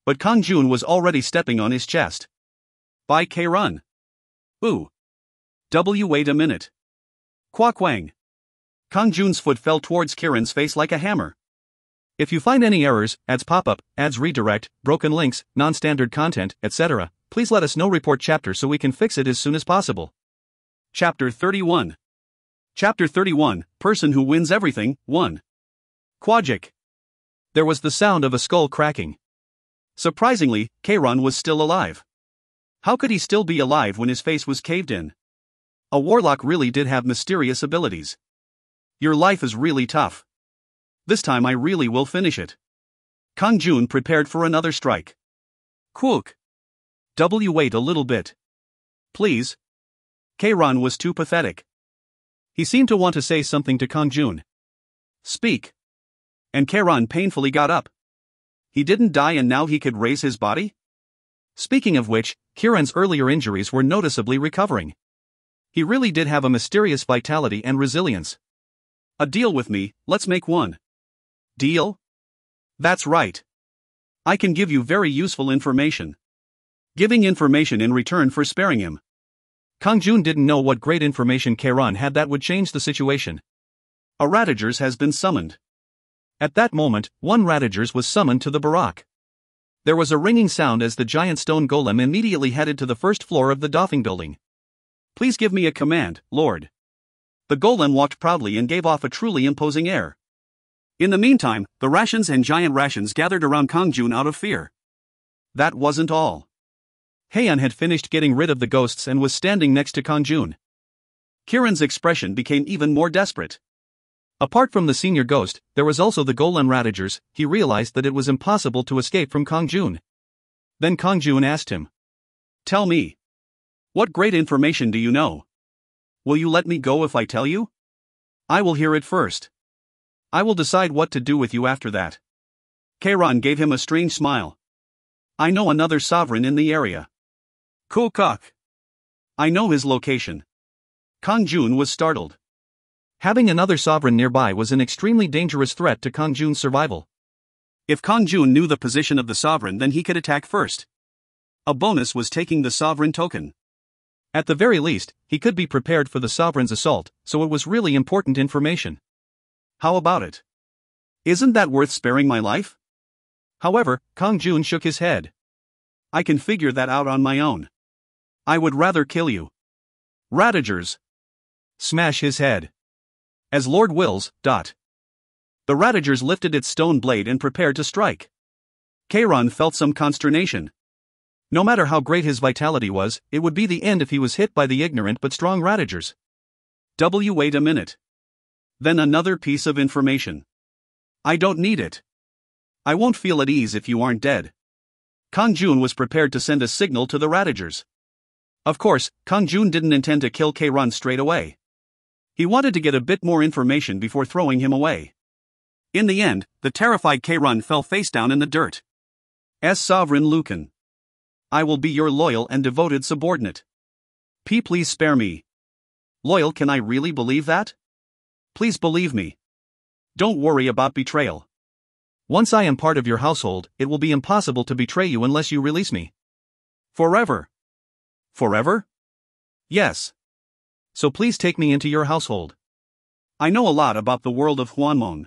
But Kang-jun was already stepping on his chest. By Kieran. Ooh. Wait a minute. Quakwang. Kang-jun's foot fell towards Kieran's face like a hammer. If you find any errors, ads pop up, ads redirect, broken links, non-standard content, etc., please let us know. Report chapter so we can fix it as soon as possible. Chapter 31. Chapter 31, Person Who Wins Everything, 1. Quajik. There was the sound of a skull cracking. Surprisingly, Kieran was still alive. How could he still be alive when his face was caved in? A warlock really did have mysterious abilities. Your life is really tough. This time I really will finish it. Kang-jun prepared for another strike. Quook. Wait a little bit. Please. Kieran was too pathetic. He seemed to want to say something to Kang-jun. Speak. And Kieran painfully got up. He didn't die and now he could raise his body? Speaking of which, Kieran's earlier injuries were noticeably recovering. He really did have a mysterious vitality and resilience. A deal with me, let's make one. Deal? That's right. I can give you very useful information. Giving information in return for sparing him. Kang-jun didn't know what great information Kairon had that would change the situation. A Radagers has been summoned. At that moment, one Radagers was summoned to the barack. There was a ringing sound as the giant stone golem immediately headed to the first floor of the doffing building. Please give me a command, Lord. The golem walked proudly and gave off a truly imposing air. In the meantime, the rations and giant rations gathered around Kang-jun out of fear. That wasn't all. Heian had finished getting rid of the ghosts and was standing next to Kang-jun. Kiran's expression became even more desperate. Apart from the senior ghost, there was also the golem Radagers. He realized that it was impossible to escape from Kang-jun. Then Kang-jun asked him. Tell me. What great information do you know? Will you let me go if I tell you? I will hear it first. I will decide what to do with you after that. Kairon gave him a strange smile. I know another sovereign in the area. Kokok. I know his location. Kang-jun was startled. Having another sovereign nearby was an extremely dangerous threat to Kang-jun's survival. If Kang-jun knew the position of the sovereign, then he could attack first. A bonus was taking the sovereign token. At the very least, he could be prepared for the sovereign's assault, so it was really important information. How about it? Isn't that worth sparing my life? However, Kang-jun shook his head. I can figure that out on my own. I would rather kill you. Radagers. Smash his head. As Lord wills. The Radagers lifted its stone blade and prepared to strike. Kairon felt some consternation. No matter how great his vitality was, it would be the end if he was hit by the ignorant but strong Radagers. Wait a minute. Then another piece of information. I don't need it. I won't feel at ease if you aren't dead. Kang-jun was prepared to send a signal to the Radagers. Of course, Kang-jun didn't intend to kill Kairon straight away. He wanted to get a bit more information before throwing him away. In the end, the terrified Kairon fell face down in the dirt. As Sovereign Lucan, I will be your loyal and devoted subordinate. Please spare me. Loyal? Can I really believe that? Please believe me. Don't worry about betrayal. Once I am part of your household, it will be impossible to betray you unless you release me. Forever. Forever? Yes. So please take me into your household. I know a lot about the world of Hwanmong.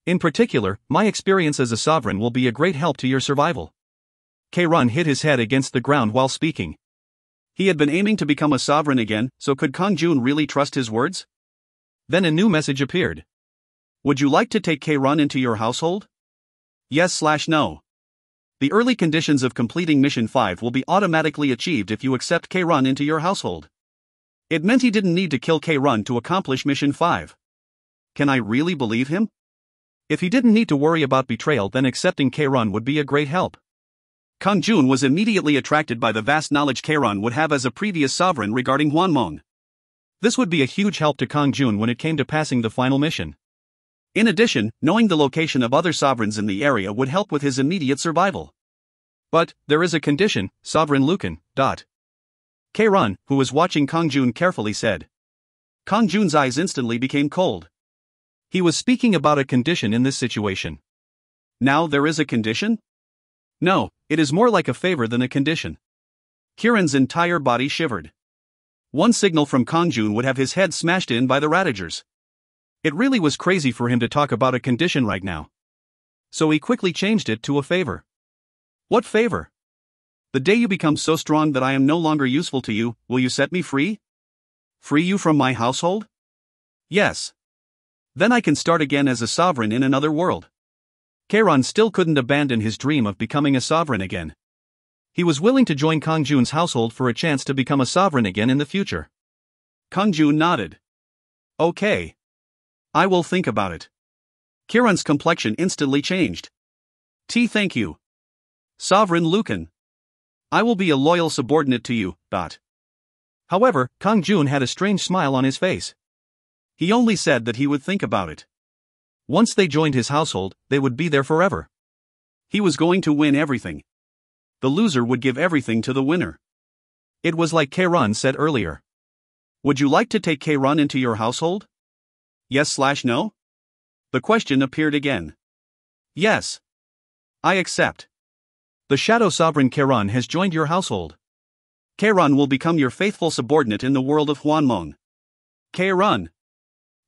In particular, my experience as a sovereign will be a great help to your survival. Kairon hit his head against the ground while speaking. He had been aiming to become a sovereign again, so could Kang-jun really trust his words? Then a new message appeared. Would you like to take Kairon into your household? Yes/no. The early conditions of completing Mission 5 will be automatically achieved if you accept Kairon into your household. It meant he didn't need to kill Kairon to accomplish Mission 5. Can I really believe him? If he didn't need to worry about betrayal, then accepting Kairon would be a great help. Kang-jun was immediately attracted by the vast knowledge Kairon would have as a previous sovereign regarding Hwanmong. This would be a huge help to Kang-jun when it came to passing the final mission. In addition, knowing the location of other sovereigns in the area would help with his immediate survival. But, there is a condition, Sovereign Lucan. Kairon, who was watching Kang-jun carefully, said. Kang-jun's eyes instantly became cold. He was speaking about a condition in this situation. Now there is a condition? No, it is more like a favor than a condition. Kiran's entire body shivered. One signal from Kang-jun would have his head smashed in by the Radagers. It really was crazy for him to talk about a condition right now. So he quickly changed it to a favor. What favor? The day you become so strong that I am no longer useful to you, will you set me free? Free you from my household? Yes. Then I can start again as a sovereign in another world. Kairon still couldn't abandon his dream of becoming a sovereign again. He was willing to join Kang-jun's household for a chance to become a sovereign again in the future. Kang-jun nodded. Okay. I will think about it. Kiran's complexion instantly changed. Thank you. Sovereign Lucan. I will be a loyal subordinate to you. However, Kang-jun had a strange smile on his face. He only said that he would think about it. Once they joined his household, they would be there forever. He was going to win everything. The loser would give everything to the winner. It was like Kairon said earlier. Would you like to take Kang-jun into your household? Yes/no? The question appeared again. Yes. I accept. The Shadow Sovereign Kang-jun has joined your household. Kang-jun will become your faithful subordinate in the world of Hwanmong. Kang-jun.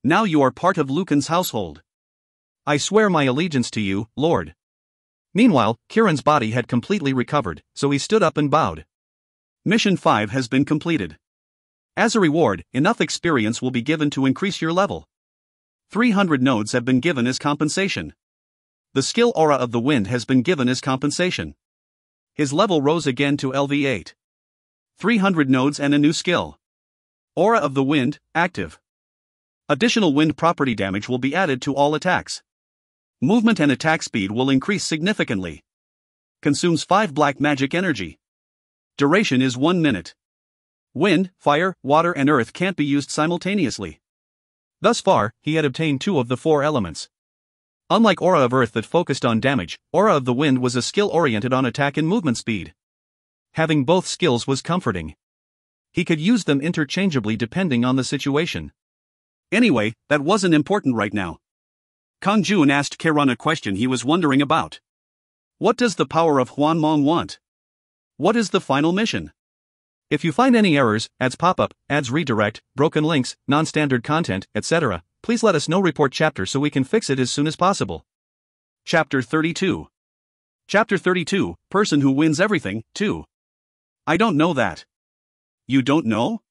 Now you are part of Lucan's household. I swear my allegiance to you, Lord. Meanwhile, Kieran's body had completely recovered, so he stood up and bowed. Mission 5 has been completed. As a reward, enough experience will be given to increase your level. 300 nodes have been given as compensation. The skill Aura of the Wind has been given as compensation. His level rose again to LV8. 300 nodes and a new skill. Aura of the Wind, active. Additional wind property damage will be added to all attacks. Movement and attack speed will increase significantly. Consumes 5 black magic energy. Duration is 1 minute. Wind, fire, water and earth can't be used simultaneously. Thus far, he had obtained 2 of the 4 elements. Unlike Aura of Earth that focused on damage, Aura of the Wind was a skill oriented on attack and movement speed. Having both skills was comforting. He could use them interchangeably depending on the situation. Anyway, that wasn't important right now. Kang-jun asked Kang-jun a question he was wondering about. What does the power of Hwanmong want? What is the final mission? If you find any errors, ads pop up, ads redirect, broken links, non-standard content, etc., please let us know. Report chapter so we can fix it as soon as possible. Chapter 32. Chapter 32, Person Who Wins Everything, 2. I don't know that. You don't know?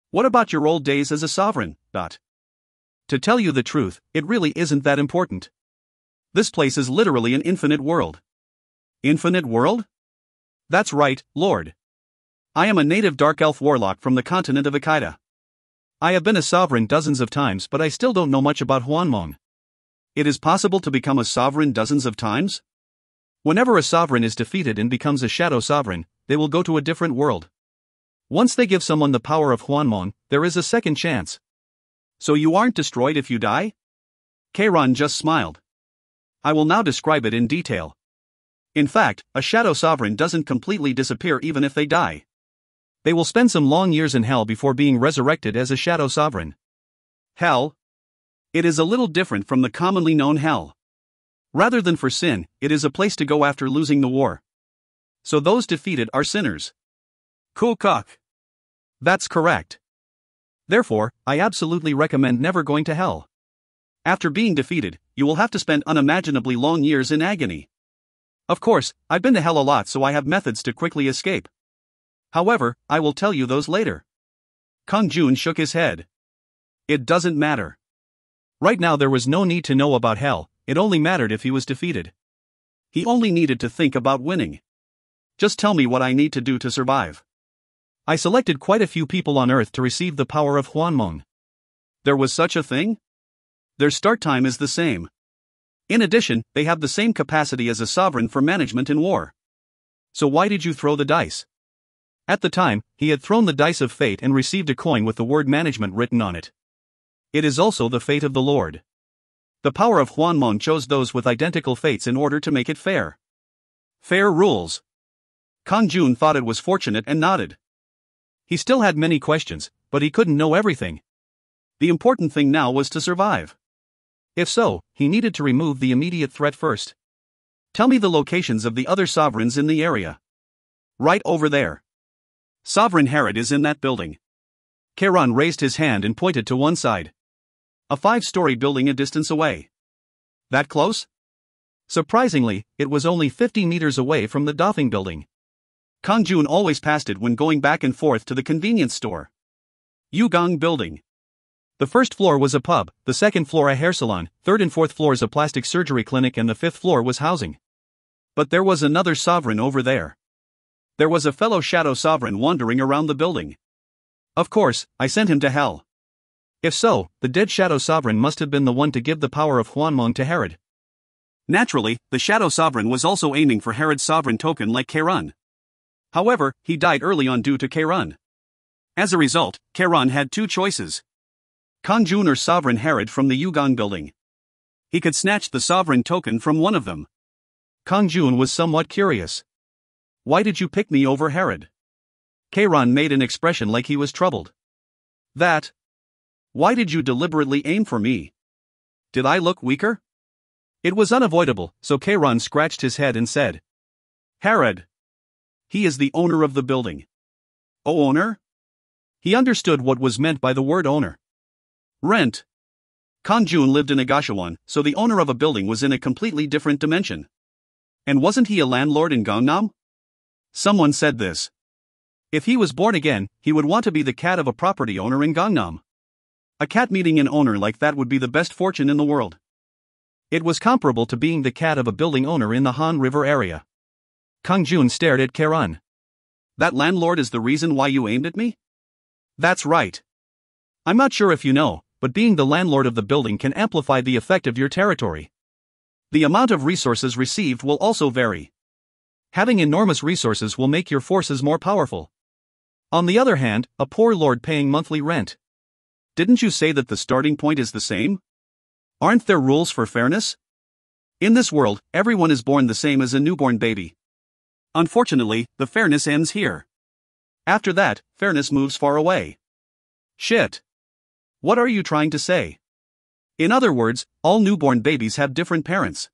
What about your old days as a sovereign? To tell you the truth, it really isn't that important. This place is literally an infinite world. Infinite world? That's right, Lord. I am a native dark elf warlock from the continent of Akita. I have been a sovereign dozens of times, but I still don't know much about Hwanmong. It is possible to become a sovereign dozens of times? Whenever a sovereign is defeated and becomes a shadow sovereign, they will go to a different world. Once they give someone the power of Hwanmong, there is a second chance. So you aren't destroyed if you die? Kang-jun just smiled. I will now describe it in detail. In fact, a shadow sovereign doesn't completely disappear even if they die. They will spend some long years in hell before being resurrected as a shadow sovereign. Hell? It is a little different from the commonly known hell. Rather than for sin, it is a place to go after losing the war. So those defeated are sinners. Cook. That's correct. Therefore, I absolutely recommend never going to hell. After being defeated, you will have to spend unimaginably long years in agony. Of course, I've been to hell a lot, so I have methods to quickly escape. However, I will tell you those later. Kang-jun shook his head. It doesn't matter. Right now there was no need to know about hell, it only mattered if he was defeated. He only needed to think about winning. Just tell me what I need to do to survive. I selected quite a few people on Earth to receive the power of Hwanmong. There was such a thing? Their start time is the same. In addition, they have the same capacity as a sovereign for management in war. So why did you throw the dice? At the time, he had thrown the dice of fate and received a coin with the word management written on it. It is also the fate of the Lord. The power of Hwanmong chose those with identical fates in order to make it fair. Fair rules. Kang-jun thought it was fortunate and nodded. He still had many questions, but he couldn't know everything. The important thing now was to survive. If so, he needed to remove the immediate threat first. Tell me the locations of the other sovereigns in the area. Right over there. Sovereign Herod is in that building. Kang-jun raised his hand and pointed to one side. A 5-story building a distance away. That close? Surprisingly, it was only 50 meters away from the Doffing building. Kang-jun always passed it when going back and forth to the convenience store. Yugang building. The first floor was a pub, the second floor a hair salon, third and fourth floors a plastic surgery clinic, and the fifth floor was housing. But there was another sovereign over there. There was a fellow shadow sovereign wandering around the building. Of course, I sent him to hell. If so, the dead shadow sovereign must have been the one to give the power of Hwanmong to Herod. Naturally, the shadow sovereign was also aiming for Herod's sovereign token like Kang-jun. However, he died early on due to Kang-jun. As a result, Kang-jun had 2 choices. Kang-jun or Sovereign Herod from the Yugang building. He could snatch the sovereign token from one of them. Kang-jun was somewhat curious. Why did you pick me over Herod? Kang-jun made an expression like he was troubled. That. Why did you deliberately aim for me? Did I look weaker? It was unavoidable, so Kang-jun scratched his head and said. Harad. He is the owner of the building. Oh, owner? He understood what was meant by the word owner. Rent. Kang-jun lived in Agashawon, so the owner of a building was in a completely different dimension. And wasn't he a landlord in Gangnam? Someone said this. If he was born again, he would want to be the cat of a property owner in Gangnam. A cat meeting an owner like that would be the best fortune in the world. It was comparable to being the cat of a building owner in the Han River area. Kang-jun stared at Kang-jun. That landlord is the reason why you aimed at me? That's right. I'm not sure if you know, but being the landlord of the building can amplify the effect of your territory. The amount of resources received will also vary. Having enormous resources will make your forces more powerful. On the other hand, a poor lord paying monthly rent. Didn't you say that the starting point is the same? Aren't there rules for fairness? In this world, everyone is born the same as a newborn baby. Unfortunately, the fairness ends here. After that, fairness moves far away. Shit. What are you trying to say? In other words, all newborn babies have different parents.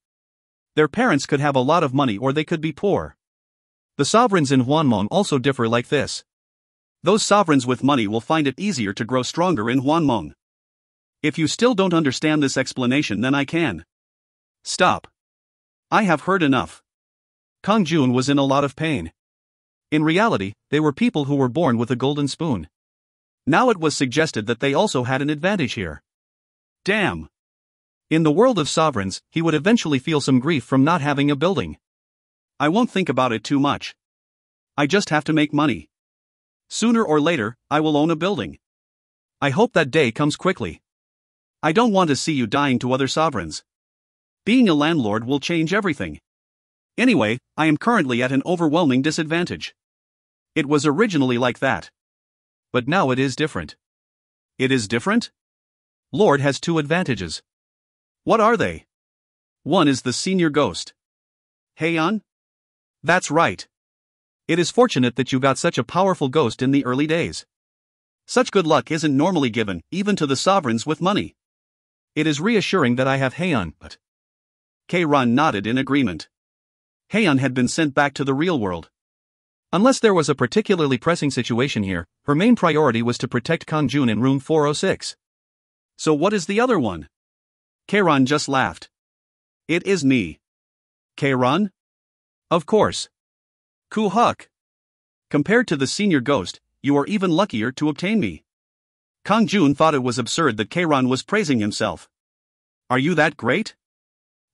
Their parents could have a lot of money or they could be poor. The sovereigns in Hwanmong also differ like this. Those sovereigns with money will find it easier to grow stronger in Hwanmong. If you still don't understand this explanation, then I can. Stop. I have heard enough. Kang-jun was in a lot of pain. In reality, they were people who were born with a golden spoon. Now it was suggested that they also had an advantage here. Damn. In the world of sovereigns, he would eventually feel some grief from not having a building. I won't think about it too much. I just have to make money. Sooner or later, I will own a building. I hope that day comes quickly. I don't want to see you dying to other sovereigns. Being a landlord will change everything. Anyway, I am currently at an overwhelming disadvantage. It was originally like that. But now it is different. It is different? Lord has two advantages. What are they? One is the senior ghost. Hwan? That's right. It is fortunate that you got such a powerful ghost in the early days. Such good luck isn't normally given, even to the sovereigns with money. It is reassuring that I have Hwan, but... Kang-jun nodded in agreement. Hwan had been sent back to the real world. Unless there was a particularly pressing situation here, her main priority was to protect Kang-jun in room 406. So what is the other one? Kang-jun just laughed. It is me. Kang-jun? Of course. Ku-huk. Compared to the senior ghost, you are even luckier to obtain me. Kang-jun thought it was absurd that Kang-jun was praising himself. Are you that great?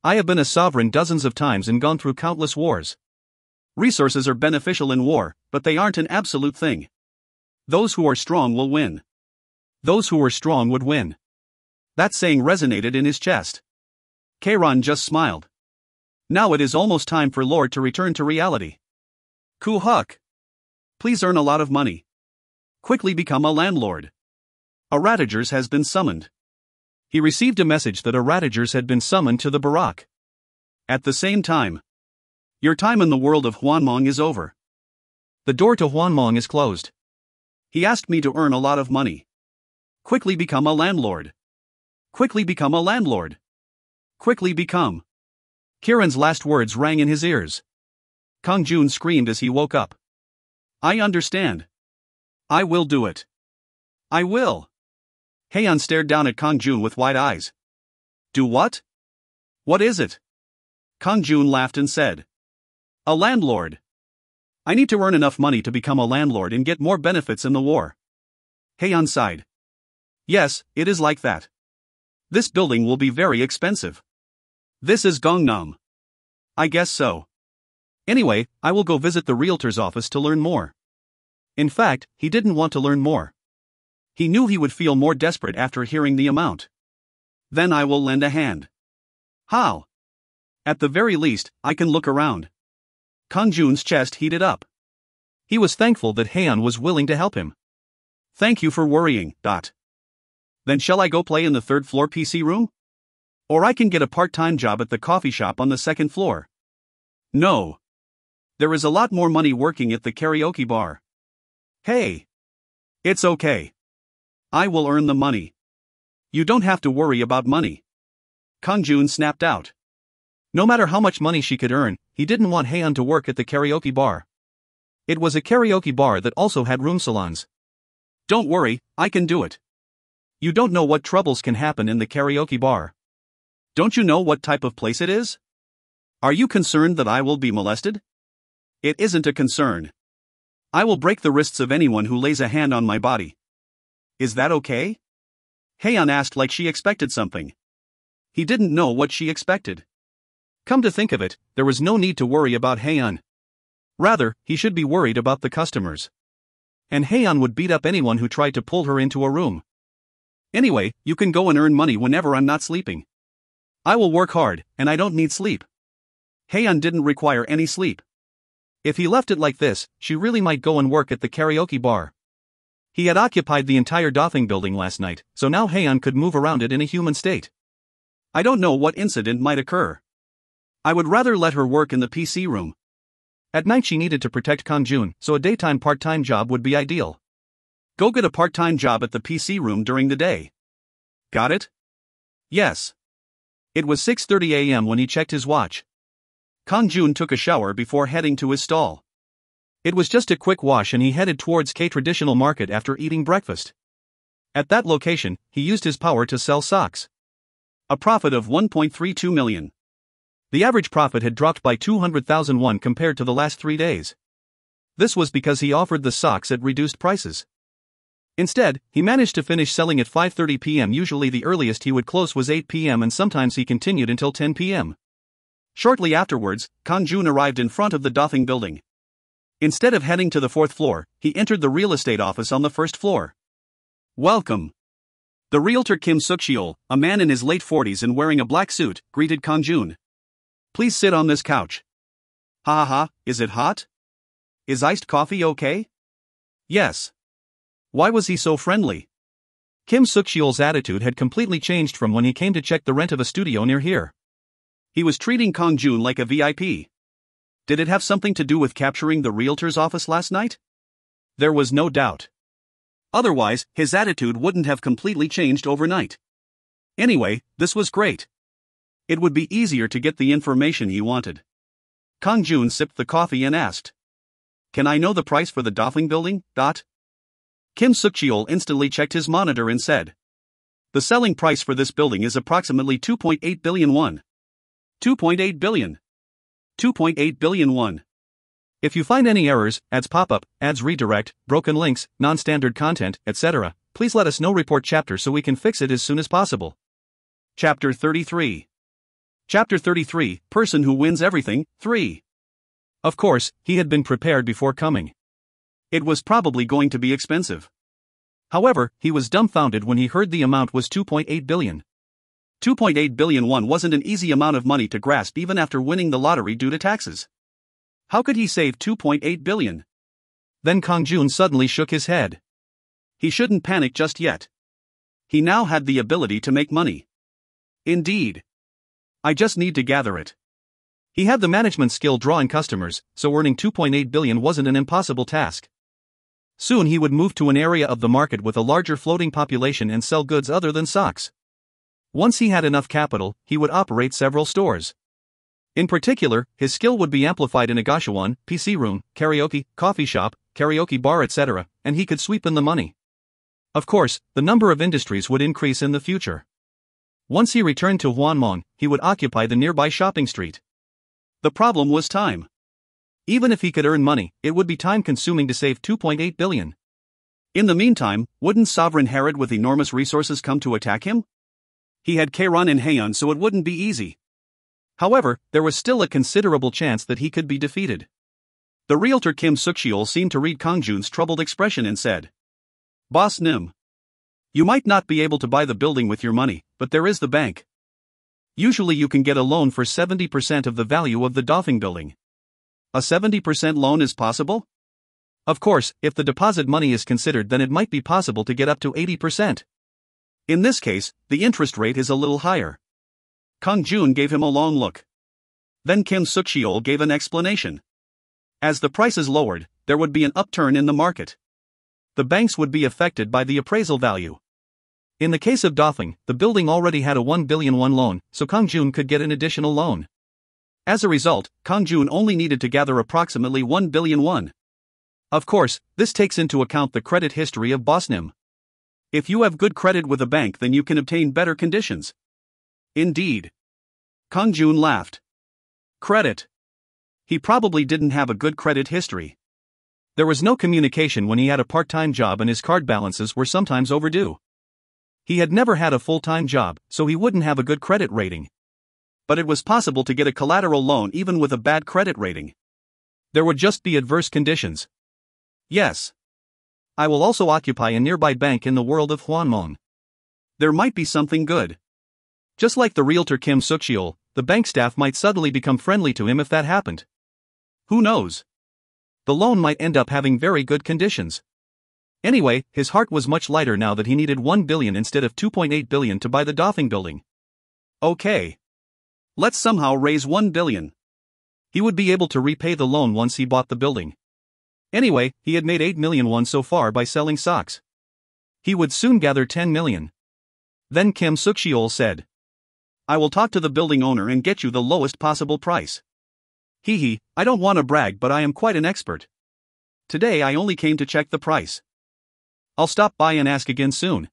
I have been a sovereign dozens of times and gone through countless wars. Resources are beneficial in war, but they aren't an absolute thing. Those who are strong will win. Those who are strong would win. That saying resonated in his chest. Kang-jun just smiled. Now it is almost time for Lord to return to reality. Ku-huk. Please earn a lot of money. Quickly become a landlord. A Radagers has been summoned. He received a message that a Radagers had been summoned to the Barak. At the same time, your time in the world of Hwanmong is over. The door to Hwanmong is closed. He asked me to earn a lot of money. Quickly become a landlord. Quickly become a landlord. Quickly become. Kieran's last words rang in his ears. Kang-jun screamed as he woke up. I understand. I will do it. I will. Hwan stared down at Kang-jun with wide eyes. Do what? What is it? Kang-jun laughed and said. A landlord. I need to earn enough money to become a landlord and get more benefits in the war. Hwan sighed. Yes, it is like that. This building will be very expensive. This is Gangnam. I guess so. Anyway, I will go visit the realtor's office to learn more. In fact, he didn't want to learn more. He knew he would feel more desperate after hearing the amount. Then I will lend a hand. How? At the very least, I can look around. Kang-jun's chest heated up. He was thankful that Hwan was willing to help him. Thank you for worrying. Then shall I go play in the third floor PC room? Or I can get a part-time job at the coffee shop on the second floor. No. There is a lot more money working at the karaoke bar. Hey. It's okay. I will earn the money. You don't have to worry about money. Kang-jun snapped out. No matter how much money she could earn, he didn't want Hwan to work at the karaoke bar. It was a karaoke bar that also had room salons. Don't worry, I can do it. You don't know what troubles can happen in the karaoke bar. Don't you know what type of place it is? Are you concerned that I will be molested? It isn't a concern. I will break the wrists of anyone who lays a hand on my body. Is that okay? Hwan asked like she expected something. He didn't know what she expected. Come to think of it, there was no need to worry about Hwan. Rather, he should be worried about the customers. And Hwan would beat up anyone who tried to pull her into a room. Anyway, you can go and earn money whenever I'm not sleeping. I will work hard, and I don't need sleep. Hwan didn't require any sleep. If he left it like this, she really might go and work at the karaoke bar. He had occupied the entire Dothing building last night, so now Hwan could move around it in a human state. I don't know what incident might occur. I would rather let her work in the PC room. At night she needed to protect Kang-jun, so a daytime part-time job would be ideal. Go get a part-time job at the PC room during the day. Got it? Yes. It was 6:30 a.m. when he checked his watch. Kang-jun took a shower before heading to his stall. It was just a quick wash and he headed towards K Traditional Market after eating breakfast. At that location, he used his power to sell socks. A profit of 1.32 million. The average profit had dropped by 200,000 won compared to the last 3 days. This was because he offered the socks at reduced prices. Instead, he managed to finish selling at 5:30 p.m. Usually the earliest he would close was 8 p.m. and sometimes he continued until 10 p.m. Shortly afterwards, Kang-jun arrived in front of the Dothing building. Instead of heading to the 4th floor, he entered the real estate office on the 1st floor. Welcome. The realtor Kim Suk-cheol, a man in his late 40s and wearing a black suit, greeted Kang-jun. Please sit on this couch. Ha ha ha, is it hot? Is iced coffee okay? Yes. Why was he so friendly? Kim Suk-cheol's attitude had completely changed from when he came to check the rent of a studio near here. He was treating Kang-jun like a VIP. Did it have something to do with capturing the realtor's office last night? There was no doubt. Otherwise, his attitude wouldn't have completely changed overnight. Anyway, this was great. It would be easier to get the information he wanted. Kang-jun sipped the coffee and asked, "Can I know the price for the Dothing building?" Kim Suk-cheol instantly checked his monitor and said, "The selling price for this building is approximately 2.8 billion won. 2.8 billion. 2.8 billion won. If you find any errors, ads pop up, ads redirect, broken links, non-standard content, etc., please let us know. Report chapter so we can fix it as soon as possible." Chapter 33. Chapter 33, Person Who Wins Everything, 3. Of course, he had been prepared before coming. It was probably going to be expensive. However, he was dumbfounded when he heard the amount was 2.8 billion. 2.8 billion won wasn't an easy amount of money to grasp even after winning the lottery due to taxes. How could he save 2.8 billion? Then Kang-jun suddenly shook his head. He shouldn't panic just yet. He now had the ability to make money. Indeed. I just need to gather it. He had the management skill drawing customers, so earning 2.8 billion wasn't an impossible task. Soon he would move to an area of the market with a larger floating population and sell goods other than socks. Once he had enough capital, he would operate several stores. In particular, his skill would be amplified in a gashawon, PC room, karaoke, coffee shop, karaoke bar, etc., and he could sweep in the money. Of course, the number of industries would increase in the future. Once he returned to Hwanmong, he would occupy the nearby shopping street. The problem was time. Even if he could earn money, it would be time-consuming to save 2.8 billion. In the meantime, wouldn't Sovereign Herod with enormous resources come to attack him? He had Kairon and Hwan, so it wouldn't be easy. However, there was still a considerable chance that he could be defeated. The realtor Kim Suk-cheol seemed to read Kang-jun's troubled expression and said, "Boss Nim. You might not be able to buy the building with your money, but there is the bank. Usually you can get a loan for 70% of the value of the Dothing building. A 70% loan is possible? Of course, if the deposit money is considered, then it might be possible to get up to 80%. In this case, the interest rate is a little higher." Kang-jun gave him a long look. Then Kim Suk-cheol gave an explanation. As the prices lowered, there would be an upturn in the market. the banks would be affected by the appraisal value. In the case of Dafeng, the building already had a 1 billion won loan, so Kang-jun could get an additional loan. As a result, Kang-jun only needed to gather approximately 1 billion won. Of course, this takes into account the credit history of Bosnim. If you have good credit with a bank, then you can obtain better conditions. Indeed. Kang-jun laughed. Credit. He probably didn't have a good credit history. There was no communication when he had a part-time job and his card balances were sometimes overdue. He had never had a full-time job, so he wouldn't have a good credit rating. But it was possible to get a collateral loan even with a bad credit rating. There would just be adverse conditions. Yes. I will also occupy a nearby bank in the world of Hwanmong. There might be something good. Just like the realtor Kim Suk-cheol, the bank staff might suddenly become friendly to him if that happened. Who knows? The loan might end up having very good conditions. Anyway, his heart was much lighter now that he needed 1 billion instead of 2.8 billion to buy the Dafeng building. Okay. Let's somehow raise 1 billion. He would be able to repay the loan once he bought the building. Anyway, he had made 8 million won so far by selling socks. He would soon gather 10 million. Then Kim Suk-cheol said, I will talk to the building owner and get you the lowest possible price. Hee, I don't want to brag, but I am quite an expert. Today I only came to check the price. I'll stop by and ask again soon.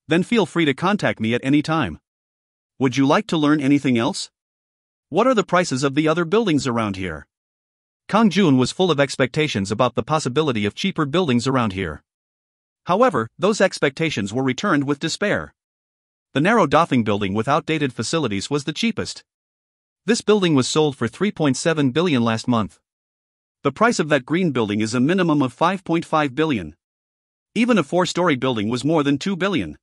Then feel free to contact me at any time. Would you like to learn anything else? What are the prices of the other buildings around here? Kang-jun was full of expectations about the possibility of cheaper buildings around here. However, those expectations were returned with despair. The narrow Dafeng building with outdated facilities was the cheapest. This building was sold for 3.7 billion last month. The price of that green building is a minimum of 5.5 billion. Even a 4-story building was more than 2 billion.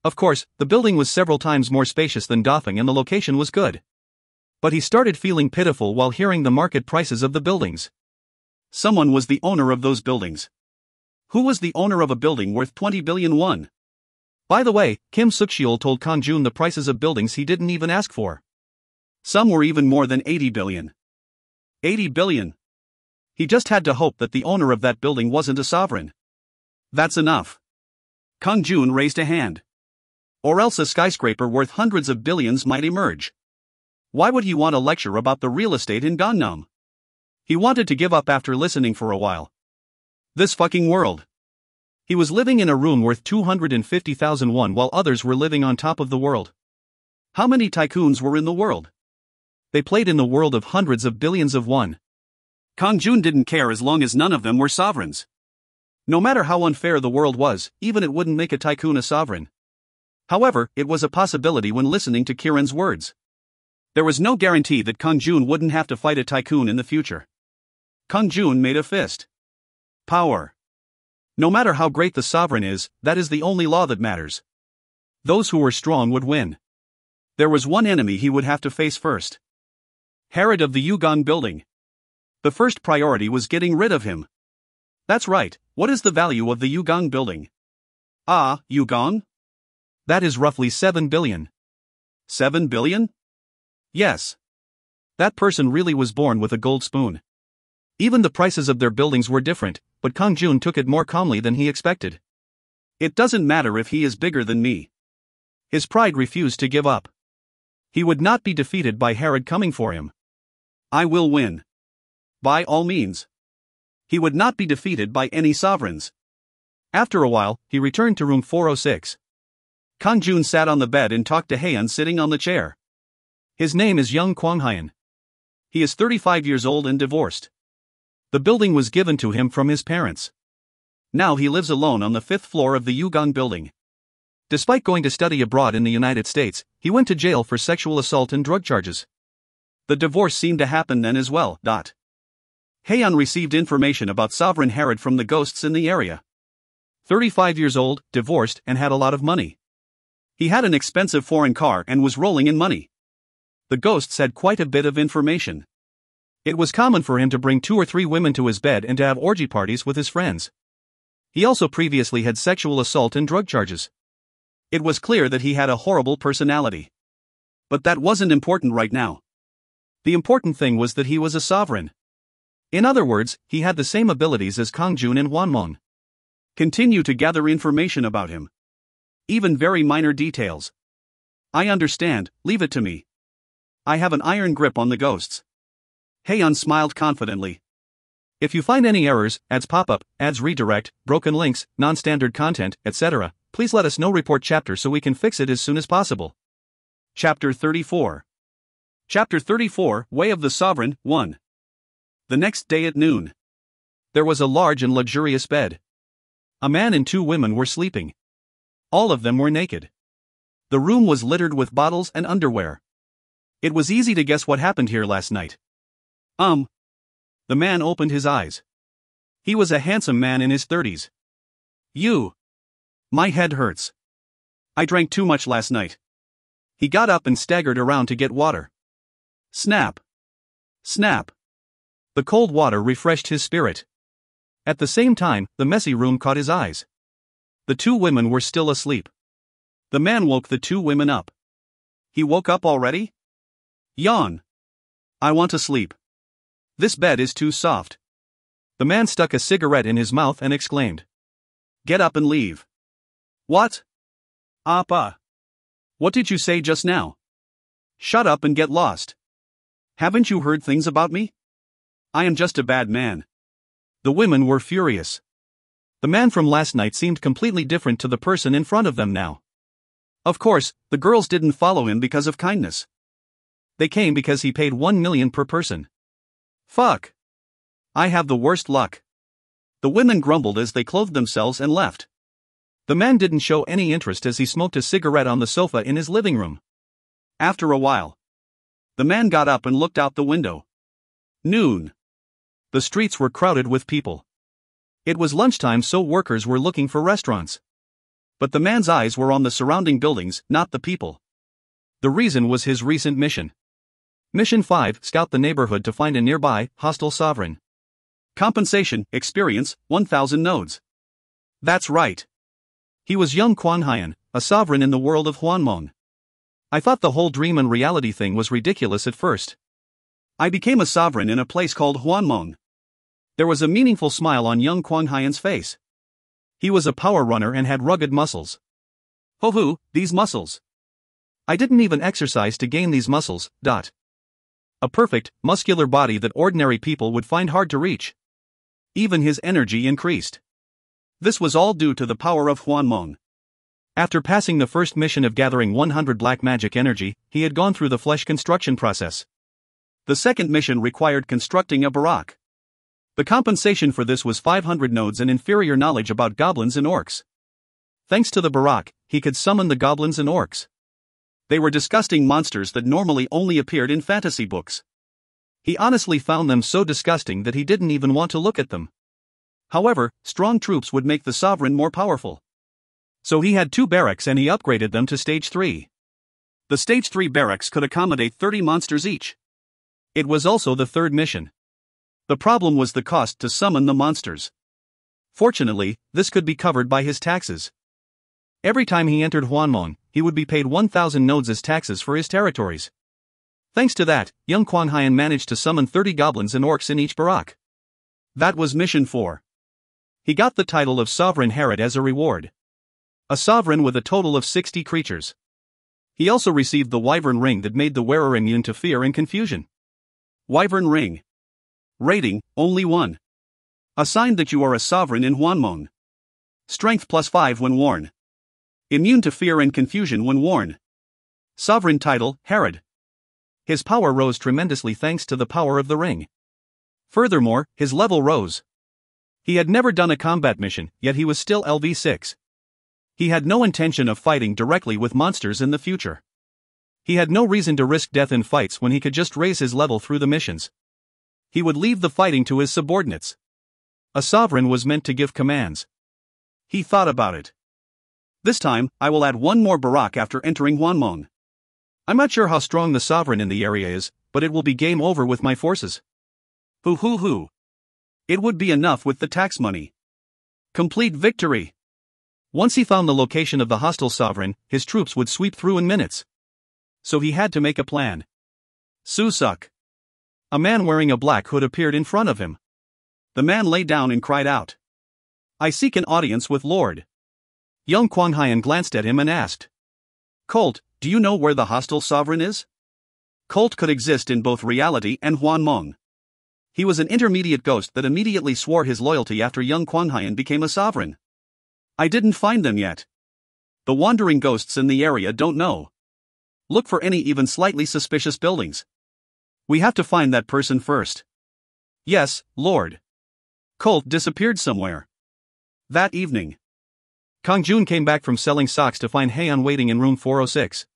Of course, the building was several times more spacious than Dafeng and the location was good. But he started feeling pitiful while hearing the market prices of the buildings. Someone was the owner of those buildings. Who was the owner of a building worth 20 billion won? By the way, Kim Suk-cheol told Kang-jun the prices of buildings he didn't even ask for. Some were even more than 80 billion. 80 billion. He just had to hope that the owner of that building wasn't a sovereign. That's enough. Kang-jun raised a hand. Or else a skyscraper worth hundreds of billions might emerge. Why would he want a lecture about the real estate in Gangnam? He wanted to give up after listening for a while. This fucking world. He was living in a room worth 250,000 won while others were living on top of the world. How many tycoons were in the world? They played in the world of hundreds of billions of won. Kang-jun didn't care as long as none of them were sovereigns. No matter how unfair the world was, even it wouldn't make a tycoon a sovereign. However, it was a possibility when listening to Kiran's words. There was no guarantee that Kang-jun wouldn't have to fight a tycoon in the future. Kang-jun made a fist. Power. No matter how great the sovereign is, that is the only law that matters. Those who were strong would win. There was one enemy he would have to face first. Herod of the Yugang building. The first priority was getting rid of him. That's right, what is the value of the Yugang building? Ah, Yugang? That is roughly 7 billion. 7 billion? Yes. That person really was born with a gold spoon. Even the prices of their buildings were different, but Kang-jun took it more calmly than he expected. It doesn't matter if he is bigger than me. His pride refused to give up. He would not be defeated by Herod coming for him. I will win. By all means. He would not be defeated by any sovereigns. After a while, he returned to room 406. Kang-jun sat on the bed and talked to Hyeon sitting on the chair. His name is Young Kwang-hyun. He is 35 years old and divorced. The building was given to him from his parents. Now he lives alone on the 5th floor of the Yugang building. Despite going to study abroad in the United States, he went to jail for sexual assault and drug charges. The divorce seemed to happen then as well. Hyeon received information about Sovereign Herod from the ghosts in the area. 35 years old, divorced, and had a lot of money. He had an expensive foreign car and was rolling in money. The ghosts had quite a bit of information. It was common for him to bring 2 or 3 women to his bed and to have orgy parties with his friends. He also previously had sexual assault and drug charges. It was clear that he had a horrible personality. But that wasn't important right now. The important thing was that he was a sovereign. In other words, he had the same abilities as Kang-jun and Hwanmong. Continue to gather information about him. Even very minor details. I understand, leave it to me. I have an iron grip on the ghosts. Hwan smiled confidently. If you find any errors, ads pop up, ads redirect, broken links, non-standard content, etc., please let us know. Report chapter so we can fix it as soon as possible. Chapter 34. Chapter 34, Way of the Sovereign, 1. The next day at noon. There was a large and luxurious bed. A man and 2 women were sleeping. All of them were naked. The room was littered with bottles and underwear. It was easy to guess what happened here last night. The man opened his eyes. He was a handsome man in his 30s. My head hurts. I drank too much last night. He got up and staggered around to get water. Snap. Snap. The cold water refreshed his spirit. At the same time, the messy room caught his eyes. The 2 women were still asleep. The man woke the 2 women up. He woke up already? Yawn. I want to sleep. This bed is too soft. The man stuck a cigarette in his mouth and exclaimed. Get up and leave. What? Appa. What did you say just now? Shut up and get lost. Haven't you heard things about me? I am just a bad man. The women were furious. The man from last night seemed completely different to the person in front of them now. Of course, the girls didn't follow him because of kindness. They came because he paid 1 million per person. Fuck. I have the worst luck. The women grumbled as they clothed themselves and left. The man didn't show any interest as he smoked a cigarette on the sofa in his living room. After a while, the man got up and looked out the window. Noon. The streets were crowded with people. It was lunchtime, so workers were looking for restaurants. But the man's eyes were on the surrounding buildings, not the people. The reason was his recent mission. Mission 5, scout the neighborhood to find a nearby, hostile sovereign. Compensation, experience, 1,000 nodes. That's right. He was young Kwanhyan, a sovereign in the world of Hwanmong. I thought the whole dream and reality thing was ridiculous at first. I became a sovereign in a place called Hwanmong. There was a meaningful smile on young Kwanhyan's face. He was a power runner and had rugged muscles. Ho-hoo, these muscles. I didn't even exercise to gain these muscles. A perfect, muscular body that ordinary people would find hard to reach. Even his energy increased. This was all due to the power of Hwanmong. After passing the first mission of gathering 100 black magic energy, he had gone through the flesh construction process. The second mission required constructing a barack. The compensation for this was 500 nodes and inferior knowledge about goblins and orcs. Thanks to the barack, he could summon the goblins and orcs. They were disgusting monsters that normally only appeared in fantasy books. He honestly found them so disgusting that he didn't even want to look at them. However, strong troops would make the sovereign more powerful. So he had 2 barracks and he upgraded them to Stage 3. The Stage 3 barracks could accommodate 30 monsters each. It was also the third mission. The problem was the cost to summon the monsters. Fortunately, this could be covered by his taxes. Every time he entered Hwanmong, he would be paid 1,000 nodes as taxes for his territories. Thanks to that, young Kwanhyan managed to summon 30 goblins and orcs in each barack. That was mission 4. He got the title of Sovereign Herod as a reward. A sovereign with a total of 60 creatures. He also received the Wyvern Ring that made the wearer immune to fear and confusion. Wyvern Ring. Rating, only 1. A sign that you are a sovereign in Hwanmong. Strength +5 when worn. Immune to fear and confusion when worn. Sovereign title, Herod. His power rose tremendously thanks to the power of the ring. Furthermore, his level rose. He had never done a combat mission, yet he was still LV6. He had no intention of fighting directly with monsters in the future. He had no reason to risk death in fights when he could just raise his level through the missions. He would leave the fighting to his subordinates. A sovereign was meant to give commands. He thought about it. This time, I will add 1 more barack after entering Hwanmong. I'm not sure how strong the sovereign in the area is, but it will be game over with my forces. Hoo. It would be enough with the tax money. Complete victory. Once he found the location of the hostile sovereign, his troops would sweep through in minutes. So he had to make a plan. Susuk. A man wearing a black hood appeared in front of him. The man lay down and cried out. I seek an audience with Lord. Young Kwang-hyun glanced at him and asked. Colt, do you know where the hostile sovereign is? Colt could exist in both reality and Hwanmong. He was an intermediate ghost that immediately swore his loyalty after young Kwang-hyun became a sovereign. I didn't find them yet. The wandering ghosts in the area don't know. Look for any even slightly suspicious buildings. We have to find that person first. Yes, Lord. Colt disappeared somewhere. That evening, Kang-jun came back from selling socks to find Haeun waiting in room 406.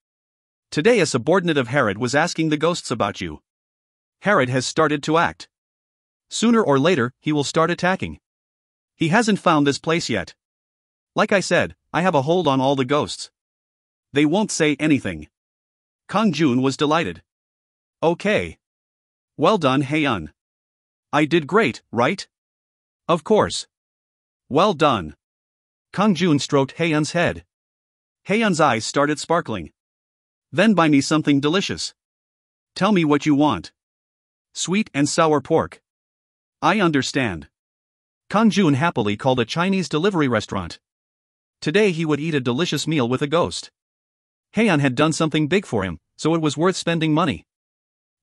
Today a subordinate of Herod was asking the ghosts about you. Herod has started to act. Sooner or later, he will start attacking. He hasn't found this place yet. Like I said, I have a hold on all the ghosts. They won't say anything. Kang-jun was delighted. Okay. Well done, Haeun. I did great, right? Of course. Well done. Kang-jun stroked Haeun's head. Haeun's eyes started sparkling. Then buy me something delicious. Tell me what you want. Sweet and sour pork. I understand. Kang-jun happily called a Chinese delivery restaurant. Today he would eat a delicious meal with a ghost. Haeun had done something big for him, so it was worth spending money.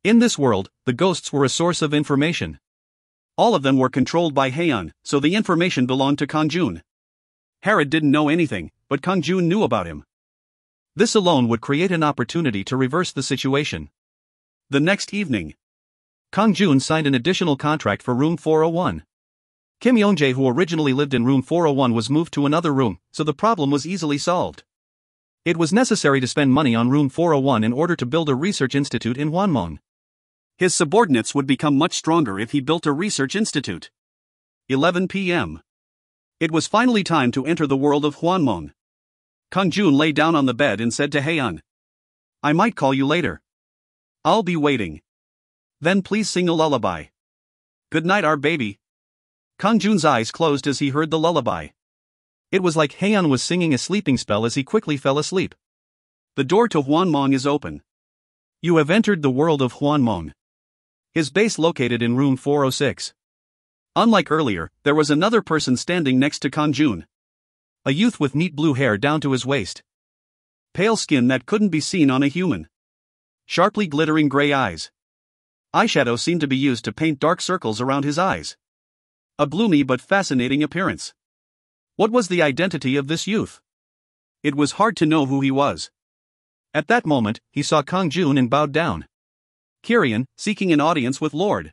In this world, the ghosts were a source of information. All of them were controlled by Haeun, so the information belonged to Kang-jun. Herod didn't know anything, but Kang-jun knew about him. This alone would create an opportunity to reverse the situation. The next evening, Kang-jun signed an additional contract for room 401. Kim Yong-jae, who originally lived in room 401, was moved to another room, so the problem was easily solved. It was necessary to spend money on room 401 in order to build a research institute in Hwanmong. His subordinates would become much stronger if he built a research institute. 11 p.m. It was finally time to enter the world of Hwanmong. Kang-jun lay down on the bed and said to Haeun, I might call you later. I'll be waiting. Then please sing a lullaby. Good night, our baby. Kang-jun's eyes closed as he heard the lullaby. It was like Haeun was singing a sleeping spell as he quickly fell asleep. The door to Hwanmong is open. You have entered the world of Hwanmong. His base located in room 406. Unlike earlier, there was another person standing next to Kang-jun. A youth with neat blue hair down to his waist. Pale skin that couldn't be seen on a human. Sharply glittering gray eyes. Eyeshadow seemed to be used to paint dark circles around his eyes. A gloomy but fascinating appearance. What was the identity of this youth? It was hard to know who he was. At that moment, he saw Kang-jun and bowed down. Kyrian, seeking an audience with Lord.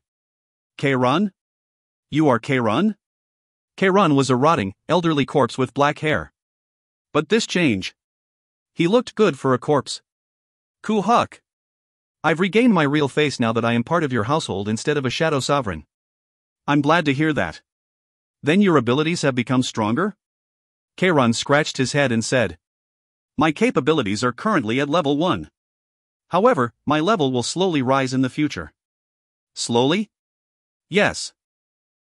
Kang-run? You are Kang-run? Kang-run was a rotting, elderly corpse with black hair. But this change. He looked good for a corpse. Ku-huk. I've regained my real face now that I am part of your household instead of a shadow sovereign. I'm glad to hear that. Then your abilities have become stronger? Kang-run scratched his head and said. My capabilities are currently at level 1. However, my level will slowly rise in the future. Slowly? Yes.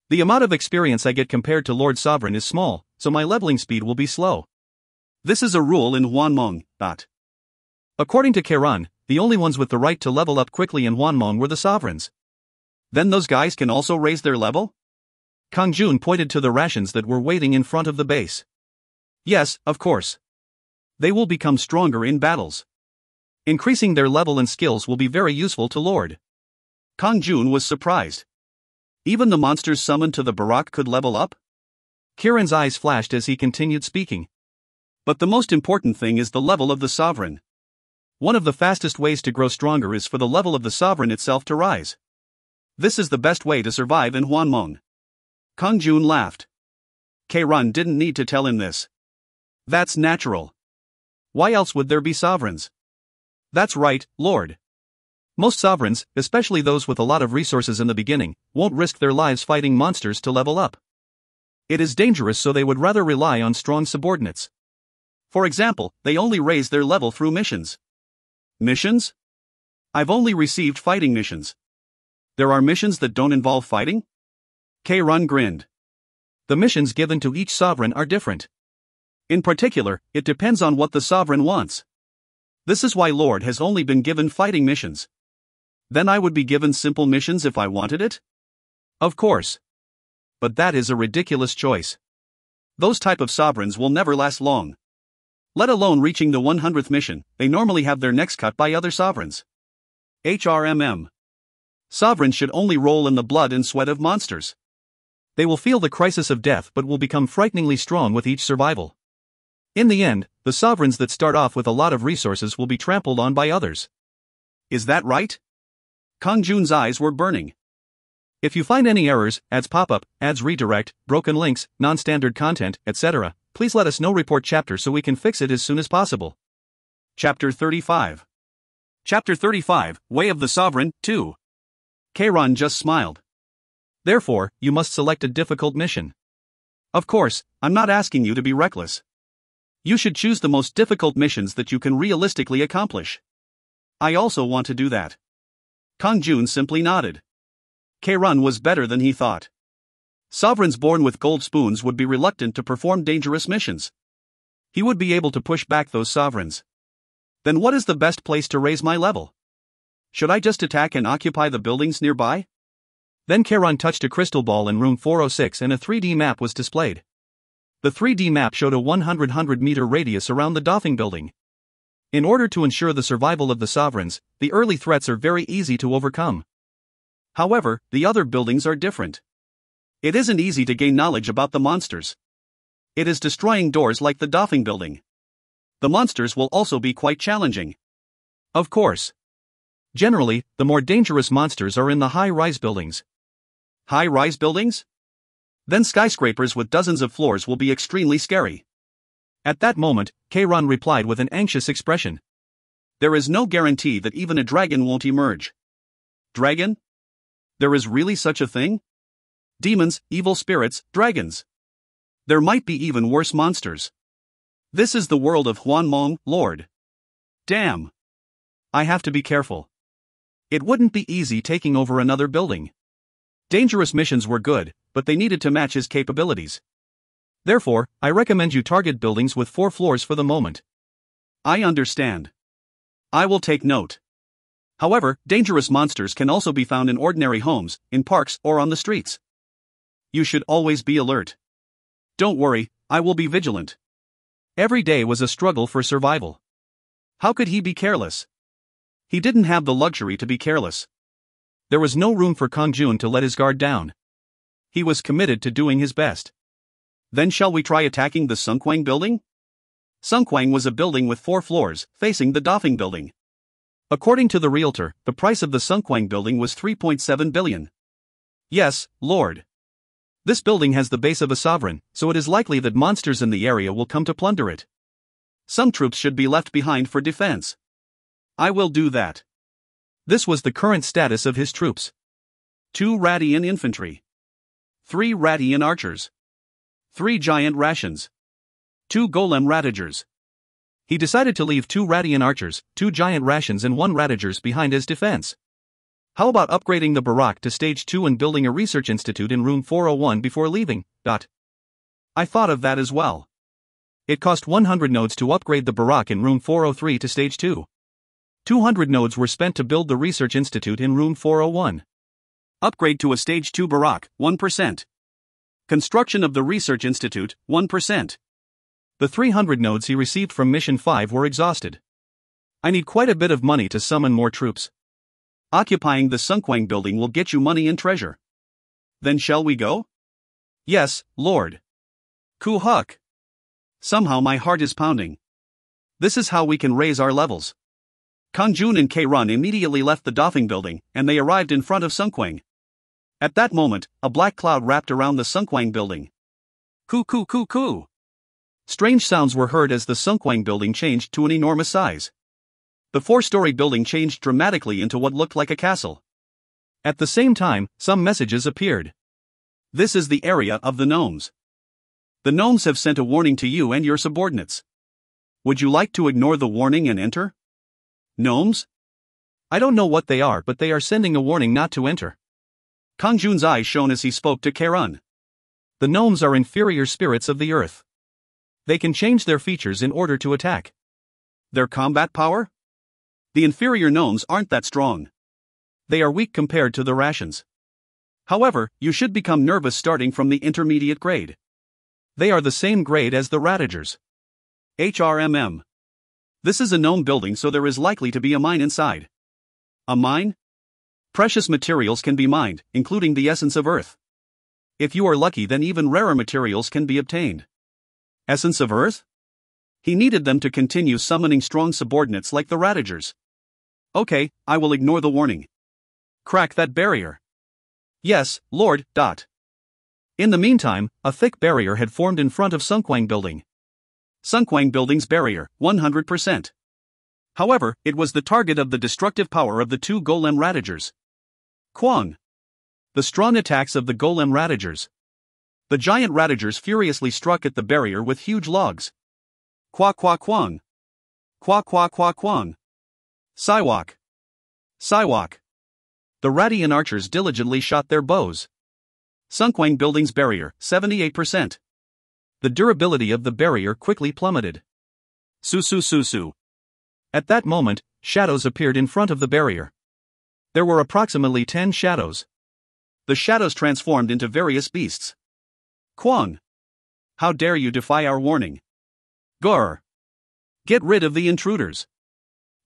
The amount of experience I get compared to Lord Sovereign is small, so my leveling speed will be slow. This is a rule in Hwanmong. According to Kang-run, the only ones with the right to level up quickly in Hwanmong were the sovereigns. Then those guys can also raise their level? Kang-jun pointed to the rations that were waiting in front of the base. Yes, of course. They will become stronger in battles. Increasing their level and skills will be very useful to Lord. Kang-jun was surprised. Even the monsters summoned to the Barak could level up? Kieran's eyes flashed as he continued speaking. But the most important thing is the level of the sovereign. One of the fastest ways to grow stronger is for the level of the sovereign itself to rise. This is the best way to survive in Hwanmong. Kang-jun laughed. Kang-run didn't need to tell him this. That's natural. Why else would there be sovereigns? That's right, Lord. Most sovereigns, especially those with a lot of resources in the beginning, won't risk their lives fighting monsters to level up. It is dangerous, so they would rather rely on strong subordinates. For example, they only raise their level through missions. Missions? I've only received fighting missions. There are missions that don't involve fighting? Kang-run grinned. The missions given to each sovereign are different. In particular, it depends on what the sovereign wants. This is why Lord has only been given fighting missions. Then I would be given simple missions if I wanted it? Of course. But that is a ridiculous choice. Those type of sovereigns will never last long. Let alone reaching the 100th mission, they normally have their necks cut by other sovereigns. HRMM. Sovereigns should only roll in the blood and sweat of monsters. They will feel the crisis of death but will become frighteningly strong with each survival. In the end, the sovereigns that start off with a lot of resources will be trampled on by others. Is that right? Kang-jun's eyes were burning. If you find any errors, ads pop up, ads redirect, broken links, non-standard content, etc., please let us know. Report chapter so we can fix it as soon as possible. Chapter 35. Chapter 35, Way of the Sovereign, 2. Kang-jun just smiled. Therefore, you must select a difficult mission. Of course, I'm not asking you to be reckless. You should choose the most difficult missions that you can realistically accomplish. I also want to do that. Kang-jun simply nodded. Kang-jun was better than he thought. Sovereigns born with gold spoons would be reluctant to perform dangerous missions. He would be able to push back those sovereigns. Then what is the best place to raise my level? Should I just attack and occupy the buildings nearby? Then Kang-jun touched a crystal ball in room 406 and a 3D map was displayed. The 3D map showed a 100-meter radius around the Doffing building. In order to ensure the survival of the sovereigns, the early threats are very easy to overcome. However, the other buildings are different. It isn't easy to gain knowledge about the monsters. It is destroying doors like the Doffing building. The monsters will also be quite challenging. Of course. Generally, the more dangerous monsters are in the high-rise buildings. High-rise buildings? Then skyscrapers with dozens of floors will be extremely scary. At that moment, Kang-jun replied with an anxious expression. There is no guarantee that even a dragon won't emerge. Dragon? There is really such a thing? Demons, evil spirits, dragons. There might be even worse monsters. This is the world of Hwanmong, Lord. Damn. I have to be careful. It wouldn't be easy taking over another building. Dangerous missions were good, but they needed to match his capabilities. Therefore, I recommend you target buildings with 4 floors for the moment. I understand. I will take note. However, dangerous monsters can also be found in ordinary homes, in parks, or on the streets. You should always be alert. Don't worry, I will be vigilant. Every day was a struggle for survival. How could he be careless? He didn't have the luxury to be careless. There was no room for Kang-jun to let his guard down. He was committed to doing his best. Then shall we try attacking the Sunkwang building? Sunkwang was a building with 4 floors, facing the Doffing building. According to the realtor, the price of the Sunkwang building was 3.7 billion. Yes, Lord. This building has the base of a sovereign, so it is likely that monsters in the area will come to plunder it. Some troops should be left behind for defense. I will do that. This was the current status of his troops. 2 Radian infantry. 3 Radian archers. 3 giant rations. 2 golem ratagers. He decided to leave 2 Radian archers, 2 giant rations and 1 ratagers behind as defense. How about upgrading the Barak to stage 2 and building a research institute in room 401 before leaving? I thought of that as well. It cost 100 nodes to upgrade the Barak in room 403 to stage 2. 200 nodes were spent to build the research institute in room 401. Upgrade to a stage 2 Barak, 1%. Construction of the research institute, 1%. The 300 nodes he received from Mission 5 were exhausted. I need quite a bit of money to summon more troops. Occupying the Sunkwang building will get you money and treasure. Then shall we go? Yes, Lord. Kuhuk. Somehow my heart is pounding. This is how we can raise our levels. Kang-jun and Kang-jun immediately left the Doffing building, and they arrived in front of Sunkwang. At that moment, a black cloud wrapped around the Sunkwang building. Coo. Strange sounds were heard as the Sunkwang building changed to an enormous size. The 4-story building changed dramatically into what looked like a castle. At the same time, some messages appeared. This is the area of the gnomes. The gnomes have sent a warning to you and your subordinates. Would you like to ignore the warning and enter? Gnomes? I don't know what they are, but they are sending a warning not to enter. Kang-jun's eyes shone as he spoke to Kang-jun. The gnomes are inferior spirits of the earth. They can change their features in order to attack. Their combat power? The inferior gnomes aren't that strong. They are weak compared to the rations. However, you should become nervous starting from the intermediate grade. They are the same grade as the Radagers. HRMM. This is a gnome building, so there is likely to be a mine inside. A mine? Precious materials can be mined, including the essence of Earth. If you are lucky, then even rarer materials can be obtained. Essence of Earth? He needed them to continue summoning strong subordinates like the Radagers. Okay, I will ignore the warning. Crack that barrier. Yes, Lord. In the meantime, a thick barrier had formed in front of Sunkwang Building. Sunkwang Building's barrier, 100%. However, it was the target of the destructive power of the two Golem Radagers. Kwang. The strong attacks of the Golem Radagers. The giant Radagers furiously struck at the barrier with huge logs. Kwa kwa kwang. Kwa kwa kwa kwang. Siwak. Siwak. The Radian archers diligently shot their bows. Sunkwang Building's barrier, 78%. The durability of the barrier quickly plummeted. Su. At that moment, shadows appeared in front of the barrier. There were approximately 10 shadows. The shadows transformed into various beasts. Kwang. How dare you defy our warning? Grr. Get rid of the intruders.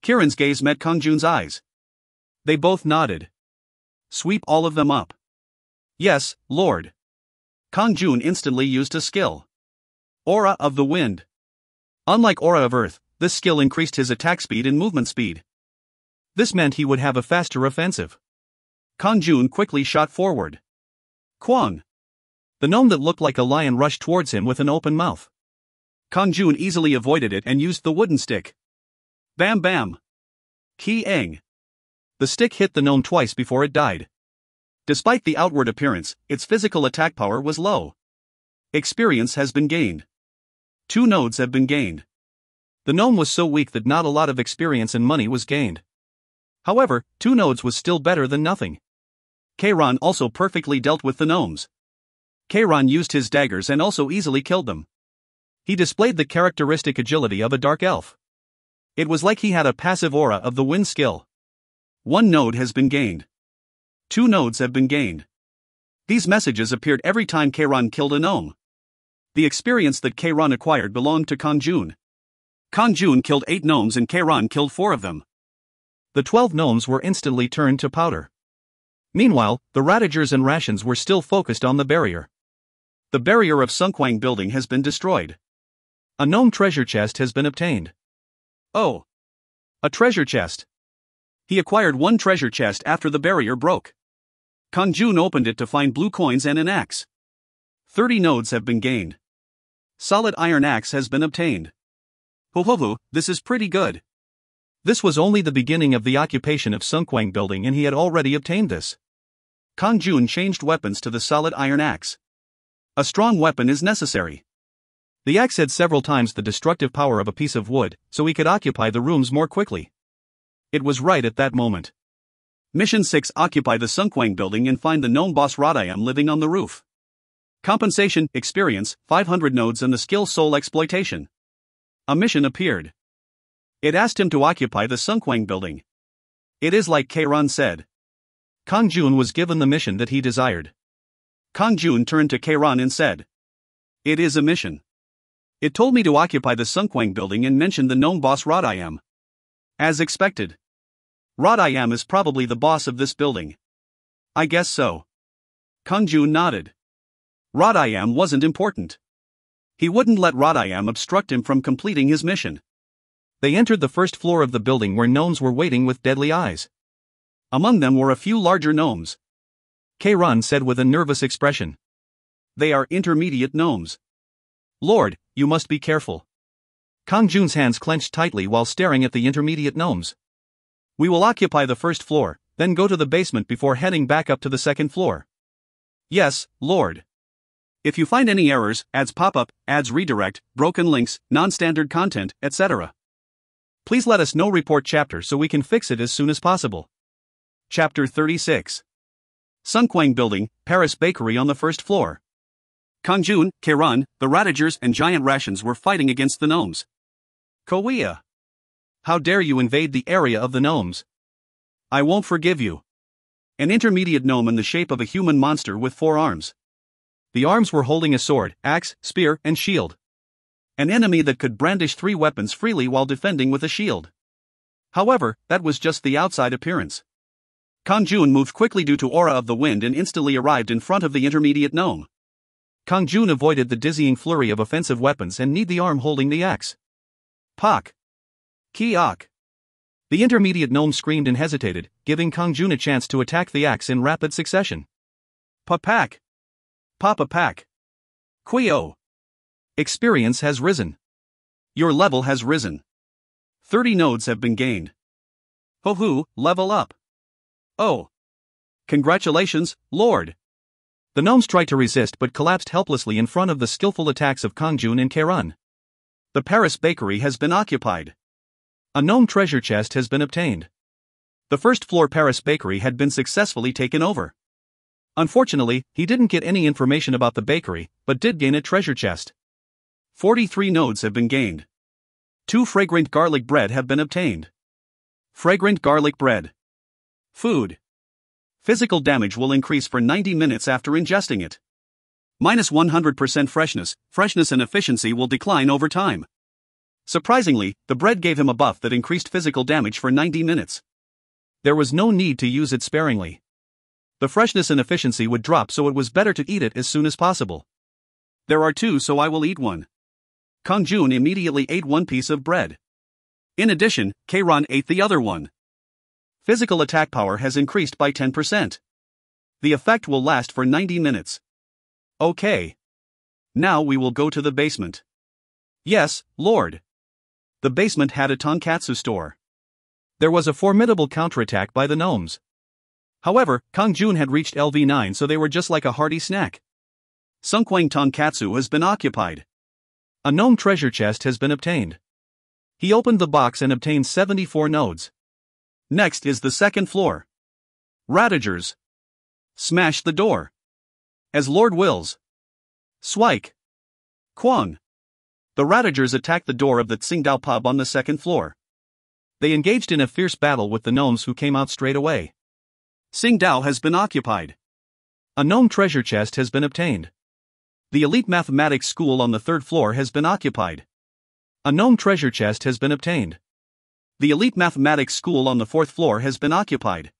Kiran's gaze met Kang-jun's eyes. They both nodded. Sweep all of them up. Yes, Lord. Kang-jun instantly used a skill. Aura of the Wind. Unlike Aura of Earth, this skill increased his attack speed and movement speed. This meant he would have a faster offensive. Kang-jun quickly shot forward. Kwang. The gnome that looked like a lion rushed towards him with an open mouth. Kang-jun easily avoided it and used the wooden stick. Bam bam. Ki-eng. The stick hit the gnome twice before it died. Despite the outward appearance, its physical attack power was low. Experience has been gained. 2 nodes have been gained. The gnome was so weak that not a lot of experience and money was gained. However, 2 nodes was still better than nothing. Kairon also perfectly dealt with the gnomes. Kairon used his daggers and also easily killed them. He displayed the characteristic agility of a dark elf. It was like he had a passive aura of the wind skill. 1 node has been gained. 2 nodes have been gained. These messages appeared every time Kairon killed a gnome. The experience that Kairon acquired belonged to Kang-jun. Kang-jun killed 8 gnomes and Kairon killed 4 of them. The 12 gnomes were instantly turned to powder. Meanwhile, the Radagers and Rations were still focused on the barrier. The barrier of Sunkwang Building has been destroyed. A gnome treasure chest has been obtained. Oh. A treasure chest. He acquired 1 treasure chest after the barrier broke. Kang-jun opened it to find blue coins and an axe. 30 nodes have been gained. Solid iron axe has been obtained. Ho, this is pretty good. This was only the beginning of the occupation of Sunkwang Building and he had already obtained this. Kang-jun changed weapons to the solid iron axe. A strong weapon is necessary. The axe had several times the destructive power of a piece of wood, so he could occupy the rooms more quickly. It was right at that moment. Mission 6: Occupy the Sunkwang Building and find the gnome boss Radayam living on the roof. Compensation, experience, 500 nodes and the skill Soul Exploitation. A mission appeared. It asked him to occupy the Sunkwang Building. It is like Kairon said. Kang-jun was given the mission that he desired. Kang-jun turned to Kairon and said, "It is a mission. It told me to occupy the Sunkwang Building and mentioned the gnome boss Radayam. As expected. Radayam is probably the boss of this building. I guess so." Kang-jun nodded. Radayam wasn't important. He wouldn't let Radayam obstruct him from completing his mission. They entered the first floor of the building where gnomes were waiting with deadly eyes. Among them were a few larger gnomes. Kairon said with a nervous expression. "They are intermediate gnomes. Lord, you must be careful." Kang-jun's hands clenched tightly while staring at the intermediate gnomes. "We will occupy the first floor, then go to the basement before heading back up to the second floor." "Yes, Lord. If you find any errors, ads pop up, ads redirect, broken links, non-standard content, etc. please let us know. Report chapter so we can fix it as soon as possible." Chapter 36. Sunkwang Building, Paris Bakery on the first floor. Kang-jun, Kairon, the Radagers and Giant Rations were fighting against the gnomes. Korea. How dare you invade the area of the gnomes? I won't forgive you. An intermediate gnome in the shape of a human monster with 4 arms. The arms were holding a sword, axe, spear, and shield. An enemy that could brandish 3 weapons freely while defending with a shield. However, that was just the outside appearance. Kang-jun moved quickly due to aura of the wind and instantly arrived in front of the intermediate gnome. Kang-jun avoided the dizzying flurry of offensive weapons and kneed the arm holding the axe. Pak! Ki-ok! The intermediate gnome screamed and hesitated, giving Kang-jun a chance to attack the axe in rapid succession. Pa-pak! Papa-pak! Quio! Experience has risen. Your level has risen. 30 nodes have been gained. Ho-hoo, level up. Oh! Congratulations, Lord! The gnomes tried to resist but collapsed helplessly in front of the skillful attacks of Kang-jun and Kang-jun. The Paris bakery has been occupied. A gnome treasure chest has been obtained. The first floor Paris bakery had been successfully taken over. Unfortunately, he didn't get any information about the bakery, but did gain a treasure chest. 43 nodes have been gained. 2 fragrant garlic bread have been obtained. Fragrant garlic bread. Food. Physical damage will increase for 90 minutes after ingesting it. Minus 100% freshness and efficiency will decline over time. Surprisingly, the bread gave him a buff that increased physical damage for 90 minutes. There was no need to use it sparingly. The freshness and efficiency would drop, so it was better to eat it as soon as possible. There are 2, so I will eat one. Kang-jun immediately ate 1 piece of bread. In addition, Kang-jun ate the other one. Physical attack power has increased by 10%. The effect will last for 90 minutes. Okay. Now we will go to the basement. Yes, Lord. The basement had a tonkatsu store. There was a formidable counterattack by the gnomes. However, Kang-jun had reached LV9, so they were just like a hearty snack. Sunkwang tonkatsu has been occupied. A gnome treasure chest has been obtained. He opened the box and obtained 74 nodes. Next is the second floor. Radagers. Smash the door. As Lord wills. Swike. Kwang. The Radagers attacked the door of the Tsingdao pub on the second floor. They engaged in a fierce battle with the gnomes who came out straight away. Tsingdao has been occupied. A gnome treasure chest has been obtained. The elite mathematics school on the third floor has been occupied. A gnome treasure chest has been obtained. The elite mathematics school on the fourth floor has been occupied.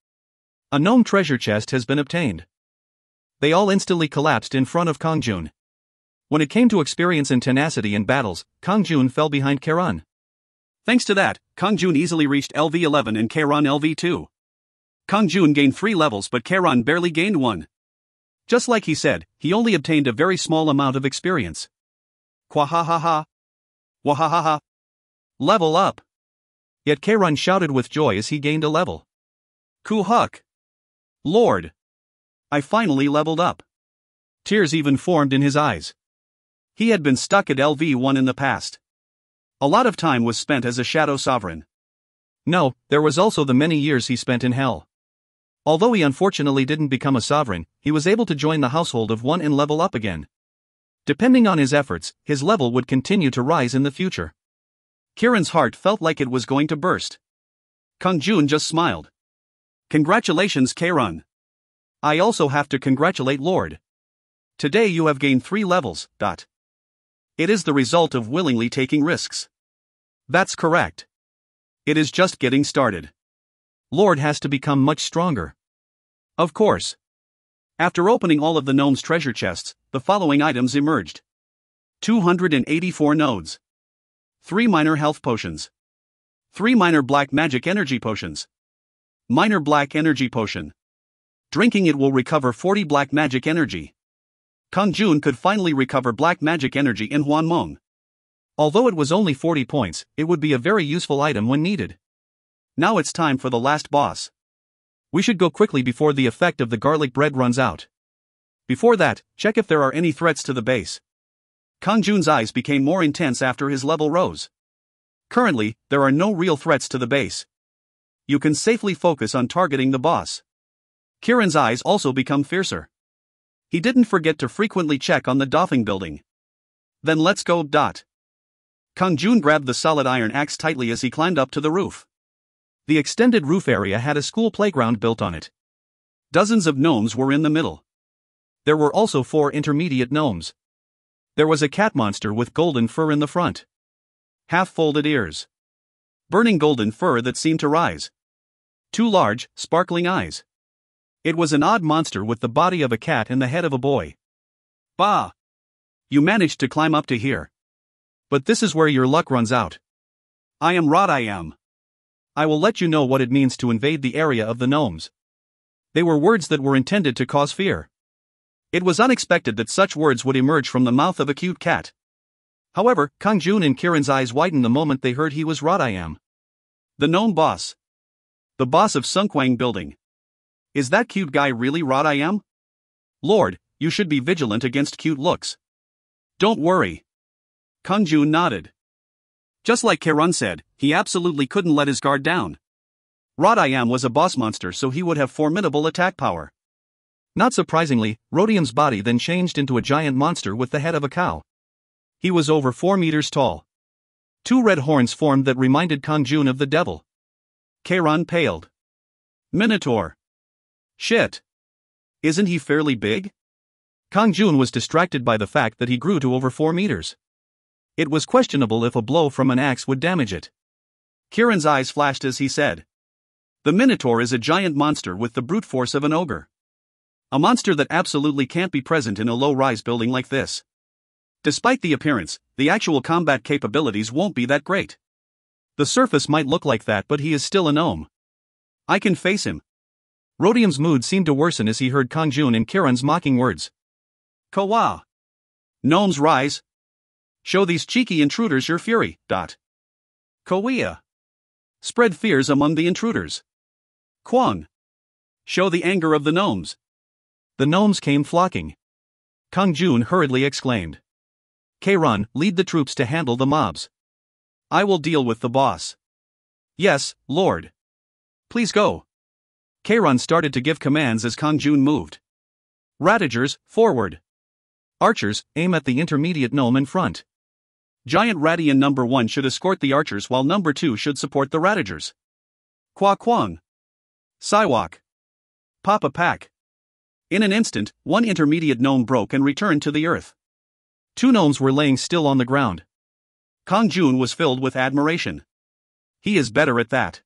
A gnome treasure chest has been obtained. They all instantly collapsed in front of Kang-jun. When it came to experience and tenacity in battles, Kang-jun fell behind Kang-jun. Thanks to that, Kang-jun easily reached LV11 and Kang-jun LV2. Kang-jun gained 3 levels, but Kang-jun barely gained 1. Just like he said, he only obtained a very small amount of experience. Kwahahaha. Wahahaha. Level up. Yet Kang-jun shouted with joy as he gained a level. Kuhuk. Lord. I finally leveled up. Tears even formed in his eyes. He had been stuck at LV1 in the past. A lot of time was spent as a shadow sovereign. No, there was also the many years he spent in hell. Although he unfortunately didn't become a sovereign, he was able to join the household of 1 and level up again. Depending on his efforts, his level would continue to rise in the future. Kieran's heart felt like it was going to burst. Kang-jun just smiled. Congratulations, Kieran. I also have to congratulate Lord. Today you have gained 3 levels. It is the result of willingly taking risks. That's correct. It is just getting started. Lord has to become much stronger. Of course. After opening all of the gnomes' treasure chests, the following items emerged. 284 nodes. 3 minor health potions. 3 minor black magic energy potions. Minor black energy potion. Drinking it will recover 40 black magic energy. Kang-jun could finally recover black magic energy in Hwanmong. Although it was only 40 points, it would be a very useful item when needed. Now it's time for the last boss. We should go quickly before the effect of the garlic bread runs out. Before that, check if there are any threats to the base. Kang-jun's eyes became more intense after his level rose. Currently, there are no real threats to the base. You can safely focus on targeting the boss. Kieran's eyes also become fiercer. He didn't forget to frequently check on the Doffing building. Then let's go. Kang-jun grabbed the solid iron axe tightly as he climbed up to the roof. The extended roof area had a school playground built on it. Dozens of gnomes were in the middle. There were also 4 intermediate gnomes. There was a cat monster with golden fur in the front. Half-folded ears. Burning golden fur that seemed to rise. 2 large, sparkling eyes. It was an odd monster with the body of a cat and the head of a boy. Bah! You managed to climb up to here. But this is where your luck runs out. I am Rod I am. I will let you know what it means to invade the area of the gnomes. They were words that were intended to cause fear. It was unexpected that such words would emerge from the mouth of a cute cat. However, Kang-jun and Kiran's eyes widened the moment they heard he was Rod I am. The gnome boss. The boss of Sunkwang Building. Is that cute guy really Rod I am? Lord, you should be vigilant against cute looks. Don't worry. Kang-jun nodded. Just like Kiran said, he absolutely couldn't let his guard down. Rod I am was a boss monster, so he would have formidable attack power. Not surprisingly, Rodium's body then changed into a giant monster with the head of a cow. He was over 4 meters tall. 2 red horns formed that reminded Kang-jun of the devil. Kiran paled. Minotaur. Shit. Isn't he fairly big? Kang-jun was distracted by the fact that he grew to over 4 meters. It was questionable if a blow from an axe would damage it. Kiran's eyes flashed as he said. The Minotaur is a giant monster with the brute force of an ogre. A monster that absolutely can't be present in a low-rise building like this. Despite the appearance, the actual combat capabilities won't be that great. The surface might look like that, but he is still a gnome. I can face him. Rodium's mood seemed to worsen as he heard Kang-jun and Kiran's mocking words. Kawa. Gnomes rise. Show these cheeky intruders your fury. Kawia. Spread fears among the intruders. Kwang. Show the anger of the gnomes. The gnomes came flocking. Kang-jun hurriedly exclaimed. Kiran, lead the troops to handle the mobs. I will deal with the boss. Yes, Lord. Please go. Kiran started to give commands as Kang-jun moved. Ratagers, forward. Archers, aim at the intermediate gnome in front. Giant Radian number 1 should escort the archers while number 2 should support the Ratagers. Kwa Kwang. Siwak. Papa Pack. In an instant, 1 intermediate gnome broke and returned to the earth. 2 gnomes were laying still on the ground. Kang-jun was filled with admiration. He is better at that.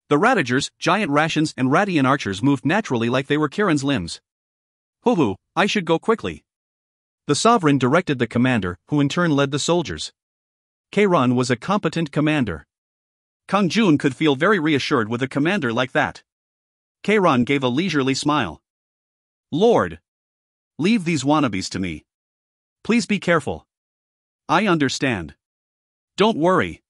The Ratagers, giant rations and Radian archers moved naturally like they were Kiran's limbs. Hoo-hoo, I should go quickly. The sovereign directed the commander, who in turn led the soldiers. Kiran was a competent commander. Kang-jun could feel very reassured with a commander like that. Kiran gave a leisurely smile. Lord. Leave these wannabes to me. Please be careful. I understand. Don't worry.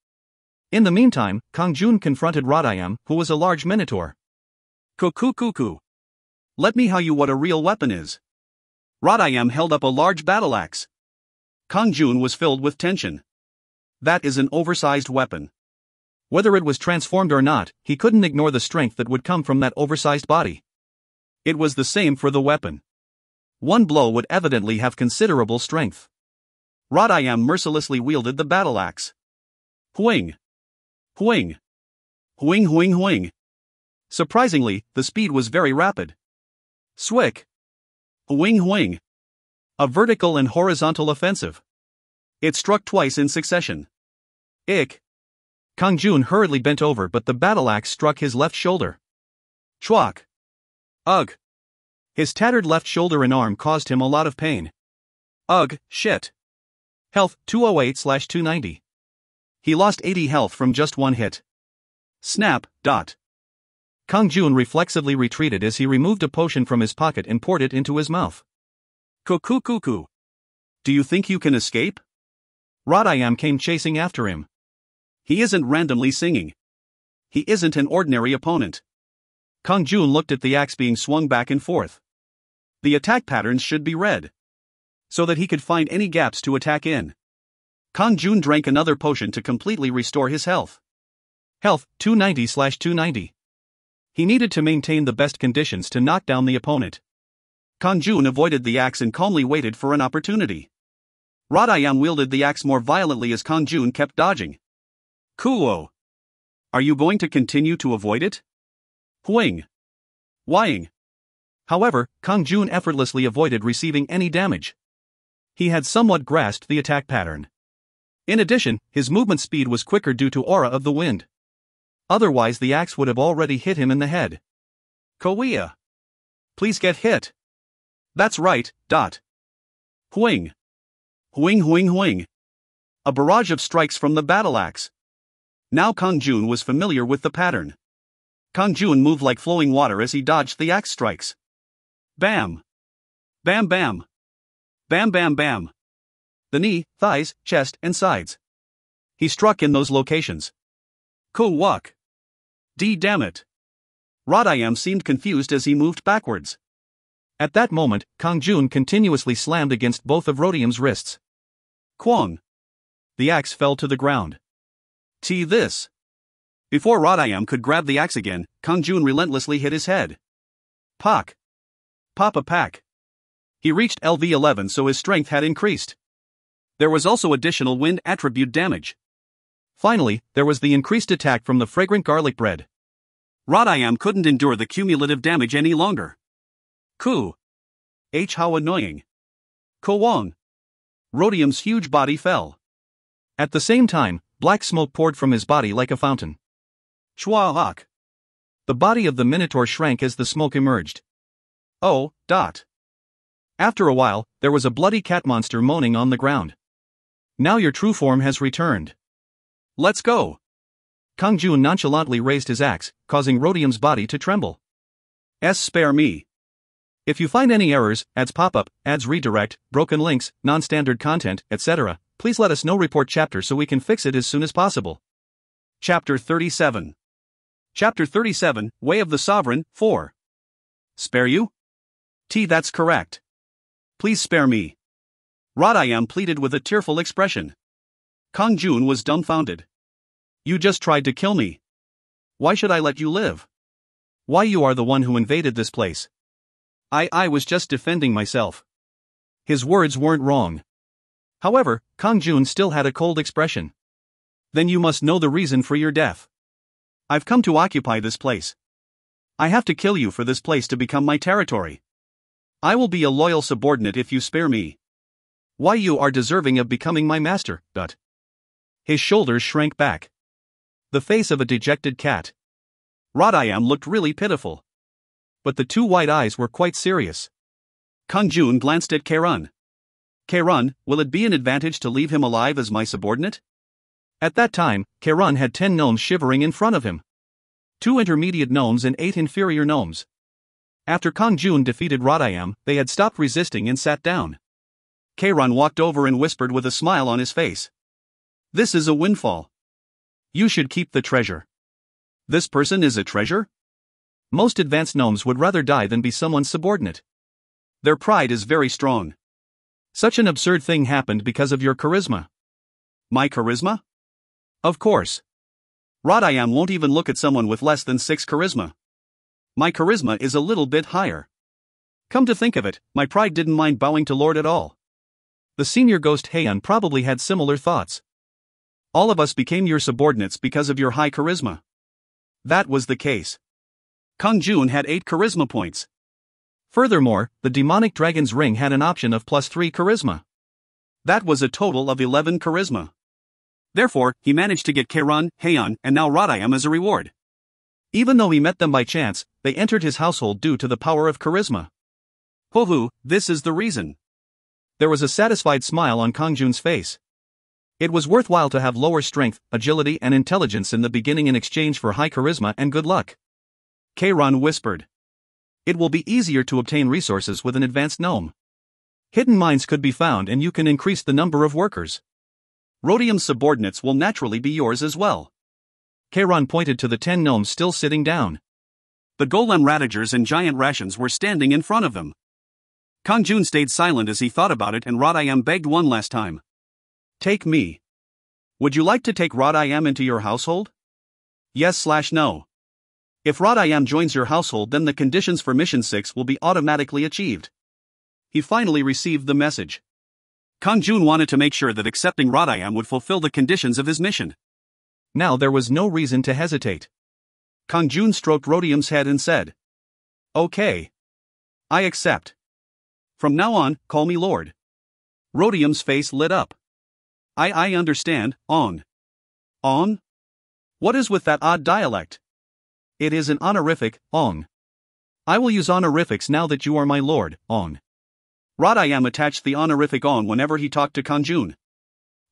In the meantime, Kang-jun confronted Rodayam, who was a large minotaur. Cuckoo. Let me tell you what a real weapon is. Rodayam held up a large battle axe. Kang-jun was filled with tension. That is an oversized weapon. Whether it was transformed or not, he couldn't ignore the strength that would come from that oversized body. It was the same for the weapon. One blow would evidently have considerable strength. Rodayam mercilessly wielded the battle axe. Huing. Huing. Huing huing huing. Surprisingly, the speed was very rapid. Swick. Huing huing. A vertical and horizontal offensive. It struck twice in succession. Ick. Kang-jun hurriedly bent over, but the battle axe struck his left shoulder. Chwak. Ugh. His tattered left shoulder and arm caused him a lot of pain. Ugh, shit. Health 208/290. He lost 80 health from just one hit. Snap. Kang-jun reflexively retreated as he removed a potion from his pocket and poured it into his mouth. Cuckoo. Do you think you can escape? Rodayam came chasing after him. He isn't randomly singing. He isn't an ordinary opponent. Kang-jun looked at the axe being swung back and forth. The attack patterns should be read, so that he could find any gaps to attack in. Kang-jun drank another potion to completely restore his health. Health 290/290. He needed to maintain the best conditions to knock down the opponent. Kang-jun avoided the axe and calmly waited for an opportunity. Rodayam wielded the axe more violently as Kang-jun kept dodging. Kuo. Are you going to continue to avoid it? Huing. Wying. However, Kang-jun effortlessly avoided receiving any damage. He had somewhat grasped the attack pattern. In addition, his movement speed was quicker due to aura of the wind. Otherwise the axe would have already hit him in the head. Korea. Please get hit. That's right, dot. Huing. Huing huing huing. A barrage of strikes from the battle axe. Now Kang-jun was familiar with the pattern. Kang-jun moved like flowing water as he dodged the axe strikes. Bam. Bam bam. Bam bam bam. The knee, thighs, chest, and sides. He struck in those locations. Ko-wuk. Damn it. Rodayam seemed confused as he moved backwards. At that moment, Kang-jun continuously slammed against both of Rodium's wrists. Kwong. The axe fell to the ground. This. Before Rodayam could grab the axe again, Kang-jun relentlessly hit his head. Pak. Papa Pak. He reached LV11, so his strength had increased. There was also additional wind attribute damage. Finally, there was the increased attack from the fragrant garlic bread. Rodayam couldn't endure the cumulative damage any longer. Ku. How annoying. Ko-wong. Rodium's huge body fell. At the same time, black smoke poured from his body like a fountain. Chua-hak. The body of the Minotaur shrank as the smoke emerged. Oh, dot. After a while, there was a bloody cat monster moaning on the ground. Now your true form has returned. Let's go. Kang-jun nonchalantly raised his axe, causing Rodium's body to tremble. Spare me. If you find any errors, ads pop up, ads redirect, broken links, non-standard content, etc., please let us know. Report chapter so we can fix it as soon as possible. Chapter 37. Chapter 37, Way of the Sovereign, 4. Spare you? That's correct. Please spare me. Rodayam pleaded with a tearful expression. Kang-jun was dumbfounded. You just tried to kill me. Why should I let you live? Why, you are the one who invaded this place. I was just defending myself. His words weren't wrong. However, Kang-jun still had a cold expression. Then you must know the reason for your death. I've come to occupy this place. I have to kill you for this place to become my territory. I will be a loyal subordinate if you spare me. Why, you are deserving of becoming my master, but. His shoulders shrank back. The face of a dejected cat. Rodayam looked really pitiful. But the two white eyes were quite serious. Kang-jun glanced at Kang-run. Kang-run, will it be an advantage to leave him alive as my subordinate? At that time, Kang-run had 10 gnomes shivering in front of him. 2 intermediate gnomes and 8 inferior gnomes. After Kang-jun defeated Rodayam, they had stopped resisting and sat down. Kang-run walked over and whispered with a smile on his face. This is a windfall. You should keep the treasure. This person is a treasure? Most advanced gnomes would rather die than be someone's subordinate. Their pride is very strong. Such an absurd thing happened because of your charisma. My charisma? Of course. Rodayam won't even look at someone with less than 6 charisma. My charisma is a little bit higher. Come to think of it, my pride didn't mind bowing to Lord at all. The senior ghost Hwan probably had similar thoughts. All of us became your subordinates because of your high charisma. That was the case. Kang-jun had 8 charisma points. Furthermore, the demonic dragon's ring had an option of +3 charisma. That was a total of 11 charisma. Therefore, he managed to get Kang-run, Hwan, and now Rodayam as a reward. Even though he met them by chance, they entered his household due to the power of charisma. Hohu, this is the reason. There was a satisfied smile on Kang-jun's face. It was worthwhile to have lower strength, agility and intelligence in the beginning in exchange for high charisma and good luck. Kang-run whispered. It will be easier to obtain resources with an advanced gnome. Hidden mines could be found and you can increase the number of workers. Rodium's subordinates will naturally be yours as well. Kang-run pointed to the 10 gnomes still sitting down. The golem ratigers and giant rations were standing in front of them. Kang-jun stayed silent as he thought about it, and Rodayam begged one last time. Take me. Would you like to take Rodayam into your household? Yes/no. If Rodayam joins your household, then the conditions for Mission 6 will be automatically achieved. He finally received the message. Kang-jun wanted to make sure that accepting Rodayam would fulfill the conditions of his mission. Now there was no reason to hesitate. Kang-jun stroked Rodium's head and said, Okay. I accept. From now on, call me Lord. Rhodium's face lit up. I understand, Ong. Ong? What is with that odd dialect? It is an honorific, Ong. I will use honorifics now that you are my lord, Ong. Rodiam attached the honorific Ong whenever he talked to Kang-jun.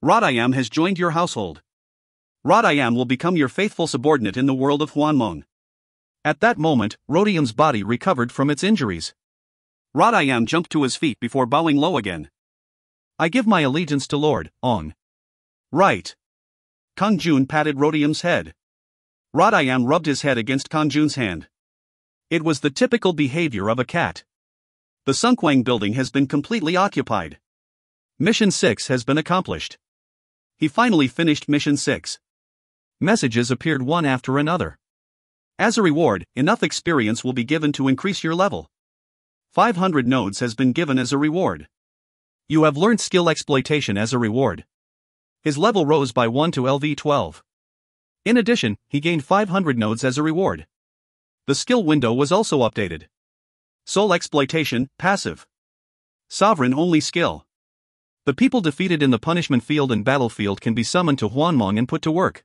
Rodiam has joined your household. Rodiam will become your faithful subordinate in the world of Hwanmong. At that moment, Rodiam's body recovered from its injuries. Rodiam jumped to his feet before bowing low again. I give my allegiance to Lord Ong. Right. Kang-jun patted Rodiam's head. Rodiam rubbed his head against Kang-jun's hand. It was the typical behavior of a cat. The Sunkwang building has been completely occupied. Mission 6 has been accomplished. He finally finished Mission 6. Messages appeared one after another. As a reward, enough experience will be given to increase your level. 500 nodes has been given as a reward. You have learned skill exploitation as a reward. His level rose by 1 to LV12. In addition, he gained 500 nodes as a reward. The skill window was also updated. Soul exploitation, passive. Sovereign only skill. The people defeated in the punishment field and battlefield can be summoned to Hwanmong and put to work.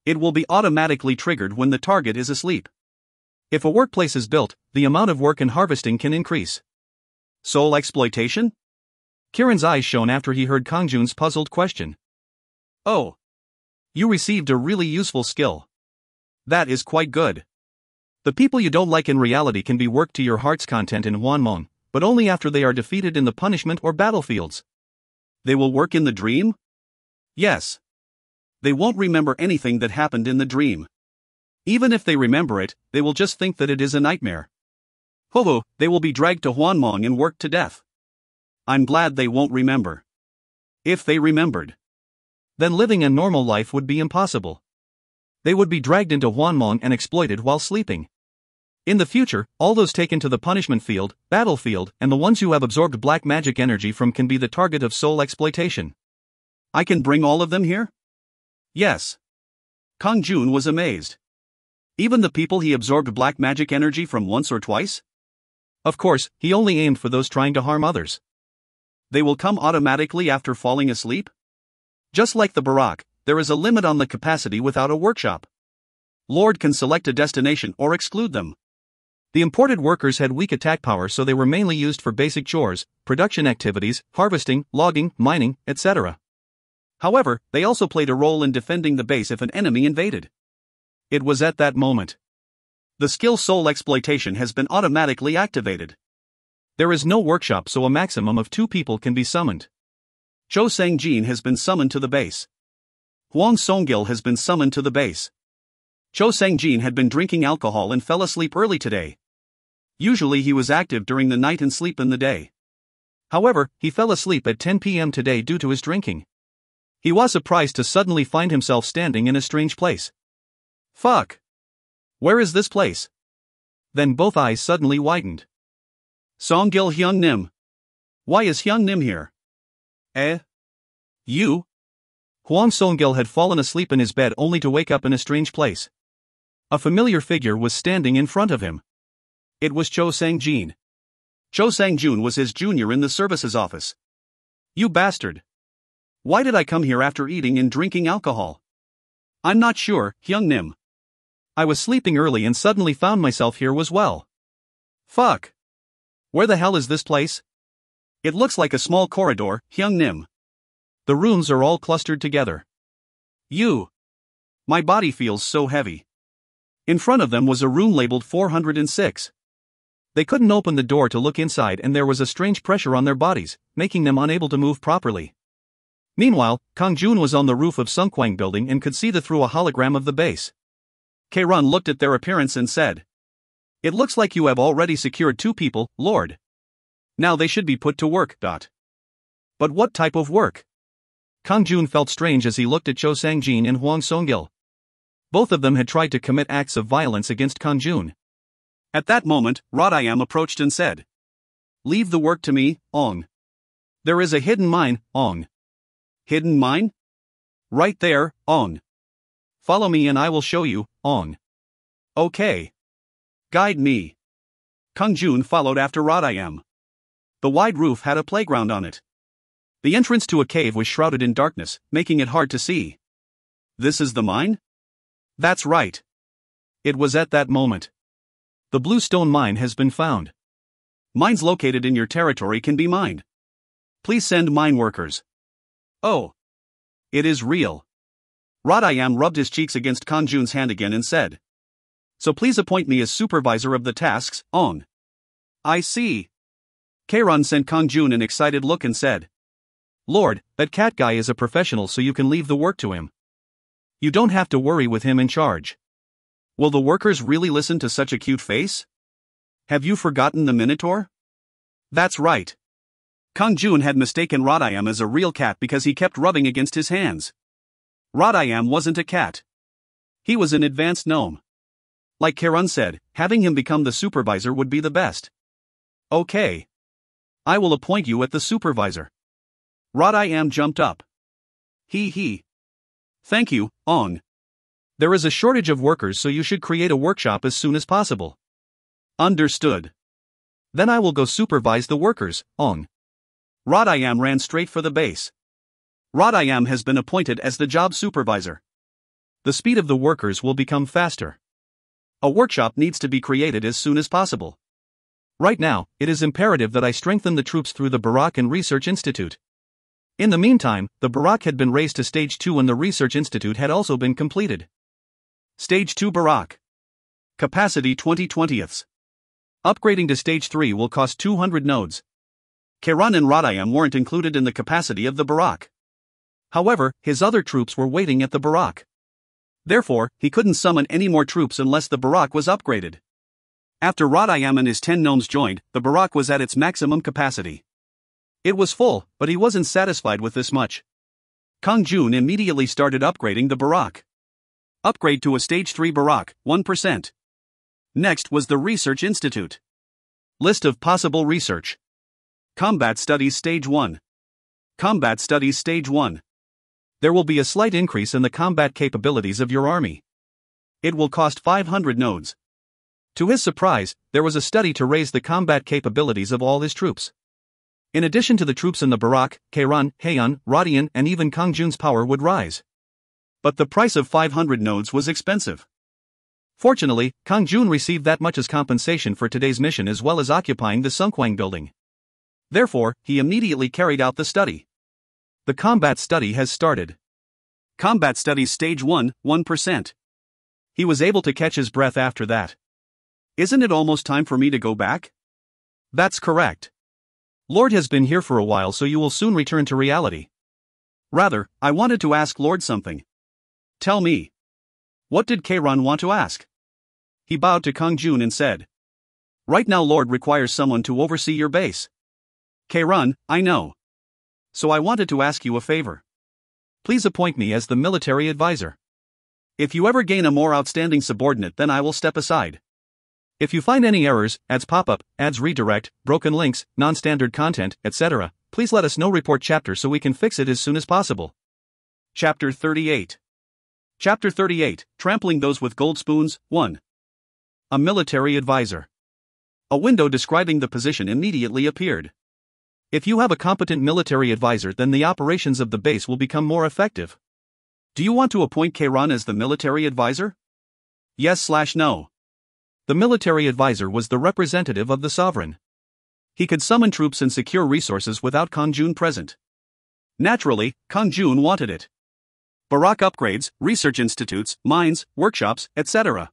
It will be automatically triggered when the target is asleep. If a workplace is built, the amount of work and harvesting can increase. Soul exploitation? Kiran's eyes shone after he heard Kang-jun's puzzled question. Oh. You received a really useful skill. That is quite good. The people you don't like in reality can be worked to your heart's content in Hwanmong, but only after they are defeated in the punishment or battlefields. They will work in the dream? Yes. They won't remember anything that happened in the dream. Even if they remember it, they will just think that it is a nightmare. Ho, they will be dragged to Hwanmong and worked to death. I'm glad they won't remember. If they remembered, then living a normal life would be impossible. They would be dragged into Hwanmong and exploited while sleeping. In the future, all those taken to the punishment field, battlefield, and the ones you have absorbed black magic energy from can be the target of soul exploitation. I can bring all of them here? Yes. Kang-jun was amazed. Even the people he absorbed black magic energy from once or twice? Of course, he only aimed for those trying to harm others. They will come automatically after falling asleep? Just like the Barak, there is a limit on the capacity without a workshop. Lord can select a destination or exclude them. The imported workers had weak attack power, so they were mainly used for basic chores, production activities, harvesting, logging, mining, etc. However, they also played a role in defending the base if an enemy invaded. It was at that moment. The skill soul exploitation has been automatically activated. There is no workshop, so a maximum of 2 people can be summoned. Cho Sang-jin has been summoned to the base. Hwang Song-gil has been summoned to the base. Cho Sang-jin had been drinking alcohol and fell asleep early today. Usually he was active during the night and sleep in the day. However, he fell asleep at 10 p.m. today due to his drinking. He was surprised to suddenly find himself standing in a strange place. Fuck! Where is this place? Then both eyes suddenly widened. Song-gil Hyung-nim. Why is Hyung-nim here? You? Hwang Song-gil had fallen asleep in his bed only to wake up in a strange place. A familiar figure was standing in front of him. It was Cho Sang-jin. Cho Sang-jun was his junior in the services office. You bastard. Why did I come here after eating and drinking alcohol? I'm not sure, Hyung-nim. I was sleeping early and suddenly found myself here as well. Fuck. Where the hell is this place? It looks like a small corridor, Hyung-nim. The rooms are all clustered together. My body feels so heavy. In front of them was a room labeled 406. They couldn't open the door to look inside, and there was a strange pressure on their bodies, making them unable to move properly. Meanwhile, Kang-jun was on the roof of Sunkwang building and could see through a hologram of the base. Kairan looked at their appearance and said, "It looks like you have already secured 2 people, Lord. Now they should be put to work. But what type of work?" Kang-jun felt strange as he looked at Cho Sang-jin and Hwang Song-gil. Both of them had tried to commit acts of violence against Kang-jun. At that moment, Rodiam approached and said, "Leave the work to me, Ong. There is a hidden mine, Ong." Hidden mine? Right there, Ong. Follow me and I will show you, Ong. Okay. Guide me. Kang-jun followed after Rodayam. The wide roof had a playground on it. The entrance to a cave was shrouded in darkness, making it hard to see. This is the mine? That's right. It was at that moment. The bluestone mine has been found. Mines located in your territory can be mined. Please send mine workers. Oh. It is real. Rodayam rubbed his cheeks against Kang-jun's hand again and said. So please appoint me as supervisor of the tasks, on. I see. Kang sent Kang-jun an excited look and said. Lord, that cat guy is a professional, so you can leave the work to him. You don't have to worry with him in charge. Will the workers really listen to such a cute face? Have you forgotten the Minotaur? That's right. Kang-jun had mistaken Rodayam as a real cat because he kept rubbing against his hands. Rodayam wasn't a cat. He was an advanced gnome. Like Kang said, having him become the supervisor would be the best. Okay. I will appoint you as the supervisor. Rodayam jumped up. He. Thank you, Ong. There is a shortage of workers, so you should create a workshop as soon as possible. Understood. Then I will go supervise the workers, Ong. Rodayam ran straight for the base. Rodayam has been appointed as the job supervisor. The speed of the workers will become faster. A workshop needs to be created as soon as possible. Right now, it is imperative that I strengthen the troops through the Barak and Research Institute. In the meantime, the Barak had been raised to Stage 2 and the Research Institute had also been completed. Stage 2 Barak. Capacity 20/20ths. Upgrading to Stage 3 will cost 200 nodes. Kang and Rodayam weren't included in the capacity of the Barak. However, his other troops were waiting at the Barak. Therefore, he couldn't summon any more troops unless the Barak was upgraded. After Rodayam and his 10 gnomes joined, the Barak was at its maximum capacity. It was full, but he wasn't satisfied with this much. Kang-jun immediately started upgrading the Barak. Upgrade to a Stage 3 Barak, 1%. Next was the Research Institute. List of possible research. Combat Studies Stage 1. Combat Studies Stage 1. There will be a slight increase in the combat capabilities of your army. It will cost 500 nodes. To his surprise, there was a study to raise the combat capabilities of all his troops. In addition to the troops in the Barak, Kang, Hwan, Rodian, and even Kang-jun's power would rise. But the price of 500 nodes was expensive. Fortunately, Kang-jun received that much as compensation for today's mission as well as occupying the Sunkwang building. Therefore, he immediately carried out the study. The combat study has started. Combat Studies Stage 1, 1%. He was able to catch his breath after that. Isn't it almost time for me to go back? That's correct. Lord has been here for a while, so you will soon return to reality. Rather, I wanted to ask Lord something. Tell me. What did Kang want to ask? He bowed to Kang-jun and said. Right now Lord requires someone to oversee your base. Kang, I know. So I wanted to ask you a favor. Please appoint me as the military advisor. If you ever gain a more outstanding subordinate, then I will step aside. If you find any errors, ads pop-up, ads redirect, broken links, non-standard content, etc., please let us know. Report chapter so we can fix it as soon as possible. Chapter 38. Chapter 38, Trampling Those with Gold Spoons, 1. A military advisor. A window describing the position immediately appeared. If you have a competent military advisor, then the operations of the base will become more effective. Do you want to appoint Kang as the military advisor? Yes/no. The military advisor was the representative of the sovereign. He could summon troops and secure resources without Kang-jun present. Naturally, Kang-jun wanted it. Barak upgrades, research institutes, mines, workshops, etc.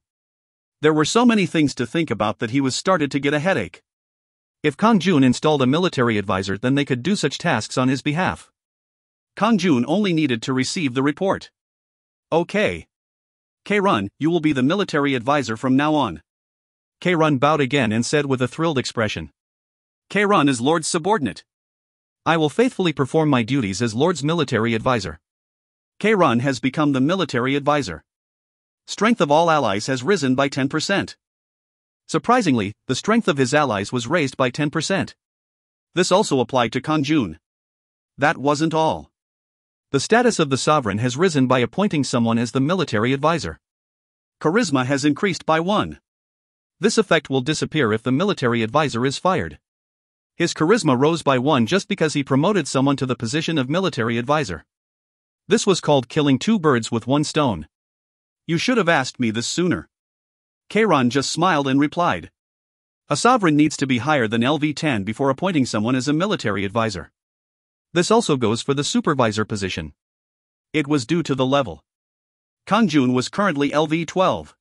There were so many things to think about that he was started to get a headache. If Kang-jun installed a military advisor, then they could do such tasks on his behalf. Kang-jun only needed to receive the report. Okay. Kang, you will be the military advisor from now on. Kang bowed again and said with a thrilled expression. Kang is Lord's subordinate. I will faithfully perform my duties as Lord's military advisor. Kang has become the military advisor. Strength of all allies has risen by 10%. Surprisingly, the strength of his allies was raised by 10%. This also applied to Kang-jun. That wasn't all. The status of the sovereign has risen by appointing someone as the military advisor. Charisma has increased by 1. This effect will disappear if the military advisor is fired. His charisma rose by 1 just because he promoted someone to the position of military advisor. This was called killing 2 birds with 1 stone. You should have asked me this sooner. Kang-jun just smiled and replied. A sovereign needs to be higher than LV10 before appointing someone as a military advisor. This also goes for the supervisor position. It was due to the level. Kang-jun was currently LV12.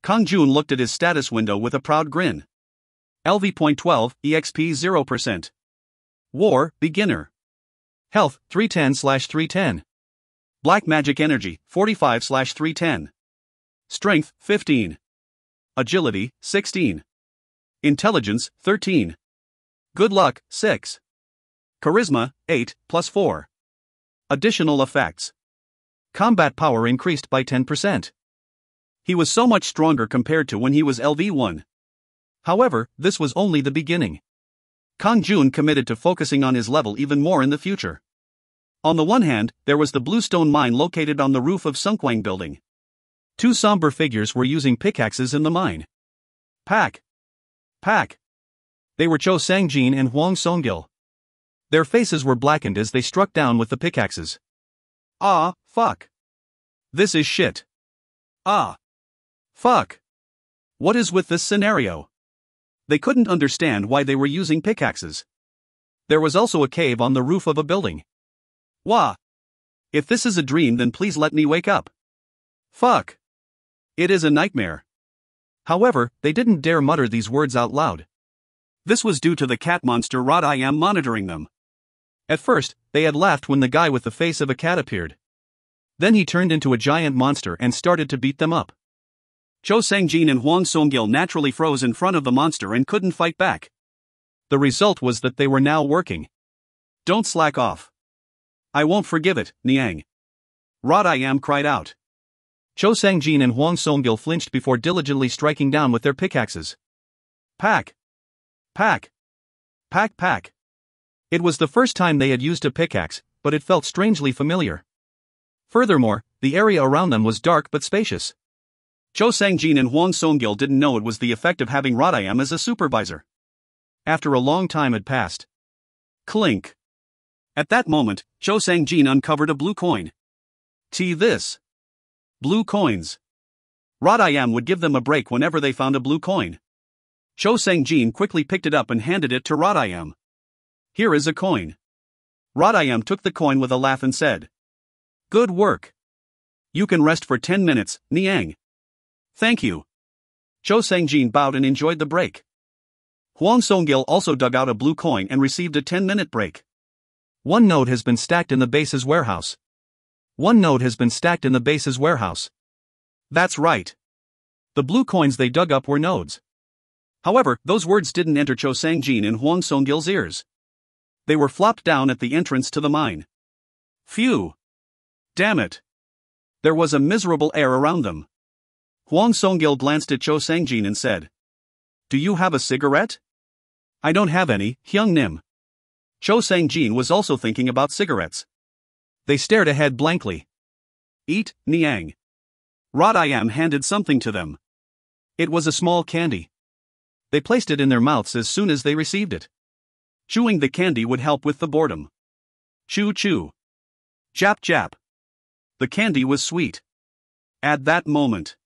Kang-jun looked at his status window with a proud grin. LV.12, EXP 0%. War, Beginner. Health, 310/310. Black Magic Energy, 45/310. Strength, 15. Agility, 16. Intelligence, 13. Good luck, 6. Charisma, 8, +4. Additional effects. Combat power increased by 10%. He was so much stronger compared to when he was LV1. However, this was only the beginning. Kang-jun committed to focusing on his level even more in the future. On the one hand, there was the bluestone mine located on the roof of Sunkwang building. 2 somber figures were using pickaxes in the mine. Pack! Pack! They were Cho Sang-jin and Hwang Song-gil. Their faces were blackened as they struck down with the pickaxes. Ah, fuck. This is shit. Ah. Fuck. What is with this scenario? They couldn't understand why they were using pickaxes. There was also a cave on the roof of a building. Wah. If this is a dream, then please let me wake up. Fuck. It is a nightmare. However, they didn't dare mutter these words out loud. This was due to the cat monster Rod-I-am monitoring them. At first, they had laughed when the guy with the face of a cat appeared. Then he turned into a giant monster and started to beat them up. Cho Sang-jin and Hwang Song-gil naturally froze in front of the monster and couldn't fight back. The result was that they were now working. Don't slack off. I won't forgive it, Niang. Rod-I-am cried out. Cho Sang-jin and Hwang Song-gil flinched before diligently striking down with their pickaxes. Pack! Pack! Pack pack! It was the first time they had used a pickaxe, but it felt strangely familiar. Furthermore, the area around them was dark but spacious. Cho Sang-jin and Hwang Song-gil didn't know it was the effect of having Rod-I-am as a supervisor. After a long time had passed. Clink! At that moment, Cho Sang-jin uncovered a blue coin. This. Blue coins. Rod-I-am would give them a break whenever they found a blue coin. Cho Sang-jin quickly picked it up and handed it to Rod-I-am. Here is a coin. Rod-I-am took the coin with a laugh and said. Good work. You can rest for 10 minutes, Niang. Thank you. Cho Sang-jin bowed and enjoyed the break. Hwang Song-gil also dug out a blue coin and received a 10-minute break. 1 node has been stacked in the base's warehouse. 1 node has been stacked in the base's warehouse. That's right. The blue coins they dug up were nodes. However, those words didn't enter Cho Sang-jin and Hwang Song-gil's ears. They were flopped down at the entrance to the mine. Phew. Damn it. There was a miserable air around them. Hwang Song-gil glanced at Cho Sang-jin and said. Do you have a cigarette? I don't have any, Hyung-nim. Cho Sang-jin was also thinking about cigarettes. They stared ahead blankly. Eat, Niang. Rod-I-am handed something to them. It was a small candy. They placed it in their mouths as soon as they received it. Chewing the candy would help with the boredom. Chew chew. Jap jap. The candy was sweet. At that moment.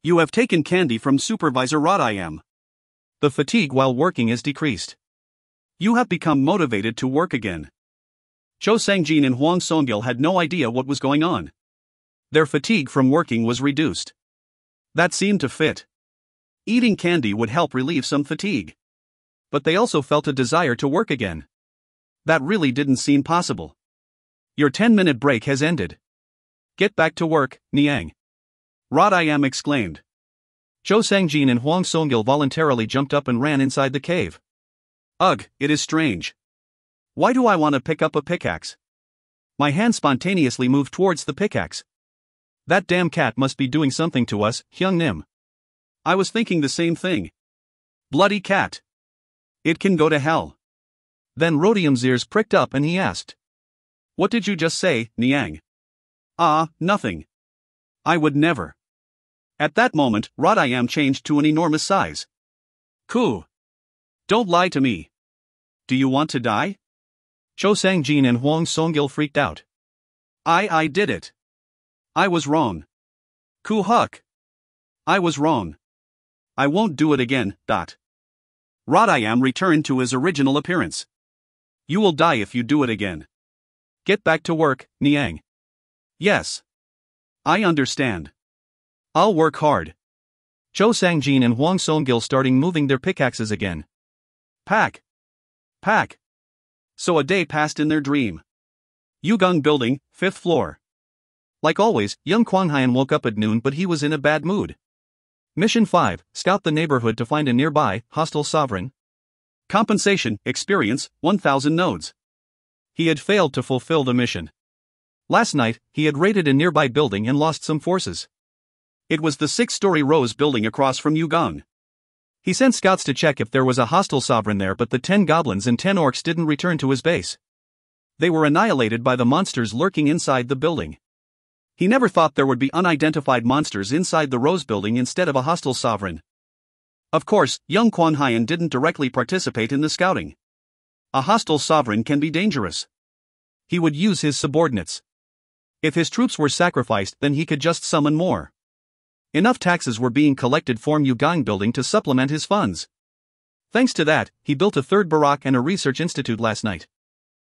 You have taken candy from Supervisor Rod-I-am. The fatigue while working is decreased. You have become motivated to work again. Cho Sang-jin and Hwang Song-gil had no idea what was going on. Their fatigue from working was reduced. That seemed to fit. Eating candy would help relieve some fatigue. But they also felt a desire to work again. That really didn't seem possible. Your 10-minute break has ended. Get back to work, Niang. Rod-I-am exclaimed. Cho Sang-jin and Hwang Song-gil voluntarily jumped up and ran inside the cave. Ugh, it is strange. Why do I want to pick up a pickaxe? My hand spontaneously moved towards the pickaxe. That damn cat must be doing something to us, Hyung-nim. I was thinking the same thing. Bloody cat. It can go to hell. Then Rodium's ears pricked up and he asked. What did you just say, Niang? Ah, nothing. I would never. At that moment, Rodayam changed to an enormous size. Ku! Don't lie to me. Do you want to die? Cho Sang-jin and Hwang Song-gil freaked out. I did it. I was wrong. Ku Huk. I was wrong. I won't do it again. Rodayam returned to his original appearance. You will die if you do it again. Get back to work, Niang. Yes. I understand. I'll work hard. Cho Sang-jin and Hwang Song-gil starting moving their pickaxes again. Pack. Pack. So a day passed in their dream. Yugung Building, 5th floor. Like always, young Kwang Hyan woke up at noon, but he was in a bad mood. Mission 5, scout the neighborhood to find a nearby, hostile sovereign. Compensation, experience, 1,000 nodes. He had failed to fulfill the mission. Last night, he had raided a nearby building and lost some forces. It was the 6-story Rose building across from Yugung. He sent scouts to check if there was a hostile sovereign there, but the 10 goblins and 10 orcs didn't return to his base. They were annihilated by the monsters lurking inside the building. He never thought there would be unidentified monsters inside the Rose building instead of a hostile sovereign. Of course, young Kwang Hyan didn't directly participate in the scouting. A hostile sovereign can be dangerous. He would use his subordinates. If his troops were sacrificed, then he could just summon more. Enough taxes were being collected from Yugang Building to supplement his funds. Thanks to that, he built a 3rd Barak and a research institute last night.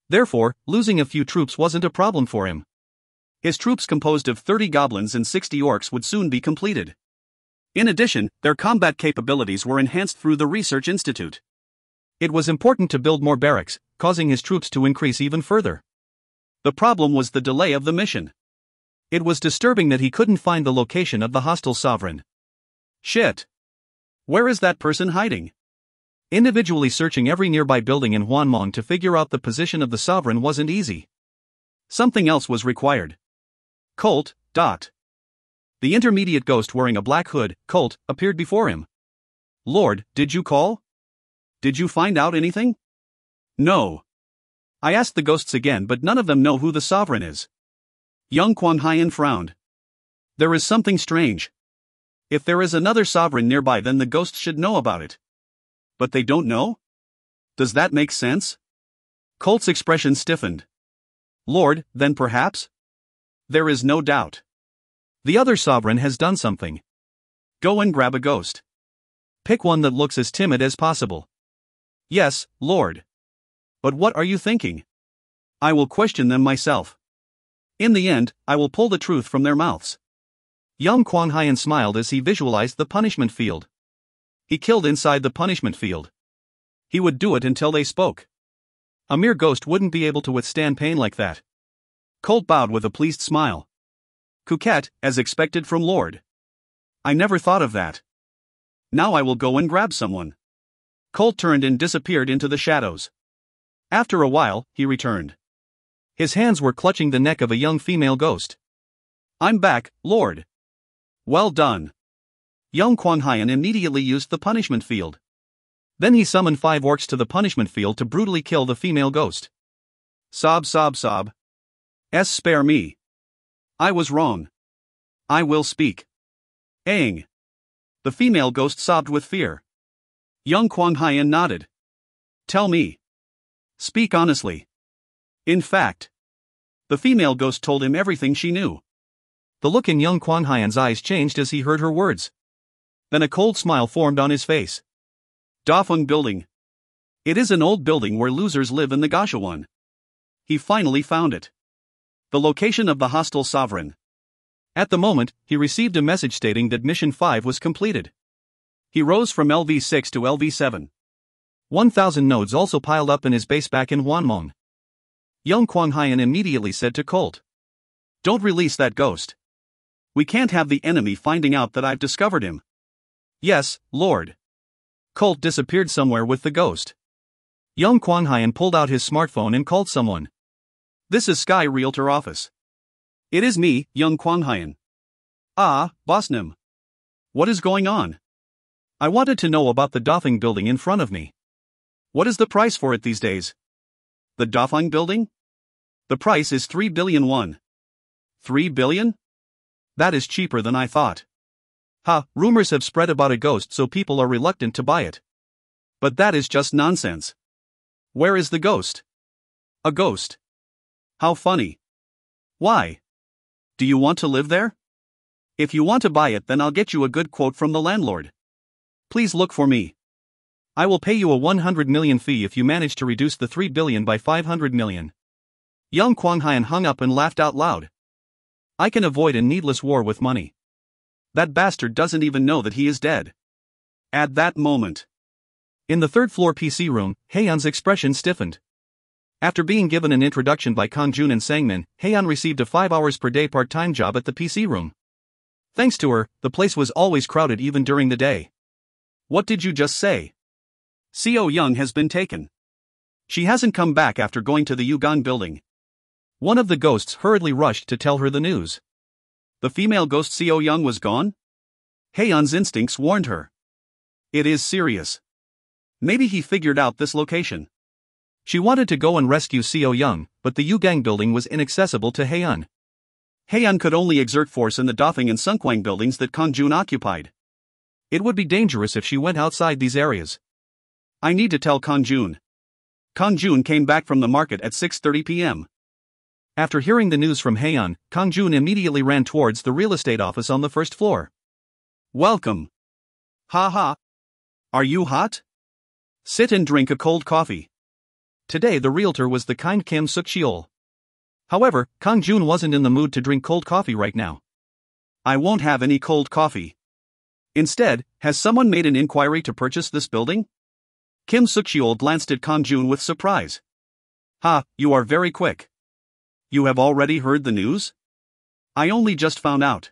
Therefore, losing a few troops wasn't a problem for him. His troops composed of 30 goblins and 60 orcs would soon be completed. In addition, their combat capabilities were enhanced through the research institute. It was important to build more barracks, causing his troops to increase even further. The problem was the delay of the mission. It was disturbing that he couldn't find the location of the hostile sovereign. Shit! Where is that person hiding? Individually searching every nearby building in Hwanmong to figure out the position of the sovereign wasn't easy. Something else was required. Colt. The intermediate ghost wearing a black hood, Colt, appeared before him. Lord, did you call? Did you find out anything? No. I asked the ghosts again, but none of them know who the sovereign is. Young Kwang Hyan frowned. There is something strange. If there is another sovereign nearby, then the ghosts should know about it. But they don't know? Does that make sense? Colt's expression stiffened. Lord, then perhaps? There is no doubt. The other sovereign has done something. Go and grab a ghost. Pick one that looks as timid as possible. Yes, Lord. But what are you thinking? I will question them myself. In the end, I will pull the truth from their mouths. Young Kwang Hyan smiled as he visualized the punishment field. He killed inside the punishment field. He would do it until they spoke. A mere ghost wouldn't be able to withstand pain like that. Colt bowed with a pleased smile. Coquette, as expected from Lord. I never thought of that. Now I will go and grab someone. Colt turned and disappeared into the shadows. After a while, he returned. His hands were clutching the neck of a young female ghost. I'm back, Lord. Well done. Young Kwang Hyan immediately used the punishment field. Then he summoned 5 orcs to the punishment field to brutally kill the female ghost. Sob. Spare me. I was wrong. I will speak. Aang. The female ghost sobbed with fear. Young Kwang Hyan nodded. Tell me. Speak honestly. In fact. The female ghost told him everything she knew. The look in young Kwang Hyan's eyes changed as he heard her words. Then a cold smile formed on his face. Dafeng Building. It is an old building where losers live in the Gashawon. He finally found it. The location of the hostile sovereign. At the moment, he received a message stating that Mission 5 was completed. He rose from LV6 to LV7. 1,000 nodes also piled up in his base back in Hwanmong. Young Kwang Hyan immediately said to Colt. Don't release that ghost. We can't have the enemy finding out that I've discovered him. Yes, Lord. Colt disappeared somewhere with the ghost. Young Kwang Hyan pulled out his smartphone and called someone. This is Sky Realtor Office. It is me, young Kwang Hyan. Ah, Bossnim. What is going on? I wanted to know about the Dafeng building in front of me. What is the price for it these days? The Dafeng building? The price is 3 billion won. 3 billion? That is cheaper than I thought. Ha, rumors have spread about a ghost so people are reluctant to buy it. But that is just nonsense. Where is the ghost? A ghost? How funny. Why? Do you want to live there? If you want to buy it, then I'll get you a good quote from the landlord. Please look for me. I will pay you a 100 million fee if you manage to reduce the 3 billion by 500 million. Young Kwang-hyun hung up and laughed out loud. I can avoid a needless war with money. That bastard doesn't even know that he is dead. At that moment, in the third-floor PC room, Haeyeon's expression stiffened. After being given an introduction by Kang-jun and Sang-min, Haeyeon received a 5 hours per day part-time job at the PC room. Thanks to her, the place was always crowded even during the day. What did you just say? Seo Young has been taken. She hasn't come back after going to the Yugan building. One of the ghosts hurriedly rushed to tell her the news. The female ghost Seo Young was gone? Haeyeon's instincts warned her. It is serious. Maybe he figured out this location. She wanted to go and rescue Seo Young, but the Yugang building was inaccessible to Haeyeon. Haeyeon could only exert force in the Dafeng and Sunkwang buildings that Kang-jun occupied. It would be dangerous if she went outside these areas. I need to tell Kang-jun. Kang-jun came back from the market at 6:30 p.m. After hearing the news from Haeyeon, Kang-jun immediately ran towards the real estate office on the first floor. Welcome. Ha. Are you hot? Sit and drink a cold coffee. Today the realtor was the kind Kim Suk-cheol. However, Kang-jun wasn't in the mood to drink cold coffee right now. I won't have any cold coffee. Instead, has someone made an inquiry to purchase this building? Kim Suk-cheol glanced at Kang-jun with surprise. Ha, you are very quick. You have already heard the news? I only just found out.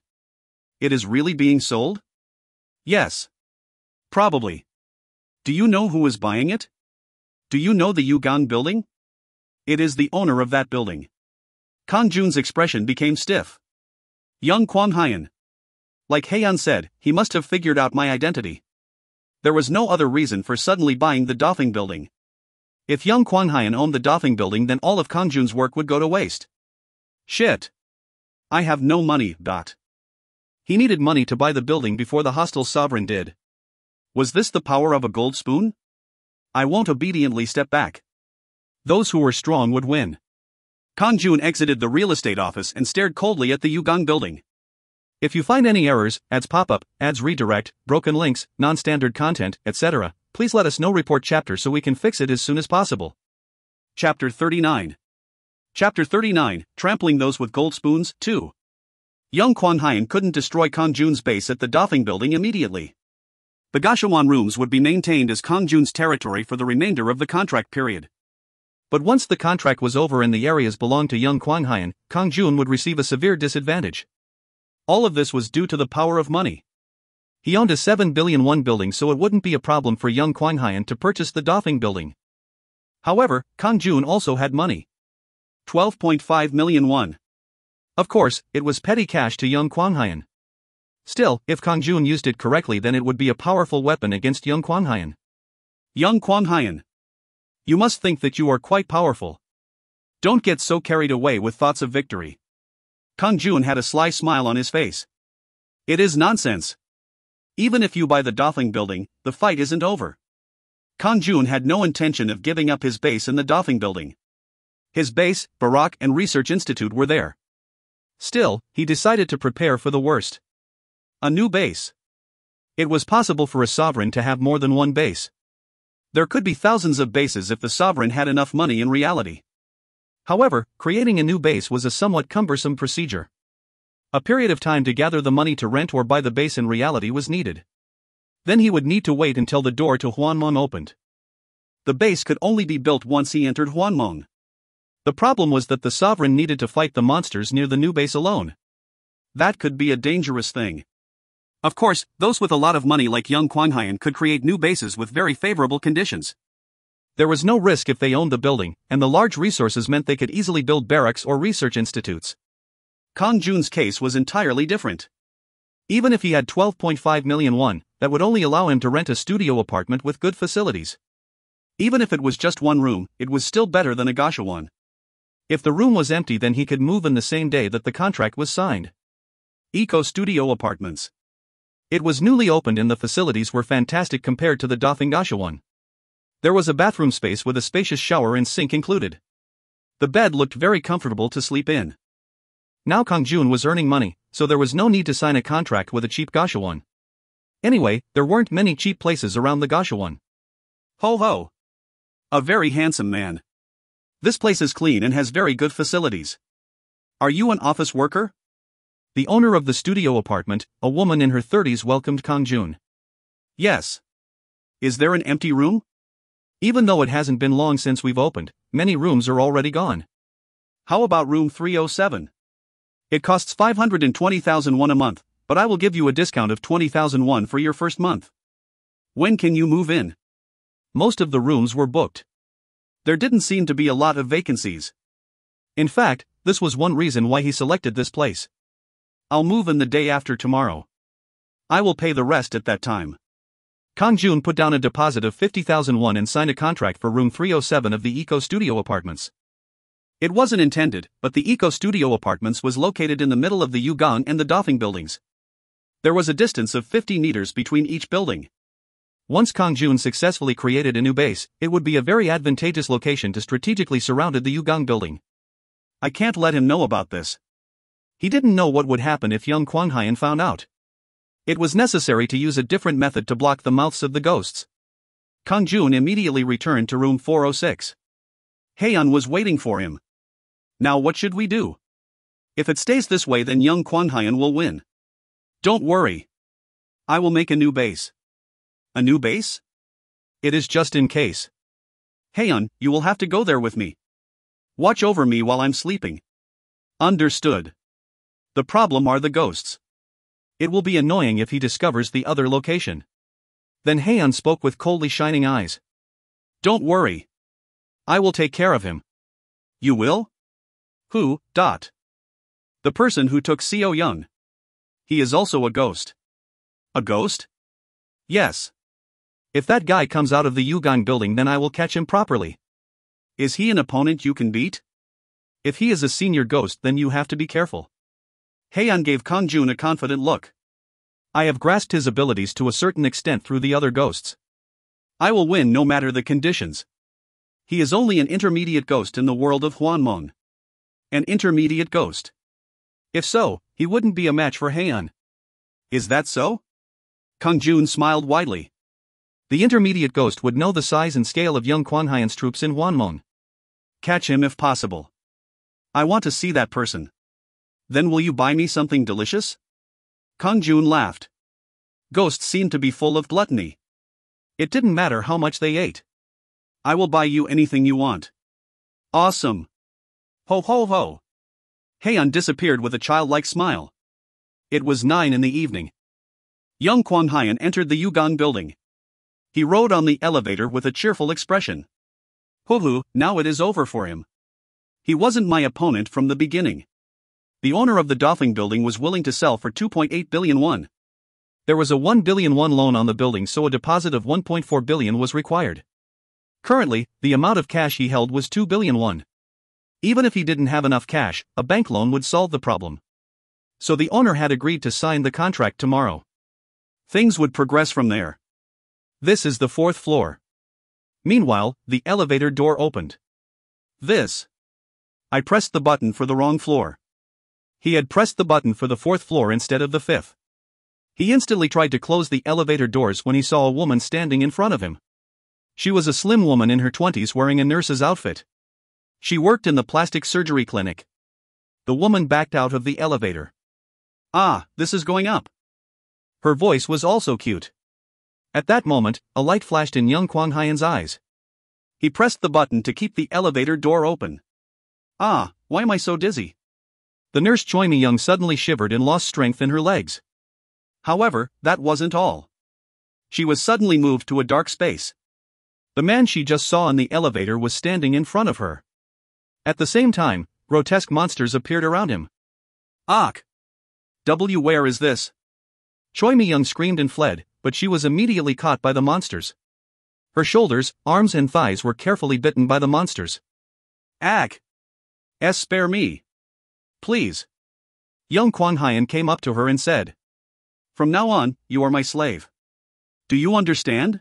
It is really being sold? Yes. Probably. Do you know who is buying it? Do you know the Yugan building? It is the owner of that building. Kang-jun's expression became stiff. Young Kwang-hyun. Like Haeyeon said, he must have figured out my identity. There was no other reason for suddenly buying the Dafeng building. If Young Kwang-hyun owned the Dafeng building, then all of Kang-jun's work would go to waste. Shit. I have no money. He needed money to buy the building before the hostile sovereign did. Was this the power of a gold spoon? I won't obediently step back. Those who were strong would win. Kang-jun exited the real estate office and stared coldly at the Yugang building. If you find any errors, ads pop-up, ads redirect, broken links, non-standard content, etc., please let us know. Report chapter so we can fix it as soon as possible. Chapter 39. Chapter 39, Trampling Those with Gold Spoons, 2. Young Kwang-hyun couldn't destroy Kang-jun's base at the Dafeng building immediately. The Gashawon rooms would be maintained as Kang-jun's territory for the remainder of the contract period. But once the contract was over and the areas belonged to Young Kwang-hyun, Kang-jun would receive a severe disadvantage. All of this was due to the power of money. He owned a 7 billion won building, so it wouldn't be a problem for Young Kwang-hyun to purchase the Dafeng building. However, Kang-jun also had money. 12.5 million won. Of course, it was petty cash to Young Kwang-hyun. Still, if Kang-jun used it correctly, then it would be a powerful weapon against Young Kwang-hyun. Young Kwang-hyun. You must think that you are quite powerful. Don't get so carried away with thoughts of victory. Kang-jun had a sly smile on his face. It is nonsense. Even if you buy the Dafeng building, the fight isn't over. Kang-jun had no intention of giving up his base in the Dafeng building. His base, Barak and Research Institute were there. Still, he decided to prepare for the worst. A new base. It was possible for a sovereign to have more than one base. There could be thousands of bases if the sovereign had enough money in reality. However, creating a new base was a somewhat cumbersome procedure. A period of time to gather the money to rent or buy the base in reality was needed. Then he would need to wait until the door to Hwanmong opened. The base could only be built once he entered Hwanmong. The problem was that the sovereign needed to fight the monsters near the new base alone. That could be a dangerous thing. Of course, those with a lot of money like Young Kwang-hyun could create new bases with very favorable conditions. There was no risk if they owned the building, and the large resources meant they could easily build barracks or research institutes. Kang-jun's case was entirely different. Even if he had 12.5 million won, that would only allow him to rent a studio apartment with good facilities. Even if it was just one room, it was still better than a Gashawon. If the room was empty, then he could move in the same day that the contract was signed. Eco Studio Apartments. It was newly opened and the facilities were fantastic compared to the Dothangasha one. There was a bathroom space with a spacious shower and sink included. The bed looked very comfortable to sleep in. Now Kang-jun was earning money, so there was no need to sign a contract with a cheap gasha one. Anyway, there weren't many cheap places around the gasha one. Ho ho! A very handsome man. This place is clean and has very good facilities. Are you an office worker? The owner of the studio apartment, a woman in her 30s, welcomed Kang-jun. Yes. Is there an empty room? Even though it hasn't been long since we've opened, many rooms are already gone. How about room 307? It costs 520,000 won a month, but I will give you a discount of 20,000 won for your first month. When can you move in? Most of the rooms were booked. There didn't seem to be a lot of vacancies. In fact, this was one reason why he selected this place. I'll move in the day after tomorrow. I will pay the rest at that time. Kang-jun put down a deposit of 50,000 won and signed a contract for room 307 of the Eco Studio Apartments. It wasn't intended, but the Eco Studio Apartments was located in the middle of the Yugang and the Doffing buildings. There was a distance of 50 meters between each building. Once Kang-jun successfully created a new base, it would be a very advantageous location to strategically surround the Yugang building. I can't let him know about this. He didn't know what would happen if young Kwang-hyun found out. It was necessary to use a different method to block the mouths of the ghosts. Kang-jun immediately returned to room 406. Haeun was waiting for him. Now what should we do? If it stays this way, then young Kwang-hyun will win. Don't worry. I will make a new base. A new base? It is just in case. Haeun, you will have to go there with me. Watch over me while I'm sleeping. Understood. The problem are the ghosts. It will be annoying if he discovers the other location. Then Haeun spoke with coldly shining eyes. Don't worry. I will take care of him. You will? Who? The person who took Seo Young. He is also a ghost. A ghost? Yes. If that guy comes out of the Yugang building, then I will catch him properly. Is he an opponent you can beat? If he is a senior ghost, then you have to be careful. Haeun gave Kang-jun a confident look. I have grasped his abilities to a certain extent through the other ghosts. I will win no matter the conditions. He is only an intermediate ghost in the world of Hwanmong. An intermediate ghost. If so, he wouldn't be a match for Haeun. Is that so? Kang-jun smiled widely. The intermediate ghost would know the size and scale of young Kwang-hyun's troops in Hwanmong. Catch him if possible. I want to see that person. Then will you buy me something delicious? Kang-jun laughed. Ghosts seemed to be full of gluttony. It didn't matter how much they ate. I will buy you anything you want. Awesome. Ho ho ho. Haeun disappeared with a childlike smile. It was 9 in the evening. Young Kwang-hyun entered the Yugang building. He rode on the elevator with a cheerful expression. Hoo-hoo, now it is over for him. He wasn't my opponent from the beginning. The owner of the Doffing building was willing to sell for 2.8 billion won. There was a 1 billion won loan on the building, so a deposit of 1.4 billion was required. Currently, the amount of cash he held was 2 billion won. Even if he didn't have enough cash, a bank loan would solve the problem. So the owner had agreed to sign the contract tomorrow. Things would progress from there. This is the 4th floor. Meanwhile, the elevator door opened. I pressed the button for the wrong floor. He had pressed the button for the 4th floor instead of the 5th. He instantly tried to close the elevator doors when he saw a woman standing in front of him. She was a slim woman in her 20s wearing a nurse's outfit. She worked in the plastic surgery clinic. The woman backed out of the elevator. Ah, this is going up. Her voice was also cute. At that moment, a light flashed in young Kwang-hyun's eyes. He pressed the button to keep the elevator door open. Ah, why am I so dizzy? The nurse Choi Mi-young suddenly shivered and lost strength in her legs. However, that wasn't all. She was suddenly moved to a dark space. The man she just saw in the elevator was standing in front of her. At the same time, grotesque monsters appeared around him. Ak! Where is this? Choi Mi-young screamed and fled, but she was immediately caught by the monsters. Her shoulders, arms and thighs were carefully bitten by the monsters. Ak! Spare me. Please. Young Kwang-hyun came up to her and said. From now on, you are my slave. Do you understand?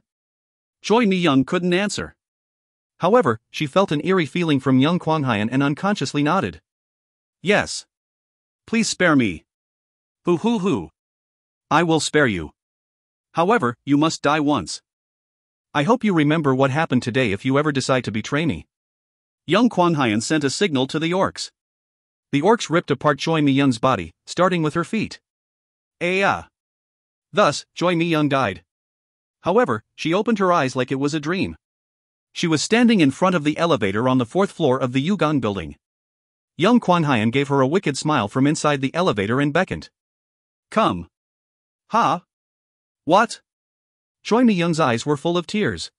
Choi Mi-young couldn't answer. However, she felt an eerie feeling from young Kwang-hyun and unconsciously nodded. Yes. Please spare me. Hoo. I will spare you. However, you must die once. I hope you remember what happened today if you ever decide to betray me. Young Kwang-hyun sent a signal to the orcs. The orcs ripped apart Choi Mi-young's body, starting with her feet. Thus, Choi Mi-young died. However, she opened her eyes like it was a dream. She was standing in front of the elevator on the 4th floor of the Yugang building. Young Kwang-hyun gave her a wicked smile from inside the elevator and beckoned. Come. Ha? What? Choi Mi-young's eyes were full of tears.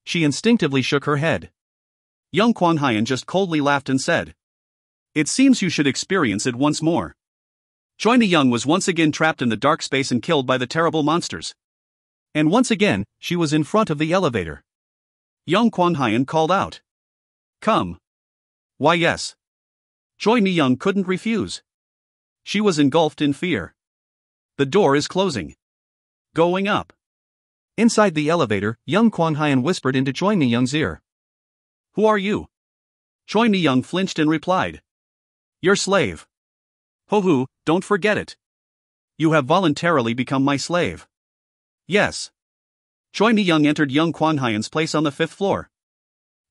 She instinctively shook her head. Young Kwang-hyun just coldly laughed and said, It seems you should experience it once more. Choi Mi-young was once again trapped in the dark space and killed by the terrible monsters. And once again, she was in front of the elevator. Young Kwang-hyun called out. Come. Why yes. Choi Mi-young couldn't refuse. She was engulfed in fear. The door is closing. Going up. Inside the elevator, young Kwang-hyun whispered into Choi Mi-young's ear. Who are you? Choi Mi-young flinched and replied. Your slave. Ho-hoo, don't forget it. You have voluntarily become my slave. Yes. Choi Mi-young entered young Kwang-hyun's place on the 5th floor.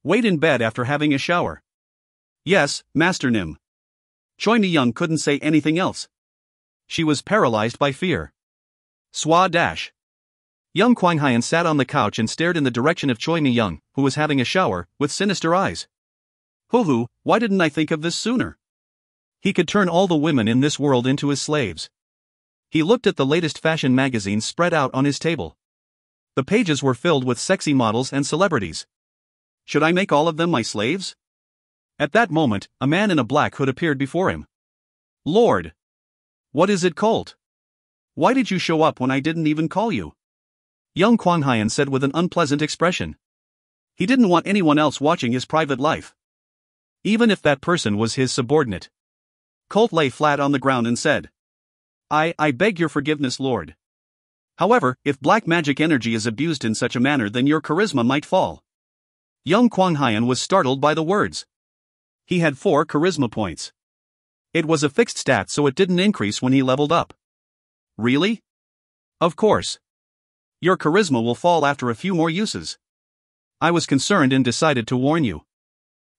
Wait in bed after having a shower. Yes, Master Nim. Choi Mi-young couldn't say anything else. She was paralyzed by fear. Swa dash. Young Kwang-hyun sat on the couch and stared in the direction of Choi Mi-young, who was having a shower, with sinister eyes. Hoo-hoo, why didn't I think of this sooner? He could turn all the women in this world into his slaves. He looked at the latest fashion magazines spread out on his table. The pages were filled with sexy models and celebrities. Should I make all of them my slaves? At that moment, a man in a black hood appeared before him. Lord! What is it, Colt? Why did you show up when I didn't even call you? Young Kwang-hyun said with an unpleasant expression. He didn't want anyone else watching his private life. Even if that person was his subordinate. Colt lay flat on the ground and said, I beg your forgiveness, Lord. However, if black magic energy is abused in such a manner, then your charisma might fall. Young Kwang-hyun was startled by the words. He had 4 charisma points. It was a fixed stat, so it didn't increase when he leveled up. Really? Of course. Your charisma will fall after a few more uses. I was concerned and decided to warn you.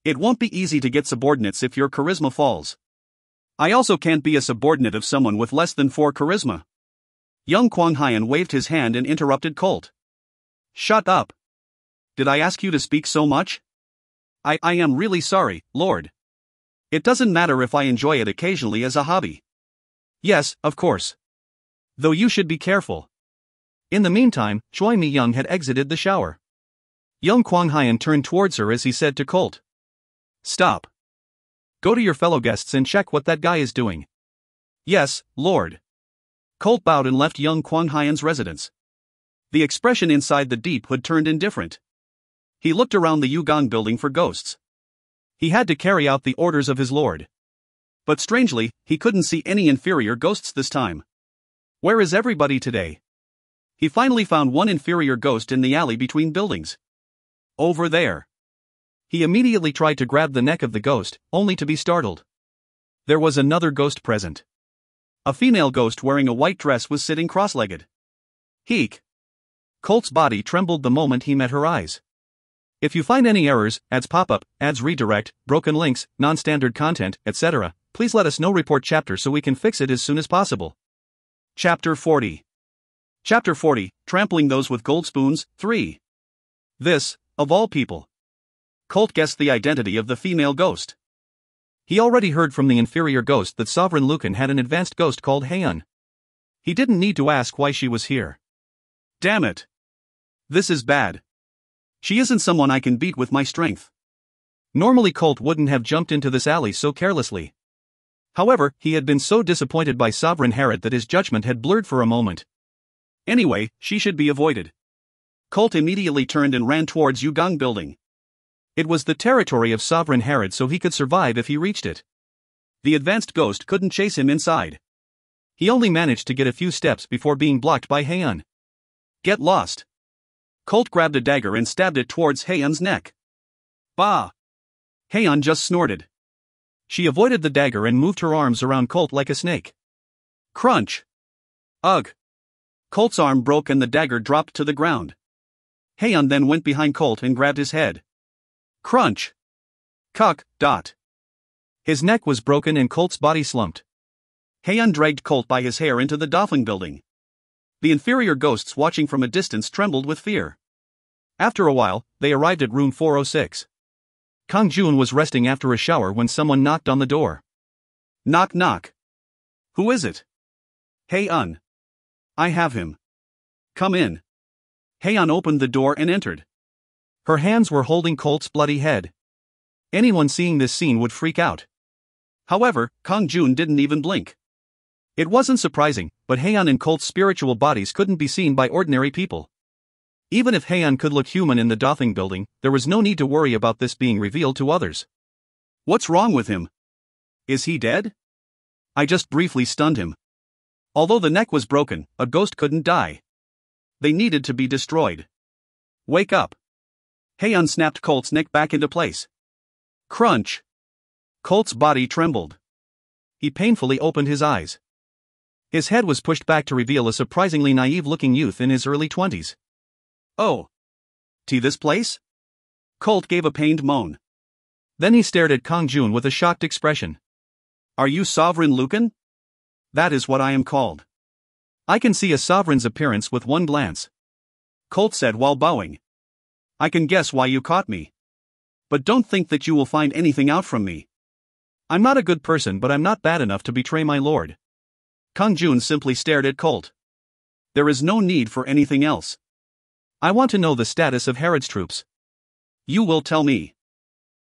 It won't be easy to get subordinates if your charisma falls. I also can't be a subordinate of someone with less than 4 charisma. Young Kwang-hyun waved his hand and interrupted Colt. Shut up. Did I ask you to speak so much? I am really sorry, Lord. It doesn't matter if I enjoy it occasionally as a hobby. Yes, of course. Though you should be careful. In the meantime, Choi Mi-young had exited the shower. Young Kwang-hyun turned towards her as he said to Colt. Stop. Go to your fellow guests and check what that guy is doing. Yes, Lord. Colt bowed and left young Kwang-hyun's residence. The expression inside the deep hood turned indifferent. He looked around the Yugang building for ghosts. He had to carry out the orders of his lord. But strangely, he couldn't see any inferior ghosts this time. Where is everybody today? He finally found one inferior ghost in the alley between buildings. Over there. He immediately tried to grab the neck of the ghost, only to be startled. There was another ghost present. A female ghost wearing a white dress was sitting cross-legged. Heek. Colt's body trembled the moment he met her eyes. If you find any errors, ads pop up, ads redirect, broken links, non-standard content, etc., please let us know. Report chapter so we can fix it as soon as possible. Chapter 40. Chapter 40, Trampling Those with Gold Spoons, 3. This, of all people. Colt guessed the identity of the female ghost. He already heard from the inferior ghost that Sovereign Lucan had an advanced ghost called Hyeon. He didn't need to ask why she was here. Damn it. This is bad. She isn't someone I can beat with my strength. Normally Colt wouldn't have jumped into this alley so carelessly. However, he had been so disappointed by Sovereign Herod that his judgment had blurred for a moment. Anyway, she should be avoided. Colt immediately turned and ran towards Yugang building. It was the territory of Sovereign Herod, so he could survive if he reached it. The advanced ghost couldn't chase him inside. He only managed to get a few steps before being blocked by Hyeon. Get lost. Colt grabbed a dagger and stabbed it towards Hyeon's neck. Bah! Hyeon just snorted. She avoided the dagger and moved her arms around Colt like a snake. Crunch! Ugh! Colt's arm broke and the dagger dropped to the ground. Hyeon then went behind Colt and grabbed his head. Crunch! Cuck! His neck was broken and Colt's body slumped. Hyeon dragged Colt by his hair into the Dolphin building. The inferior ghosts watching from a distance trembled with fear. After a while, they arrived at room 406. Kang-jun was resting after a shower when someone knocked on the door. Knock knock. Who is it? Hyeon. I have him. Come in. Hyeon opened the door and entered. Her hands were holding Colt's bloody head. Anyone seeing this scene would freak out. However, Kang-jun didn't even blink. It wasn't surprising, but Hyeon and Colt's spiritual bodies couldn't be seen by ordinary people. Even if Hyeon could look human in the Dothing building, there was no need to worry about this being revealed to others. What's wrong with him? Is he dead? I just briefly stunned him. Although the neck was broken, a ghost couldn't die. They needed to be destroyed. Wake up. Hyeon snapped Colt's neck back into place. Crunch. Colt's body trembled. He painfully opened his eyes. His head was pushed back to reveal a surprisingly naive-looking youth in his early 20s. Oh. This place? Colt gave a pained moan. Then he stared at Kang-jun with a shocked expression. Are you Sovereign Lucan? That is what I am called. I can see a sovereign's appearance with one glance. Colt said while bowing. I can guess why you caught me. But don't think that you will find anything out from me. I'm not a good person, but I'm not bad enough to betray my lord. Kang-jun simply stared at Colt. There is no need for anything else. I want to know the status of Herod's troops. You will tell me.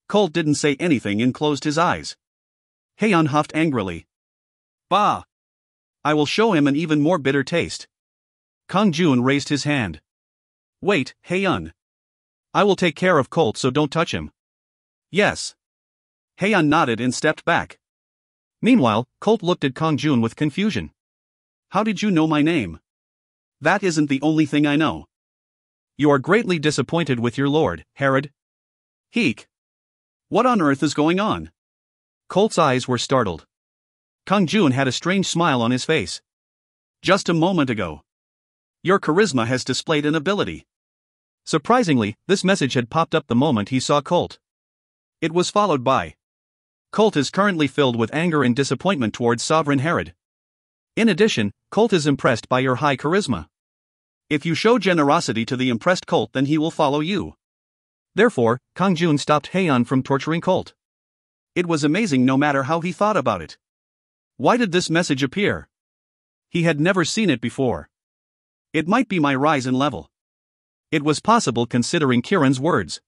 Colt didn't say anything and closed his eyes. Hyeon huffed angrily. Bah! I will show him an even more bitter taste. Kang-jun raised his hand. Wait, Hyeon. I will take care of Colt, so don't touch him. Yes. Hyeon nodded and stepped back. Meanwhile, Colt looked at Kang-jun with confusion. How did you know my name? That isn't the only thing I know. You are greatly disappointed with your lord, Herod. Heek. What on earth is going on? Colt's eyes were startled. Kang-jun had a strange smile on his face. Just a moment ago. Your charisma has displayed an ability. Surprisingly, this message had popped up the moment he saw Colt. It was followed by, Colt is currently filled with anger and disappointment towards Sovereign Herod. In addition, Colt is impressed by your high charisma. If you show generosity to the impressed Colt, then he will follow you. Therefore, Kang-jun stopped Hyeon from torturing Colt. It was amazing no matter how he thought about it. Why did this message appear? He had never seen it before. It might be my rise in level. It was possible considering Kiran's words.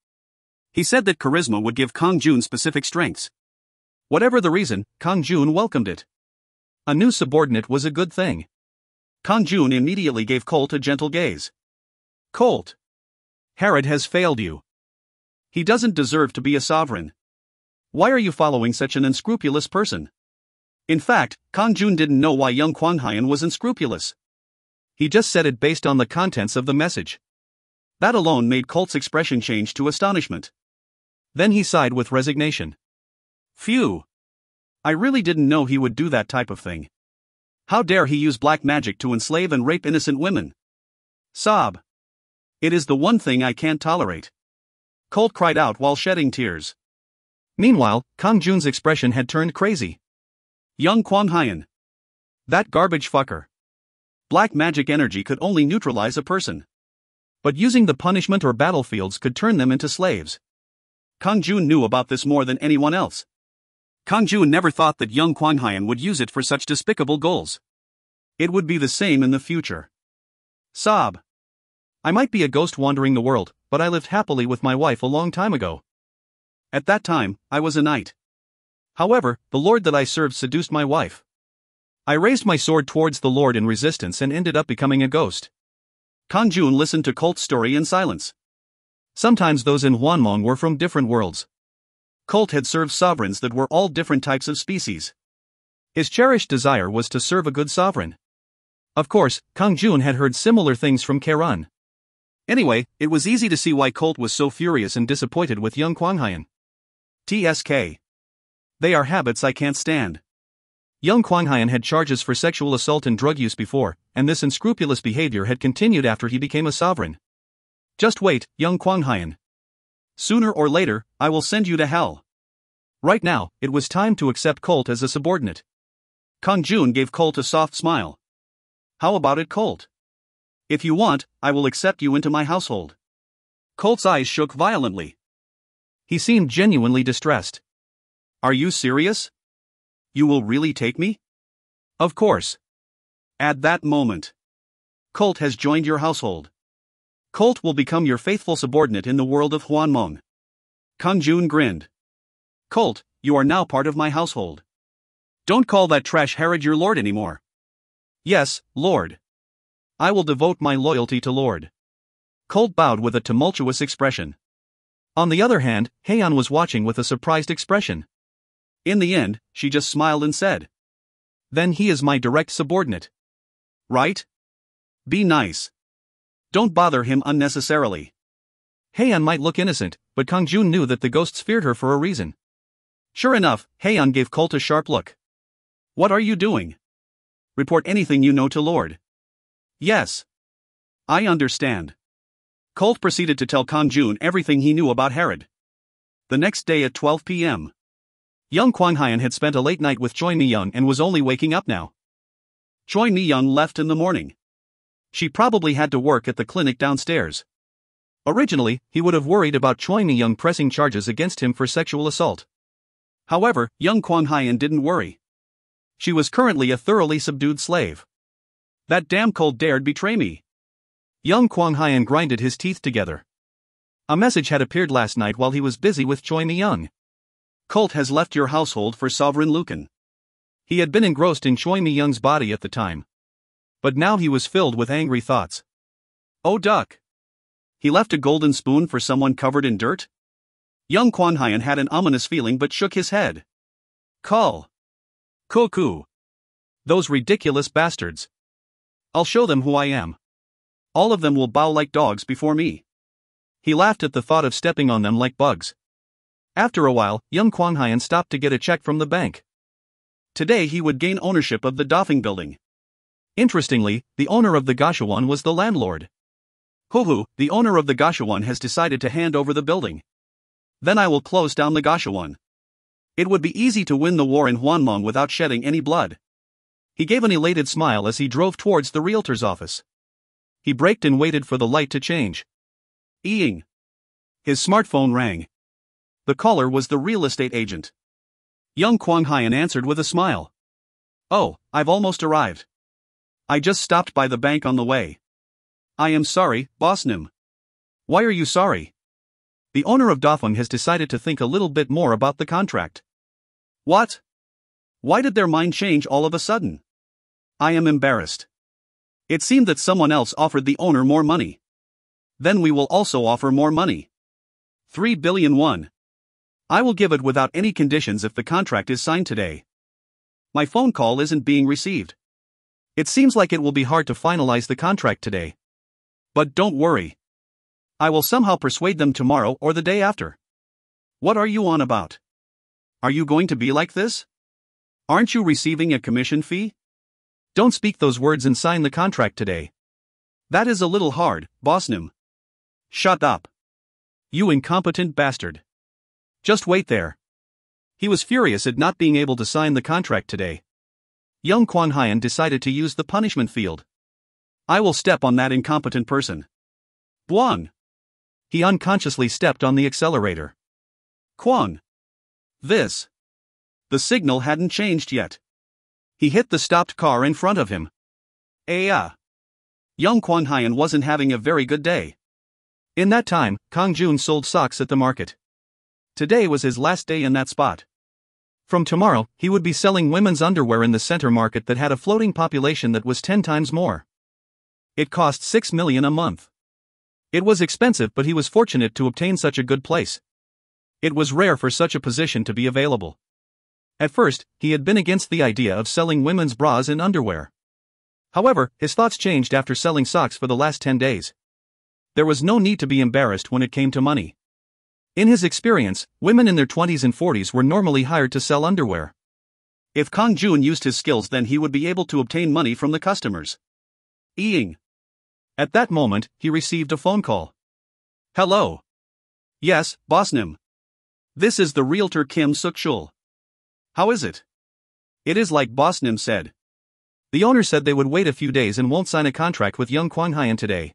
He said that charisma would give Kang-jun specific strengths. Whatever the reason, Kang-jun welcomed it. A new subordinate was a good thing. Kang-jun immediately gave Colt a gentle gaze. Colt. Herod has failed you. He doesn't deserve to be a sovereign. Why are you following such an unscrupulous person? In fact, Kang-jun didn't know why young Hwan was unscrupulous. He just said it based on the contents of the message. That alone made Colt's expression change to astonishment. Then he sighed with resignation. Phew. I really didn't know he would do that type of thing. How dare he use black magic to enslave and rape innocent women? Sob. It is the one thing I can't tolerate. Colt cried out while shedding tears. Meanwhile, Kang-jun's expression had turned crazy. Young Hwan. That garbage fucker. Black magic energy could only neutralize a person. But using the punishment or battlefields could turn them into slaves. Kang-jun knew about this more than anyone else. Kang-jun never thought that young Hwan would use it for such despicable goals. It would be the same in the future. Sob. I might be a ghost wandering the world, but I lived happily with my wife a long time ago. At that time, I was a knight. However, the lord that I served seduced my wife. I raised my sword towards the lord in resistance and ended up becoming a ghost. Kang-jun listened to Colt's story in silence. Sometimes those in Hwanmong were from different worlds. Colt had served sovereigns that were all different types of species. His cherished desire was to serve a good sovereign. Of course, Kang-jun had heard similar things from Kang-run. Anyway, it was easy to see why Colt was so furious and disappointed with young Kwang-hyun. TSK. They are habits I can't stand. Young Kwang-hyun had charges for sexual assault and drug use before, and this unscrupulous behavior had continued after he became a sovereign. Just wait, young Kwang-hyun. Sooner or later, I will send you to hell. Right now, it was time to accept Colt as a subordinate. Kang-jun gave Colt a soft smile. How about it, Colt? If you want, I will accept you into my household. Colt's eyes shook violently. He seemed genuinely distressed. Are you serious? You will really take me? Of course. At that moment, Colt has joined your household. Colt will become your faithful subordinate in the world of Hwanmong. Kang-jun grinned. Colt, you are now part of my household. Don't call that trash Herod your lord anymore. Yes, Lord. I will devote my loyalty to Lord. Colt bowed with a tumultuous expression. On the other hand, Hyeon was watching with a surprised expression. In the end, she just smiled and said, Then he is my direct subordinate. Right? Be nice. Don't bother him unnecessarily. Hyeon might look innocent, but Kang-jun knew that the ghosts feared her for a reason. Sure enough, Hyeon gave Colt a sharp look. What are you doing? Report anything you know to Lord. Yes. I understand. Colt proceeded to tell Kang-jun everything he knew about Herod. The next day at 12 p.m. Young Kwang-hyun had spent a late night with Choi Mi-young and was only waking up now. Choi Mi-young left in the morning. She probably had to work at the clinic downstairs. Originally, he would have worried about Choi Mi-young pressing charges against him for sexual assault. However, young Kwang-hyun didn't worry. She was currently a thoroughly subdued slave. That damn Colt dared betray me. Young Kwang-hyun grinded his teeth together. A message had appeared last night while he was busy with Choi Mi-young. Colt has left your household for Sovereign Lucan. He had been engrossed in Choi Mi-young's body at the time. But now he was filled with angry thoughts. Oh duck! He left a golden spoon for someone covered in dirt? Young Kwang-hyun had an ominous feeling but shook his head. Call. Cuckoo. Those ridiculous bastards. I'll show them who I am. All of them will bow like dogs before me. He laughed at the thought of stepping on them like bugs. After a while, young Kwang-hyun stopped to get a check from the bank. Today he would gain ownership of the Doffing building. Interestingly, the owner of the Gashawon was the landlord. Hoo-hoo, the owner of the Gashawon has decided to hand over the building. Then I will close down the Gashawon. It would be easy to win the war in Hwanmong without shedding any blood. He gave an elated smile as he drove towards the realtor's office. He braked and waited for the light to change. Eeing. His smartphone rang. The caller was the real estate agent. Young Kwang-hyun answered with a smile. Oh, I've almost arrived. I just stopped by the bank on the way. I am sorry, Boss Nim. Why are you sorry? The owner of Doffing has decided to think a little bit more about the contract. What? Why did their mind change all of a sudden? I am embarrassed. It seemed that someone else offered the owner more money. Then we will also offer more money. 3 billion won. I will give it without any conditions if the contract is signed today. My phone call isn't being received. It seems like it will be hard to finalize the contract today. But don't worry. I will somehow persuade them tomorrow or the day after. What are you on about? Are you going to be like this? Aren't you receiving a commission fee? Don't speak those words and sign the contract today. That is a little hard, Boss Nim. Shut up. You incompetent bastard. Just wait there. He was furious at not being able to sign the contract today. Young Kwang-hyun decided to use the punishment field. I will step on that incompetent person. Buang. He unconsciously stepped on the accelerator. Kwang. This. The signal hadn't changed yet. He hit the stopped car in front of him. Young Kwang-hyun wasn't having a very good day. In that time, Kang-jun sold socks at the market. Today was his last day in that spot. From tomorrow, he would be selling women's underwear in the center market that had a floating population that was 10 times more. It cost 6 million a month. It was expensive, but he was fortunate to obtain such a good place. It was rare for such a position to be available. At first, he had been against the idea of selling women's bras and underwear. However, his thoughts changed after selling socks for the last 10 days. There was no need to be embarrassed when it came to money. In his experience, women in their 20s and 40s were normally hired to sell underwear. If Kang-jun used his skills, then he would be able to obtain money from the customers. Eing. At that moment, he received a phone call. Hello. Yes, Bossnim. This is the realtor Kim Suk-shul. How is it? It is like Bossnim said. The owner said they would wait a few days and won't sign a contract with young Kwang-hyun today.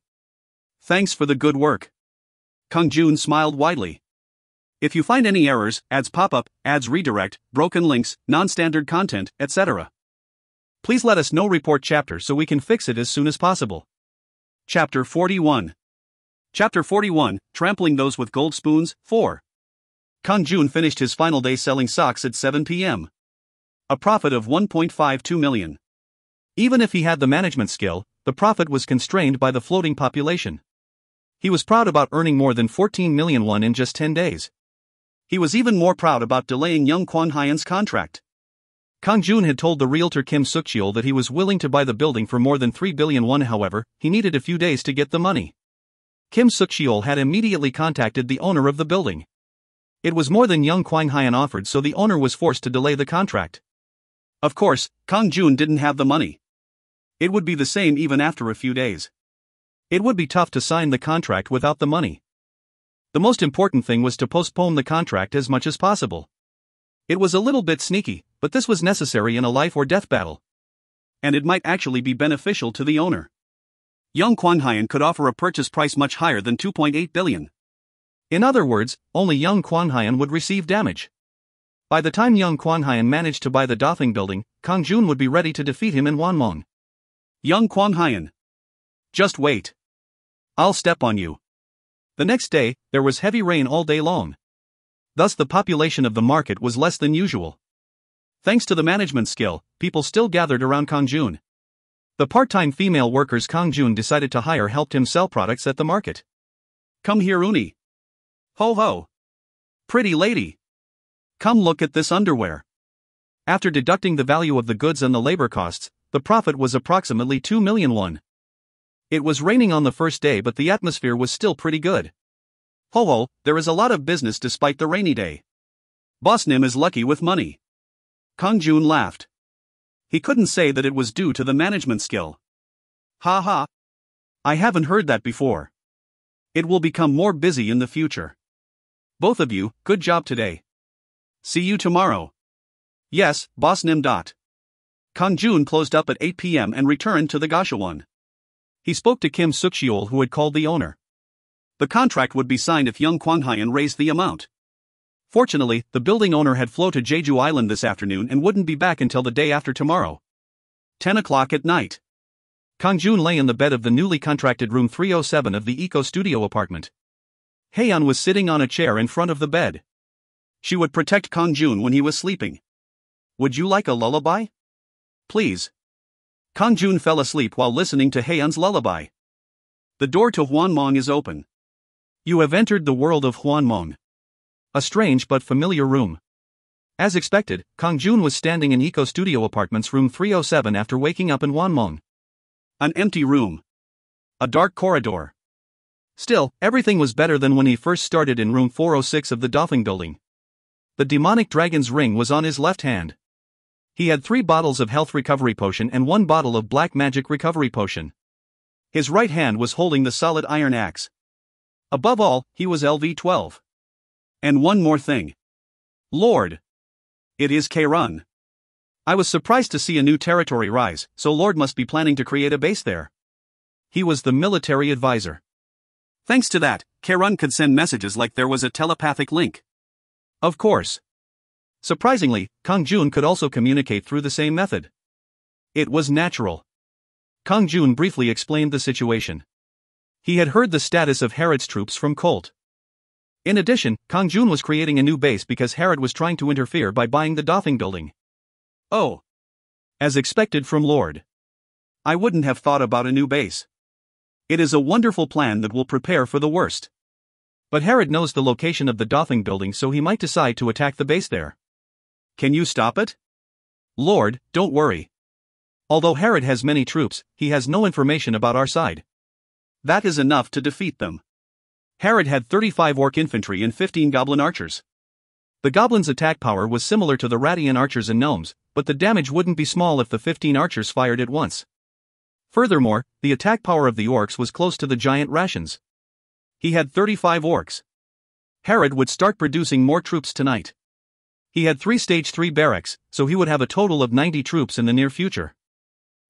Thanks for the good work. Kang-jun smiled widely. If you find any errors, ads pop up, ads redirect, broken links, non-standard content, etc., please let us know. Report chapter so we can fix it as soon as possible. Chapter 41. Chapter 41, Trampling Those with Gold Spoons, 4. Kang-jun finished his final day selling socks at 7 p.m. A profit of 1.52 million. Even if he had the management skill, the profit was constrained by the floating population. He was proud about earning more than 14 million won in just 10 days. He was even more proud about delaying young Kwang-hyun's contract. Kang-jun had told the realtor Kim Suk-shul that he was willing to buy the building for more than 3 billion won. However, he needed a few days to get the money. Kim Suk-shul had immediately contacted the owner of the building. It was more than young Kwang-hyun offered, so the owner was forced to delay the contract. Of course, Kang-jun didn't have the money. It would be the same even after a few days. It would be tough to sign the contract without the money. The most important thing was to postpone the contract as much as possible. It was a little bit sneaky, but this was necessary in a life or death battle. And it might actually be beneficial to the owner. Young Kwang-hyun could offer a purchase price much higher than 2.8 billion. In other words, only young Kwang-hyun would receive damage. By the time young Kwang-hyun managed to buy the Doffing building, Kang-jun would be ready to defeat him in Hwanmong. Young Kwang-hyun. Just wait. I'll step on you. The next day, there was heavy rain all day long. Thus the population of the market was less than usual. Thanks to the management skill, people still gathered around Kang-jun. The part-time female workers Kang-jun decided to hire helped him sell products at the market. Come here, Uni. Ho ho. Pretty lady. Come look at this underwear. After deducting the value of the goods and the labor costs, the profit was approximately 2 million won. It was raining on the first day, but the atmosphere was still pretty good. Ho ho, there is a lot of business despite the rainy day. Bossnim is lucky with money. Kang-jun laughed. He couldn't say that it was due to the management skill. Ha ha. I haven't heard that before. It will become more busy in the future. Both of you, good job today. See you tomorrow. Yes, Bossnim. Kang-jun closed up at 8 p.m. and returned to the Gashawon. He spoke to Kim Suk-shul, who had called the owner. The contract would be signed if young Kwang-hyun raised the amount. Fortunately, the building owner had flown to Jeju Island this afternoon and wouldn't be back until the day after tomorrow. 10 o'clock at night. Kang-jun lay in the bed of the newly contracted room 307 of the Eco Studio apartment. Haeyeon was sitting on a chair in front of the bed. She would protect Kang-jun when he was sleeping. Would you like a lullaby? Please. Kang-jun fell asleep while listening to Haeyeon's lullaby. The door to Hwanmong is open. You have entered the world of Hwanmong. A strange but familiar room. As expected, Kang-jun was standing in Eco Studio Apartments room 307 after waking up in Hwanmong. An empty room. A dark corridor. Still, everything was better than when he first started in room 406 of the Doffing building. The demonic dragon's ring was on his left hand. He had 3 bottles of health recovery potion and 1 bottle of black magic recovery potion. His right hand was holding the solid iron axe. Above all, he was LV-12. And one more thing. Lord. It is K-Run. I was surprised to see a new territory rise, so Lord must be planning to create a base there. He was the military advisor. Thanks to that, K-Run could send messages like there was a telepathic link. Of course. Surprisingly, Kang-jun could also communicate through the same method. It was natural. Kang-jun briefly explained the situation. He had heard the status of Herod's troops from Colt. In addition, Kang-jun was creating a new base because Herod was trying to interfere by buying the Doffing building. Oh. As expected from Lord. I wouldn't have thought about a new base. It is a wonderful plan that will prepare for the worst. But Herod knows the location of the Doffing building, so he might decide to attack the base there. Can you stop it? Lord, don't worry. Although Herod has many troops, he has no information about our side. That is enough to defeat them. Herod had 35 orc infantry and 15 goblin archers. The goblins' attack power was similar to the Radian archers and gnomes, but the damage wouldn't be small if the 15 archers fired at once. Furthermore, the attack power of the orcs was close to the giant rations. He had 35 orcs. Herod would start producing more troops tonight. He had 3 stage 3 barracks, so he would have a total of 90 troops in the near future.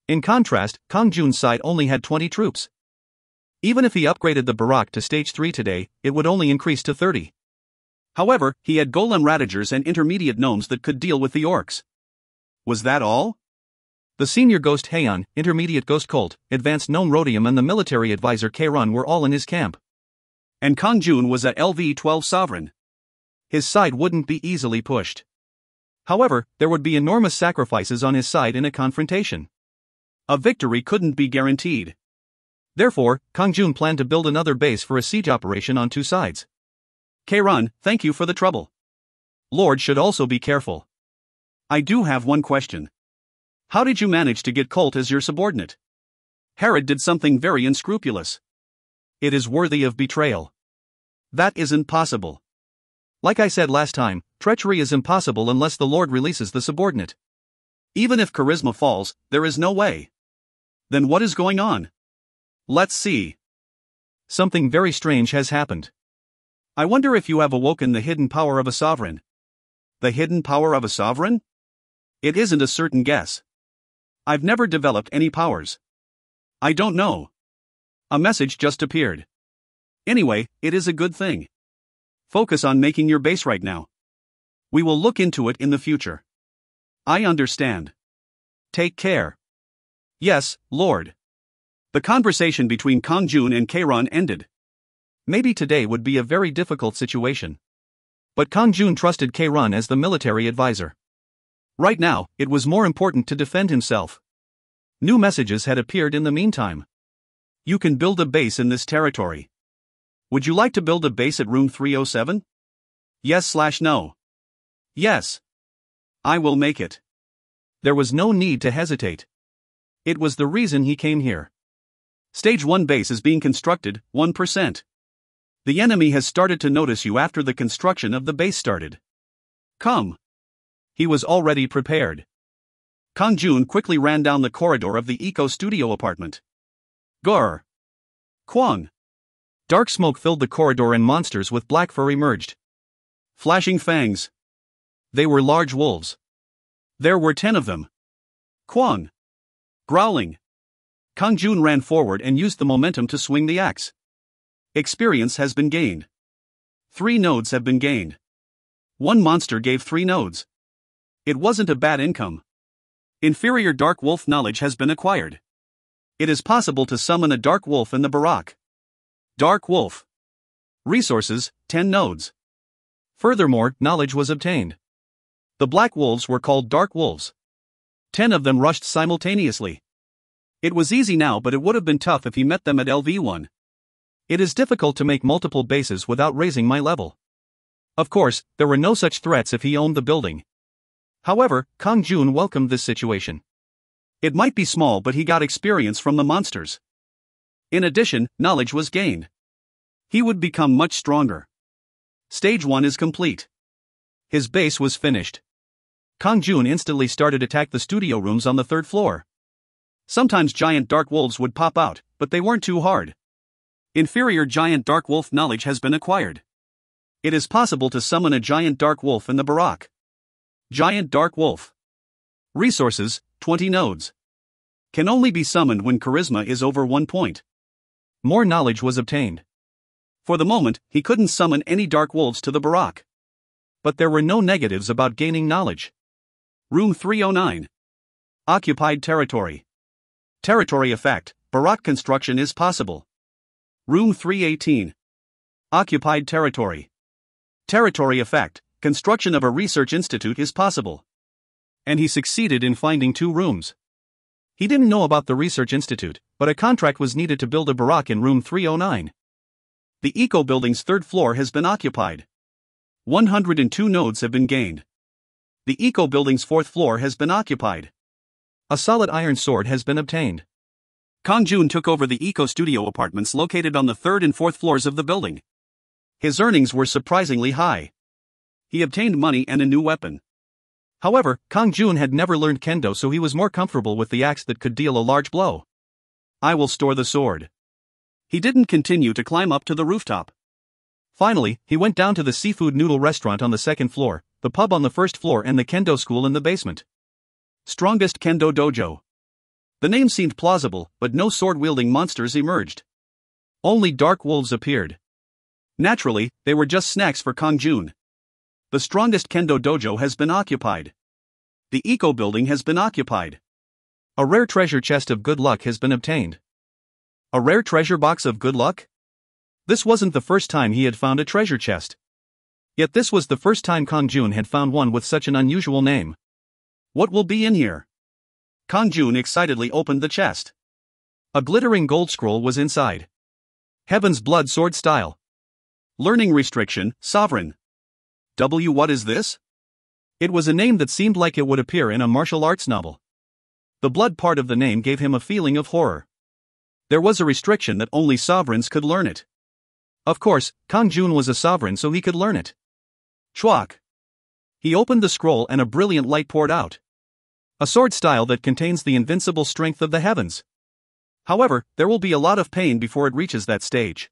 In contrast, Kang-jun's side only had 20 troops. Even if he upgraded the barrack to stage 3 today, it would only increase to 30. However, he had golem radagers and intermediate gnomes that could deal with the orcs. Was that all? The senior ghost Heian, intermediate ghost Colt, advanced gnome Rhodium and the military advisor Kang were all in his camp. And Kang-jun was a LV-12 sovereign. His side wouldn't be easily pushed. However, there would be enormous sacrifices on his side in a confrontation. A victory couldn't be guaranteed. Therefore, Kang-jun planned to build another base for a siege operation on 2 sides. Kang, thank you for the trouble. Lord should also be careful. I do have one question. How did you manage to get Colt as your subordinate? Herod did something very unscrupulous. It is worthy of betrayal. That isn't possible. Like I said last time, treachery is impossible unless the Lord releases the subordinate. Even if charisma falls, there is no way. Then what is going on? Let's see. Something very strange has happened. I wonder if you have awoken the hidden power of a sovereign. The hidden power of a sovereign? It isn't a certain guess. I've never developed any powers. I don't know. A message just appeared. Anyway, it is a good thing. Focus on making your base right now. We will look into it in the future. I understand. Take care. Yes, Lord. The conversation between Kang-jun and Kang ended. Maybe today would be a very difficult situation. But Kang-jun trusted Kang as the military advisor. Right now, it was more important to defend himself. New messages had appeared in the meantime. You can build a base in this territory. Would you like to build a base at room 307? Yes/no. Yes. I will make it. There was no need to hesitate. It was the reason he came here. Stage 1 base is being constructed, 1%. The enemy has started to notice you after the construction of the base started. Come. He was already prepared. Kang-jun quickly ran down the corridor of the Eco Studio apartment. Grr. Kwang. Dark smoke filled the corridor and monsters with black fur emerged. Flashing fangs. They were large wolves. There were 10 of them. Kwang. Growling. Kang-jun ran forward and used the momentum to swing the axe. Experience has been gained. 3 nodes have been gained. One monster gave 3 nodes. It wasn't a bad income. Inferior dark wolf knowledge has been acquired. It is possible to summon a dark wolf in the barrack. Dark wolf. Resources, 10 nodes. Furthermore, knowledge was obtained. The black wolves were called dark wolves. 10 of them rushed simultaneously. It was easy now, but it would have been tough if he met them at LV1. It is difficult to make multiple bases without raising my level. Of course, there were no such threats if he owned the building. However, Kang-jun welcomed this situation. It might be small, but he got experience from the monsters. In addition, knowledge was gained. He would become much stronger. Stage 1 is complete. His base was finished. Kang-jun instantly started attack the studio rooms on the 3rd floor. Sometimes giant dark wolves would pop out, but they weren't too hard. Inferior giant dark wolf knowledge has been acquired. It is possible to summon a giant dark wolf in the barrack. Giant dark wolf. Resources, 20 nodes. Can only be summoned when charisma is over 1 point. More knowledge was obtained. For the moment, he couldn't summon any dark wolves to the barrack. But there were no negatives about gaining knowledge. Room 309. Occupied territory. Territory effect, barrack construction is possible. Room 318. Occupied territory. Territory effect, construction of a research institute is possible. And he succeeded in finding 2 rooms. He didn't know about the research institute, but a contract was needed to build a barrack in room 309. The Eco Building's 3rd floor has been occupied. 102 nodes have been gained. The Eco Building's 4th floor has been occupied. A solid iron sword has been obtained. Kang-jun took over the Eco Studio apartments located on the 3rd and 4th floors of the building. His earnings were surprisingly high. He obtained money and a new weapon. However, Kang-jun had never learned kendo, so he was more comfortable with the axe that could deal a large blow. I will store the sword. He didn't continue to climb up to the rooftop. Finally, he went down to the seafood noodle restaurant on the 2nd floor, the pub on the 1st floor, and the kendo school in the basement. Strongest Kendo Dojo. The name seemed plausible, but no sword-wielding monsters emerged. Only dark wolves appeared. Naturally, they were just snacks for Kang-jun. The strongest Kendo Dojo has been occupied. The Eco Building has been occupied. A rare treasure chest of good luck has been obtained. A rare treasure box of good luck? This wasn't the first time he had found a treasure chest. Yet this was the first time Kang-jun had found one with such an unusual name. What will be in here? Kang-jun excitedly opened the chest. A glittering gold scroll was inside. Heaven's Blood Sword Style. Learning restriction, Sovereign. What is this? It was a name that seemed like it would appear in a martial arts novel. The blood part of the name gave him a feeling of horror. There was a restriction that only sovereigns could learn it. Of course, Kang-jun was a sovereign, so he could learn it. Chwak. He opened the scroll and a brilliant light poured out. A sword style that contains the invincible strength of the heavens. However, there will be a lot of pain before it reaches that stage.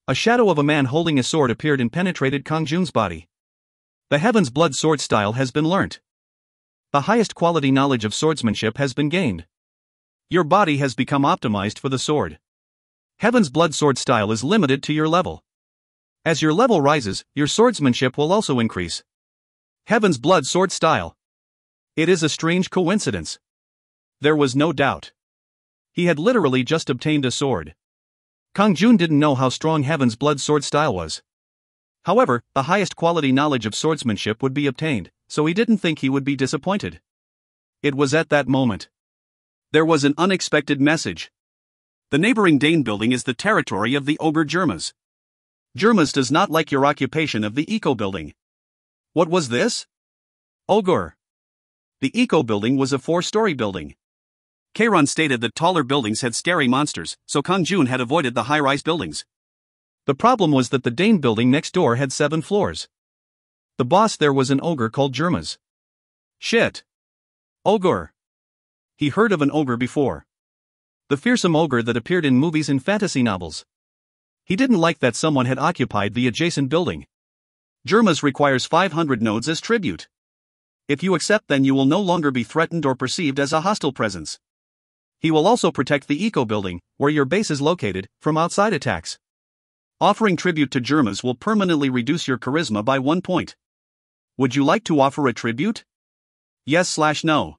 A shadow of a man holding a sword appeared and penetrated Kang-jun's body. The Heaven's Blood Sword Style has been learnt. The highest quality knowledge of swordsmanship has been gained. Your body has become optimized for the sword. Heaven's Blood Sword Style is limited to your level. As your level rises, your swordsmanship will also increase. Heaven's Blood Sword Style. It is a strange coincidence. There was no doubt. He had literally just obtained a sword. Kang-jun didn't know how strong Heaven's Blood Sword Style was. However, the highest quality knowledge of swordsmanship would be obtained, so he didn't think he would be disappointed. It was at that moment. There was an unexpected message. The neighboring Dane building is the territory of the ogre Germas. Germas does not like your occupation of the Eco Building. What was this? Ogre. The Eco Building was a 4-story building. Kairon stated that taller buildings had scary monsters, so Kang-jun had avoided the high-rise buildings. The problem was that the Dane building next door had 7 floors. The boss there was an ogre called Germas. Shit. Ogre. He heard of an ogre before. The fearsome ogre that appeared in movies and fantasy novels. He didn't like that someone had occupied the adjacent building. Germas requires 500 nodes as tribute. If you accept, then you will no longer be threatened or perceived as a hostile presence. He will also protect the Eco Building, where your base is located, from outside attacks. Offering tribute to Germas will permanently reduce your charisma by 1 point. Would you like to offer a tribute? Yes/no.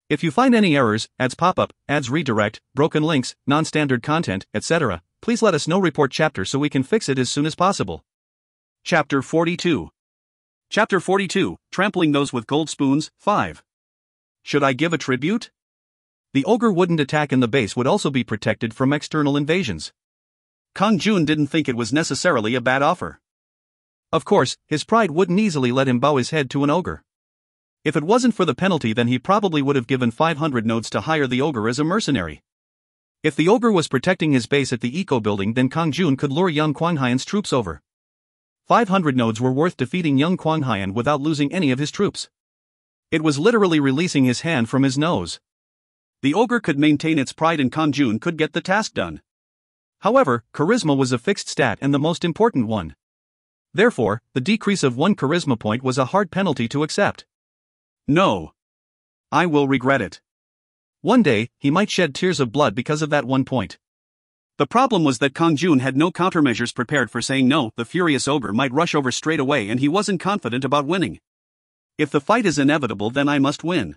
If you find any errors, ads pop up, ads redirect, broken links, non-standard content, etc., please let us know. Report chapter so we can fix it as soon as possible. Chapter 42. Chapter 42, Trampling Those with Gold Spoons, 5. Should I give a tribute? The ogre wouldn't attack and the base would also be protected from external invasions. Kang-jun didn't think it was necessarily a bad offer. Of course, his pride wouldn't easily let him bow his head to an ogre. If it wasn't for the penalty, then he probably would have given 500 nodes to hire the ogre as a mercenary. If the ogre was protecting his base at the Eco Building, then Kang-jun could lure young Kwanghayan's troops over. 500 nodes were worth defeating young Kwanghayan without losing any of his troops. It was literally releasing his hand from his nose. The ogre could maintain its pride and Kang-jun could get the task done. However, charisma was a fixed stat and the most important one. Therefore, the decrease of 1 charisma point was a hard penalty to accept. No. I will regret it. One day, he might shed tears of blood because of that 1 point. The problem was that Kang-jun had no countermeasures prepared for saying no. The furious ogre might rush over straight away and he wasn't confident about winning. If the fight is inevitable, then I must win.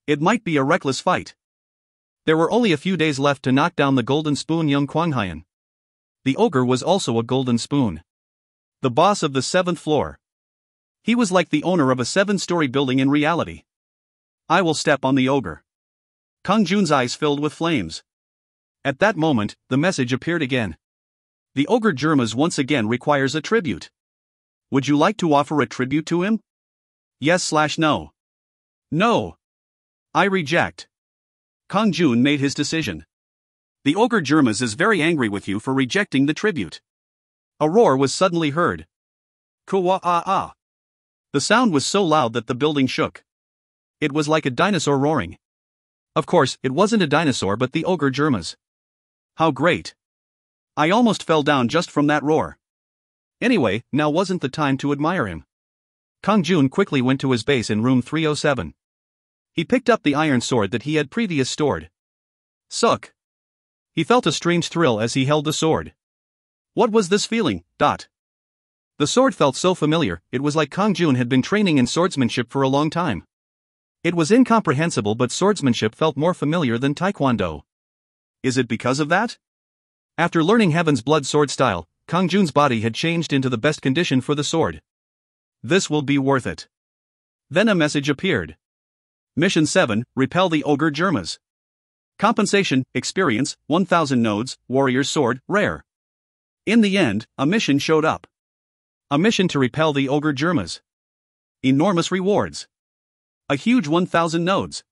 It might be a reckless fight. There were only a few days left to knock down the golden spoon young Kwanghayan. The ogre was also a golden spoon. The boss of the 7th floor. He was like the owner of a 7-story building in reality. I will step on the ogre. Kang-jun's eyes filled with flames. At that moment, the message appeared again. The ogre Germas once again requires a tribute. Would you like to offer a tribute to him? Yes/no. No. I reject. Kang-jun made his decision. The ogre Jermas is very angry with you for rejecting the tribute. A roar was suddenly heard. Kwa-ah-ah. The sound was so loud that the building shook. It was like a dinosaur roaring. Of course, it wasn't a dinosaur but the ogre Jermas. How great. I almost fell down just from that roar. Anyway, now wasn't the time to admire him. Kang-jun quickly went to his base in room 307. He picked up the iron sword that he had previously stored. Suck. He felt a strange thrill as he held the sword. What was this feeling? The sword felt so familiar, it was like Kang-jun had been training in swordsmanship for a long time. It was incomprehensible but swordsmanship felt more familiar than taekwondo. Is it because of that? After learning Heaven's Blood sword style, Kang-jun's body had changed into the best condition for the sword. This will be worth it. Then a message appeared. Mission 7, Repel the Ogre Jermas. Compensation, experience, 1000 nodes, warrior's sword, rare. In the end, a mission showed up. A mission to repel the ogre Jermas. Enormous rewards. A huge 1000 nodes.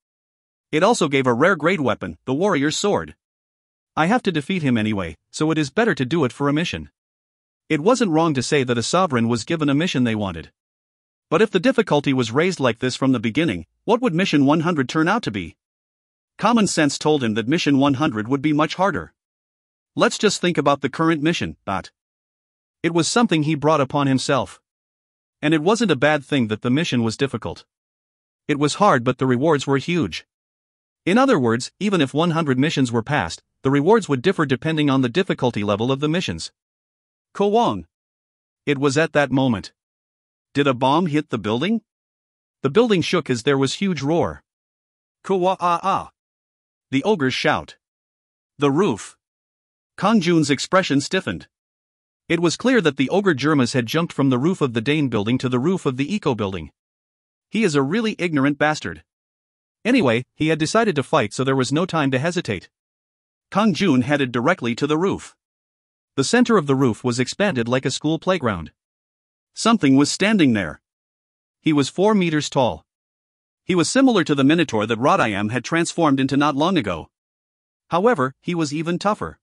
It also gave a rare grade weapon, the warrior's sword. I have to defeat him anyway, so it is better to do it for a mission. It wasn't wrong to say that a sovereign was given a mission they wanted. But if the difficulty was raised like this from the beginning, what would mission 100 turn out to be? Common sense told him that mission 100 would be much harder. Let's just think about the current mission, It was something he brought upon himself. And it wasn't a bad thing that the mission was difficult. It was hard but the rewards were huge. In other words, even if 100 missions were passed, the rewards would differ depending on the difficulty level of the missions. Kwong. It was at that moment. Did a bomb hit the building? The building shook as there was huge roar. Kwa-ah-ah. The ogre's shout. The roof. Kang-jun's expression stiffened. It was clear that the ogre Jermas had jumped from the roof of the Dane building to the roof of the Eco building. He is a really ignorant bastard. Anyway, he had decided to fight so there was no time to hesitate. Kang-jun headed directly to the roof. The center of the roof was expanded like a school playground. Something was standing there. He was 4 meters tall. He was similar to the Minotaur that Rodayam had transformed into not long ago. However, he was even tougher.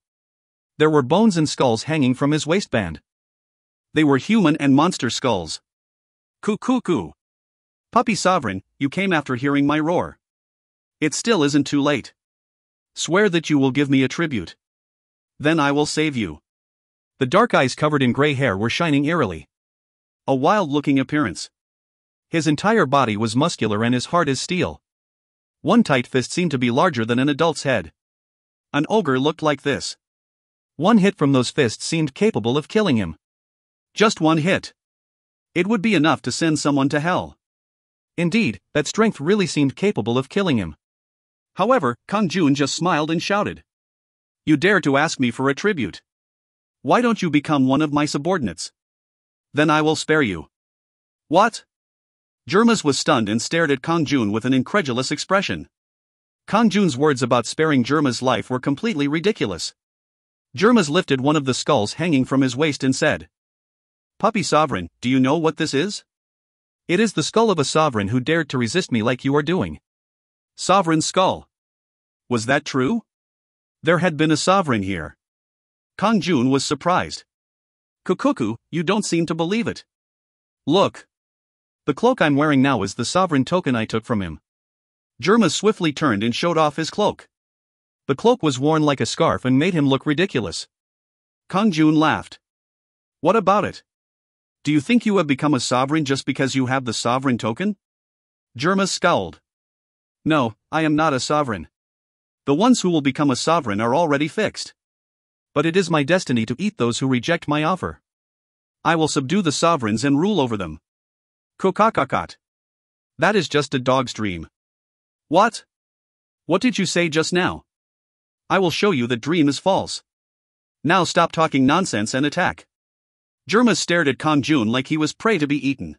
There were bones and skulls hanging from his waistband. They were human and monster skulls. Coo. Puppy Sovereign, you came after hearing my roar. It still isn't too late. Swear that you will give me a tribute. Then I will save you. The dark eyes covered in gray hair were shining eerily. A wild-looking appearance. His entire body was muscular and his heart is steel. One tight fist seemed to be larger than an adult's head. An ogre looked like this. One hit from those fists seemed capable of killing him. Just one hit. It would be enough to send someone to hell. Indeed, that strength really seemed capable of killing him. However, Kang-jun just smiled and shouted. You dare to ask me for a tribute? Why don't you become one of my subordinates? Then I will spare you. What? Jermas was stunned and stared at Kang-jun with an incredulous expression. Kang-jun's words about sparing Jerma's life were completely ridiculous. Jermas lifted one of the skulls hanging from his waist and said, Puppy Sovereign, do you know what this is? It is the skull of a sovereign who dared to resist me like you are doing. Sovereign's skull. Was that true? There had been a sovereign here. Kang-jun was surprised. Kukuku, you don't seem to believe it. Look. The cloak I'm wearing now is the sovereign token I took from him. Jermas swiftly turned and showed off his cloak. The cloak was worn like a scarf and made him look ridiculous. Kang-jun laughed. What about it? Do you think you have become a sovereign just because you have the sovereign token? Jermas scowled. No, I am not a sovereign. The ones who will become a sovereign are already fixed. But it is my destiny to eat those who reject my offer. I will subdue the sovereigns and rule over them. Kokakakot. That is just a dog's dream. What? What did you say just now? I will show you that dream is false. Now stop talking nonsense and attack. Jermas stared at Kang-jun like he was prey to be eaten.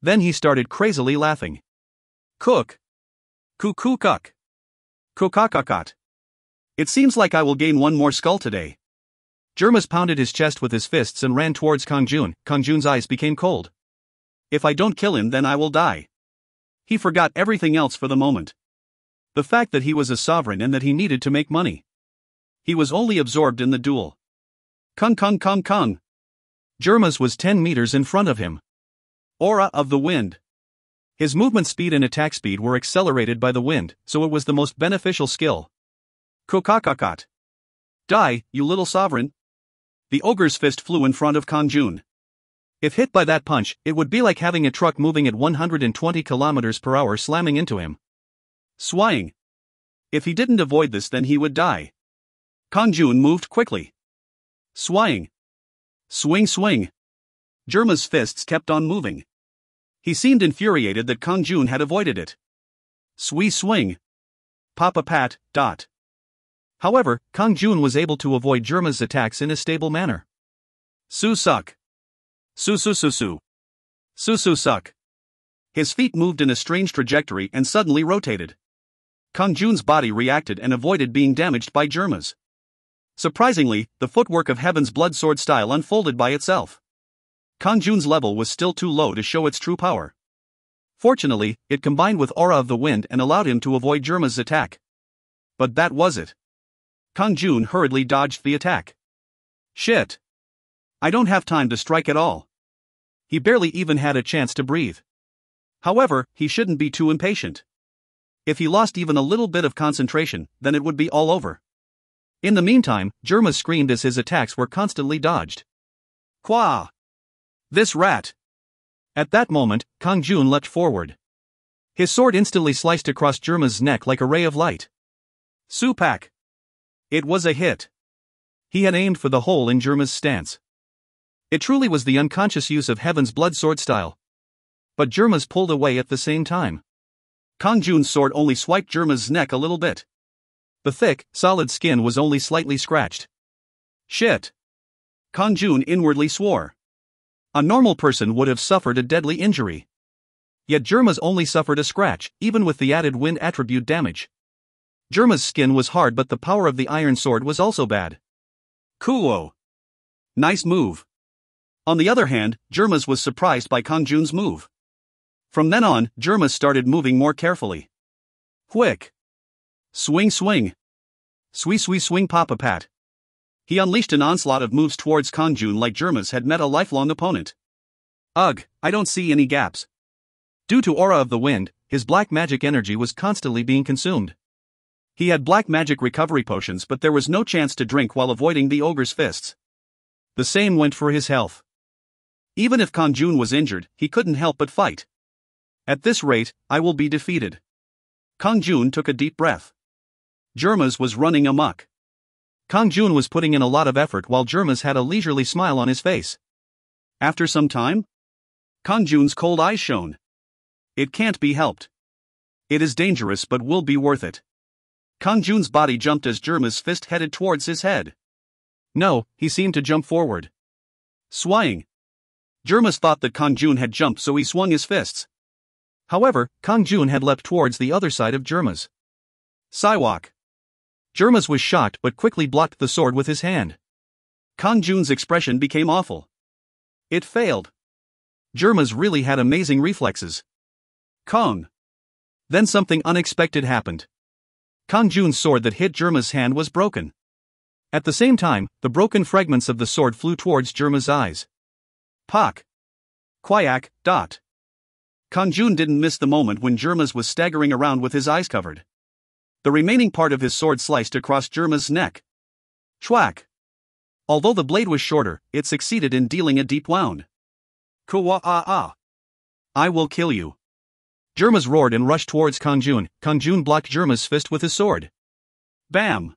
Then he started crazily laughing. Cook. Kukukuk. Kokakakot. It seems like I will gain one more skull today. Jermas pounded his chest with his fists and ran towards Kang-jun. Kang-jun's eyes became cold. If I don't kill him, then I will die. He forgot everything else for the moment. The fact that he was a sovereign and that he needed to make money. He was only absorbed in the duel. Kung kung kung kung. Jerma's was 10 meters in front of him. Aura of the wind. His movement speed and attack speed were accelerated by the wind, so it was the most beneficial skill. Kokakakot. Die, you little sovereign. The ogre's fist flew in front of Kang-jun. If hit by that punch, it would be like having a truck moving at 120 kilometers per hour slamming into him. Swaying. If he didn't avoid this, then he would die. Kang-jun moved quickly. Swaying. Swing swing. Jerma's fists kept on moving. He seemed infuriated that Kang-jun had avoided it. Swee swing. Papa pat, dot. However, Kang-jun was able to avoid Jerma's attacks in a stable manner. Su suck. Su su su su. Su su suck. His feet moved in a strange trajectory and suddenly rotated. Kang-jun's body reacted and avoided being damaged by Jerma's. Surprisingly, the footwork of Heaven's Blood sword style unfolded by itself. Kang-jun's level was still too low to show its true power. Fortunately, it combined with Aura of the Wind and allowed him to avoid Jerma's attack. But that was it. Kang-jun hurriedly dodged the attack. Shit. I don't have time to strike at all. He barely even had a chance to breathe. However, he shouldn't be too impatient. If he lost even a little bit of concentration, then it would be all over. In the meantime, Jerma screamed as his attacks were constantly dodged. Qua! This rat! At that moment, Kang-jun leapt forward. His sword instantly sliced across Jerma's neck like a ray of light. Supak! It was a hit. He had aimed for the hole in Jerma's stance. It truly was the unconscious use of Heaven's Blood sword style. But Jerma's pulled away at the same time. Kang-jun's sword only swiped Jerma's neck a little bit. The thick, solid skin was only slightly scratched. Shit! Kang-jun inwardly swore. A normal person would have suffered a deadly injury. Yet Jerma's only suffered a scratch, even with the added wind attribute damage. Jerma's skin was hard, but the power of the iron sword was also bad. Cool. Nice move. On the other hand, Jerma's was surprised by Kang-jun's move. From then on, Jerma started moving more carefully. Quick. Swing swing. Swee swee swing papa pat. He unleashed an onslaught of moves towards Kang-jun like Jerma's had met a lifelong opponent. Ugh, I don't see any gaps. Due to Aura of the Wind, his black magic energy was constantly being consumed. He had black magic recovery potions, but there was no chance to drink while avoiding the ogre's fists. The same went for his health. Even if Kang-jun was injured, he couldn't help but fight. At this rate, I will be defeated. Kang-jun took a deep breath. Jerma's was running amok. Kang-jun was putting in a lot of effort while Jerma's had a leisurely smile on his face. After some time, Kang-jun's cold eyes shone. It can't be helped. It is dangerous but will be worth it. Kang-jun's body jumped as Jerma's fist headed towards his head. No, he seemed to jump forward. Swaying. Jerma's thought that Kang-jun had jumped, so he swung his fists. However, Kang-jun had leapt towards the other side of Jerma's. Sidewalk. Jerma's was shocked but quickly blocked the sword with his hand. Kang-jun's expression became awful. It failed. Jerma's really had amazing reflexes. Kong. Then something unexpected happened. Kang-jun's sword that hit Jerma's hand was broken. At the same time, the broken fragments of the sword flew towards Jerma's eyes. Pak. Quayak, dot. Kang-jun didn't miss the moment when Jerma's was staggering around with his eyes covered. The remaining part of his sword sliced across Jerma's neck. Chwack. Although the blade was shorter, it succeeded in dealing a deep wound. Kuwa-ah-ah. I will kill you. Jerma's roared and rushed towards Kang-jun. Kang-jun blocked Jerma's fist with his sword. Bam!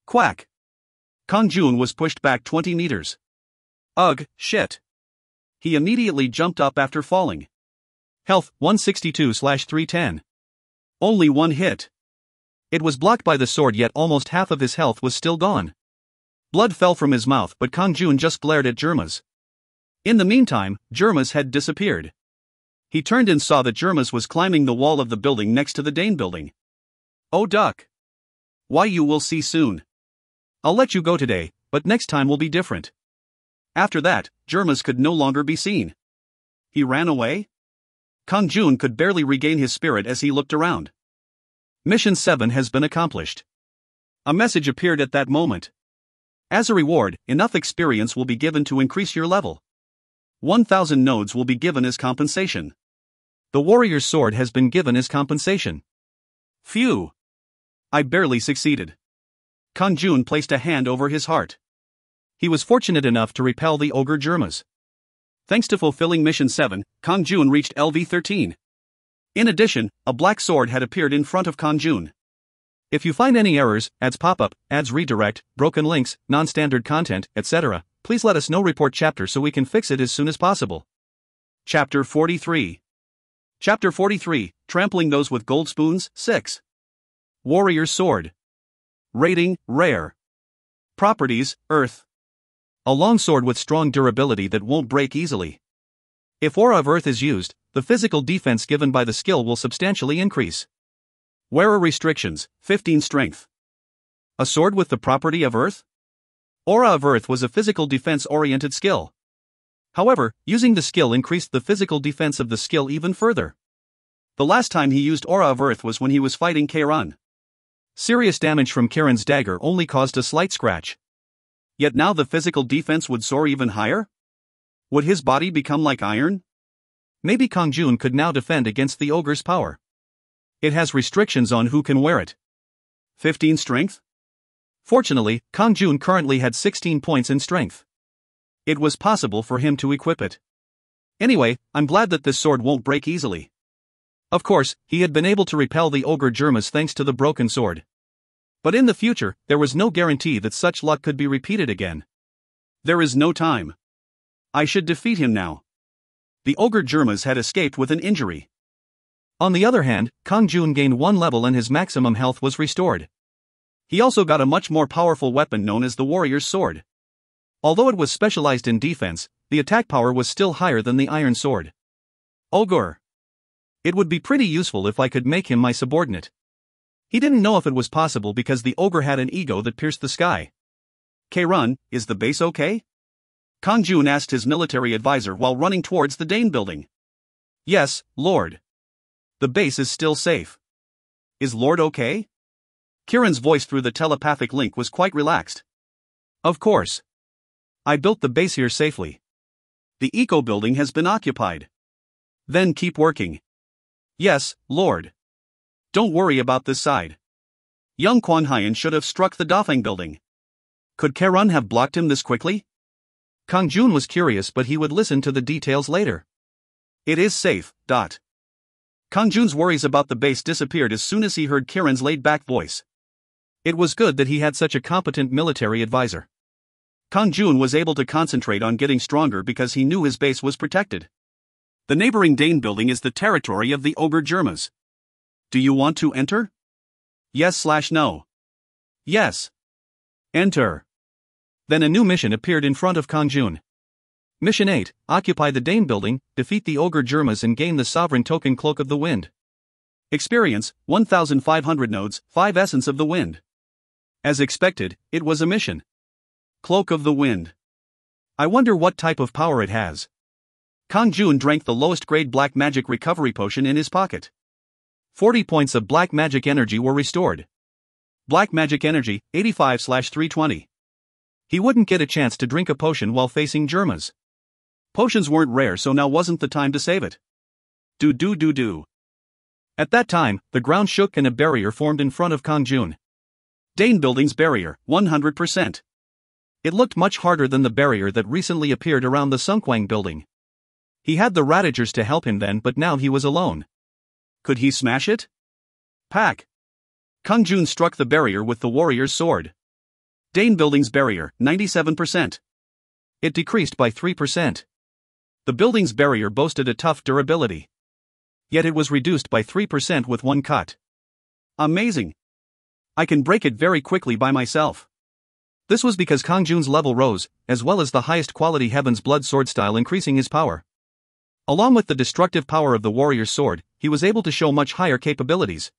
Quack! Kang-jun was pushed back 20 meters. Ugh, shit. He immediately jumped up after falling. Health, 162/310. Only one hit. It was blocked by the sword, yet almost half of his health was still gone. Blood fell from his mouth, but Kang-jun just glared at Jerma's. In the meantime, Jerma's had disappeared. He turned and saw that Jerma's was climbing the wall of the building next to the Dane building. Oh duck. Why, you will see soon. I'll let you go today, but next time will be different. After that, Jerma's could no longer be seen. He ran away? Kang-jun could barely regain his spirit as he looked around. Mission 7 has been accomplished. A message appeared at that moment. As a reward, enough experience will be given to increase your level. 1,000 nodes will be given as compensation. The warrior's sword has been given as compensation. Phew! I barely succeeded. Kang-jun placed a hand over his heart. He was fortunate enough to repel the ogre Germas. Thanks to fulfilling Mission 7, Kang-jun reached LV13. In addition, a black sword had appeared in front of Kang-jun. If you find any errors, ads pop-up, ads redirect, broken links, non-standard content, etc., please let us know. Report chapter so we can fix it as soon as possible. Chapter 43. Chapter 43, Trampling Those with Gold Spoons, 6. Warrior's Sword. Rating, Rare. Properties, Earth. A long sword with strong durability that won't break easily. If Aura of Earth is used, the physical defense given by the skill will substantially increase. Wearer restrictions, 15 strength. A sword with the property of Earth? Aura of Earth was a physical defense-oriented skill. However, using the skill increased the physical defense of the skill even further. The last time he used Aura of Earth was when he was fighting Kang-jun. Serious damage from Kang-jun's dagger only caused a slight scratch. Yet now the physical defense would soar even higher? Would his body become like iron? Maybe Kang-jun could now defend against the ogre's power. It has restrictions on who can wear it. 15 strength? Fortunately, Kang-jun currently had 16 points in strength. It was possible for him to equip it. Anyway, I'm glad that this sword won't break easily. Of course, he had been able to repel the ogre Germas thanks to the broken sword. But in the future, there was no guarantee that such luck could be repeated again. There is no time. I should defeat him now. The ogre Germas had escaped with an injury. On the other hand, Kang-jun gained 1 level and his maximum health was restored. He also got a much more powerful weapon known as the warrior's sword. Although it was specialized in defense, the attack power was still higher than the iron sword. Ogre. It would be pretty useful if I could make him my subordinate. He didn't know if it was possible because the ogre had an ego that pierced the sky. Kang-jun, is the base okay? Kang-jun asked his military advisor while running towards the Dane building. Yes, Lord. The base is still safe. Is Lord okay? Kiran's voice through the telepathic link was quite relaxed. Of course. I built the base here safely. The eco building has been occupied. Then keep working. Yes, Lord. Don't worry about this side. Young Quan Hyan should have struck the Dafeng building. Could Kang-jun have blocked him this quickly? Kang-jun was curious, but he would listen to the details later. It is safe. Kang-jun's worries about the base disappeared as soon as he heard Kiran's laid-back voice. It was good that he had such a competent military advisor. Kang-jun was able to concentrate on getting stronger because he knew his base was protected. The neighboring Dane building is the territory of the ogre Germas. Do you want to enter? Yes/no. Yes. Enter. Then a new mission appeared in front of Kang-jun. Mission 8, occupy the Dane building, defeat the ogre Germas and gain the sovereign token Cloak of the Wind. Experience, 1,500 nodes, 5 Essence of the Wind. As expected, it was a mission. Cloak of the Wind. I wonder what type of power it has. Kang-jun drank the lowest grade black magic recovery potion in his pocket. 40 points of black magic energy were restored. Black magic energy, 85/320. He wouldn't get a chance to drink a potion while facing Germas. Potions weren't rare, so now wasn't the time to save it. Do. At that time, the ground shook and a barrier formed in front of Kang-jun. Dane building's barrier, 100%. It looked much harder than the barrier that recently appeared around the Sunkwang building. He had the Radagers to help him then, but now he was alone. Could he smash it? Pack. Kang-jun struck the barrier with the warrior's sword. Dane building's barrier, 97%. It decreased by 3%. The building's barrier boasted a tough durability. Yet it was reduced by 3% with one cut. Amazing. I can break it very quickly by myself. This was because Kang-jun's level rose, as well as the highest quality Heaven's Blood sword style increasing his power. Along with the destructive power of the warrior's sword, he was able to show much higher capabilities.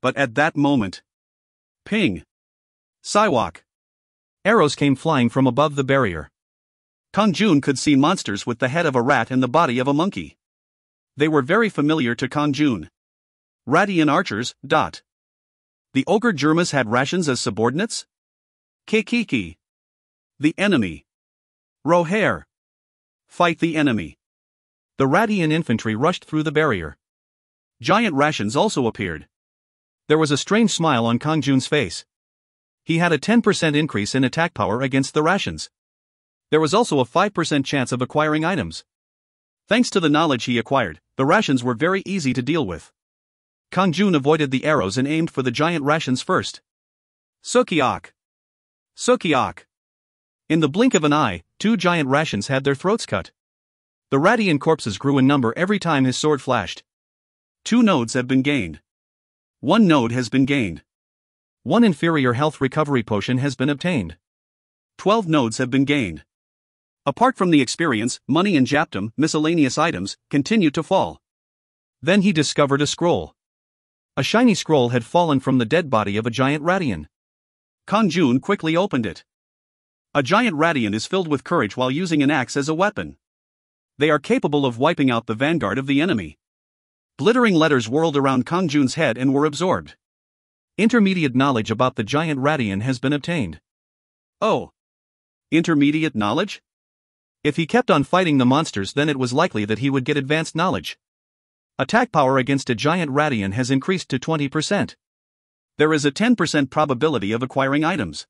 But at that moment... Ping! Psywalk! Arrows came flying from above the barrier. Kang-jun could see monsters with the head of a rat and the body of a monkey. They were very familiar to Kang-jun. Radian archers. The ogre Germas had rations as subordinates? Kekiki. The enemy. Rohair. Fight the enemy. The Radian infantry rushed through the barrier. Giant rations also appeared. There was a strange smile on Kang-jun's face. He had a 10% increase in attack power against the rations. There was also a 5% chance of acquiring items. Thanks to the knowledge he acquired, the rations were very easy to deal with. Kang-jun avoided the arrows and aimed for the giant rations first. Sukiok! Sukiok! In the blink of an eye, 2 giant rations had their throats cut. The Radian corpses grew in number every time his sword flashed. 2 nodes have been gained. 1 node has been gained. 1 inferior health recovery potion has been obtained. 12 nodes have been gained. Apart from the experience, money and japtum, miscellaneous items, continued to fall. Then he discovered a scroll. A shiny scroll had fallen from the dead body of a giant Radian. Kang-jun quickly opened it. A giant Radian is filled with courage while using an axe as a weapon. They are capable of wiping out the vanguard of the enemy. Glittering letters whirled around Kang-jun's head and were absorbed. Intermediate knowledge about the giant Radian has been obtained. Oh. Intermediate knowledge? If he kept on fighting the monsters, then it was likely that he would get advanced knowledge. Attack power against a giant Radian has increased to 20%. There is a 10% probability of acquiring items.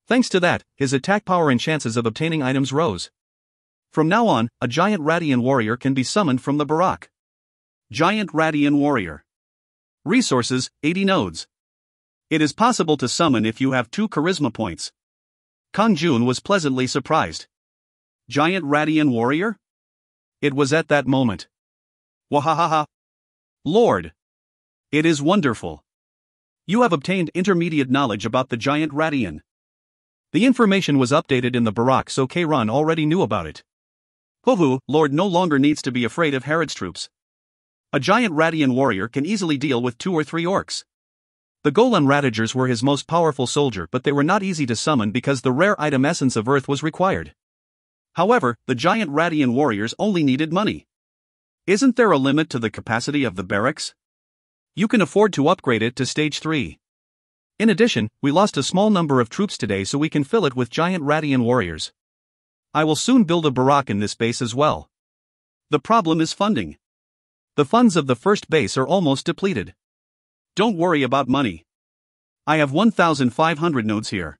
Thanks to that, his attack power and chances of obtaining items rose. From now on, a giant Radian warrior can be summoned from the Barak. Giant Radian warrior. Resources, 80 nodes. It is possible to summon if you have 2 charisma points. Kang-jun was pleasantly surprised. Giant Radian warrior? It was at that moment. Wahahaha. Lord. It is wonderful. You have obtained intermediate knowledge about the giant Radian. The information was updated in the Barak, so Kang already knew about it. Hohu, Lord no longer needs to be afraid of Herod's troops. A giant Radian warrior can easily deal with 2 or 3 orcs. The Golem Radagers were his most powerful soldier, but they were not easy to summon because the rare item Essence of Earth was required. However, the giant Radian warriors only needed money. Isn't there a limit to the capacity of the barracks? You can afford to upgrade it to stage 3. In addition, we lost a small number of troops today, so we can fill it with giant Radian warriors. I will soon build a Barak in this base as well. The problem is funding. The funds of the first base are almost depleted. Don't worry about money. I have 1,500 nodes here.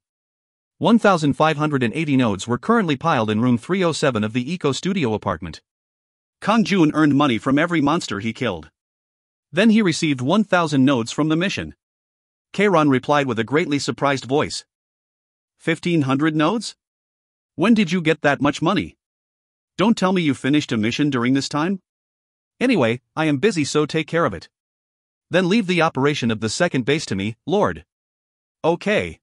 1,580 nodes were currently piled in room 307 of the Eco Studio apartment. Kang-jun earned money from every monster he killed. Then he received 1,000 nodes from the mission. Kang replied with a greatly surprised voice. 1,500 nodes? When did you get that much money? Don't tell me you finished a mission during this time? Anyway, I am busy, so take care of it. Then leave the operation of the second base to me, Lord. Okay.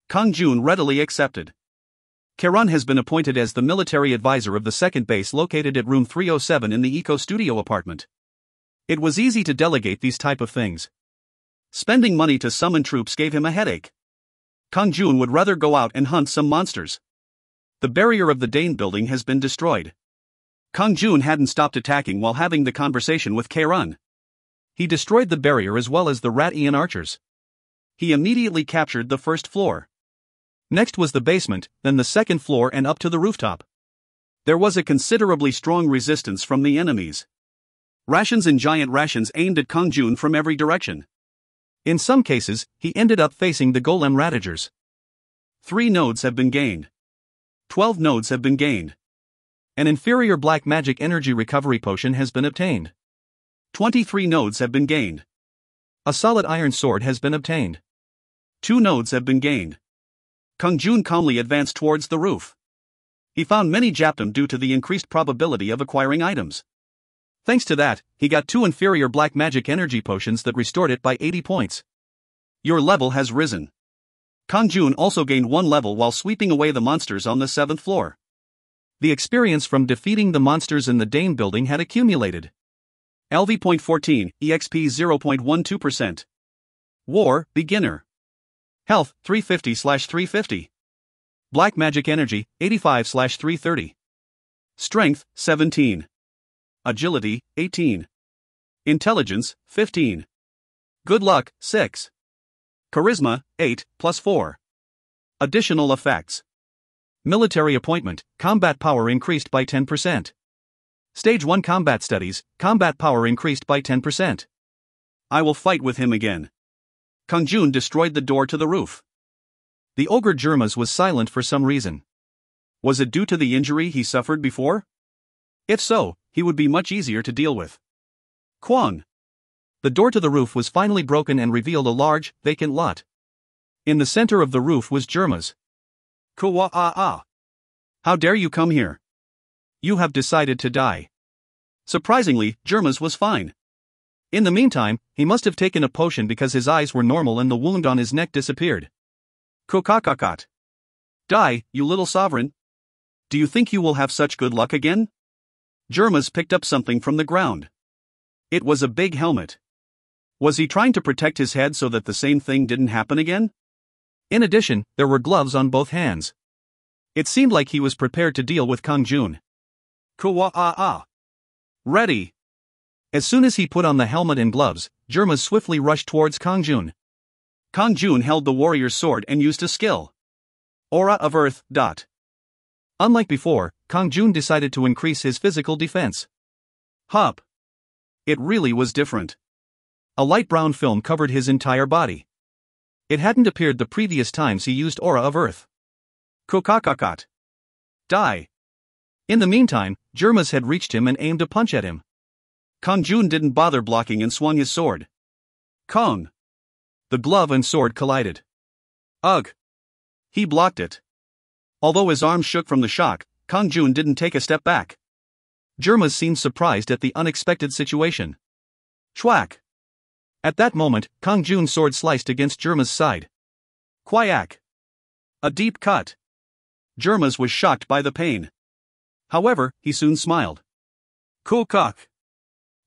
Kang-jun readily accepted. Kang has been appointed as the military advisor of the second base located at room 307 in the Eco Studio apartment. It was easy to delegate these type of things. Spending money to summon troops gave him a headache. Kang-jun would rather go out and hunt some monsters. The barrier of the Dane building has been destroyed. Kang-jun hadn't stopped attacking while having the conversation with Kang. He destroyed the barrier as well as the Radian archers. He immediately captured the first floor. Next was the basement, then the second floor and up to the rooftop. There was a considerably strong resistance from the enemies. Rations and giant rations aimed at Kang-jun from every direction. In some cases, he ended up facing the Golem Radagers. 3 nodes have been gained. 12 nodes have been gained. An inferior black magic energy recovery potion has been obtained. 23 nodes have been gained. A solid iron sword has been obtained. 2 nodes have been gained. Kang-jun calmly advanced towards the roof. He found many japtum due to the increased probability of acquiring items. Thanks to that, he got 2 inferior black magic energy potions that restored it by 80 points. Your level has risen. Kang-jun also gained 1 level while sweeping away the monsters on the 7th floor. The experience from defeating the monsters in the Dane building had accumulated. LV.14, EXP 0.12%. War, Beginner. Health, 350/350. Black Magic Energy, 85/330. Strength, 17. Agility, 18. Intelligence, 15. Good luck, 6. Charisma, 8, +4. Additional effects. Military appointment, combat power increased by 10%. Stage 1 combat studies, combat power increased by 10%. I will fight with him again. Kang-jun destroyed the door to the roof. The ogre Jermas was silent for some reason. Was it due to the injury he suffered before? If so, he would be much easier to deal with. Kwang. The door to the roof was finally broken and revealed a large, vacant lot. In the center of the roof was Jermas. Kwa-ah-ah. How dare you come here? You have decided to die. Surprisingly, Jermas was fine. In the meantime, he must have taken a potion because his eyes were normal and the wound on his neck disappeared. Kokakakot. Die, you little sovereign. Do you think you will have such good luck again? Jermas picked up something from the ground. It was a big helmet. Was he trying to protect his head so that the same thing didn't happen again? In addition, there were gloves on both hands. It seemed like he was prepared to deal with Kang-jun. Kwa-ah-ah. Ready. As soon as he put on the helmet and gloves, Jermas swiftly rushed towards Kang-jun. Kang-jun held the warrior's sword and used a skill. Aura of Earth. Unlike before, Kang-jun decided to increase his physical defense. Hup. It really was different. A light brown film covered his entire body. It hadn't appeared the previous times he used Aura of Earth. Kokakakot. Die. In the meantime, Jermas had reached him and aimed a punch at him. Kang-jun didn't bother blocking and swung his sword. Kong. The glove and sword collided. Ugh. He blocked it. Although his arms shook from the shock, Kang-jun didn't take a step back. Jermas seemed surprised at the unexpected situation. Chwack. At that moment, Kang-jun's sword sliced against Jermas' side. Quack. A deep cut. Jermas was shocked by the pain. However, he soon smiled. Kokak.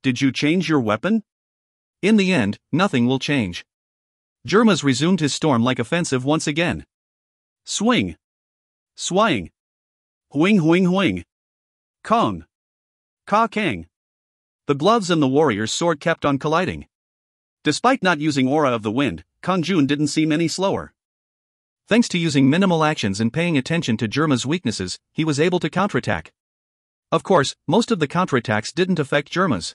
Did you change your weapon? In the end, nothing will change. Jermas resumed his storm-like offensive once again. Swing. Swing. Huing huing huing. Kong. Ka-kang. The gloves and the warrior's sword kept on colliding. Despite not using Aura of the Wind, Kang-jun didn't seem any slower. Thanks to using minimal actions and paying attention to Jermas' weaknesses, he was able to counterattack. Of course, most of the counterattacks didn't affect Jermas.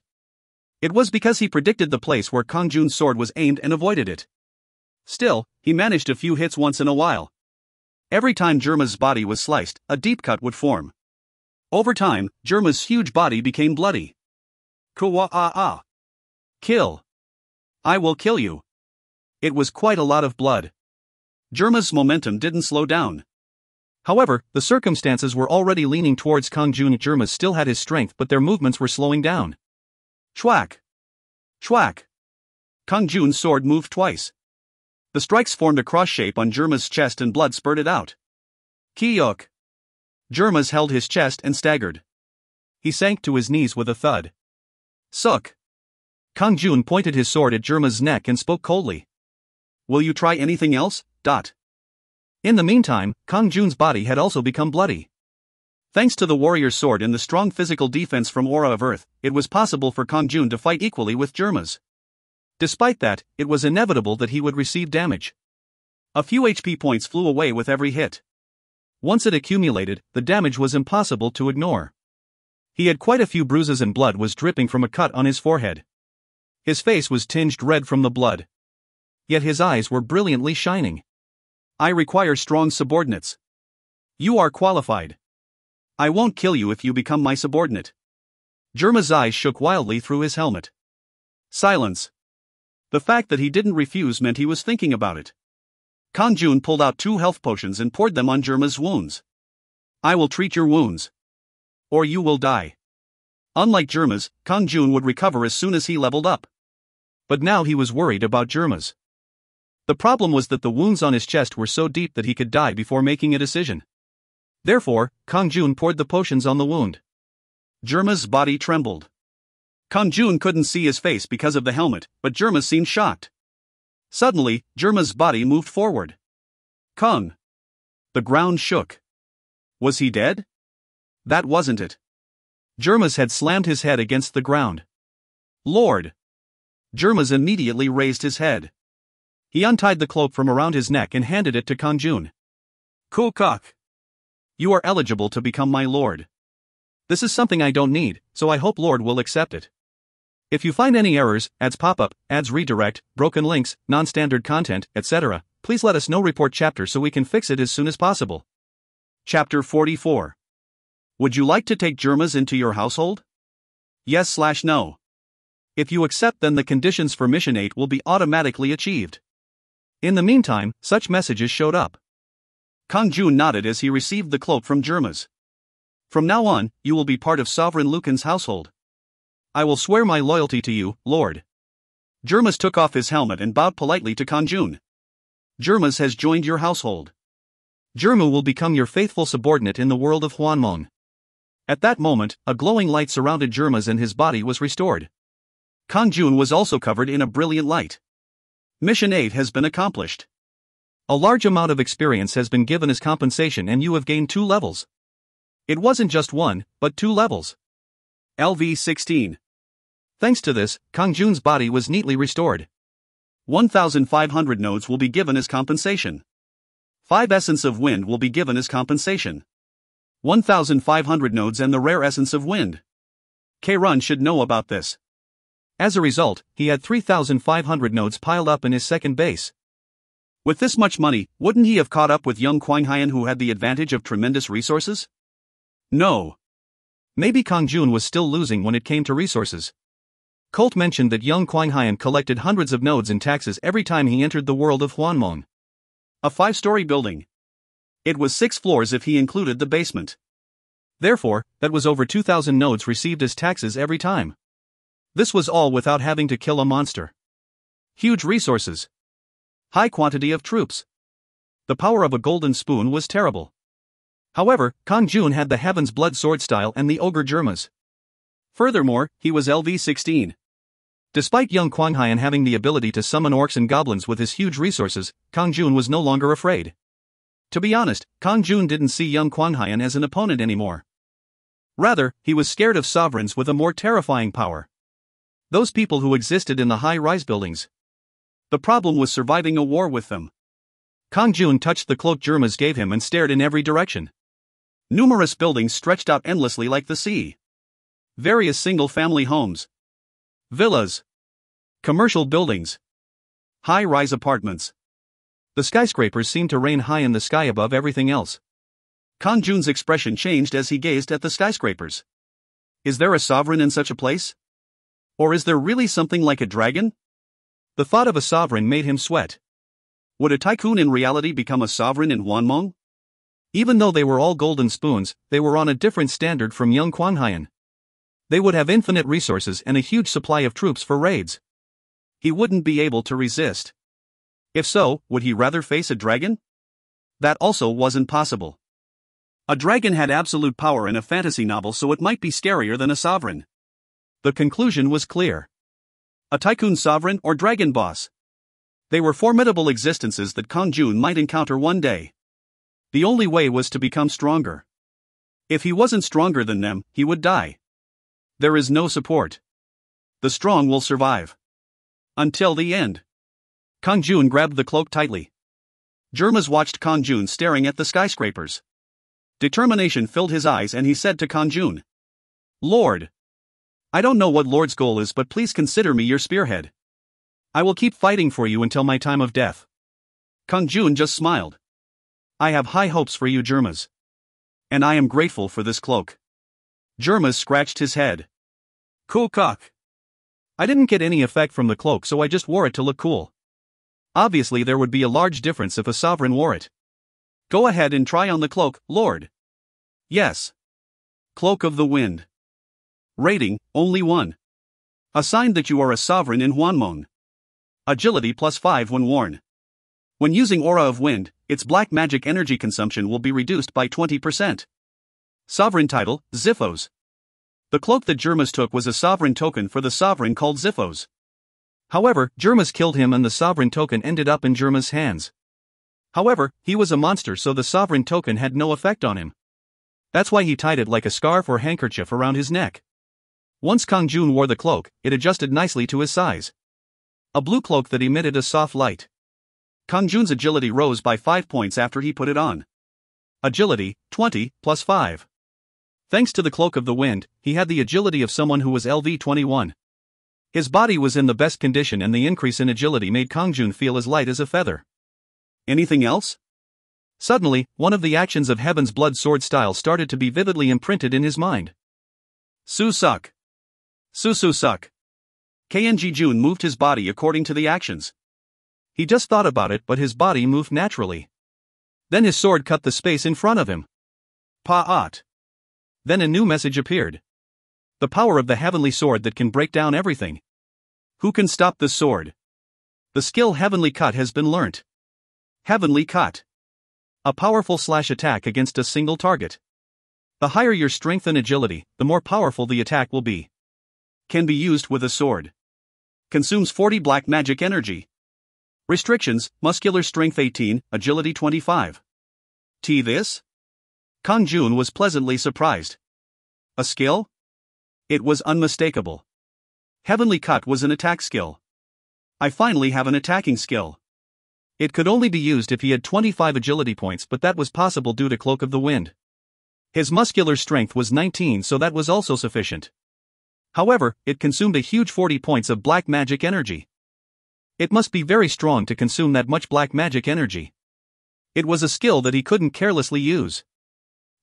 It was because he predicted the place where Kang-jun's sword was aimed and avoided it. Still, he managed a few hits once in a while. Every time Jermas' body was sliced, a deep cut would form. Over time, Jermas' huge body became bloody. Kwa-ah-ah. Kill. I will kill you. It was quite a lot of blood. Jermas' momentum didn't slow down. However, the circumstances were already leaning towards Kang-jun. Jermas still had his strength, but their movements were slowing down. Chwack. Chwack. Kang-jun's sword moved twice. The strikes formed a cross shape on Jermas' chest and blood spurted out. Kiyok. Jermas held his chest and staggered. He sank to his knees with a thud. Suk. Kang-jun pointed his sword at Jermas' neck and spoke coldly. Will you try anything else? In the meantime, Kang-jun's body had also become bloody. Thanks to the warrior's sword and the strong physical defense from Aura of Earth, it was possible for Kang-jun to fight equally with Jermas. Despite that, it was inevitable that he would receive damage. A few HP points flew away with every hit. Once it accumulated, the damage was impossible to ignore. He had quite a few bruises and blood was dripping from a cut on his forehead. His face was tinged red from the blood. Yet his eyes were brilliantly shining. I require strong subordinates. You are qualified. I won't kill you if you become my subordinate. Jerma's eyes shook wildly through his helmet. Silence. The fact that he didn't refuse meant he was thinking about it. Kang-jun pulled out 2 health potions and poured them on Jerma's wounds. I will treat your wounds. Or you will die. Unlike Jerma's, Kang-jun would recover as soon as he leveled up. But now he was worried about Jerma's. The problem was that the wounds on his chest were so deep that he could die before making a decision. Therefore, Kang-jun poured the potions on the wound. Jerma's body trembled. Kang-jun couldn't see his face because of the helmet, but Jerma seemed shocked. Suddenly, Jerma's body moved forward. Kung. The ground shook. Was he dead? That wasn't it. Jermas had slammed his head against the ground. Lord! Jermas immediately raised his head. He untied the cloak from around his neck and handed it to Kang-jun. Cool cock. You are eligible to become my lord. This is something I don't need, so I hope Lord will accept it. If you find any errors, ads pop up, ads redirect, broken links, non-standard content, etc., please let us know. Report chapter so we can fix it as soon as possible. Chapter 44. Would you like to take Jermas into your household? Yes/no. If you accept, then the conditions for Mission 8 will be automatically achieved. In the meantime, such messages showed up. Kang-jun nodded as he received the cloak from Jermas. From now on, you will be part of Sovereign Lucan's household. I will swear my loyalty to you, Lord. Jermas took off his helmet and bowed politely to Kang-jun. Jermas has joined your household. Jermu will become your faithful subordinate in the world of Hwanmong. At that moment, a glowing light surrounded Jermas and his body was restored. Kang-jun was also covered in a brilliant light. Mission 8 has been accomplished. A large amount of experience has been given as compensation and you have gained 2 levels. It wasn't just 1, but 2 levels. LV16. Thanks to this, Kang-jun's body was neatly restored. 1,500 nodes will be given as compensation. 5 Essence of Wind will be given as compensation. 1,500 nodes and the rare Essence of Wind. K-Run should know about this. As a result, he had 3,500 nodes piled up in his second base. With this much money, wouldn't he have caught up with young Kwang-hyun, who had the advantage of tremendous resources? No. Maybe Kang-jun was still losing when it came to resources. Colt mentioned that young Kwang-hyun collected hundreds of nodes in taxes every time he entered the world of Hwanmong. A 5-story building. It was 6 floors if he included the basement. Therefore, that was over 2,000 nodes received as taxes every time. This was all without having to kill a monster. Huge resources. High quantity of troops. The power of a golden spoon was terrible. However, Kang-jun had the Heaven's Blood sword style and the Ogre Jermas. Furthermore, he was LV16. Despite young Kwang-hyun having the ability to summon orcs and goblins with his huge resources, Kang-jun was no longer afraid. To be honest, Kang-jun didn't see young Kwang-hyun as an opponent anymore. Rather, he was scared of sovereigns with a more terrifying power. Those people who existed in the high-rise buildings. The problem was surviving a war with them. Kang-jun touched the cloak Jermas gave him and stared in every direction. Numerous buildings stretched out endlessly like the sea. Various single-family homes. Villas. Commercial buildings. High-rise apartments. The skyscrapers seemed to reign high in the sky above everything else. Kang-jun's expression changed as he gazed at the skyscrapers. Is there a sovereign in such a place? Or is there really something like a dragon? The thought of a sovereign made him sweat. Would a tycoon in reality become a sovereign in Hwanmong? Even though they were all golden spoons, they were on a different standard from young Kwang-hyun. They would have infinite resources and a huge supply of troops for raids. He wouldn't be able to resist. If so, would he rather face a dragon? That also wasn't possible. A dragon had absolute power in a fantasy novel, so it might be scarier than a sovereign. The conclusion was clear. A tycoon sovereign or dragon boss. They were formidable existences that Kang-jun might encounter one day. The only way was to become stronger. If he wasn't stronger than them, he would die. There is no support. The strong will survive. Until the end. Kang-jun grabbed the cloak tightly. Jermas watched Kang-jun staring at the skyscrapers. Determination filled his eyes and he said to Kang-jun, Lord! I don't know what Lord's goal is, but please consider me your spearhead. I will keep fighting for you until my time of death. Kang-jun just smiled. I have high hopes for you, Jermas. And I am grateful for this cloak. Jermas scratched his head. Cool cock. I didn't get any effect from the cloak, so I just wore it to look cool. Obviously there would be a large difference if a sovereign wore it. Go ahead and try on the cloak, Lord. Yes. Cloak of the Wind. Rating, only 1. A sign that you are a sovereign in Hwanmong. Agility +5 when worn. When using Aura of Wind, its black magic energy consumption will be reduced by 20%. Sovereign title, Ziphos. The cloak that Jermas took was a sovereign token for the sovereign called Ziphos. However, Jermas killed him and the sovereign token ended up in Jermas' hands. However, he was a monster, so the sovereign token had no effect on him. That's why he tied it like a scarf or handkerchief around his neck. Once Kang-jun wore the cloak, it adjusted nicely to his size. A blue cloak that emitted a soft light. Kang-jun's agility rose by 5 points after he put it on. Agility, 20, plus 5. Thanks to the cloak of the wind, he had the agility of someone who was LV 21. His body was in the best condition, and the increase in agility made Kang-jun feel as light as a feather. Anything else? Suddenly, one of the actions of Heaven's Blood sword style started to be vividly imprinted in his mind. Su-suck. Su-su-suck. Kang-jun moved his body according to the actions. He just thought about it, but his body moved naturally. Then his sword cut the space in front of him. Pa-at. Then a new message appeared. The power of the heavenly sword that can break down everything. Who can stop this sword? The skill Heavenly Cut has been learnt. Heavenly Cut. A powerful slash attack against a single target. The higher your strength and agility, the more powerful the attack will be. Can be used with a sword. Consumes 40 black magic energy. Restrictions: muscular strength 18, agility 25. This? Kang-jun was pleasantly surprised. A skill? It was unmistakable. Heavenly Cut was an attack skill. I finally have an attacking skill. It could only be used if he had 25 agility points, but that was possible due to Cloak of the Wind. His muscular strength was 19, so that was also sufficient. However, it consumed a huge 40 points of black magic energy. It must be very strong to consume that much black magic energy. It was a skill that he couldn't carelessly use.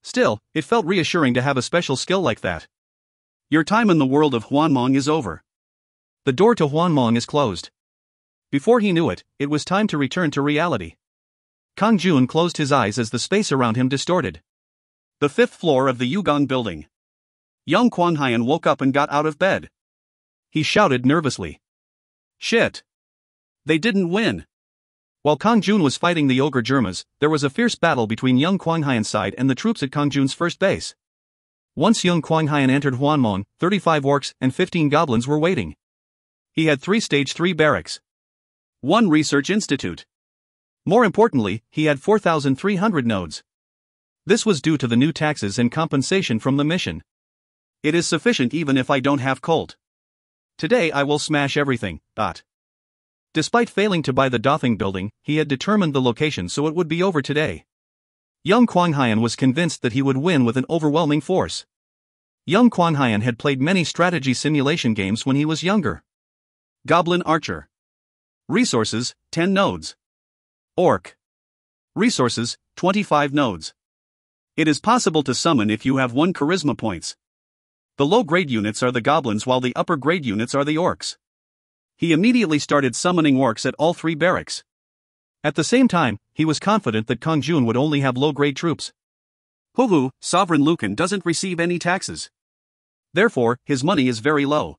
Still, it felt reassuring to have a special skill like that. Your time in the world of Hwanmong is over. The door to Hwanmong is closed. Before he knew it, it was time to return to reality. Kang-jun closed his eyes as the space around him distorted. The 5th floor of the Yugong building. Young Kwang-hyun woke up and got out of bed. He shouted nervously. Shit! They didn't win! While Kang-jun was fighting the ogre Germas, there was a fierce battle between young Kwang-hyun's side and the troops at Kang-jun's first base. Once young Kwang-hyun entered Hwanmong, 35 orcs and 15 goblins were waiting. He had 3 stage 3 barracks. 1 research institute. More importantly, he had 4,300 nodes. This was due to the new taxes and compensation from the mission. It is sufficient even if I don't have Colt. Today I will smash everything. Despite failing to buy the Dothing building, he had determined the location so it would be over today. Young Kwang-hyun was convinced that he would win with an overwhelming force. Young Kwang-hyun had played many strategy simulation games when he was younger. Goblin Archer. Resources, 10 nodes. Orc. Resources, 25 nodes. It is possible to summon if you have 1 charisma points. The low-grade units are the goblins while the upper-grade units are the orcs. He immediately started summoning orcs at all 3 barracks. At the same time, he was confident that Kang-jun would only have low-grade troops. Hoo-hoo, Sovereign Lucan doesn't receive any taxes. Therefore, his money is very low.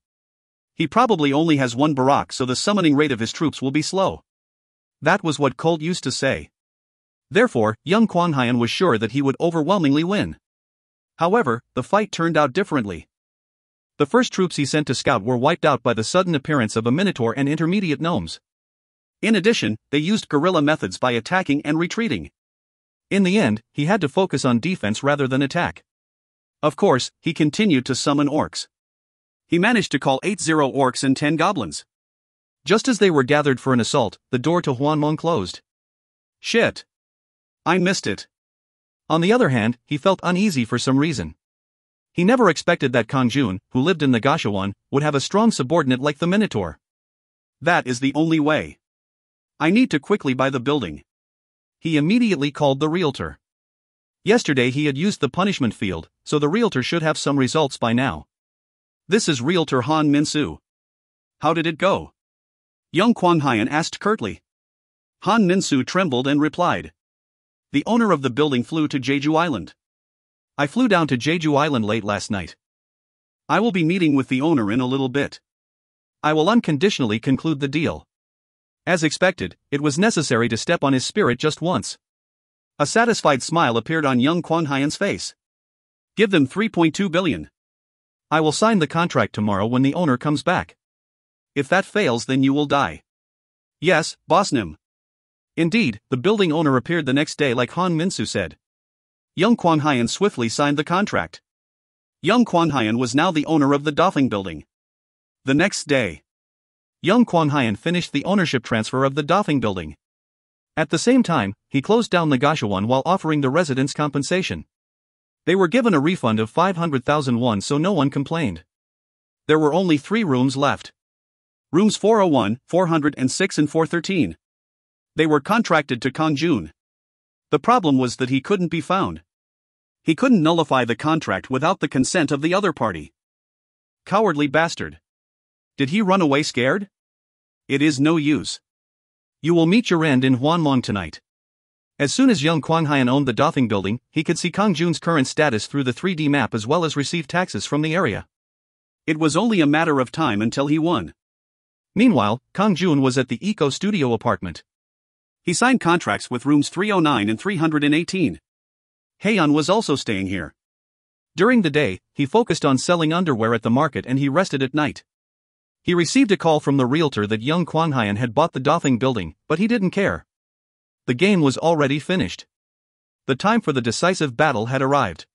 He probably only has 1 barack, so the summoning rate of his troops will be slow. That was what Colt used to say. Therefore, young Kwang-hyun was sure that he would overwhelmingly win. However, the fight turned out differently. The first troops he sent to scout were wiped out by the sudden appearance of a minotaur and intermediate gnomes. In addition, they used guerrilla methods by attacking and retreating. In the end, he had to focus on defense rather than attack. Of course, he continued to summon orcs. He managed to call 80 orcs and 10 goblins. Just as they were gathered for an assault, the door to Hwanmong closed. Shit! I missed it. On the other hand, he felt uneasy for some reason. He never expected that Kang-jun, who lived in the Gashawon, would have a strong subordinate like the Minotaur. That is the only way. I need to quickly buy the building. He immediately called the realtor. Yesterday he had used the punishment field, so the realtor should have some results by now. This is realtor Han Min-soo. How did it go? Young Kwang-hyun asked curtly. Han Min-soo trembled and replied. The owner of the building flew to Jeju Island. I flew down to Jeju Island late last night. I will be meeting with the owner in a little bit. I will unconditionally conclude the deal. As expected, it was necessary to step on his spirit just once. A satisfied smile appeared on young Kwang-hyun's face. Give them 3.2 billion. I will sign the contract tomorrow when the owner comes back. If that fails, then you will die. Yes, Boss Nim. Indeed, the building owner appeared the next day like Han Minsu said. Young Kwang Hyan swiftly signed the contract. Young Kwang Hyan was now the owner of the Dofing building. The next day, Young Kwang Hyan finished the ownership transfer of the Dofing building. At the same time, he closed down the Gashuan while offering the residents compensation. They were given a refund of 500,000 won, so no one complained. There were only 3 rooms left. Rooms 401, 406 and 413. They were contracted to Kang-jun. The problem was that he couldn't be found. He couldn't nullify the contract without the consent of the other party. Cowardly bastard. Did he run away scared? It is no use. You will meet your end in Hwanmong tonight. As soon as young Kwang Hyan owned the Dofing building, he could see Kang-jun's current status through the 3D map as well as receive taxes from the area. It was only a matter of time until he won. Meanwhile, Kang-jun was at the Eco Studio apartment. He signed contracts with rooms 309 and 318. Haeyeon was also staying here. During the day, he focused on selling underwear at the market and he rested at night. He received a call from the realtor that young Kwang Hyan had bought the Dofing building, but he didn't care. The game was already finished. The time for the decisive battle had arrived.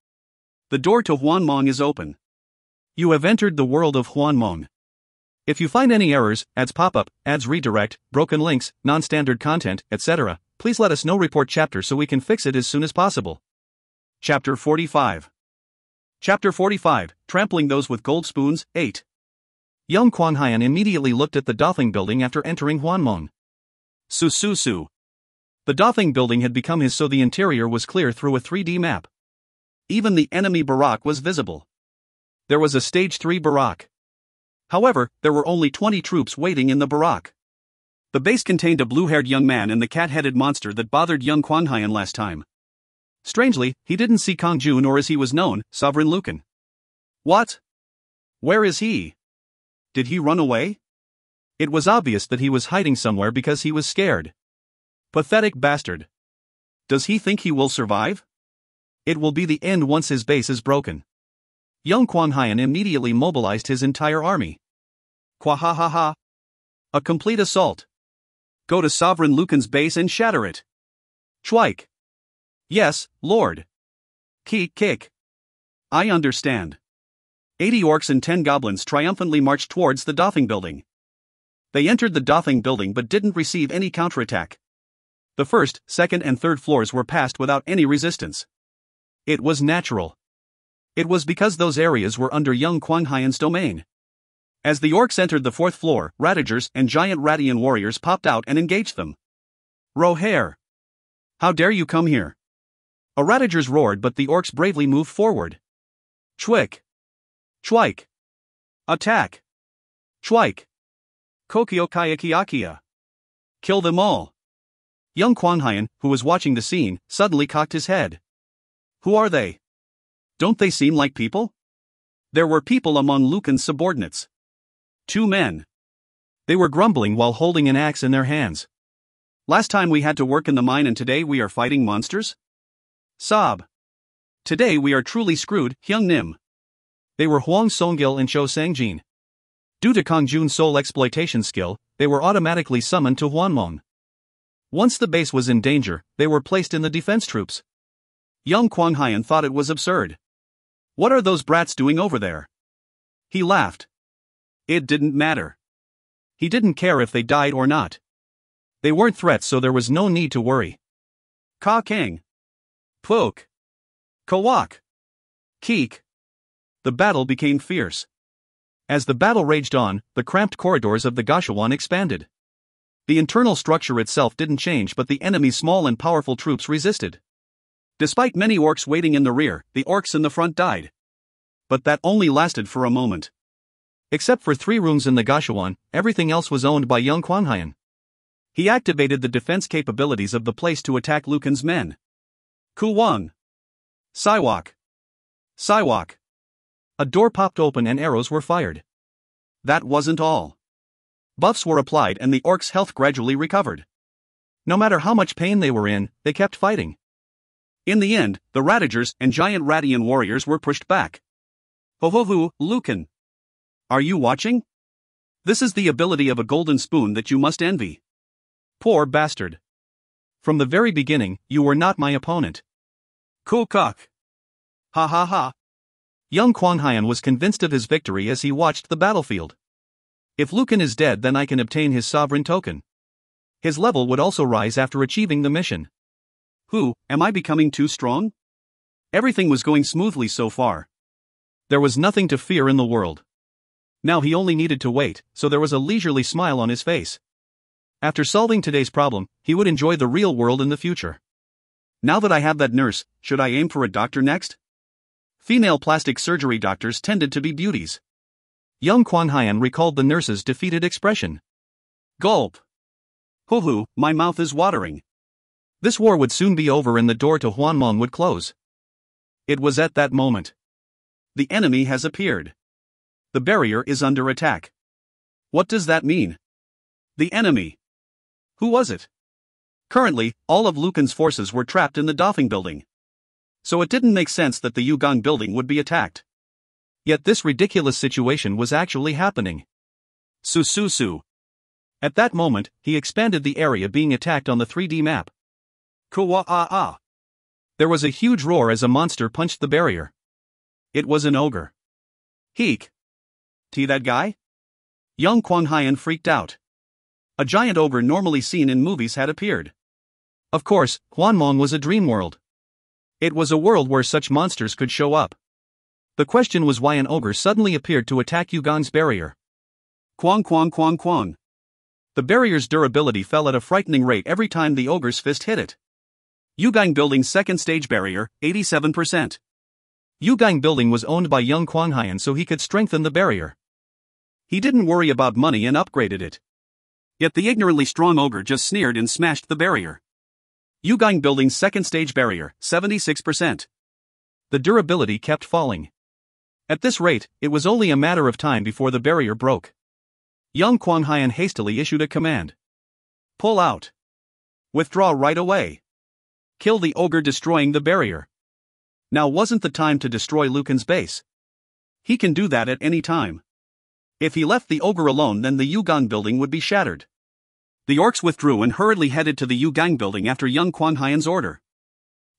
The door to Hwanmong is open. You have entered the world of Hwanmong. If you find any errors, ads pop up, ads redirect, broken links, non-standard content, etc., please let us know. Report chapter so we can fix it as soon as possible. Chapter 45. Chapter 45, Trampling Those with Gold Spoons, 8. Young Kwang Hyan immediately looked at the Dofing building after entering Hwanmong. Su. The Dofing building had become his, so the interior was clear through a 3D map. Even the enemy barrack was visible. There was a stage 3 barrack. However, there were only 20 troops waiting in the barrack. The base contained a blue-haired young man and the cat-headed monster that bothered young Kwang Hyan last time. Strangely, he didn't see Kang-jun, or as he was known, Sovereign Lucan. What? Where is he? Did he run away? It was obvious that he was hiding somewhere because he was scared. Pathetic bastard. Does he think he will survive? It will be the end once his base is broken. Young Kwang Hyan immediately mobilized his entire army. Kwahahaha. A complete assault. Go to Sovereign Lucan's base and shatter it. Chwike. Yes, Lord. Kick. I understand. 80 orcs and 10 goblins triumphantly marched towards the Dofing building. They entered the Dofing building but didn't receive any counterattack. The first, second and third floors were passed without any resistance. It was natural. It was because those areas were under young Kwang Hyan's domain. As the orcs entered the fourth floor, Radagers and giant Radian warriors popped out and engaged them. Rohair! How dare you come here? A Radagers roared, but the orcs bravely moved forward. Chwike! Attack! Chwike! Kokyo Kayakiakia! Kill them all! Young Kwang Hyan, who was watching the scene, suddenly cocked his head. Who are they? Don't they seem like people? There were people among Lucan's subordinates. 2 men. They were grumbling while holding an axe in their hands. Last time we had to work in the mine and today we are fighting monsters? Sob. Today we are truly screwed, Hyung Nim. They were Hwang Songgil and Cho Sangjin. Due to Kang-jun's soul exploitation skill, they were automatically summoned to Hwanmong. Once the base was in danger, they were placed in the defense troops. Young Kwang Hyan thought it was absurd. What are those brats doing over there? He laughed. It didn't matter. He didn't care if they died or not. They weren't threats, so there was no need to worry. Ka Kang. Poke. Kawak. Keek. The battle became fierce. As the battle raged on, the cramped corridors of the Gashuan expanded. The internal structure itself didn't change, but the enemy's small and powerful troops resisted. Despite many orcs waiting in the rear, the orcs in the front died. But that only lasted for a moment. Except for 3 rooms in the Gashuan, everything else was owned by young Kwang Hyan. He activated the defense capabilities of the place to attack Lucan's men. Kuwang. Siwak. A door popped open and arrows were fired. That wasn't all. Buffs were applied and the orcs' health gradually recovered. No matter how much pain they were in, they kept fighting. In the end, the Radagers and giant Radian warriors were pushed back. Ho, Lucan. Are you watching? This is the ability of a golden spoon that you must envy. Poor bastard. From the very beginning, you were not my opponent. Cool cock. Ha ha ha. Young Kwang Hyun was convinced of his victory as he watched the battlefield. If Lucan is dead, then I can obtain his sovereign token. His level would also rise after achieving the mission. Am I becoming too strong? Everything was going smoothly so far. There was nothing to fear in the world. Now he only needed to wait, so there was a leisurely smile on his face. After solving today's problem, he would enjoy the real world in the future. Now that I have that nurse, should I aim for a doctor next? Female plastic surgery doctors tended to be beauties. Young Kwang Hyun recalled the nurse's defeated expression. Gulp. Hoo-hoo, my mouth is watering. This war would soon be over and the door to Hwanmong would close. It was at that moment. The enemy has appeared. The barrier is under attack. What does that mean? The enemy. Who was it? Currently, all of Lucan's forces were trapped in the Dafeng building. So it didn't make sense that the Yugang building would be attacked. Yet this ridiculous situation was actually happening. Su. At that moment, he expanded the area being attacked on the 3D map. Kwa-ah-ah. There was a huge roar as a monster punched the barrier. It was an ogre. Heek. That guy? Young Kwang Hyun freaked out. A giant ogre normally seen in movies had appeared. Of course, Hwanmong was a dream world. It was a world where such monsters could show up. The question was why an ogre suddenly appeared to attack Yugang's barrier. Kwang. The barrier's durability fell at a frightening rate every time the ogre's fist hit it. Yugang building's second stage barrier, 87%. Yugang building was owned by Young Kwang Hyun so he could strengthen the barrier. He didn't worry about money and upgraded it. Yet the ignorantly strong ogre just sneered and smashed the barrier. Yugang building's second stage barrier, 76%. The durability kept falling. At this rate, it was only a matter of time before the barrier broke. Young Kwang Hyun hastily issued a command. Pull out. Withdraw right away. Kill the ogre destroying the barrier. Now wasn't the time to destroy Lucan's base. He can do that at any time. If he left the ogre alone, then the Yugang building would be shattered. The orcs withdrew and hurriedly headed to the Yugang building after Young Kwang Hyun's order.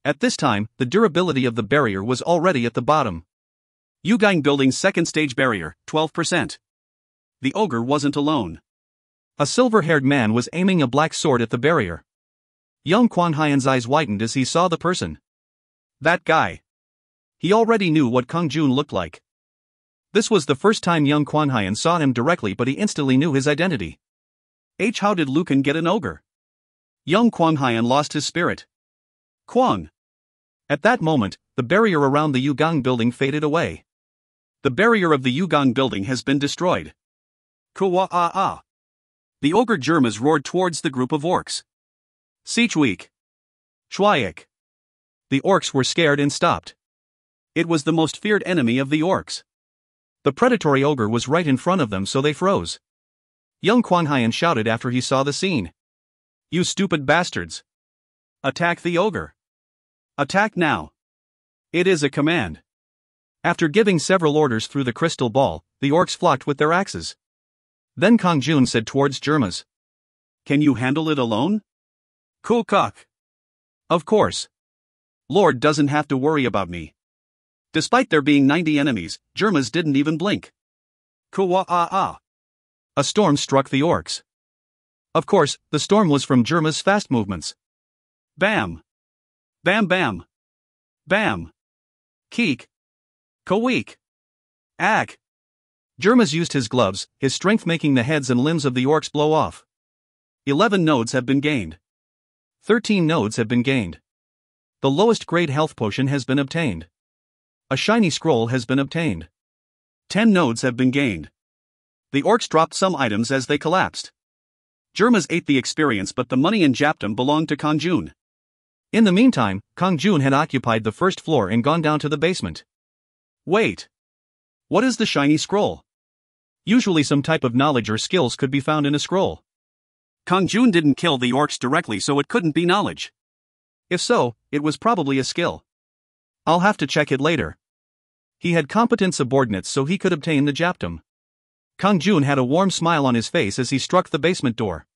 At this time, the durability of the barrier was already at the bottom. Yugang building's second stage barrier, 12%. The ogre wasn't alone. A silver-haired man was aiming a black sword at the barrier. Young Kwang Hyun's eyes widened as he saw the person. That guy. He already knew what Kang-jun looked like. This was the first time Young Kwang Hyun saw him directly, but he instantly knew his identity. How did Lucan get an ogre? Young Kwang Hyun lost his spirit. Kwang. At that moment, the barrier around the Yugang building faded away. The barrier of the Yugang building has been destroyed. Kwa-ah-ah. The ogre Germas roared towards the group of orcs. Sichweek. Chwaik. The orcs were scared and stopped. It was the most feared enemy of the orcs. The predatory ogre was right in front of them, so they froze. Young Kwang Hyun shouted after he saw the scene. You stupid bastards. Attack the ogre. Attack now. It is a command. After giving several orders through the crystal ball, the orcs flocked with their axes. Then Kang-jun said towards Germas. Can you handle it alone? Cool cock. Of course. Lord doesn't have to worry about me. Despite there being 90 enemies, Germas didn't even blink. Kwa-ah-ah. A storm struck the orcs. Of course, the storm was from Germa's fast movements. Bam. Bam bam. Bam. Keek. Kaweek. Ak. Germas used his gloves, his strength making the heads and limbs of the orcs blow off. 11 nodes have been gained. 13 nodes have been gained. The lowest grade health potion has been obtained. A shiny scroll has been obtained. 10 nodes have been gained. The orcs dropped some items as they collapsed. Germas ate the experience, but the money and Japdom belonged to Kang-jun. In the meantime, Kang-jun had occupied the first floor and gone down to the basement. Wait. What is the shiny scroll? Usually some type of knowledge or skills could be found in a scroll. Kang-jun didn't kill the orcs directly, so it couldn't be knowledge. If so, it was probably a skill. I'll have to check it later. He had competent subordinates so he could obtain the Japdom. Kang-jun had a warm smile on his face as he struck the basement door.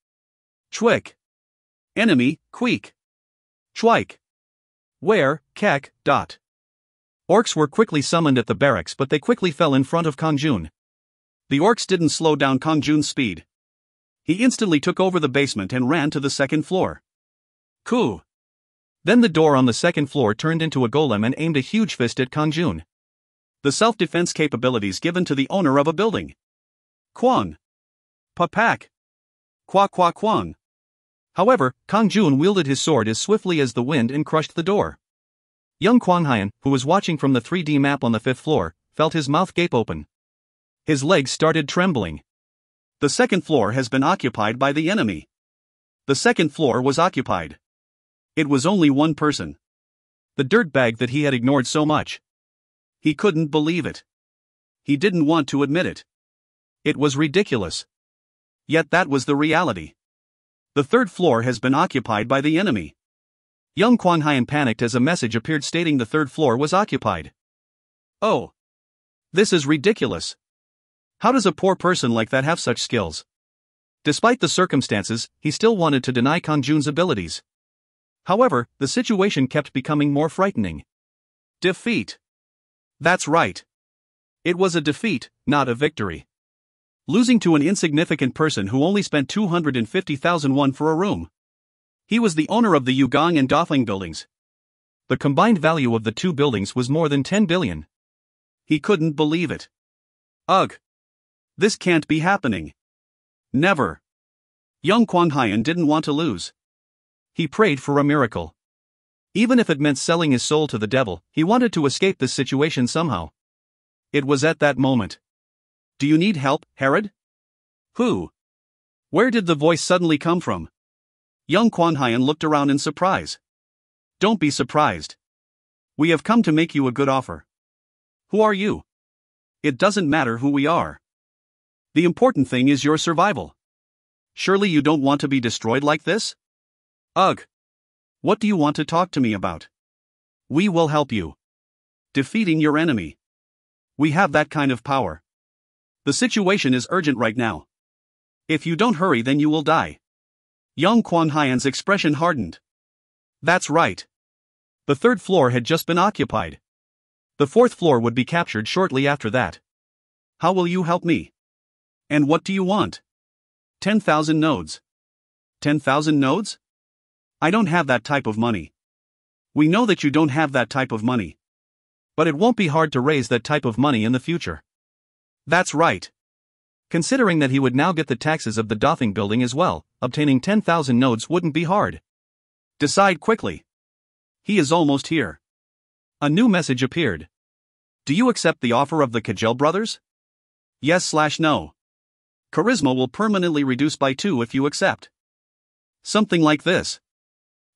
Chwick. Enemy, queek. Schweik. Where, Kek, dot. Orcs were quickly summoned at the barracks, but they quickly fell in front of Kang-jun. The orcs didn't slow down Kang-jun's speed. He instantly took over the basement and ran to the second floor. Coo. Then the door on the second floor turned into a golem and aimed a huge fist at Kang-jun. The self-defense capabilities given to the owner of a building. Kwang. Papak. Kwa kwa kwang. However, Kang-jun wielded his sword as swiftly as the wind and crushed the door. Young Hwanmong, who was watching from the 3D map on the 5th floor, felt his mouth gape open. His legs started trembling. The second floor has been occupied by the enemy. The second floor was occupied. It was only one person. The dirtbag that he had ignored so much. He couldn't believe it. He didn't want to admit it. It was ridiculous. Yet that was the reality. The third floor has been occupied by the enemy. Young Hwanmong panicked as a message appeared stating the third floor was occupied. Oh. This is ridiculous. How does a poor person like that have such skills? Despite the circumstances, he still wanted to deny Kang-jun's abilities. However, the situation kept becoming more frightening. Defeat. That's right. It was a defeat, not a victory. Losing to an insignificant person who only spent 250,000 won for a room. He was the owner of the Yugong and Dofling buildings. The combined value of the two buildings was more than 10 billion. He couldn't believe it. Ugh. This can't be happening. Never. Young Hwanmong didn't want to lose. He prayed for a miracle. Even if it meant selling his soul to the devil, he wanted to escape this situation somehow. It was at that moment. Do you need help, Herod? Who? Where did the voice suddenly come from? Young Hwanmong looked around in surprise. Don't be surprised. We have come to make you a good offer. Who are you? It doesn't matter who we are. The important thing is your survival. Surely you don't want to be destroyed like this? Ugh. What do you want to talk to me about? We will help you. Defeating your enemy. We have that kind of power. The situation is urgent right now. If you don't hurry, then you will die. Young Hwanmong's expression hardened. That's right. The third floor had just been occupied. The fourth floor would be captured shortly after that. How will you help me? And what do you want? 10,000 nodes. 10,000 nodes? I don't have that type of money. We know that you don't have that type of money. But it won't be hard to raise that type of money in the future. That's right. Considering that he would now get the taxes of the Dothing building as well, obtaining 10,000 nodes wouldn't be hard. Decide quickly. He is almost here. A new message appeared. Do you accept the offer of the Kagel brothers? Yes/no. Charisma will permanently reduce by 2 if you accept. Something like this.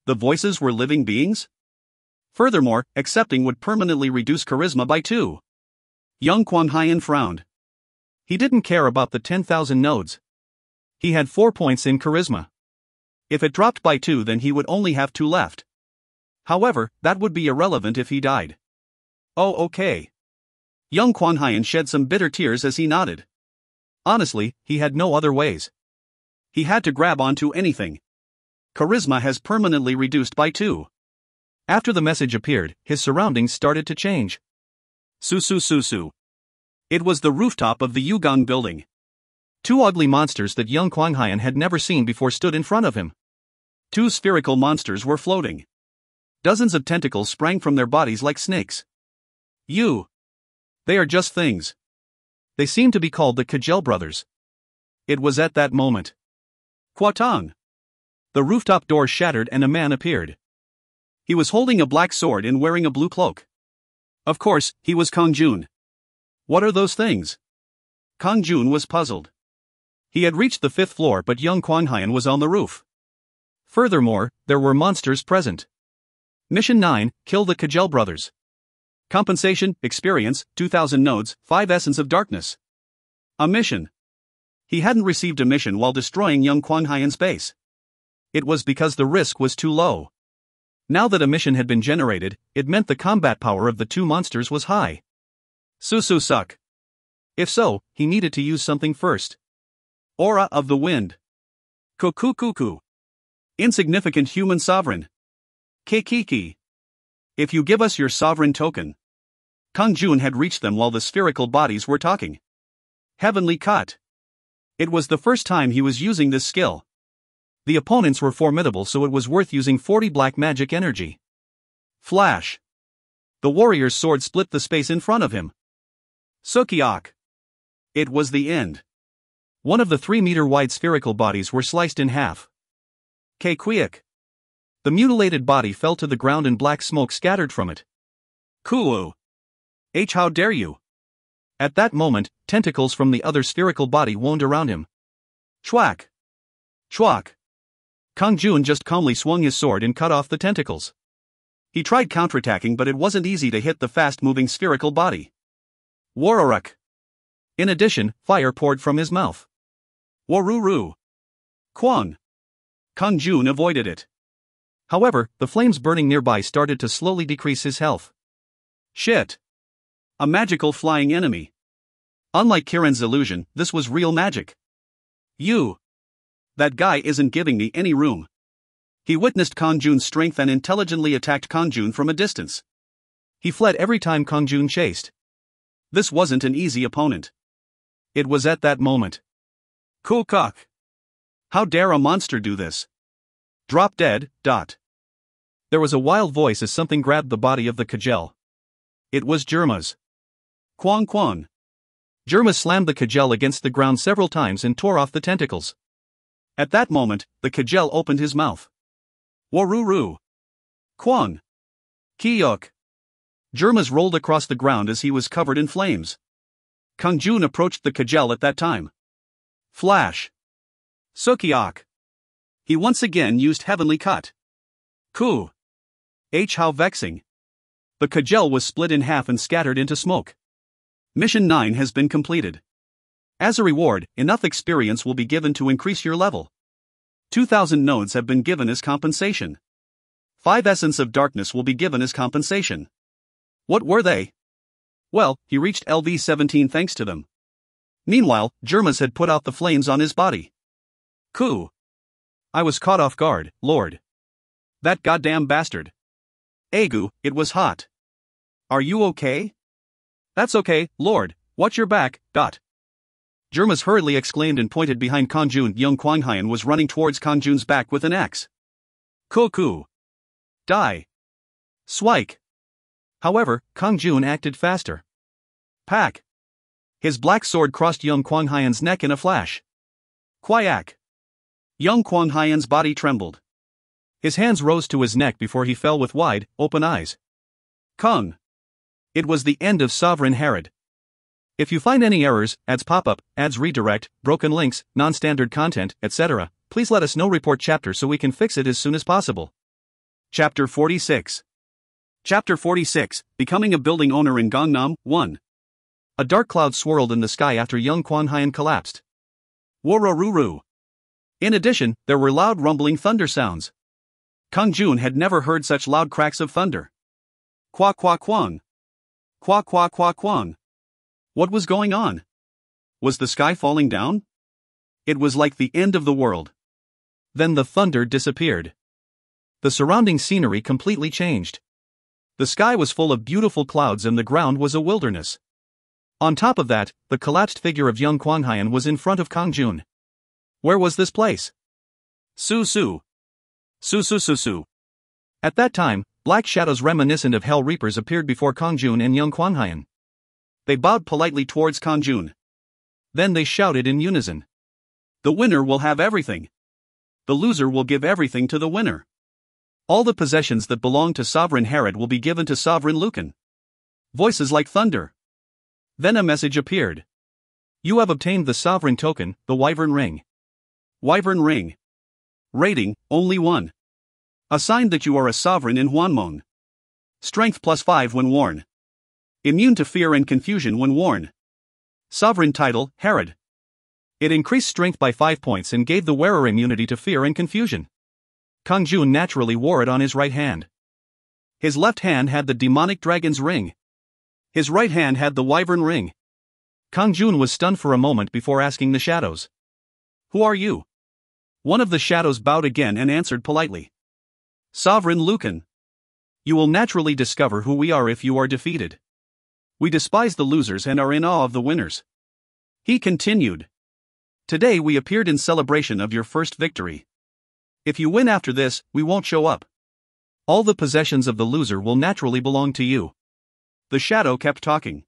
The voices were living beings? Furthermore, accepting would permanently reduce charisma by 2. Young Hwanmong frowned. He didn't care about the 10,000 nodes. He had 4 points in charisma. If it dropped by 2, then he would only have 2 left. However, that would be irrelevant if he died. Oh, okay. Young Hwanmong shed some bitter tears as he nodded. Honestly, he had no other ways. He had to grab onto anything. Charisma has permanently reduced by 2. After the message appeared, his surroundings started to change. Su. It was the rooftop of the Yugong building. 2 ugly monsters that young Hwanmong had never seen before stood in front of him. 2 spherical monsters were floating. Dozens of tentacles sprang from their bodies like snakes. They are just things. They seem to be called the Kagel brothers. It was at that moment. Kwatong. The rooftop door shattered and a man appeared. He was holding a black sword and wearing a blue cloak. Of course, he was Kang-jun. What are those things? Kang-jun was puzzled. He had reached the 5th floor, but young Hwanmong was on the roof. Furthermore, there were monsters present. Mission 9, kill the Kagel brothers. Compensation, experience, 2,000 nodes, 5 essence of darkness. A mission. He hadn't received a mission while destroying young Hwanmong's base. It was because the risk was too low. Now that a mission had been generated, it meant the combat power of the 2 monsters was high. Su suck. If so, he needed to use something first. Aura of the wind. Cuckoo. Insignificant human sovereign. Kiki. If you give us your sovereign token. Kang-jun had reached them while the spherical bodies were talking. Heavenly cut. It was the first time he was using this skill. The opponents were formidable, so it was worth using 40 black magic energy. Flash. The warrior's sword split the space in front of him. Sukiok. It was the end. One of the 3-meter-wide spherical bodies were sliced in half. Quick. The mutilated body fell to the ground and black smoke scattered from it. Kuu. How dare you? At that moment, tentacles from the other spherical body wound around him. Chwack. Chwack. Kang-jun just calmly swung his sword and cut off the tentacles. He tried counterattacking, but it wasn't easy to hit the fast-moving spherical body. Waroruk. In addition, fire poured from his mouth. Waruru. Kwang. Kang-jun avoided it. However, the flames burning nearby started to slowly decrease his health. Shit. A magical flying enemy. Unlike Kiran's illusion, this was real magic. That guy isn't giving me any room. He witnessed Kang-jun's strength and intelligently attacked Kang-jun from a distance. He fled every time Kang-jun chased. This wasn't an easy opponent. It was at that moment. Cook. How dare a monster do this? Drop dead. There was a wild voice as something grabbed the body of the Kagel. It was Germa's. Kwang. Germa slammed the Kagel against the ground several times and tore off the tentacles. At that moment, the Kagel opened his mouth. Waruru. Kwang. Kiyok. Germa's rolled across the ground as he was covered in flames. Kang-jun approached the Kagel at that time. Flash. Sukiok. He once again used Heavenly Cut. Ku. How vexing. The Kagel was split in half and scattered into smoke. Mission 9 has been completed. As a reward, enough experience will be given to increase your level. 2,000 nodes have been given as compensation. 5 Essence of Darkness will be given as compensation. What were they? Well, he reached LV-17 thanks to them. Meanwhile, Germas had put out the flames on his body. Ku. I was caught off guard, Lord. That goddamn bastard. Agu, it was hot. Are you okay? That's okay, Lord, watch your back. Germas hurriedly exclaimed and pointed behind Kang-jun. Young Kwanghyun was running towards Kang-jun's back with an axe. Koku. Die. Swike. However, Kang-jun acted faster. Pack. His black sword crossed young Kwanghyun's neck in a flash. Kwayak. Young Kwanghyun's body trembled. His hands rose to his neck before he fell with wide, open eyes. Kung. It was the end of Sovereign Herod. If you find any errors, ads pop-up, ads redirect, broken links, non-standard content, etc., please let us know. Report chapter so we can fix it as soon as possible. Chapter 46. Chapter 46, Becoming a Building Owner in Gangnam, 1. A dark cloud swirled in the sky after young Kwanghyun collapsed. Wororuru. In addition, there were loud rumbling thunder sounds. Kang-jun had never heard such loud cracks of thunder. Kwang. Kwang. What was going on? Was the sky falling down? It was like the end of the world. Then the thunder disappeared. The surrounding scenery completely changed. The sky was full of beautiful clouds and the ground was a wilderness. On top of that, the collapsed figure of young Kwanghyun was in front of Kang-jun. Where was this place? Su. At that time, black shadows reminiscent of Hell Reapers appeared before Kang-jun and young Kwanghyun. They bowed politely towards Kang-jun. Then they shouted in unison. The winner will have everything. The loser will give everything to the winner. All the possessions that belong to Sovereign Herod will be given to Sovereign Lucan. Voices like thunder. Then a message appeared. You have obtained the Sovereign Token, the Wyvern Ring. Wyvern Ring. Rating, only 1. A sign that you are a sovereign in Hwanmong. Strength +5 when worn. Immune to fear and confusion when worn. Sovereign title, Herod. It increased strength by 5 points and gave the wearer immunity to fear and confusion. Kang-jun naturally wore it on his right hand. His left hand had the demonic dragon's ring. His right hand had the wyvern ring. Kang-jun was stunned for a moment before asking the shadows. Who are you? One of the shadows bowed again and answered politely. Sovereign Lucan. You will naturally discover who we are if you are defeated. We despise the losers and are in awe of the winners. He continued. Today we appeared in celebration of your first victory. If you win after this, we won't show up. All the possessions of the loser will naturally belong to you. The shadow kept talking.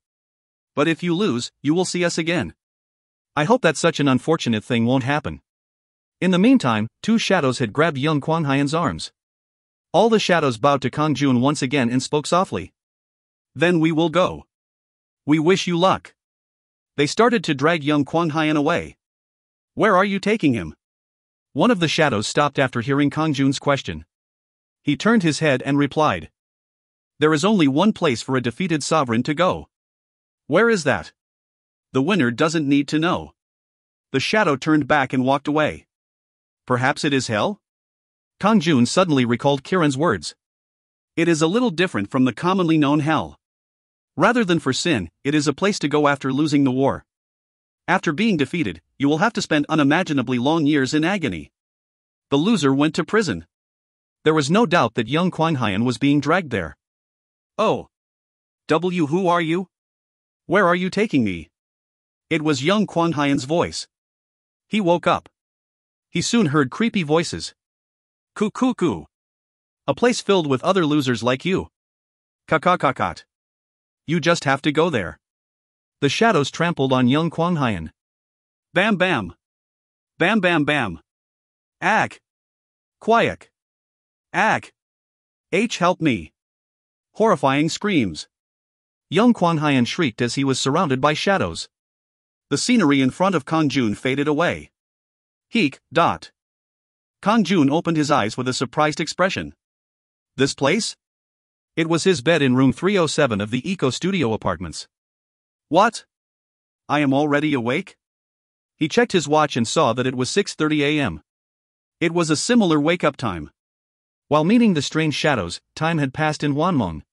But if you lose, you will see us again. I hope that such an unfortunate thing won't happen. In the meantime, two shadows had grabbed young Kwang-hyun's arms. All the shadows bowed to Kang-jun once again and spoke softly. Then we will go. We wish you luck. They started to drag young Kwang-hyun away. Where are you taking him? One of the shadows stopped after hearing Kang-jun's question. He turned his head and replied. There is only one place for a defeated sovereign to go. Where is that? The winner doesn't need to know. The shadow turned back and walked away. Perhaps it is hell? Kang-jun suddenly recalled Kiran's words. It is a little different from the commonly known hell. Rather than for sin, it is a place to go after losing the war. After being defeated, you will have to spend unimaginably long years in agony. The loser went to prison. There was no doubt that young Kwang-hyun was being dragged there. Oh. Who are you? Where are you taking me? It was young Kwang-hyun's voice. He woke up. He soon heard creepy voices. Coo. A place filled with other losers like you. Kakakakot. You just have to go there. The shadows trampled on young Kwang-hyun. Bam bam. Bam bam bam. Ack. Quiet. Ack. Help me. Horrifying screams. Young Kwang-hyun shrieked as he was surrounded by shadows. The scenery in front of Kang-jun faded away. Heek. Kang-jun opened his eyes with a surprised expression. This place? It was his bed in room 307 of the Eco Studio apartments. What? I am already awake? He checked his watch and saw that it was 6:30 a.m. It was a similar wake-up time. While meeting the strange shadows, time had passed in Hwanmong.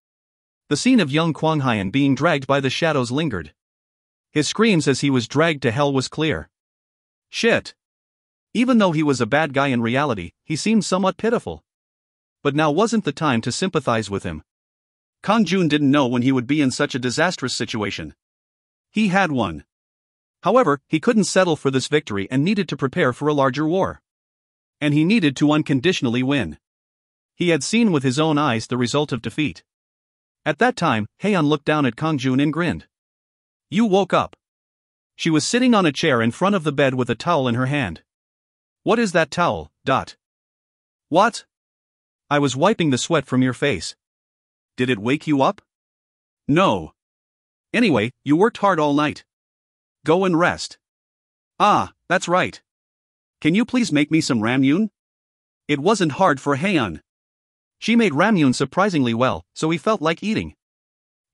The scene of young Kwang-hyun being dragged by the shadows lingered. His screams as he was dragged to hell was clear. Shit. Even though he was a bad guy in reality, he seemed somewhat pitiful. But now wasn't the time to sympathize with him. Kang-jun didn't know when he would be in such a disastrous situation. He had won. However, he couldn't settle for this victory and needed to prepare for a larger war. And he needed to unconditionally win. He had seen with his own eyes the result of defeat. At that time, Hyeon looked down at Kang-jun and grinned. You woke up. She was sitting on a chair in front of the bed with a towel in her hand. What is that towel? What? I was wiping the sweat from your face. Did it wake you up? No. Anyway, you worked hard all night. Go and rest. Ah, that's right. Can you please make me some ramyun? It wasn't hard for Hyeon. She made ramyun surprisingly well, so he felt like eating.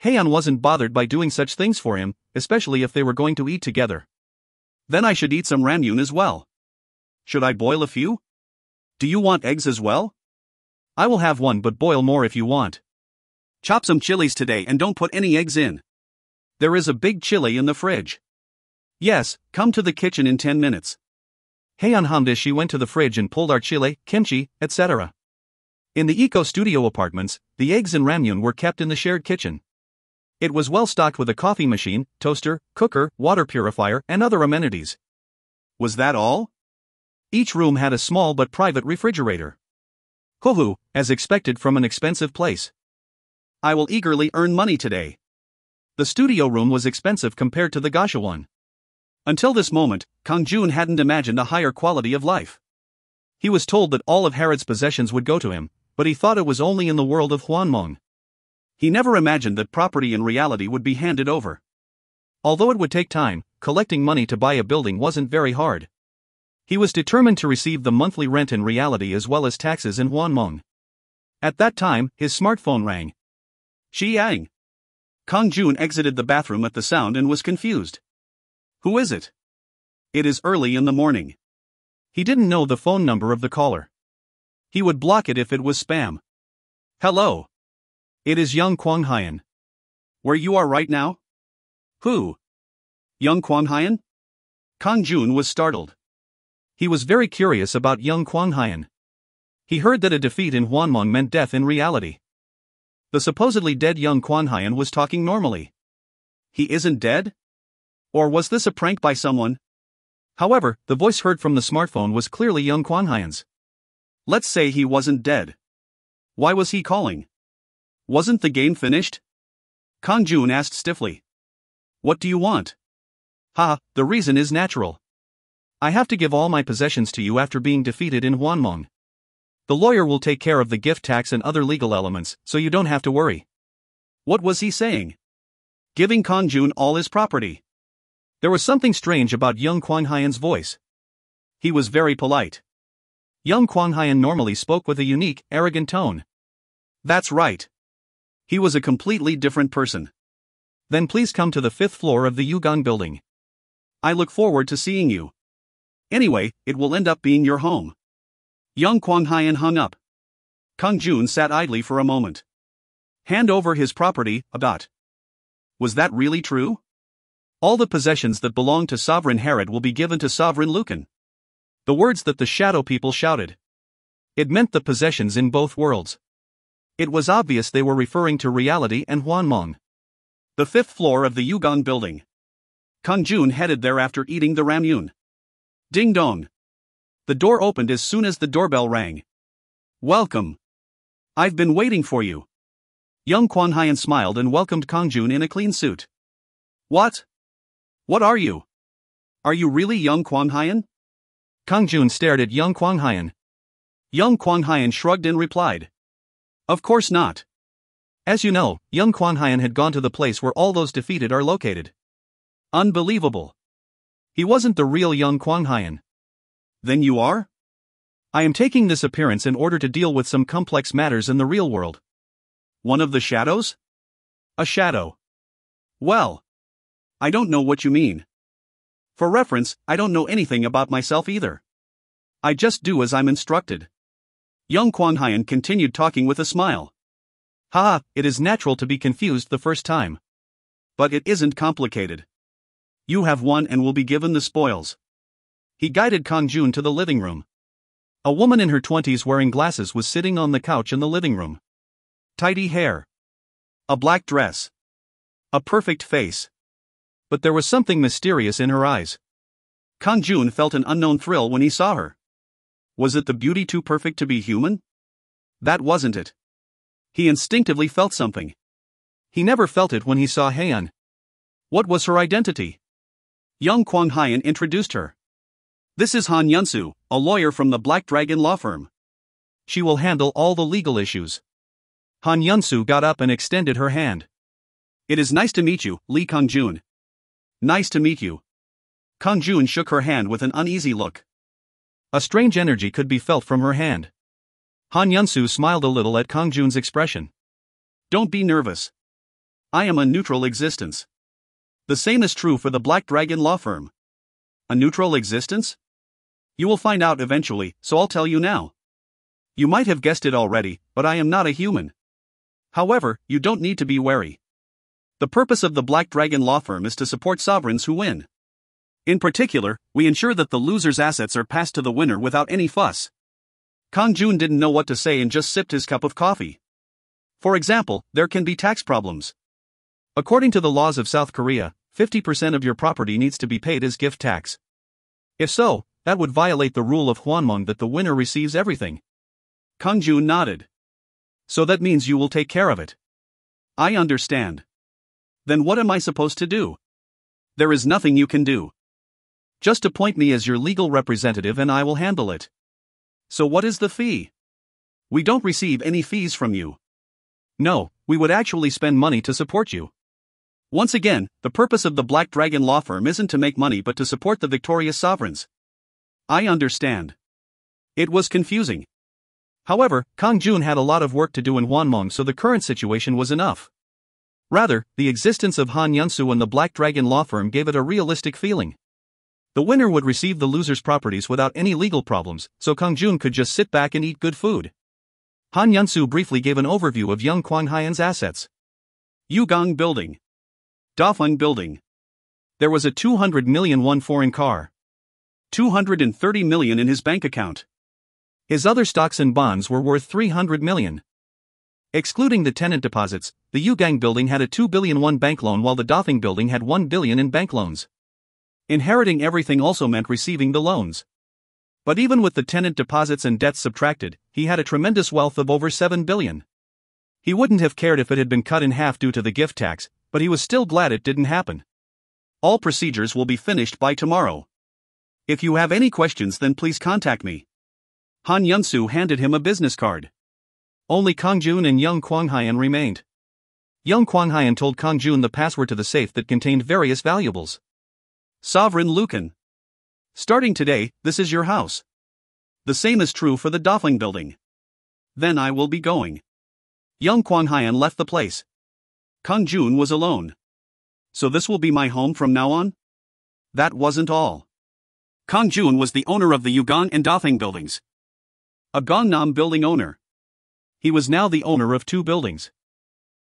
Hyeon wasn't bothered by doing such things for him, especially if they were going to eat together. Then I should eat some ramyun as well. Should I boil a few? Do you want eggs as well? I will have one, but boil more if you want. Chop some chilies today and don't put any eggs in. There is a big chili in the fridge. Yes, come to the kitchen in 10 minutes. Hyeon hummed as she went to the fridge and pulled our chili, kimchi, etc. In the Eco Studio apartments, the eggs and ramyun were kept in the shared kitchen. It was well stocked with a coffee machine, toaster, cooker, water purifier, and other amenities. Was that all? Each room had a small but private refrigerator. Hoo-hoo, as expected from an expensive place. I will eagerly earn money today. The studio room was expensive compared to the Gasha one. Until this moment, Kang-jun hadn't imagined a higher quality of life. He was told that all of Harrod's possessions would go to him, but he thought it was only in the world of Hwanmong. He never imagined that property in reality would be handed over. Although it would take time, collecting money to buy a building wasn't very hard. He was determined to receive the monthly rent in reality as well as taxes in Hwanmong. At that time, his smartphone rang. Xiang. Kang-jun exited the bathroom at the sound and was confused. Who is it? It is early in the morning. He didn't know the phone number of the caller. He would block it if it was spam. Hello. It is young Kwang-hyun. Where you are right now? Who? Young Kwang-hyun? Kang-jun was startled. He was very curious about young Kwang-hyun. He heard that a defeat in Hwanmong meant death in reality. The supposedly dead young Kwon Hyun was talking normally. He isn't dead? Or was this a prank by someone? However, the voice heard from the smartphone was clearly young Kwon Hyun's. Let's say he wasn't dead. Why was he calling? Wasn't the game finished? Kang-jun asked stiffly. What do you want? The reason is natural. I have to give all my possessions to you after being defeated in Hwanmong. The lawyer will take care of the gift tax and other legal elements, so you don't have to worry. What was he saying? Giving Kang-jun all his property. There was something strange about young Kwon Hyun's voice. He was very polite. Young Kwon Hyun normally spoke with a unique, arrogant tone. That's right. He was a completely different person. Then please come to the 5th floor of the Yugang building. I look forward to seeing you. Anyway, it will end up being your home. Young Kwon Hyun hung up. Kang-jun sat idly for a moment. Hand over his property, Was that really true? All the possessions that belong to Sovereign Herod will be given to Sovereign Lucan. The words that the shadow people shouted. It meant the possessions in both worlds. It was obvious they were referring to reality and Hwanmong. The 5th floor of the Yugang building. Kang-jun headed there after eating the ramyun. Ding dong. The door opened as soon as the doorbell rang. Welcome. I've been waiting for you. Young Kwon Hyun smiled and welcomed Kang-jun in a clean suit. What? What are you? Are you really young Kwon Hyun? Kang-jun stared at young Kwon Hyun. Young Kwon Hyun shrugged and replied. Of course not. As you know, young Kwon Hyun had gone to the place where all those defeated are located. Unbelievable. He wasn't the real young Kwon Hyun. Then you are? I am taking this appearance in order to deal with some complex matters in the real world. One of the shadows? A shadow. Well, I don't know what you mean. For reference, I don't know anything about myself either. I just do as I'm instructed. Young Kwon Hyun continued talking with a smile. It is natural to be confused the first time. But it isn't complicated. You have won and will be given the spoils. He guided Kang-jun to the living room. A woman in her 20s wearing glasses was sitting on the couch in the living room. Tidy hair. A black dress. A perfect face. But there was something mysterious in her eyes. Kang-jun felt an unknown thrill when he saw her. Was it the beauty too perfect to be human? That wasn't it. He instinctively felt something. He never felt it when he saw Hyun. What was her identity? Young Kwon Hyun introduced her. This is Han Yunsu, a lawyer from the Black Dragon law firm. She will handle all the legal issues. Han Yunsu got up and extended her hand. It is nice to meet you, Lee Kang-jun. Nice to meet you. Kang-jun shook her hand with an uneasy look. A strange energy could be felt from her hand. Han Yunsu smiled a little at Kang-jun's expression. Don't be nervous. I am a neutral existence. The same is true for the Black Dragon law firm. A neutral existence? You will find out eventually, so I'll tell you now. You might have guessed it already, but I am not a human. However, you don't need to be wary. The purpose of the Black Dragon law firm is to support sovereigns who win. In particular, we ensure that the loser's assets are passed to the winner without any fuss. Kang-jun didn't know what to say and just sipped his cup of coffee. For example, there can be tax problems. According to the laws of South Korea, 50% of your property needs to be paid as gift tax. If so, that would violate the rule of Hwanmong that the winner receives everything. Kang-jun nodded. So that means you will take care of it. I understand. Then what am I supposed to do? There is nothing you can do. Just appoint me as your legal representative and I will handle it. So what is the fee? We don't receive any fees from you. No, we would actually spend money to support you. Once again, the purpose of the Black Dragon law firm isn't to make money but to support the victorious sovereigns. I understand. It was confusing. However, Kang-jun had a lot of work to do in Hwanmong, so the current situation was enough. Rather, the existence of Han Yunsu and the Black Dragon law firm gave it a realistic feeling. The winner would receive the loser's properties without any legal problems, so Kang-jun could just sit back and eat good food. Han Yunsu briefly gave an overview of young Kwon Hyun's assets. Yugang Building. Dafeng Building. There was a 200 million won foreign car. 230 million in his bank account. His other stocks and bonds were worth 300 million. Excluding the tenant deposits, the Yugang building had a 2 billion won bank loan while the Dothing building had 1 billion in bank loans. Inheriting everything also meant receiving the loans. But even with the tenant deposits and debts subtracted, he had a tremendous wealth of over 7 billion. He wouldn't have cared if it had been cut in half due to the gift tax, but he was still glad it didn't happen. All procedures will be finished by tomorrow. If you have any questions, then please contact me. Han Yunsu handed him a business card. Only Kang-jun and young Kwang-hyan remained. Young Kwang-hyan told Kang-jun the password to the safe that contained various valuables. Sovereign Lucan. Starting today, this is your house. The same is true for the Dothing building. Then I will be going. Young Kwang-hyan left the place. Kang-jun was alone. So this will be my home from now on? That wasn't all. Kang-jun was the owner of the Yugang and Dothing buildings. A Gangnam building owner. He was now the owner of 2 buildings.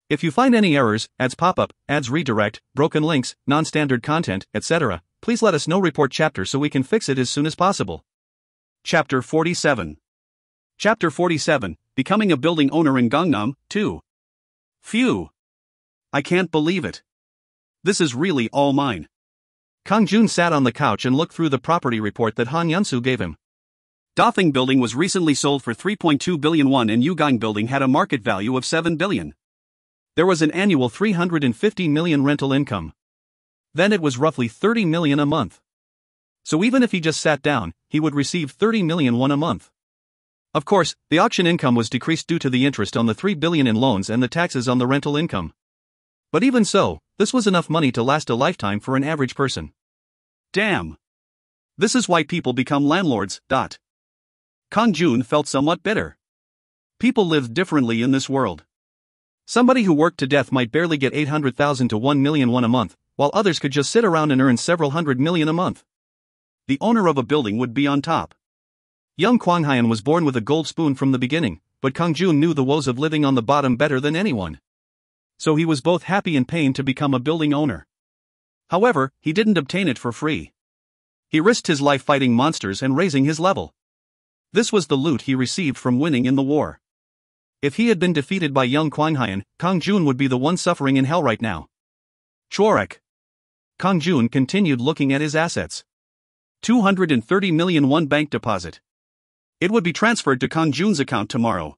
If you find any errors, ads pop up, ads redirect, broken links, non-standard content, etc., please let us know. Report chapter so we can fix it as soon as possible. Chapter 47. Chapter 47, Becoming a Building Owner in Gangnam, 2. Phew. I can't believe it. This is really all mine. Kang-jun sat on the couch and looked through the property report that Han Yunsu gave him. Dothing building was recently sold for 3.2 billion won and Yugang building had a market value of 7 billion. There was an annual 350 million rental income. Then it was roughly 30 million a month. So even if he just sat down, he would receive 30 million won a month. Of course, the auction income was decreased due to the interest on the 3 billion in loans and the taxes on the rental income. But even so, this was enough money to last a lifetime for an average person. Damn. This is why people become landlords. Kang-jun felt somewhat bitter. People live differently in this world. Somebody who worked to death might barely get 800,000 to 1 million won a month, while others could just sit around and earn several hundred million a month. The owner of a building would be on top. Young Kwang-hyan was born with a gold spoon from the beginning, but Kang-jun knew the woes of living on the bottom better than anyone. So he was both happy and pained to become a building owner. However, he didn't obtain it for free. He risked his life fighting monsters and raising his level. This was the loot he received from winning in the war. If he had been defeated by young Kwang-hyan, Kang-jun would be the one suffering in hell right now. Chorek. Kang-jun continued looking at his assets. 230 million won bank deposit. It would be transferred to Kang-jun's account tomorrow.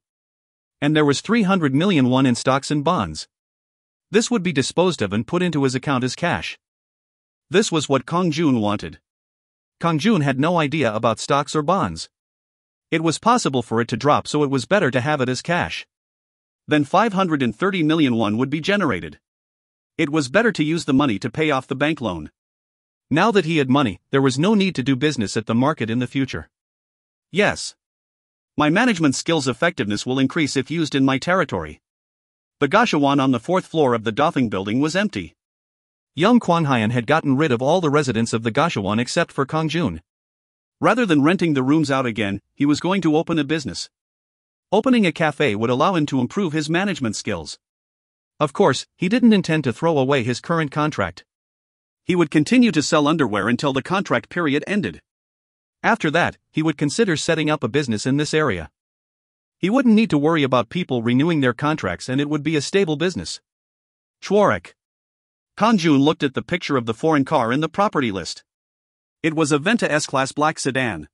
And there was 300 million won in stocks and bonds. This would be disposed of and put into his account as cash. This was what Kang-jun wanted. Kang-jun had no idea about stocks or bonds. It was possible for it to drop, so it was better to have it as cash. Then 530 million won would be generated. It was better to use the money to pay off the bank loan. Now that he had money, there was no need to do business at the market in the future. Yes. My management skills effectiveness will increase if used in my territory. The Gashawon on the 4th floor of the Dothing building was empty. Young Kwang-hyan had gotten rid of all the residents of the Gashawon except for Kang-jun. Rather than renting the rooms out again, he was going to open a business. Opening a cafe would allow him to improve his management skills. Of course, he didn't intend to throw away his current contract. He would continue to sell underwear until the contract period ended. After that, he would consider setting up a business in this area. He wouldn't need to worry about people renewing their contracts and it would be a stable business. Chorek. Kang-jun looked at the picture of the foreign car in the property list. It was a Venta S-Class black sedan.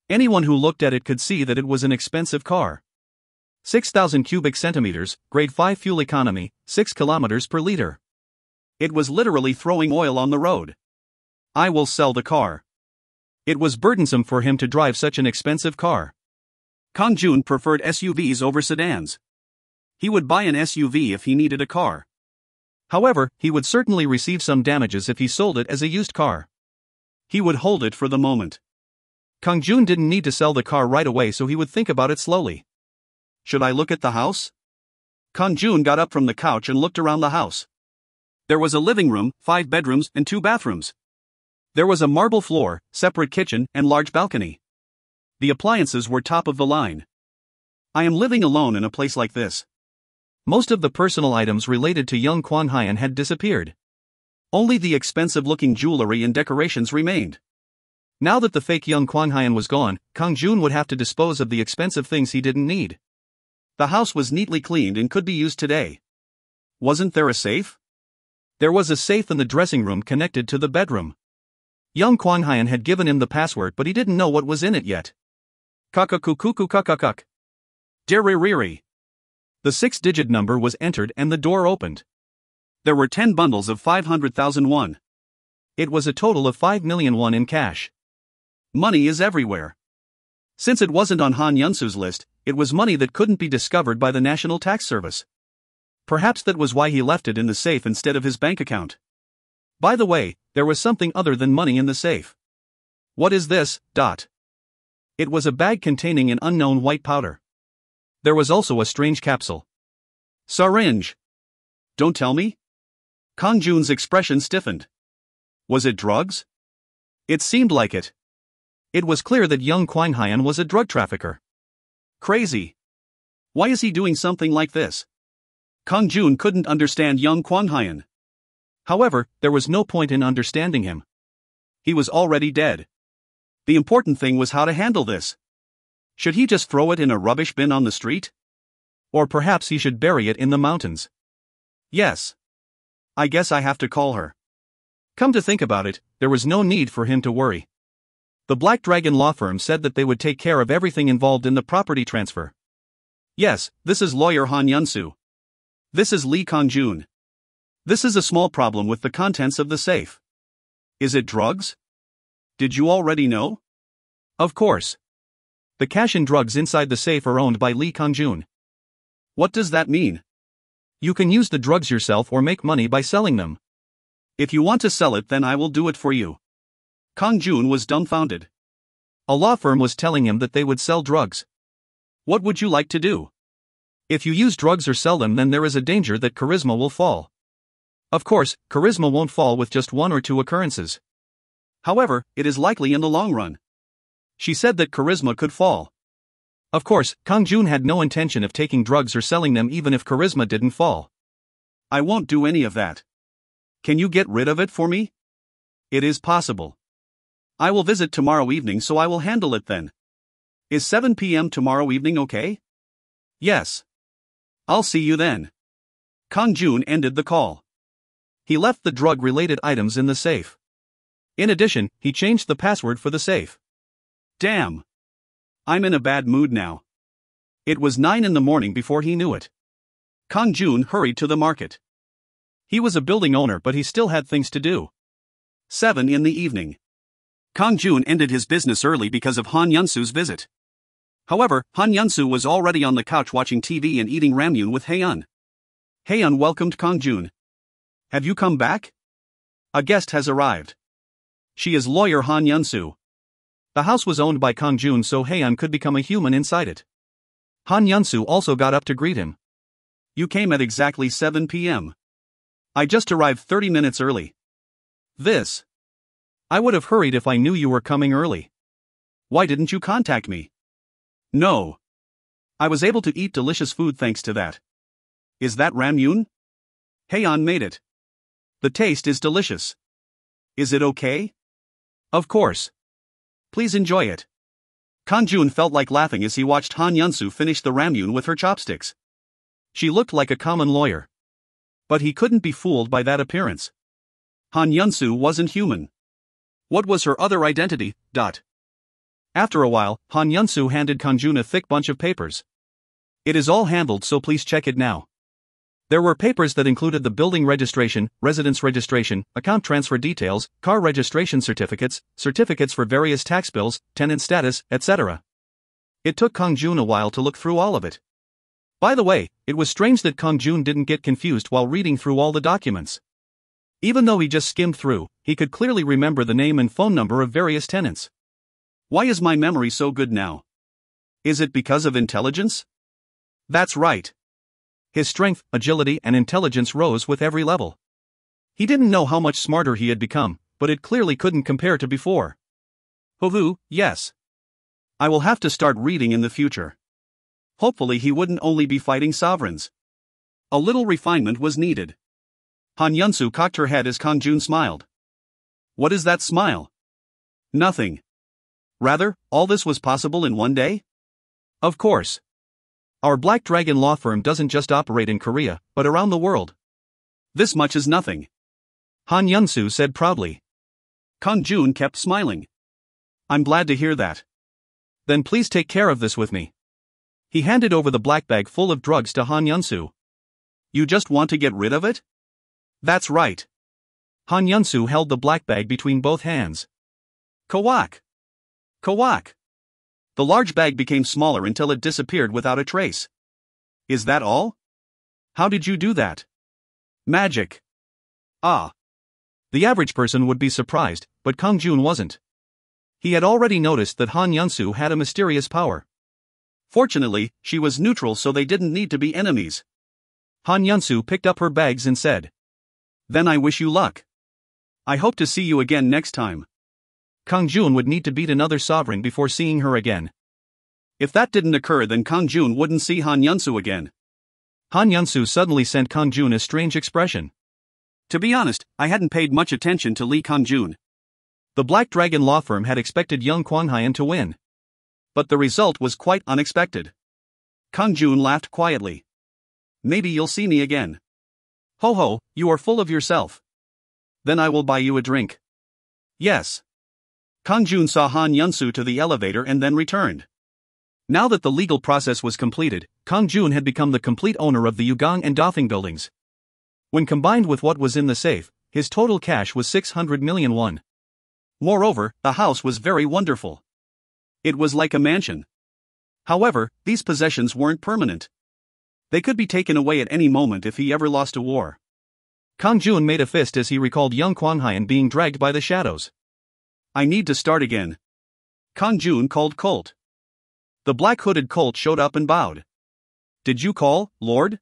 Anyone who looked at it could see that it was an expensive car. 6,000 cubic centimeters, grade 5 fuel economy, 6 kilometers per liter. It was literally throwing oil on the road. I will sell the car. It was burdensome for him to drive such an expensive car. Kang-jun preferred SUVs over sedans. He would buy an SUV if he needed a car. However, he would certainly receive some damages if he sold it as a used car. He would hold it for the moment. Kang-jun didn't need to sell the car right away, so he would think about it slowly. Should I look at the house? Kang-jun got up from the couch and looked around the house. There was a living room, 5 bedrooms, and 2 bathrooms. There was a marble floor, separate kitchen, and large balcony. The appliances were top of the line. I am living alone in a place like this. Most of the personal items related to young Kwang-hyan had disappeared. Only the expensive-looking jewelry and decorations remained. Now that the fake young Kwang-hyan was gone, Kang-jun would have to dispose of the expensive things he didn't need. The house was neatly cleaned and could be used today. Wasn't there a safe? There was a safe in the dressing room connected to the bedroom. Young Kwang-hyun had given him the password, but he didn't know what was in it yet. Kakakukuku. Diririri. The 6-digit number was entered and the door opened. There were 10 bundles of 500,000 won. It was a total of 5 million won in cash. Money is everywhere. Since it wasn't on Han Yunsu's list, it was money that couldn't be discovered by the National Tax Service. Perhaps that was why he left it in the safe instead of his bank account. By the way, there was something other than money in the safe. What is this? It was a bag containing an unknown white powder. There was also a strange capsule. Syringe. Don't tell me? Kang-jun's expression stiffened. Was it drugs? It seemed like it. It was clear that young Kwang-hyun was a drug trafficker. Crazy. Why is he doing something like this? Kang-jun couldn't understand young Kwang-hyun. However, there was no point in understanding him. He was already dead. The important thing was how to handle this. Should he just throw it in a rubbish bin on the street? Or perhaps he should bury it in the mountains. Yes. I guess I have to call her. Come to think about it, there was no need for him to worry. The Black Dragon law firm said that they would take care of everything involved in the property transfer. Yes, this is lawyer Han Yunsu. This is Lee Kang-jun. This is a small problem with the contents of the safe. Is it drugs? Did you already know? Of course. The cash and drugs inside the safe are owned by Lee Kang-jun. What does that mean? You can use the drugs yourself or make money by selling them. If you want to sell it, then I will do it for you. Kang-jun was dumbfounded. A law firm was telling him that they would sell drugs. What would you like to do? If you use drugs or sell them, then there is a danger that charisma will fall. Of course, charisma won't fall with just 1 or 2 occurrences. However, it is likely in the long run. She said that charisma could fall. Of course, Kang-jun had no intention of taking drugs or selling them even if charisma didn't fall. I won't do any of that. Can you get rid of it for me? It is possible. I will visit tomorrow evening, so I will handle it then. Is 7 p.m. tomorrow evening okay? Yes. I'll see you then. Kang-jun ended the call. He left the drug-related items in the safe. In addition, he changed the password for the safe. Damn. I'm in a bad mood now. It was 9 in the morning before he knew it. Kang-jun hurried to the market. He was a building owner, but he still had things to do. 7 in the evening. Kang-jun ended his business early because of Han Yunsu's visit. However, Han Yunsu was already on the couch watching TV and eating ramyun with Haeun. Haeun welcomed Kang-jun. Have you come back? A guest has arrived. She is lawyer Han Yunsu. The house was owned by Kang-jun, so Haeun could become a human inside it. Han Yunsu also got up to greet him. You came at exactly 7 p.m. I just arrived 30 minutes early. This. I would have hurried if I knew you were coming early. Why didn't you contact me? No. I was able to eat delicious food thanks to that. Is that ramyun? Haeun made it. The taste is delicious. Is it okay? Of course. Please enjoy it. Kang-jun felt like laughing as he watched Han Yunsu finish the ramyun with her chopsticks. She looked like a common lawyer. But he couldn't be fooled by that appearance. Han Yunsu wasn't human. What was her other identity? After a while, Han Yunsu handed Kang-jun a thick bunch of papers. It is all handled, so please check it now. There were papers that included the building registration, residence registration, account transfer details, car registration certificates, certificates for various tax bills, tenant status, etc. It took Kang-jun a while to look through all of it. By the way, it was strange that Kang-jun didn't get confused while reading through all the documents. Even though he just skimmed through, he could clearly remember the name and phone number of various tenants. Why is my memory so good now? Is it because of intelligence? That's right. His strength, agility, and intelligence rose with every level. He didn't know how much smarter he had become, but it clearly couldn't compare to before. Hovu, yes. I will have to start reading in the future. Hopefully he wouldn't only be fighting sovereigns. A little refinement was needed. Han Yunsu cocked her head as Kang-jun smiled. What is that smile? Nothing. Rather, all this was possible in one day? Of course. Our Black Dragon law firm doesn't just operate in Korea, but around the world. This much is nothing, Han Yun-soo said proudly. Kang-jun kept smiling. I'm glad to hear that. Then please take care of this with me. He handed over the black bag full of drugs to Han Yun-soo. You just want to get rid of it? That's right. Han Yun-soo held the black bag between both hands. Kawak! Kawak! The large bag became smaller until it disappeared without a trace. Is that all? How did you do that? Magic. Ah. The average person would be surprised, but Kang-jun wasn't. He had already noticed that Han Yun-soo had a mysterious power. Fortunately, she was neutral, so they didn't need to be enemies. Han Yun-soo picked up her bags and said, Then I wish you luck. I hope to see you again next time. Kang-jun would need to beat another sovereign before seeing her again. If that didn't occur, then Kang-jun wouldn't see Han Yun-soo again. Han Yun-soo suddenly sent Kang-jun a strange expression. To be honest, I hadn't paid much attention to Lee Kang-jun. The Black Dragon law firm had expected young Kwon-hyun to win. But the result was quite unexpected. Kang-jun laughed quietly. Maybe you'll see me again. Ho ho, you are full of yourself. Then I will buy you a drink. Yes. Kang-jun saw Han Yun-soo to the elevator and then returned. Now that the legal process was completed, Kang-jun had become the complete owner of the Yugang and Dafeng buildings. When combined with what was in the safe, his total cash was 600 million won. Moreover, the house was very wonderful. It was like a mansion. However, these possessions weren't permanent. They could be taken away at any moment if he ever lost a war. Kang-jun made a fist as he recalled young Kwon-hyun being dragged by the shadows. I need to start again. Kang-jun called Colt. The black-hooded Colt showed up and bowed. Did you call, Lord?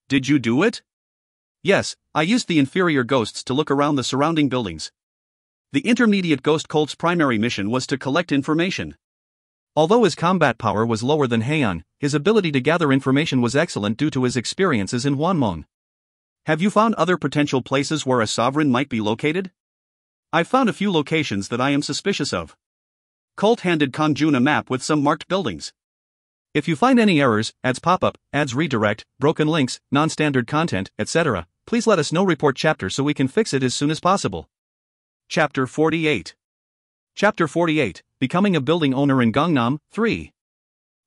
Did you do it? Yes, I used the inferior ghosts to look around the surrounding buildings. The intermediate ghost Colt's primary mission was to collect information. Although his combat power was lower than Hwan, his ability to gather information was excellent due to his experiences in Hwanmong. Have you found other potential places where a sovereign might be located? I've found a few locations that I am suspicious of. Colt handed Kang-jun a map with some marked buildings. If you find any errors, ads pop-up, ads redirect, broken links, non-standard content, etc., please let us know. Report chapter so we can fix it as soon as possible. Chapter 48. Chapter 48, Becoming a Building Owner in Gangnam, 3.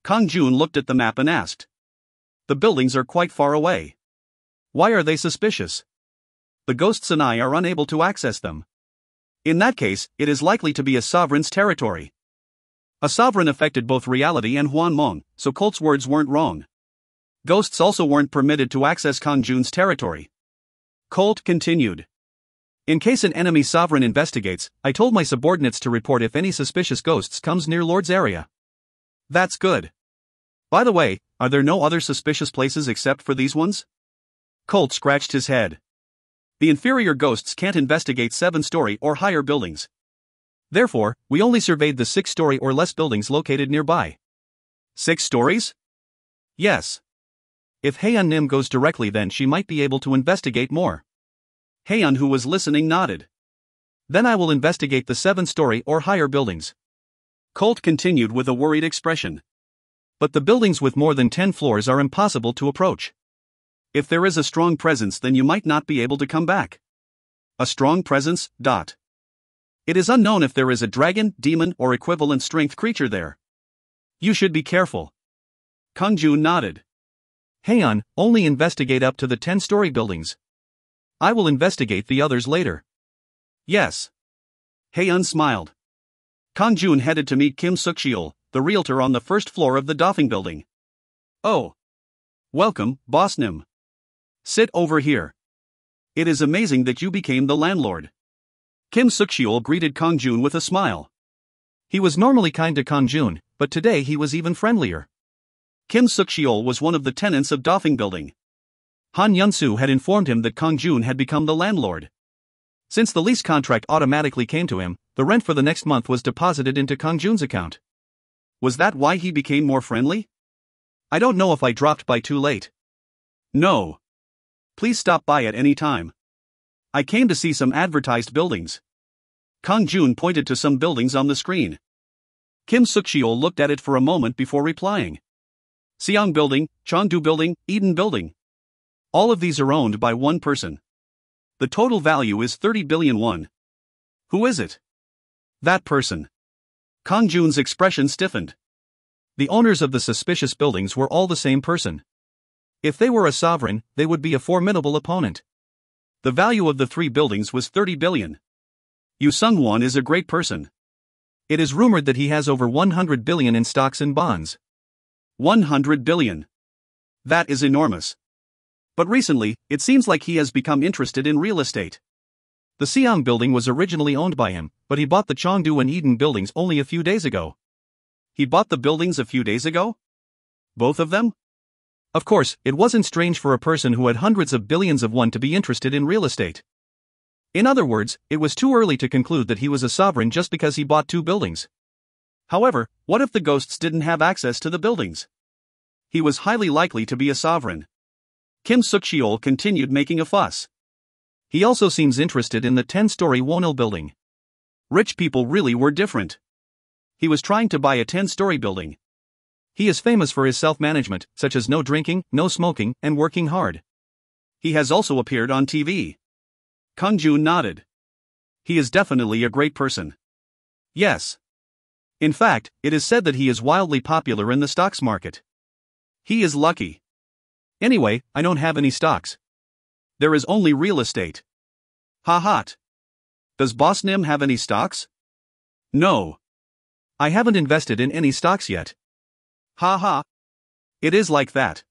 Kang-jun looked at the map and asked. The buildings are quite far away. Why are they suspicious? The ghosts and I are unable to access them. In that case, it is likely to be a sovereign's territory. A sovereign affected both reality and Hwanmong, so Colt's words weren't wrong. Ghosts also weren't permitted to access Kang-jun's territory. Colt continued. In case an enemy sovereign investigates, I told my subordinates to report if any suspicious ghosts comes near Lord's area. That's good. By the way, are there no other suspicious places except for these ones? Colt scratched his head. The inferior ghosts can't investigate 7-story or higher buildings. Therefore, we only surveyed the 6-story or less buildings located nearby. 6 stories? Yes. If Hwan Nim goes directly, then she might be able to investigate more. Hwan, who was listening, nodded. Then I will investigate the 7-story or higher buildings. Colt continued with a worried expression. But the buildings with more than 10 floors are impossible to approach. If there is a strong presence, then you might not be able to come back. A strong presence, ... It is unknown if there is a dragon, demon, or equivalent strength creature there. You should be careful. Kang-jun nodded. Hwan, only investigate up to the 10-story buildings. I will investigate the others later. Yes. Hwan smiled. Kang-jun headed to meet Kim Suk-cheol, the realtor on the first floor of the Dafeng building. Oh. Welcome, Boss Nim. Sit over here. It is amazing that you became the landlord. Kim Suk-cheol greeted Kang-jun with a smile. He was normally kind to Kang-jun, but today he was even friendlier. Kim Suk-cheol was one of the tenants of Dafeng building. Han Yun-soo had informed him that Kang-jun had become the landlord. Since the lease contract automatically came to him, the rent for the next month was deposited into Kang-jun's account. Was that why he became more friendly? I don't know if I dropped by too late. No. Please stop by at any time. I came to see some advertised buildings. Kang-jun pointed to some buildings on the screen. Kim Suk-cheol looked at it for a moment before replying. Siang Building, Chengdu Building, Eden Building. All of these are owned by one person. The total value is 30 billion won. Who is it? That person. Kang-jun's expression stiffened. The owners of the suspicious buildings were all the same person. If they were a sovereign, they would be a formidable opponent. The value of the 3 buildings was 30 billion. Yu Sung-won is a great person. It is rumored that he has over 100 billion in stocks and bonds. 100 billion. That is enormous. But recently, it seems like he has become interested in real estate. The Siang building was originally owned by him, but he bought the Chengdu and Eden buildings only a few days ago. He bought the buildings a few days ago? Both of them? Of course, it wasn't strange for a person who had hundreds of billions of won to be interested in real estate. In other words, it was too early to conclude that he was a sovereign just because he bought 2 buildings. However, what if the ghosts didn't have access to the buildings? He was highly likely to be a sovereign. Kim Suk-cheol continued making a fuss. He also seems interested in the 10-story Wonil building. Rich people really were different. He was trying to buy a 10-story building. He is famous for his self-management, such as no drinking, no smoking, and working hard. He has also appeared on TV. Kang-jun nodded. He is definitely a great person. Yes. In fact, it is said that he is wildly popular in the stocks market. He is lucky. Anyway, I don't have any stocks. There is only real estate. Ha ha. Does Boss Nim have any stocks? No. I haven't invested in any stocks yet. Ha ha. It is like that.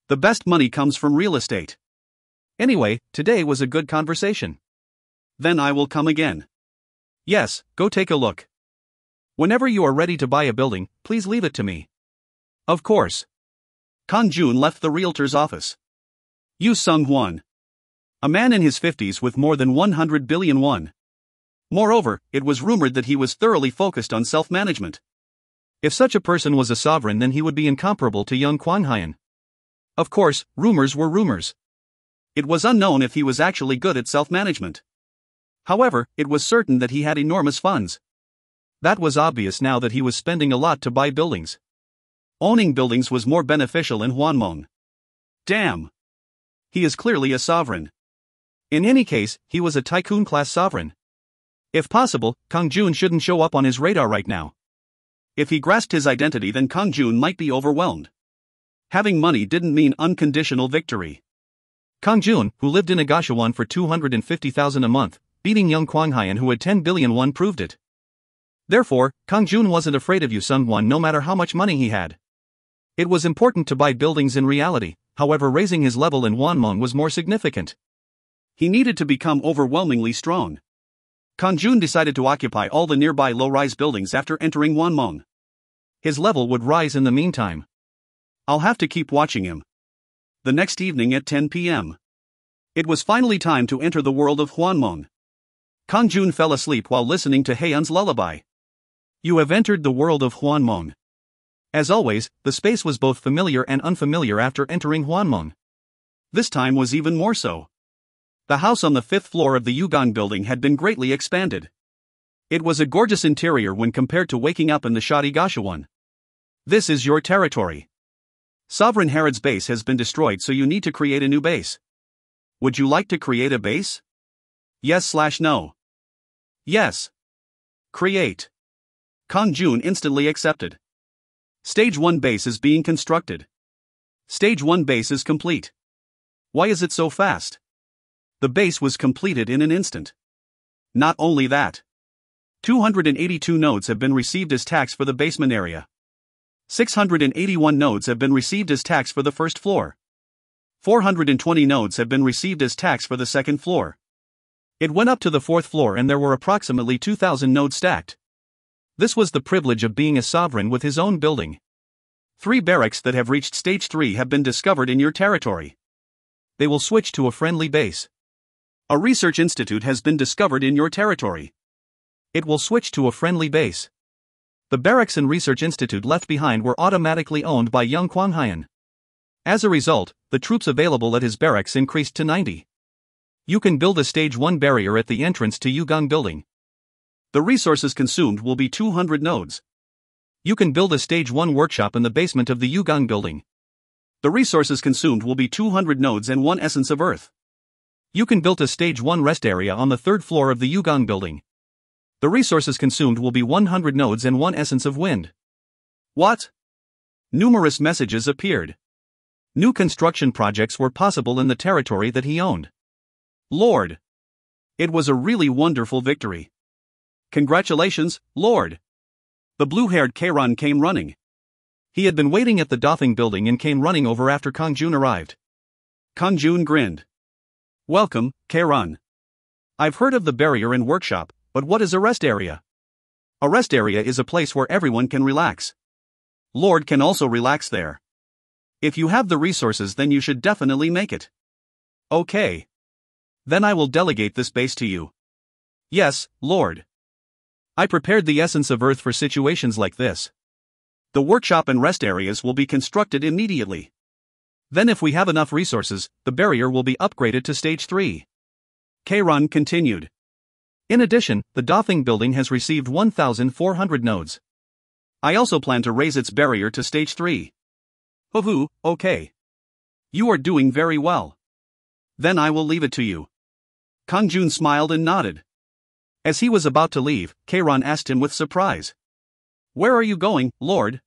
The best money comes from real estate. Anyway, today was a good conversation. Then I will come again. Yes, go take a look. Whenever you are ready to buy a building, please leave it to me. Of course. Kang-jun left the realtor's office. Yu Sung-won. A man in his 50s with more than 100 billion won. Moreover, it was rumored that he was thoroughly focused on self-management. If such a person was a sovereign, then he would be incomparable to young Kwang-hyun. Of course, rumors were rumors. It was unknown if he was actually good at self-management. However, it was certain that he had enormous funds. That was obvious now that he was spending a lot to buy buildings. Owning buildings was more beneficial in Hwanmong. Damn! He is clearly a sovereign. In any case, he was a tycoon-class sovereign. If possible, Kang-jun shouldn't show up on his radar right now. If he grasped his identity, then Kang-jun might be overwhelmed. Having money didn't mean unconditional victory. Kang-jun, who lived in Agashawan for 250,000 a month, beating young Kwang-hyun who had 10 billion won, proved it. Therefore, Kang-jun wasn't afraid of Yu Sung-won no matter how much money he had. It was important to buy buildings in reality, however raising his level in Hwanmong was more significant. He needed to become overwhelmingly strong. Kang-jun decided to occupy all the nearby low-rise buildings after entering Hwanmong. His level would rise in the meantime. I'll have to keep watching him. The next evening at 10 p.m. It was finally time to enter the world of Hwanmong. Kang-jun fell asleep while listening to Haeun's lullaby. You have entered the world of Hwanmong. As always, the space was both familiar and unfamiliar after entering Hwanmong. This time was even more so. The house on the 5th floor of the Yugang building had been greatly expanded. It was a gorgeous interior when compared to waking up in the shoddy Gashawan. This is your territory. Sovereign Herod's base has been destroyed, so you need to create a new base. Would you like to create a base? Yes/no. Yes. Create. Kang-jun instantly accepted. Stage 1 base is being constructed. Stage 1 base is complete. Why is it so fast? The base was completed in an instant. Not only that. 282 nodes have been received as tax for the basement area. 681 nodes have been received as tax for the first floor. 420 nodes have been received as tax for the second floor. It went up to the 4th floor and there were approximately 2,000 nodes stacked. This was the privilege of being a sovereign with his own building. 3 barracks that have reached stage 3 have been discovered in your territory. They will switch to a friendly base. A research institute has been discovered in your territory. It will switch to a friendly base. The barracks and research institute left behind were automatically owned by young Kwang-hyun. As a result, the troops available at his barracks increased to 90. You can build a stage 1 barrier at the entrance to Yugang building. The resources consumed will be 200 nodes. You can build a Stage 1 workshop in the basement of the Yugang building. The resources consumed will be 200 nodes and 1 essence of earth. You can build a Stage 1 rest area on the 3rd floor of the Yugang building. The resources consumed will be 100 nodes and 1 essence of wind. What? Numerous messages appeared. New construction projects were possible in the territory that he owned. Lord! It was a really wonderful victory. Congratulations, Lord! The blue-haired Kang-jun came running. He had been waiting at the Dothing building and came running over after Kang-jun arrived. Kang-jun grinned. Welcome, Kang-jun. I've heard of the barrier and workshop, but what is a rest area? A rest area is a place where everyone can relax. Lord can also relax there. If you have the resources, then you should definitely make it. Okay. Then I will delegate this base to you. Yes, Lord. I prepared the essence of earth for situations like this. The workshop and rest areas will be constructed immediately. Then if we have enough resources, the barrier will be upgraded to Stage 3. Kang-jun continued. In addition, the Dothing building has received 1,400 nodes. I also plan to raise its barrier to Stage 3. Okay. You are doing very well. Then I will leave it to you. Kang-jun smiled and nodded. As he was about to leave, Kang-jun asked him with surprise. Where are you going, Lord?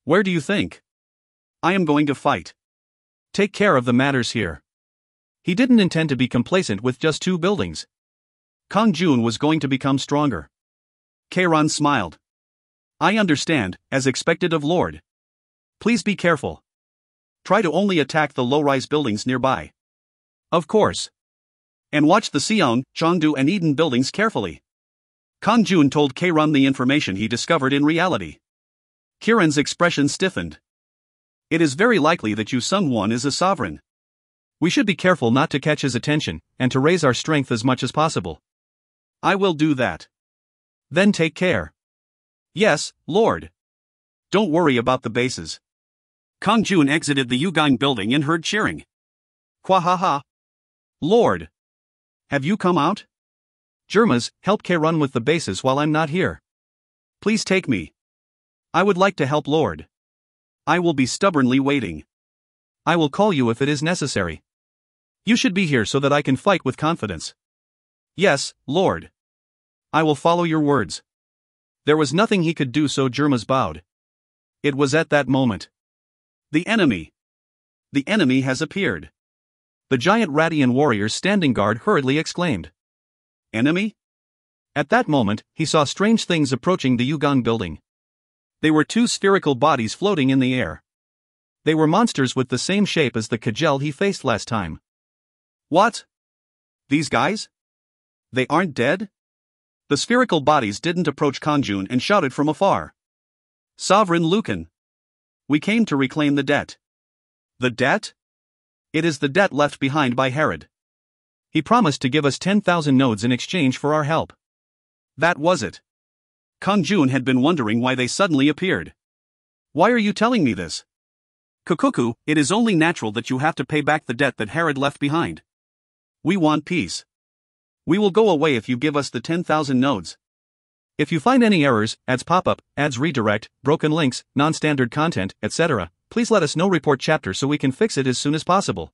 Where do you think? I am going to fight. Take care of the matters here. He didn't intend to be complacent with just 2 buildings. Kang-jun was going to become stronger. Kang-jun smiled. I understand, as expected of Lord. Please be careful. Try to only attack the low-rise buildings nearby. Of course. And watch the Seong, Chengdu and Eden buildings carefully. Kang-jun told Kang-jun the information he discovered in reality. Kieran's expression stiffened. It is very likely that Yu Sung-won is a sovereign. We should be careful not to catch his attention, and to raise our strength as much as possible. I will do that. Then take care. Yes, Lord. Don't worry about the bases. Kang-jun exited the Yugang building and heard cheering. Kwahaha. Lord. Have you come out? Germas, help Kang-jun with the bases while I'm not here. Please take me. I would like to help Lord. I will be stubbornly waiting. I will call you if it is necessary. You should be here so that I can fight with confidence. Yes, Lord. I will follow your words. There was nothing he could do, so Germas bowed. It was at that moment. The enemy. The enemy has appeared. The giant Radian warriors standing guard hurriedly exclaimed. Enemy? At that moment, he saw strange things approaching the Yugang building. They were 2 spherical bodies floating in the air. They were monsters with the same shape as the Kagel he faced last time. What? These guys? They aren't dead? The spherical bodies didn't approach Kang-jun and shouted from afar. Sovereign Lucan. We came to reclaim the debt. The debt? It is the debt left behind by Herod. He promised to give us 10,000 nodes in exchange for our help. That was it. Kang-jun had been wondering why they suddenly appeared. Why are you telling me this? Kukuku, it is only natural that you have to pay back the debt that Herod left behind. We want peace. We will go away if you give us the 10,000 nodes. If you find any errors, ads pop up, ads redirect, broken links, non-standard content, etc., please let us know. Report chapter so we can fix it as soon as possible.